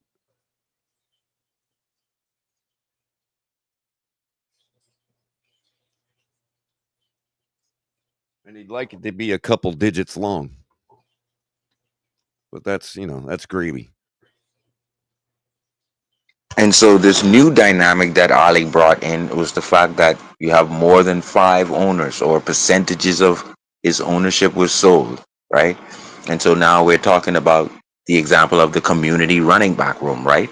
Speaker 2: And he'd like it to be a couple digits long. But that's gravy.
Speaker 17: And so this new dynamic that Ali brought in was the fact that you have more than 5 owners, or percentages of his ownership was sold, right? And so now we're talking about the example of the community running back room, right?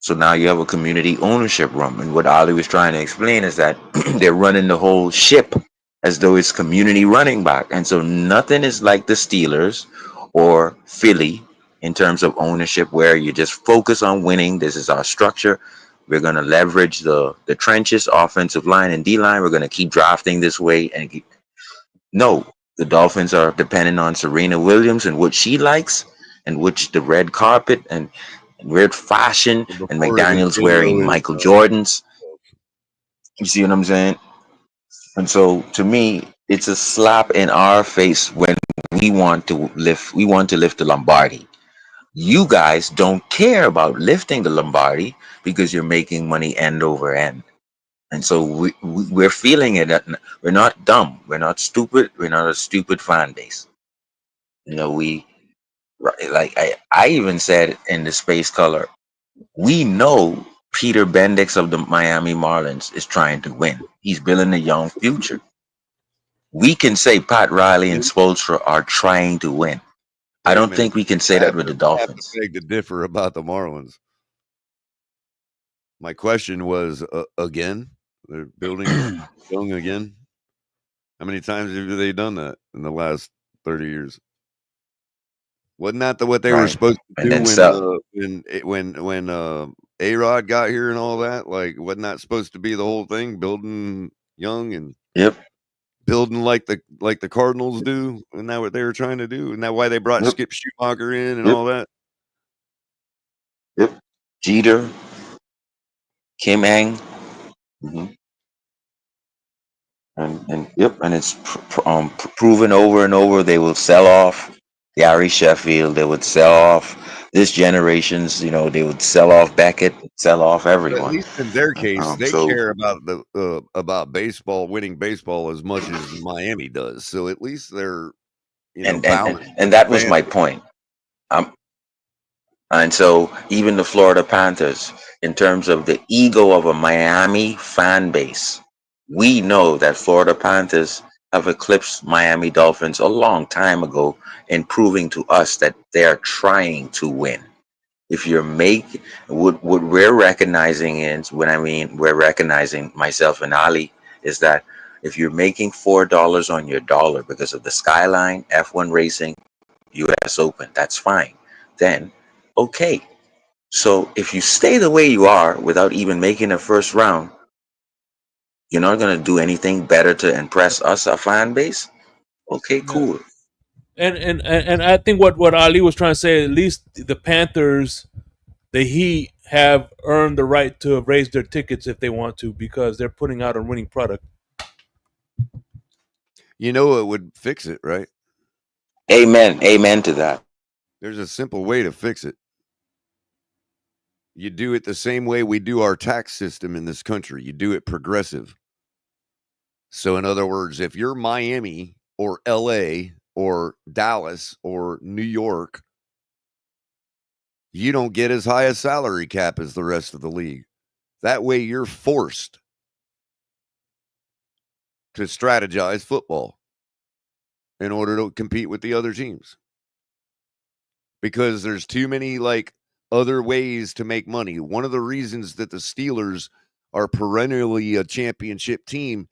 Speaker 17: So now you have a community ownership room. And what Ali was trying to explain is that they're running the whole ship as though it's community running back. And so nothing is like the Steelers or Philly in terms of ownership, where you just focus on winning. This is our structure. We're going to leverage the trenches, offensive line and D line. We're going to keep drafting this way. No, the Dolphins are dependent on Serena Williams and what she likes, and which the red carpet and weird fashion, and
Speaker 2: Before it was
Speaker 17: McDaniel's wearing
Speaker 2: J-Lo is
Speaker 17: Michael Jordans. You see what I'm saying? And so to me, it's a slap in our face when we want to lift the Lombardi. You guys don't care about lifting the Lombardi because you're making money end over end. And so we're feeling it. We're not dumb. We're not stupid. We're not a stupid fan base. Like I even said in the Space Color, we know Peter Bendix of the Miami Marlins is trying to win. He's building a young future. We can say Pat Riley and Spoelstra are trying to win. I
Speaker 2: Wait a
Speaker 17: don't
Speaker 2: minute.
Speaker 17: think we can say that with the
Speaker 2: I have to
Speaker 17: Dolphins.
Speaker 2: beg to differ about the Marlins. My question was again, they're building young again. How many times have they done that in the last 30 years? Wasn't that what they were
Speaker 17: Right.
Speaker 2: supposed to
Speaker 17: And
Speaker 2: do
Speaker 17: then sell.
Speaker 2: when A-Rod got here and all that? Like, wasn't that supposed to be the whole thing? Building young and
Speaker 17: Yep.
Speaker 2: building like the Cardinals do? Isn't that what they were trying to do? Isn't that why they brought
Speaker 17: Yep.
Speaker 2: Skip Schumacher in and
Speaker 17: Yep.
Speaker 2: all that?
Speaker 17: Yep. Jeter, Kim Ang. And yep, and it's proven over and over. They will sell off Gary Sheffield. They would sell off this generation's. They would sell off Beckett, sell off
Speaker 2: At
Speaker 17: everyone.
Speaker 2: least in their case, they
Speaker 17: So
Speaker 2: care about baseball, winning baseball as much as Miami does. So at least they're balanced.
Speaker 17: and that was my point. And so even the Florida Panthers, in terms of the ego of a Miami fan base, we know that Florida Panthers have eclipsed Miami Dolphins a long time ago in proving to us that they are trying to win. If you're what we're recognizing is, when I mean we're recognizing, myself and Ali, is that if you're making $4 on your dollar because of the Skyline, F1 racing, US Open, that's fine. Then, okay. So if you stay the way you are without even making a first round, you're not going to do anything better to impress us, our fan base? Okay, cool.
Speaker 1: And I think what Ali was trying to say, at least the Panthers, the Heat have earned the right to raise their tickets if they want to because they're putting out a winning product.
Speaker 2: You know it would fix it, right?
Speaker 17: Amen. Amen to that.
Speaker 2: There's a simple way to fix it. You do it the same way we do our tax system in this country. You do it progressive. So in other words, if you're Miami or LA or Dallas or New York, you don't get as high a salary cap as the rest of the league. That way you're forced to strategize football in order to compete with the other teams. Because there's too many other ways to make money. One of the reasons that the Steelers are perennially a championship team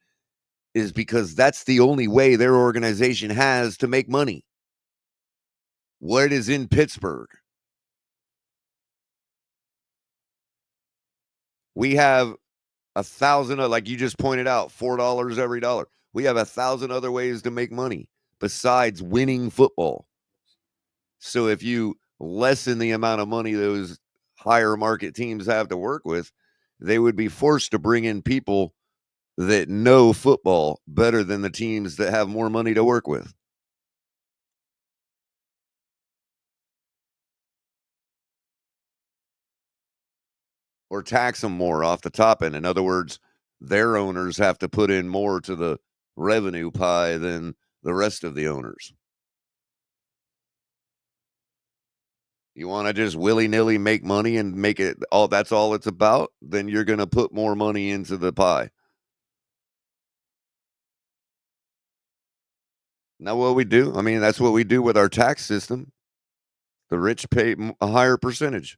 Speaker 2: is because that's the only way their organization has to make money. What is in Pittsburgh? We have 1,000, like you just pointed out, $4 every dollar. We have 1,000 other ways to make money besides winning football. So if you lessen the amount of money those higher market teams have to work with, they would be forced to bring in people that know football better than the teams that have more money to work with. Or tax them more off the top end. In other words, their owners have to put in more to the revenue pie than the rest of the owners. You want to just willy-nilly make money and make it all, that's all it's about, then you're going to put more money into the pie. Now what we do, I mean, that's what we do with our tax system. The rich pay a higher percentage.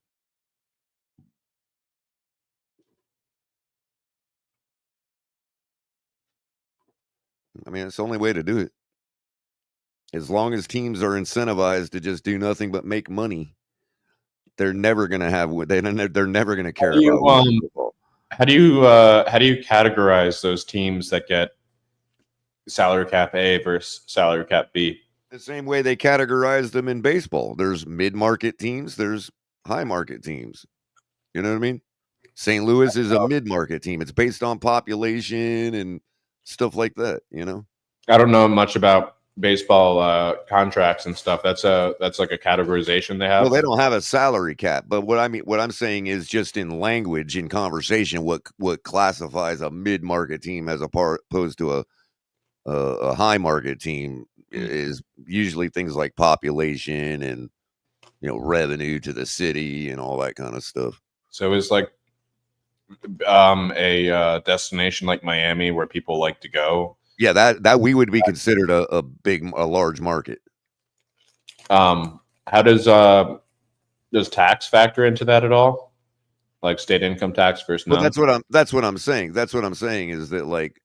Speaker 2: I mean, it's the only way to do it. As long as teams are incentivized to just do nothing but make money, they're never going to have. They're never going to care about winning football.
Speaker 12: How do you categorize those teams that get salary cap A versus salary cap B?
Speaker 2: The same way they categorize them in baseball. There's mid-market teams. There's high-market teams. You know what I mean? St. Louis is a mid-market team. It's based on population and stuff like that. You know.
Speaker 12: I don't know much about baseball contracts and stuff. That's like a categorization they have.
Speaker 2: Well, they don't have a salary cap, but what I'm saying is just in language, in conversation, what classifies a mid-market team as opposed to a high-market team is usually things like population and revenue to the city and all that kind of stuff.
Speaker 12: So it's like a destination like Miami where people like to go.
Speaker 2: Yeah, that we would be considered a large market.
Speaker 12: How does tax factor into that at all? Like state income tax versus none?
Speaker 2: Well, that's what I'm saying. That's what I'm saying is that, like,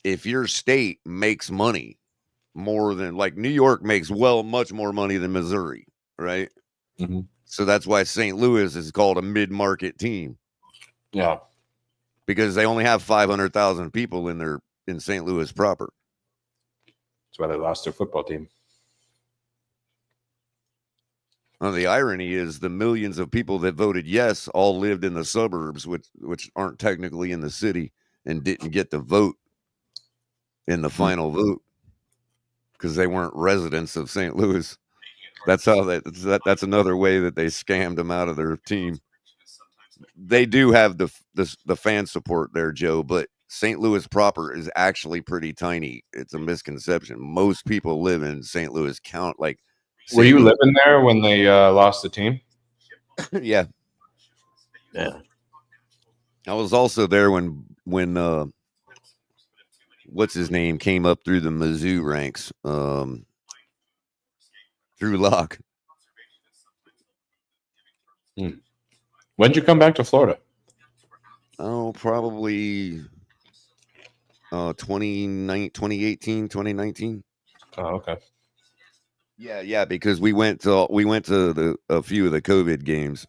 Speaker 2: if your state makes money more than, like, New York makes much more money than Missouri. right?
Speaker 12: Mm-hmm.
Speaker 2: So that's why St. Louis is called a mid-market team.
Speaker 12: Yeah,
Speaker 2: because they only have 500,000 people in St. Louis proper.
Speaker 12: that's why they lost their football team.
Speaker 2: Well, the irony is the millions of people that voted yes all lived in the suburbs, which aren't technically in the city, and didn't get to vote in the final vote because they weren't residents of St. Louis. That's how that's another way that they scammed them out of their team. They do have the fan support there, Joe, but St. Louis proper is actually pretty tiny. It's a misconception. Most people live in St. Louis count like.
Speaker 12: Were you living there when they lost the team?
Speaker 2: Yeah.
Speaker 12: Yeah.
Speaker 2: I was also there when what's his name came up through the Mizzou ranks. Drew Lock.
Speaker 12: When did you come back to Florida?
Speaker 2: Oh, probably 2018, 2019.
Speaker 12: Oh, okay.
Speaker 2: Yeah, because we went to a few of the COVID games.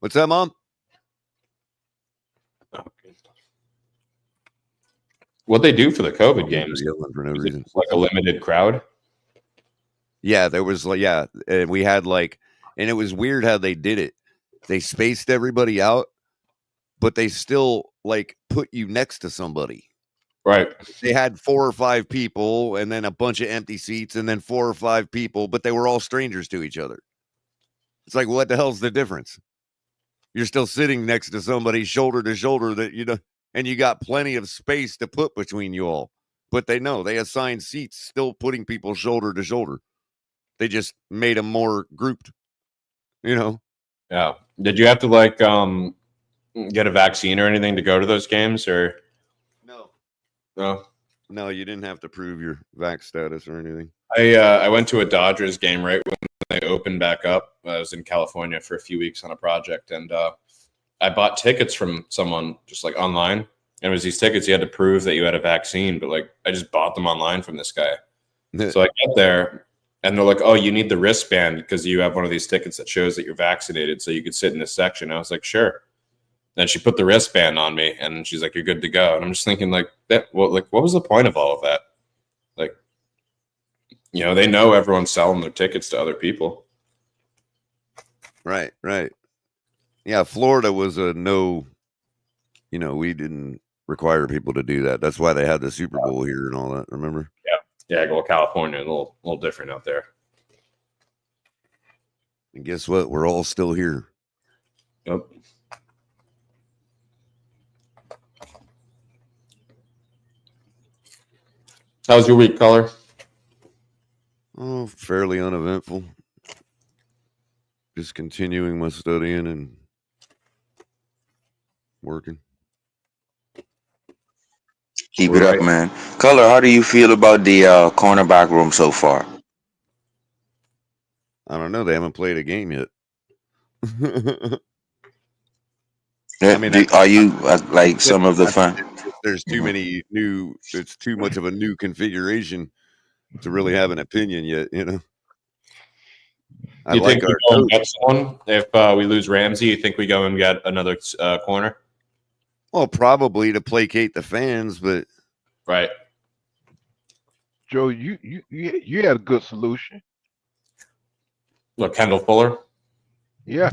Speaker 2: What's that, Mom?
Speaker 12: Okay. What they do for the COVID games?
Speaker 2: Yelling for no reason.
Speaker 12: Like a limited crowd.
Speaker 2: Yeah, there was and we had and it was weird how they did it. They spaced everybody out, but they still put you next to somebody.
Speaker 12: Right.
Speaker 2: They had 4 or 5 people and then a bunch of empty seats and then 4 or 5 people, but they were all strangers to each other. It's like, what the hell's the difference? You're still sitting next to somebody shoulder to shoulder and you got plenty of space to put between you all. But they assign seats, still putting people shoulder to shoulder. They just made them more grouped,
Speaker 12: Yeah. Did you have to get a vaccine or anything to go to those games or?
Speaker 2: No, you didn't have to prove your vax status or anything.
Speaker 12: I went to a Dodgers game right when they opened back up. I was in California for a few weeks on a project, and I bought tickets from someone just online. And it was these tickets you had to prove that you had a vaccine, but I just bought them online from this guy. So I get there, and they're like, "Oh, you need the wristband because you have one of these tickets that shows that you're vaccinated, so you could sit in this section." I was like, "Sure." Then she put the wristband on me, and she's like, "You're good to go." And I'm just thinking, what was the point of all of that? They know everyone's selling their tickets to other people.
Speaker 2: Right. Yeah, Florida was a no. We didn't require people to do that. That's why they had the Super Bowl here and all that. Remember?
Speaker 12: Yeah. Well, California, a little different out there.
Speaker 2: And guess what? We're all still here.
Speaker 12: Yep. How's your week, Color?
Speaker 2: Oh, fairly uneventful. Just continuing my studying and working.
Speaker 17: Keep it up, man. Color, how do you feel about the cornerback room so far?
Speaker 2: I don't know. They haven't played a game yet.
Speaker 17: Are you like some of the fans?
Speaker 2: There's too many new. It's too much of a new configuration to really have an opinion yet. I
Speaker 12: You
Speaker 2: like
Speaker 12: think we
Speaker 2: our
Speaker 12: go and
Speaker 2: coach.
Speaker 12: get someone if we lose Ramsey? You think we go and get another corner?
Speaker 2: Well, probably to placate the fans, but
Speaker 12: right.
Speaker 16: Joe, you had a good solution.
Speaker 12: Look, Kendall Fuller.
Speaker 16: Yeah.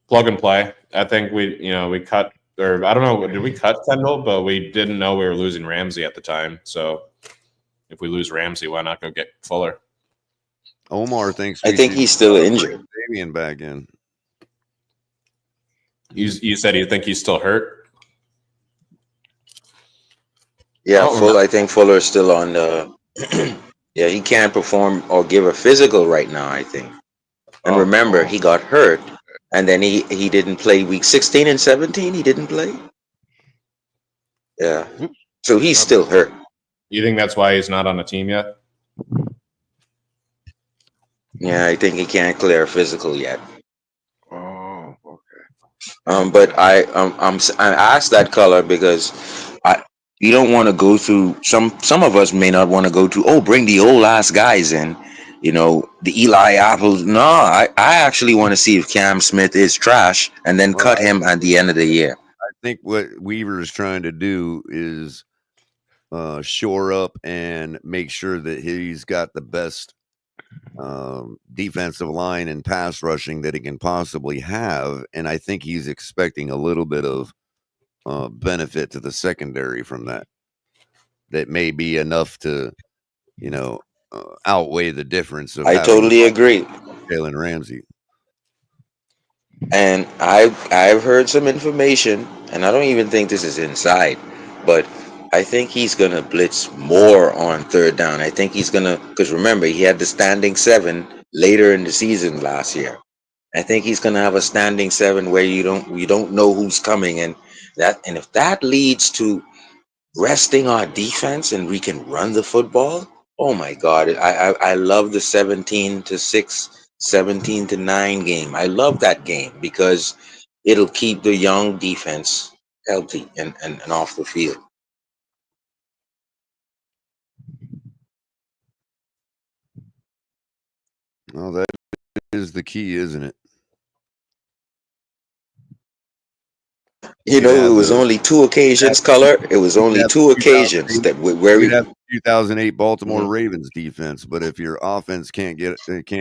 Speaker 12: Plug and play. I think we cut, or I don't know, did we cut Kendall? But we didn't know we were losing Ramsey at the time. So if we lose Ramsey, why not go get Fuller?
Speaker 2: Omar thinks.
Speaker 17: I think he's still injured.
Speaker 2: Damian back in.
Speaker 12: You said you think he's still hurt?
Speaker 17: Yeah, I think Fuller is still on the. Yeah, he can't perform or give a physical right now, I think. And remember, he got hurt, and then he didn't play week 16 and 17. He didn't play. Yeah, so he's still hurt.
Speaker 12: You think that's why he's not on the team yet?
Speaker 17: Yeah, I think he can't clear a physical yet.
Speaker 16: Oh, okay.
Speaker 17: But I asked that Color because you don't want to go through some of us may not want to go to bring the old ass guys in the Eli Apples. No, I actually want to see if Cam Smith is trash and then
Speaker 2: Well,
Speaker 17: cut him at the end of the year.
Speaker 2: I think what Weaver is trying to do is shore up and make sure that he's got the best defensive line and pass rushing that he can possibly have. And I think he's expecting a little bit of benefit to the secondary from that. That may be enough to, outweigh the difference of
Speaker 17: I
Speaker 2: having
Speaker 17: totally agree.
Speaker 2: Jalen Ramsey.
Speaker 17: And I've heard some information, and I don't even think this is inside, but I think he's gonna blitz more on third down. I think he's gonna, because remember he had the standing seven later in the season last year. I think he's gonna have a standing seven where you don't know who's coming, and if that leads to resting our defense and we can run the football. Oh my God. I love the 17-6, 17-9 game. I love that game because it'll keep the young defense healthy and off the field.
Speaker 2: Well, that is the key, isn't it?
Speaker 17: It was only two occasions, color. It was only two occasions that where
Speaker 2: You'd
Speaker 17: we.
Speaker 2: have 2008 Baltimore
Speaker 17: Mhm.
Speaker 2: Ravens defense, but if your offense can't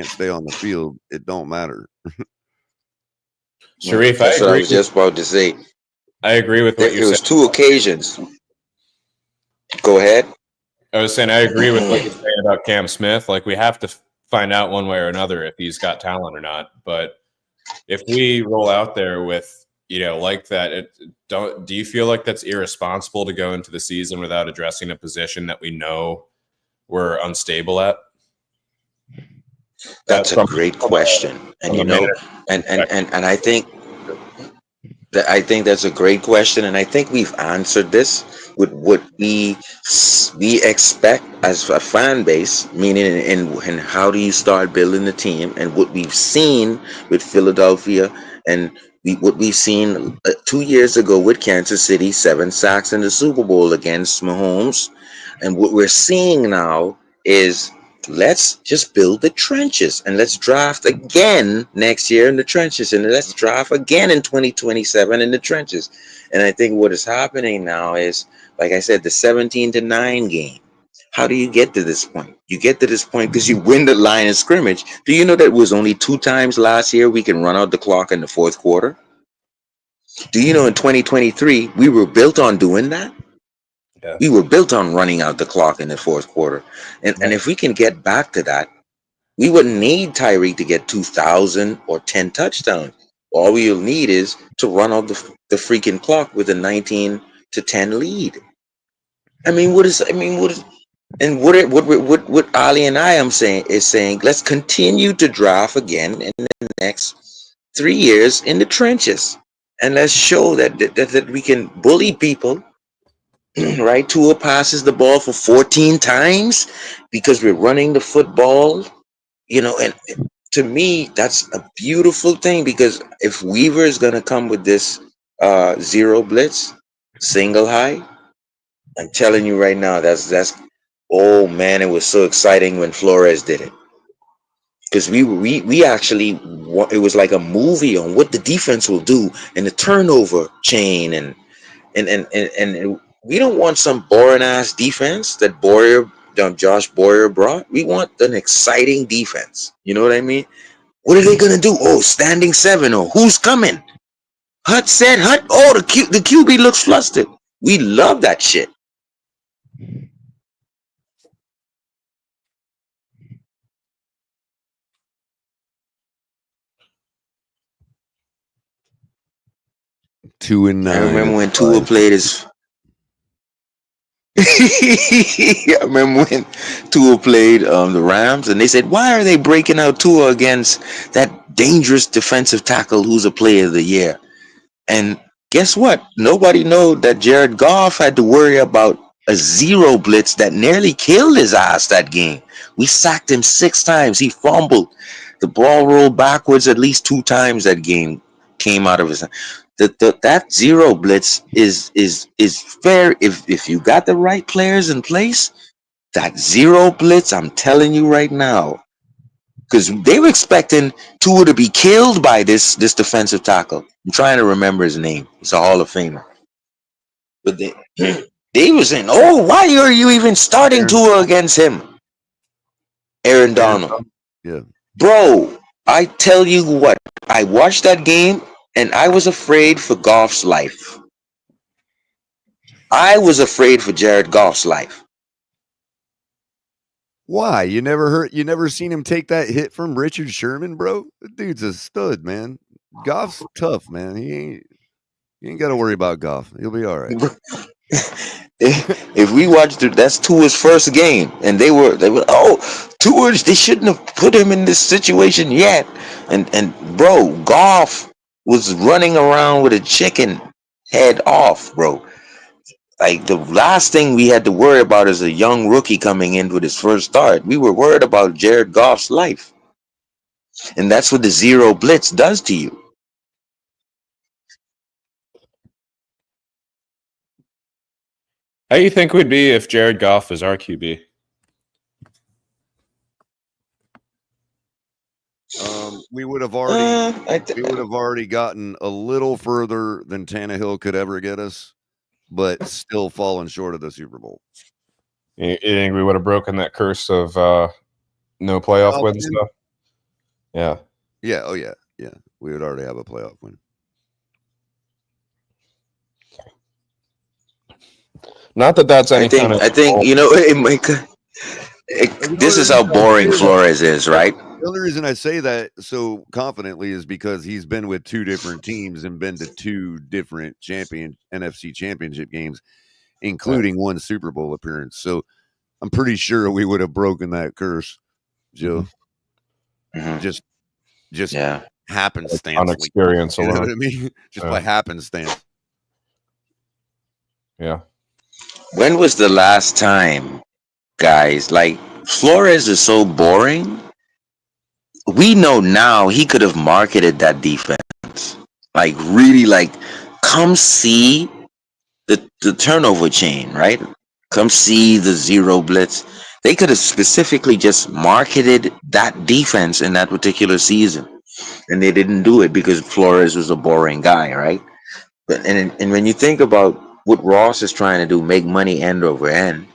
Speaker 2: stay on the field, it don't matter.
Speaker 12: Sharif,
Speaker 17: That's what I was just about to say.
Speaker 12: I agree with what you
Speaker 17: It was
Speaker 12: said.
Speaker 17: two occasions. Go ahead.
Speaker 12: I was saying I agree with what you're saying about Cam Smith. Like, we have to find out one way or another if he's got talent or not. But if we roll out there with, like that, do you feel like that's irresponsible to go into the season without addressing a position that we know we're unstable at?
Speaker 17: That's a great question, and and I think that's a great question, and I think we've answered this with what we expect as a fan base, meaning in how do you start building the team, and what we've seen with Philadelphia, and what we've seen 2 years ago with Kansas City, 7 sacks in the Super Bowl against Mahomes, and what we're seeing now is let's just build the trenches and let's draft again next year in the trenches and let's draft again in 2027 in the trenches. And I think what is happening now is, like I said, the 17-9 game. How do you get to this point? You get to this point because you win the line of scrimmage. Do you know that it was only 2 times last year we can run out the clock in the fourth quarter? Do you know in 2023 we were built on doing that?
Speaker 12: Yeah.
Speaker 17: We were built on running out the clock in the fourth quarter. And if we can get back to that, we wouldn't need Tyreek to get 2,000 or 10 touchdowns. All we'll need is to run out the freaking clock with a 19-10 lead. What Ali and I am saying is saying let's continue to draft again in the next 3 years in the trenches, and let's show that we can bully people. Right, Tua passes the ball for 14 times because we're running the football, and to me that's a beautiful thing, because if Weaver is going to come with this zero blitz single high, I'm telling you right now, that's oh man, it was so exciting when Flores did it, because we actually it was like a movie on what the defense will do and the turnover chain, and we don't want some boring ass defense that Josh Boyer brought. We want an exciting defense. You know what I mean? What are they gonna do? Oh, standing seven. Or who's coming? Hut said Hut. Oh, the QB looks flustered. We love that shit.
Speaker 2: Two and nine.
Speaker 17: I remember when Tua played his. I remember when Tua played the Rams, and they said, "Why are they breaking out Tua against that dangerous defensive tackle who's a Player of the Year?" And guess what? Nobody know that Jared Goff had to worry about a zero blitz that nearly killed his ass that game. We sacked him 6 times. He fumbled. The ball rolled backwards at least 2 times that game came out of his. That zero blitz is fair if you got the right players in place. That zero blitz, I'm telling you right now, because they were expecting Tua to be killed by this defensive tackle. I'm trying to remember his name. He's a Hall of Famer. But they were saying, "Oh, why are you even starting Tua against him?" Aaron Donald.
Speaker 2: Yeah.
Speaker 17: Bro, I tell you what, I watched that game and I was afraid for Goff's life. I was afraid for Jared Goff's life.
Speaker 2: Why? You never seen him take that hit from Richard Sherman, bro? The dude's a stud, man. Goff's tough, man. You ain't got to worry about Goff. He'll be all right.
Speaker 17: If we watched it, that's Tua's first game, and they were Tua, they shouldn't have put him in this situation yet. And bro, Goff was running around with a chicken head off, bro. Like the last thing we had to worry about is a young rookie coming in with his first start. We were worried about Jared Goff's life, and that's what the zero blitz does to you.
Speaker 12: How do you think we'd be if Jared Goff was our QB?
Speaker 2: We would have already gotten a little further than Tannehill could ever get us, but still fallen short of the Super Bowl.
Speaker 4: You think we would have broken that curse of no playoff wins? Stuff? Yeah.
Speaker 2: Yeah. Oh yeah. Yeah. We would already have a playoff win.
Speaker 4: Not that that's any kind of.
Speaker 17: I think you know this is how boring Flores is, right?
Speaker 2: The only reason I say that so confidently is because he's been with two different teams and been to two different NFC championship games, including one Super Bowl appearance. So I'm pretty sure we would have broken that curse, Joe.
Speaker 17: Mm-hmm.
Speaker 2: Just happenstance.
Speaker 4: On experience
Speaker 2: you know
Speaker 4: alone.
Speaker 2: what I mean? Just by happenstance.
Speaker 4: Yeah.
Speaker 17: When was the last time, guys? Like Flores is so boring. We know now he could have marketed that defense. Like really come see the turnover chain, right? Come see the zero blitz. They could have specifically just marketed that defense in that particular season. And they didn't do it because Flores was a boring guy, right? But and when you think about what Ross is trying to do, make money end over end,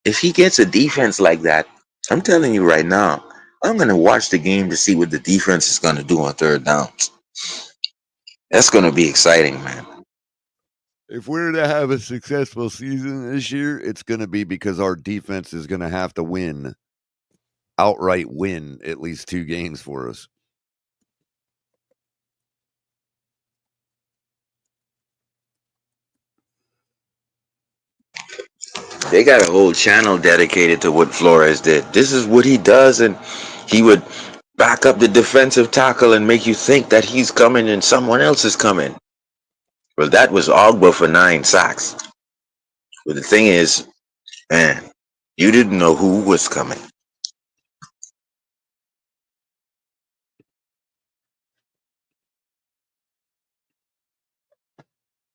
Speaker 17: if he gets a defense like that, I'm telling you right now, I'm gonna watch the game to see what the defense is gonna do on third downs. That's gonna be exciting, man.
Speaker 2: If we're to have a successful season this year, it's going to be because our defense is going to have to outright win at least 2 games for us.
Speaker 17: They got a whole channel dedicated to what Flores did. This is what he does, and he would back up the defensive tackle and make you think that he's coming and someone else is coming. Well, that was Ogba for 9 sacks. But the thing is, man, you didn't know who was coming.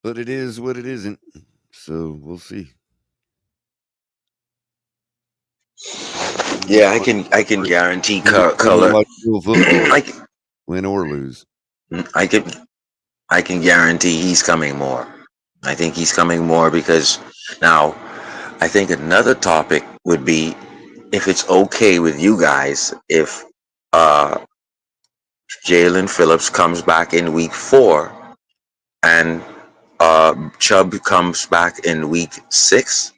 Speaker 2: But it is what it isn't. So we'll see.
Speaker 17: Yeah, I can guarantee color.
Speaker 2: Like win or lose.
Speaker 17: I can guarantee he's coming more. I think he's coming more because now I think another topic would be if it's okay with you guys if Jalen Phillips comes back in week 4 and Chubb comes back in week 6,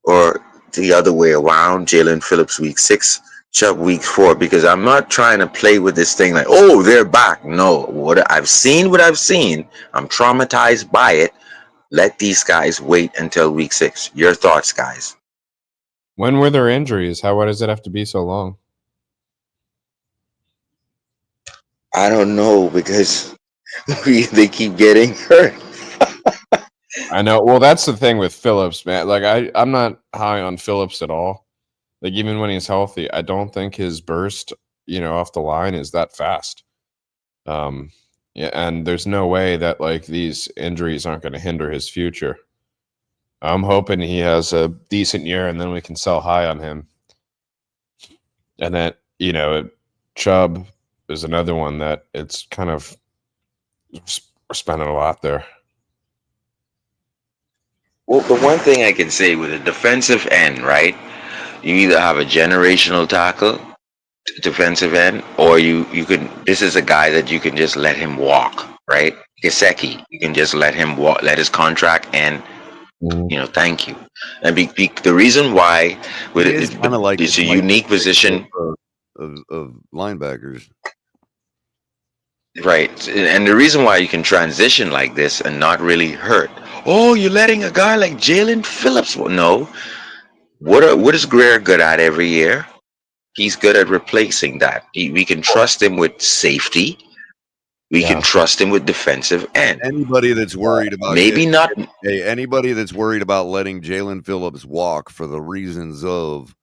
Speaker 17: or the other way around, Jalen Phillips week 6, Chubb week 4, because I'm not trying to play with this thing like, oh, they're back. No, what I've seen, I'm traumatized by it. Let these guys wait until week 6. Your thoughts, guys?
Speaker 4: When were their injuries? Why does it have to be so long?
Speaker 17: I don't know, because they keep getting hurt.
Speaker 4: I know. Well, that's the thing with Phillips, man. Like I'm not high on Phillips at all. Like even when he's healthy, I don't think his burst, off the line is that fast. Yeah, and there's no way that like these injuries aren't going to hinder his future. I'm hoping he has a decent year and then we can sell high on him. And then, Chubb is another one that it's kind of we're spending a lot there.
Speaker 17: Well, the one thing I can say with a defensive end, right? You either have a generational tackle, defensive end, or you can. This is a guy that you can just let him walk, right? Gesicki, you can just let him walk, let his contract end. Thank you. And the reason why
Speaker 2: It's kind of like
Speaker 17: it's a unique position,
Speaker 2: of linebackers.
Speaker 17: right? And the reason why you can transition like this and not really hurt. Oh, you're letting a guy like Jalen Phillips. Well, no. What is Greer good at every year? He's good at replacing that. We can trust him with safety. We can trust him with defensive end.
Speaker 2: Anybody that's worried about
Speaker 17: not.
Speaker 2: Anybody that's worried about letting Jalen Phillips walk for the reasons of,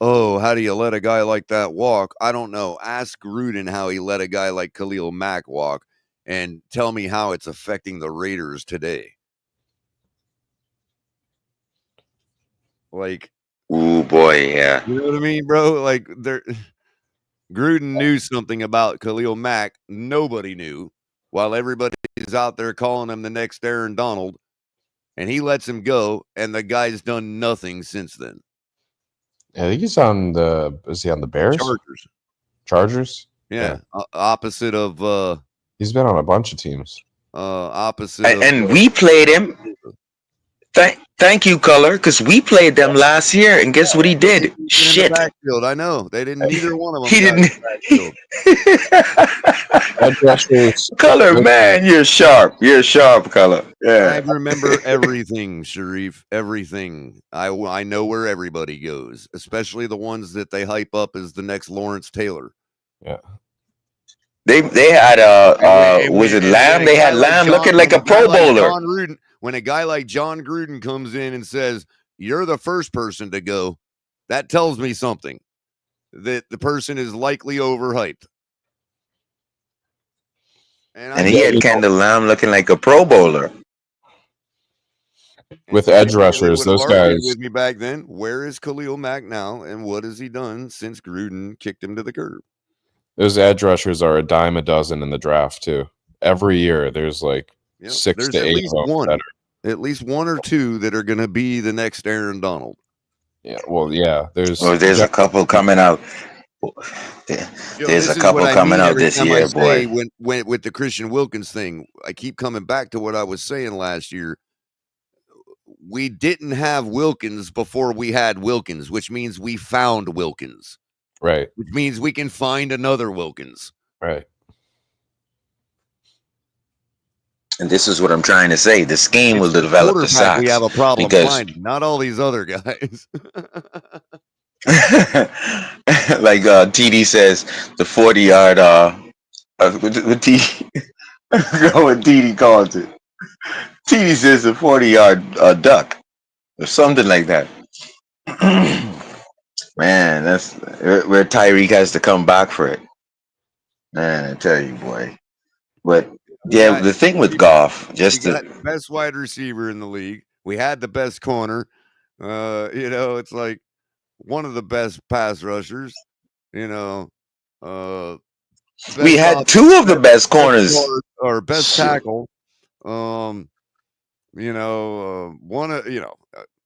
Speaker 2: oh, how do you let a guy like that walk? I don't know. Ask Gruden how he let a guy like Khalil Mack walk, and tell me how it's affecting the Raiders today. Like,
Speaker 17: oh boy, yeah.
Speaker 2: You know what I mean, bro? Like, Gruden knew something about Khalil Mack nobody knew, while everybody is out there calling him the next Aaron Donald, and he lets him go, and the guy's done nothing since then.
Speaker 4: I think he's on is he on the Bears? Chargers?
Speaker 2: Yeah. Opposite of
Speaker 4: he's been on a bunch of teams.
Speaker 2: Opposite
Speaker 17: and we played him. Thank you, Color, because we played them last year, and guess what he did? Shit.
Speaker 2: In the backfield. I know. They didn't. Neither one of them.
Speaker 17: He didn't.
Speaker 2: Backfield.
Speaker 17: Color, man, you're sharp. You're sharp, Color. Yeah.
Speaker 2: I remember everything, Sharif. Everything. I know where everybody goes, especially the ones that they hype up as the next Lawrence Taylor.
Speaker 4: Yeah.
Speaker 17: They had was it Lamb? They had Lamb looking like a Pro Bowler.
Speaker 2: When a guy like John Gruden comes in and says, "You're the first person to go," that tells me something, that the person is likely overhyped.
Speaker 17: And he had Kendall Lamb looking like a Pro Bowler.
Speaker 4: With edge rushers, those guys.
Speaker 2: With me back then, where is Khalil Mack now, and what has he done since Gruden kicked him to the curb?
Speaker 4: Those edge rushers are a dime a dozen in the draft too. Every year, there's like 6 to 8 of them.
Speaker 2: At least one or two that are going to be the next Aaron Donald.
Speaker 4: Yeah, well, yeah. There's
Speaker 17: a couple coming out. There's a couple coming out this year, boy.
Speaker 2: When with the Christian Wilkins thing, I keep coming back to what I was saying last year. We didn't have Wilkins before we had Wilkins, which means we found Wilkins.
Speaker 4: Right.
Speaker 2: Which means we can find another Wilkins.
Speaker 4: Right.
Speaker 17: And this is what I'm trying to say. The scheme will develop the sacks.
Speaker 2: We have a problem
Speaker 17: because
Speaker 2: finding, not all these other guys.
Speaker 17: like TD says, the 40-yard what TD calls it. TD says the 40-yard duck or something like that. Man, that's where Tyreek has to come back for it. Man, I tell you, boy. But yeah, the thing with Goff, just
Speaker 2: the best wide receiver in the league. We had the best corner. It's like one of the best pass rushers. We
Speaker 17: had two of the best corners
Speaker 2: or best tackle. One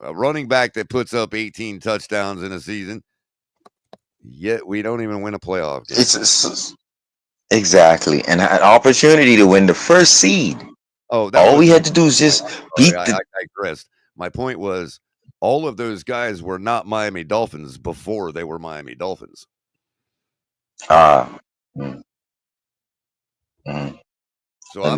Speaker 2: a running back that puts up 18 touchdowns in a season. Yet we don't even win a playoff game.
Speaker 17: Exactly, and an opportunity to win the first seed.
Speaker 2: Oh,
Speaker 17: all we had to do is just beat
Speaker 2: I digressed. My point was, all of those guys were not Miami Dolphins before they were Miami Dolphins.
Speaker 17: So and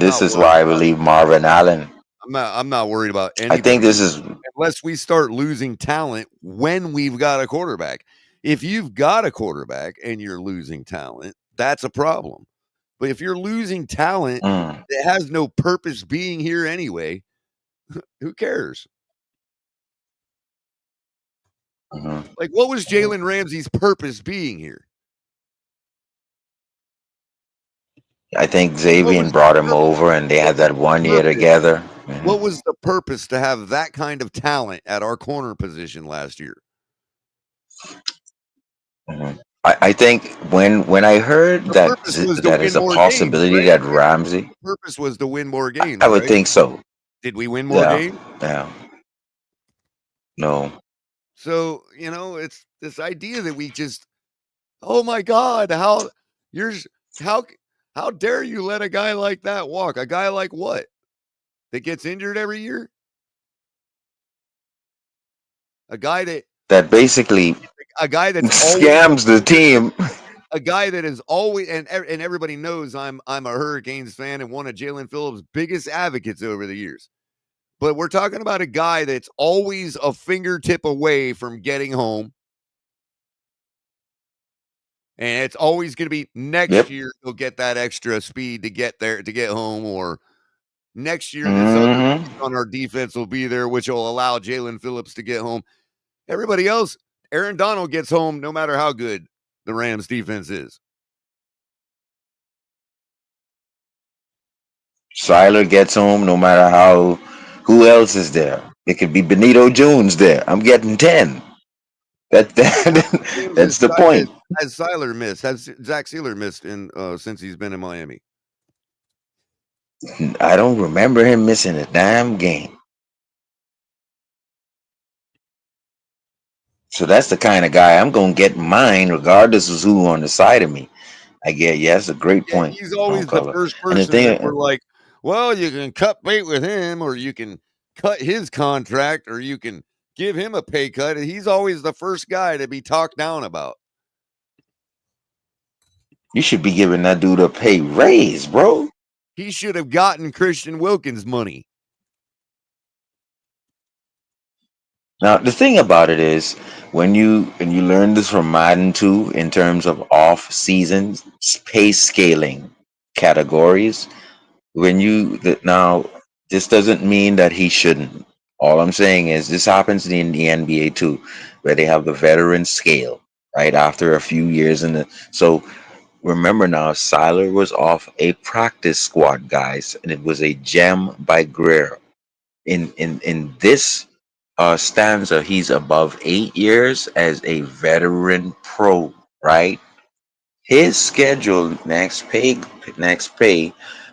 Speaker 17: this is why I believe Marvin Allen.
Speaker 2: I'm not worried about anything.
Speaker 17: I think this is
Speaker 2: unless we start losing talent when we've got a quarterback. If you've got a quarterback and you're losing talent, that's a problem. But if you're losing talent that has no purpose being here anyway, who cares? Like, what was Jalen Ramsey's purpose being here?
Speaker 17: I think Xavier brought him over and they had that 1 year together.
Speaker 2: What was the purpose to have that kind of talent at our corner position last year?
Speaker 17: I think when I heard
Speaker 2: The
Speaker 17: that
Speaker 2: purpose was to
Speaker 17: that
Speaker 2: win
Speaker 17: is a
Speaker 2: more games,
Speaker 17: possibility
Speaker 2: right?
Speaker 17: that Ramsey,
Speaker 2: The purpose was to win more
Speaker 17: I,
Speaker 2: games,
Speaker 17: I would
Speaker 2: right?
Speaker 17: think so.
Speaker 2: Did we win more
Speaker 17: Yeah,
Speaker 2: games?
Speaker 17: yeah. No,
Speaker 2: So, it's this idea that we just, oh my God, you're, how, how dare you let a guy like that walk? A guy like what? That gets injured every year? A guy that,
Speaker 17: that basically
Speaker 2: a guy that's always
Speaker 17: scams the team.
Speaker 2: a guy that is always, and everybody knows I'm a Hurricanes fan and one of Jalen Phillips' biggest advocates over the years. But we're talking about a guy that's always a fingertip away from getting home. And it's always going to be next
Speaker 17: Yep.
Speaker 2: year he'll get that extra speed to get there, to get home, or next year this other
Speaker 17: Hmm.
Speaker 2: piece on our defense will be there, which will allow Jalen Phillips to get home. Everybody else, Aaron Donald gets home no matter how good the Rams defense is.
Speaker 17: Siler gets home no matter how. Who else is there? It could be Benito Jones there. I'm getting 10.
Speaker 2: How many games
Speaker 17: That's the point.
Speaker 2: has Siler missed? Has Zach Sealer missed in since he's been in Miami?
Speaker 17: I don't remember him missing a damn game. So that's the kind of guy I'm gonna get mine, regardless of who on the side of me. I get. Yeah, that's a great
Speaker 2: Yeah,
Speaker 17: point,
Speaker 2: he's always the
Speaker 17: color.
Speaker 2: first
Speaker 17: And the
Speaker 2: person that
Speaker 17: thing,
Speaker 2: we're like, well, you can cut bait with him, or you can cut his contract, or you can give him a pay cut. And he's always the first guy to be talked down about.
Speaker 17: you should be giving that dude a pay raise, bro.
Speaker 2: He should have gotten Christian Wilkins money.
Speaker 17: Now the thing about it is, when you learn this from Madden 2 in terms of off season pay scaling categories, now this doesn't mean that he shouldn't. All I'm saying is this happens in the NBA too, where they have the veteran scale right after a few years in the. So remember now, Siler was off a practice squad, guys, and it was a gem by Greer. In this stanza, he's above 8 years as a veteran pro, right? His schedule next pay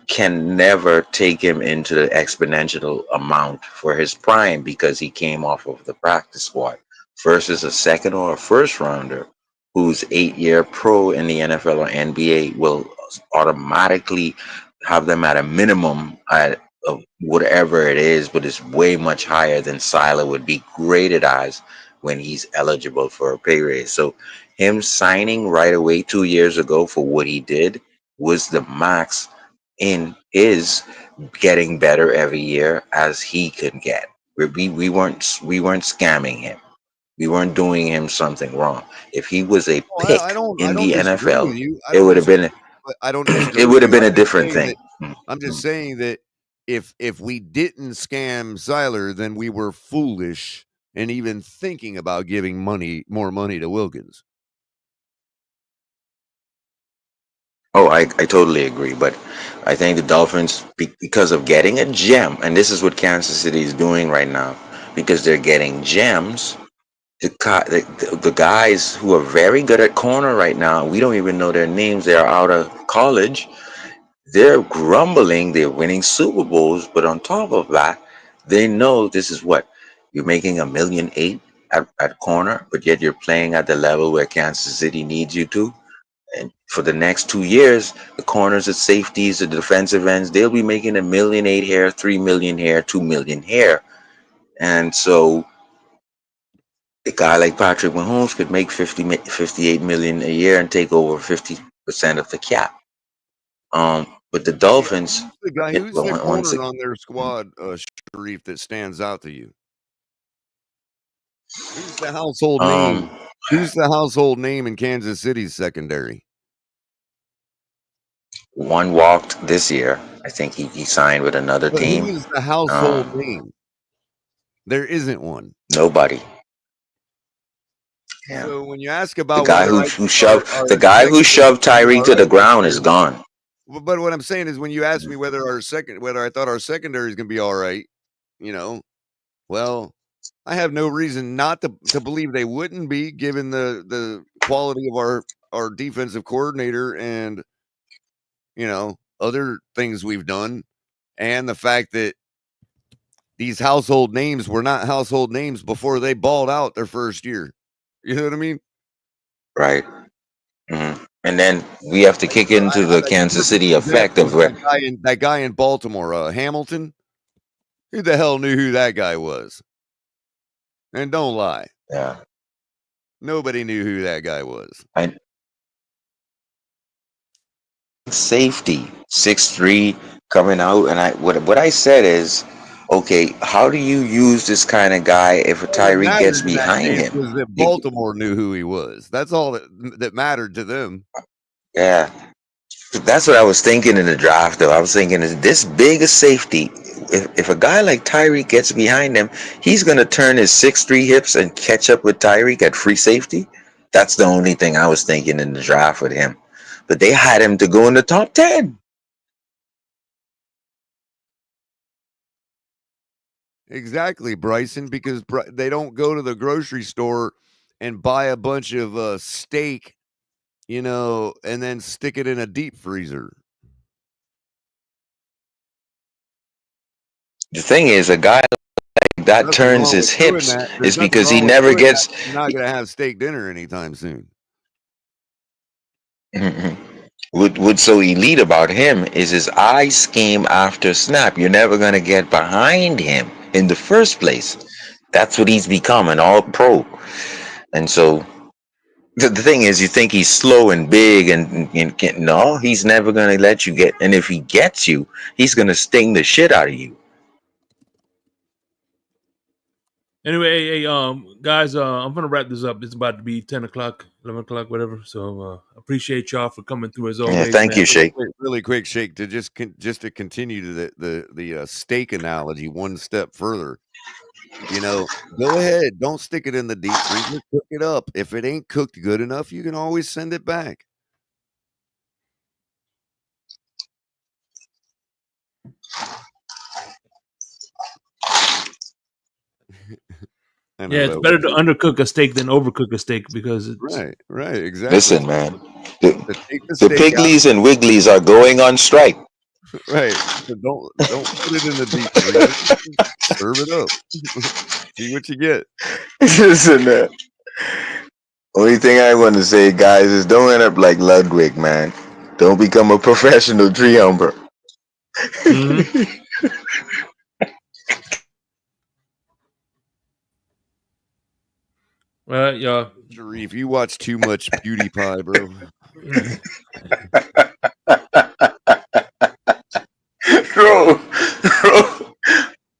Speaker 17: can never take him into the exponential amount for his prime because he came off of the practice squad versus a second or a first rounder who's 8 year pro in the NFL or NBA will automatically have them at a minimum at of whatever it is, but it's way much higher than Sila would be graded as when he's eligible for a pay raise. So him signing right away 2 years ago for what he did was the max in his getting better every year as he could get. We weren't scamming him. We weren't doing him something wrong. If he was a
Speaker 2: Oh,
Speaker 17: pick
Speaker 2: I
Speaker 17: in
Speaker 2: don't
Speaker 17: the
Speaker 2: disagree with
Speaker 17: NFL,
Speaker 2: you. I
Speaker 17: it
Speaker 2: don't
Speaker 17: would have
Speaker 2: disagree.
Speaker 17: been
Speaker 2: I don't disagree
Speaker 17: it
Speaker 2: with
Speaker 17: would have
Speaker 2: you.
Speaker 17: been a different thing.
Speaker 2: I'm just saying that if we didn't scam Siler, then we were foolish and even thinking about giving more money to Wilkins.
Speaker 17: Oh, I totally agree. But I think the Dolphins, because of getting a gem, and this is what Kansas City is doing right now, because they're getting gems. The guys who are very good at corner right now, we don't even know their names. They are out of college. They're grumbling. They're winning Super Bowls. But on top of that, they know this is what you're making $1.8 million at corner, but yet you're playing at the level where Kansas City needs you to. And for the next 2 years, the corners, the safeties, the defensive ends, they'll be making $1.8 million here, $3 million here, $2 million here. And so a guy like Patrick Mahomes could make 58 million a year and take over 50% of the cap. But the Dolphins,
Speaker 2: The guy
Speaker 17: yeah,
Speaker 2: who's the
Speaker 17: once
Speaker 2: corner on their squad, Sharif, that stands out to you? Who's the household name?
Speaker 17: um,
Speaker 2: Who's the household name in Kansas City's secondary?
Speaker 17: one walked this year. I think he signed with another
Speaker 2: But who
Speaker 17: team.
Speaker 2: is the household name? There isn't one.
Speaker 17: Nobody. Yeah.
Speaker 2: So when you ask
Speaker 17: The
Speaker 2: about
Speaker 17: guy
Speaker 2: whether
Speaker 17: who,
Speaker 2: I
Speaker 17: who
Speaker 2: think
Speaker 17: shoved the
Speaker 2: our
Speaker 17: guy who
Speaker 2: secondary
Speaker 17: shoved
Speaker 2: is gonna be
Speaker 17: Tyreek
Speaker 2: all
Speaker 17: to the
Speaker 2: right this
Speaker 17: ground is
Speaker 2: year,
Speaker 17: gone.
Speaker 2: but what I'm saying is when you ask me whether I thought our secondary is going to be all right, well, I have no reason not to believe they wouldn't be, given the quality of our defensive coordinator and, other things we've done, and the fact that these household names were not household names before they balled out their first year. You know what I mean?
Speaker 17: Right. And then we have to kick into the Kansas City effect of where
Speaker 2: that guy in Baltimore, Hamilton. Who the hell knew who that guy was? And don't lie.
Speaker 17: Yeah.
Speaker 2: Nobody knew who that guy was.
Speaker 17: Safety 6'3" coming out, and what I said is, okay, how do you use this kind of guy if a Tyreek gets behind him?
Speaker 2: Was that Baltimore knew who he was. That's all that mattered to them.
Speaker 17: Yeah, that's what I was thinking in the draft. Though I was thinking, is this big a safety? If a guy like Tyreek gets behind him, he's gonna turn his 6'3" hips and catch up with Tyreek at free safety. That's the only thing I was thinking in the draft with him. But they had him to go in the top 10.
Speaker 2: Exactly, Bryson, because they don't go to the grocery store and buy a bunch of steak, and then stick it in a deep freezer.
Speaker 17: The thing is, a guy like that turns his hips is because he never gets.
Speaker 2: You're not going to have steak dinner anytime soon.
Speaker 17: What's so elite about him is his eye scheme after snap. You're never going to get behind him in the first place. That's what he's become, an all-pro. And so the thing is, you think he's slow and big, and no, he's never going to let you get. And if he gets you, he's going to sting the shit out of you.
Speaker 1: Anyway, hey, guys, I'm gonna wrap this up. It's about to be 10 o'clock, 11 o'clock, whatever. So appreciate y'all for coming through as always.
Speaker 17: Yeah, thank you, Shake.
Speaker 2: Really quick, Shake, to just to continue the steak analogy one step further. Go ahead, don't stick it in the deep freezer. Cook it up. If it ain't cooked good enough, you can always send it back.
Speaker 1: Yeah, it's better to undercook a steak than overcook a steak because it's
Speaker 2: right, exactly.
Speaker 17: Listen, man, the Pigleys and Wigglies are going on strike.
Speaker 2: Right, so don't put it in the deep freezer. Serve it up. See what you get.
Speaker 17: Listen, man. Only thing I want to say, guys, is don't end up like Ludwig, man. Don't become a professional tree humper.
Speaker 1: Well, yeah.
Speaker 2: If you watch too much PewDiePie, bro.
Speaker 17: bro,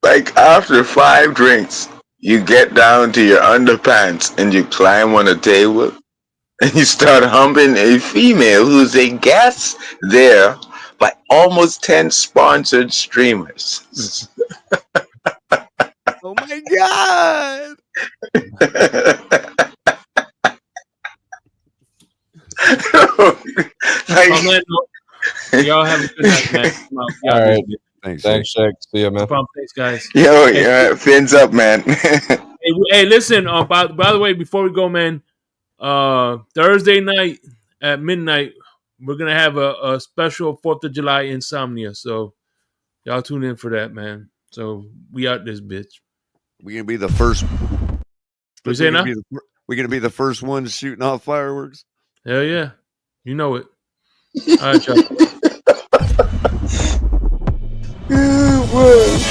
Speaker 17: like after 5 drinks, you get down to your underpants and you climb on a table and you start humping a female who's a guest there by almost 10 sponsored streamers.
Speaker 2: Oh my God.
Speaker 1: Y'all have a good night, man.
Speaker 4: All right.
Speaker 2: Thanks,
Speaker 4: Shaq. See you, man.
Speaker 1: Thanks, guys.
Speaker 17: Yo, yeah, fins up, man.
Speaker 1: hey, listen. By the way, before we go, man, Thursday night at midnight, we're gonna have a special 4th of July insomnia. So y'all tune in for that, man. So we out this bitch.
Speaker 2: We're gonna be the first.
Speaker 1: What you say now?
Speaker 2: We're gonna be the first ones shooting off fireworks.
Speaker 1: Hell yeah, you know it. All right, y'all.
Speaker 17: Good.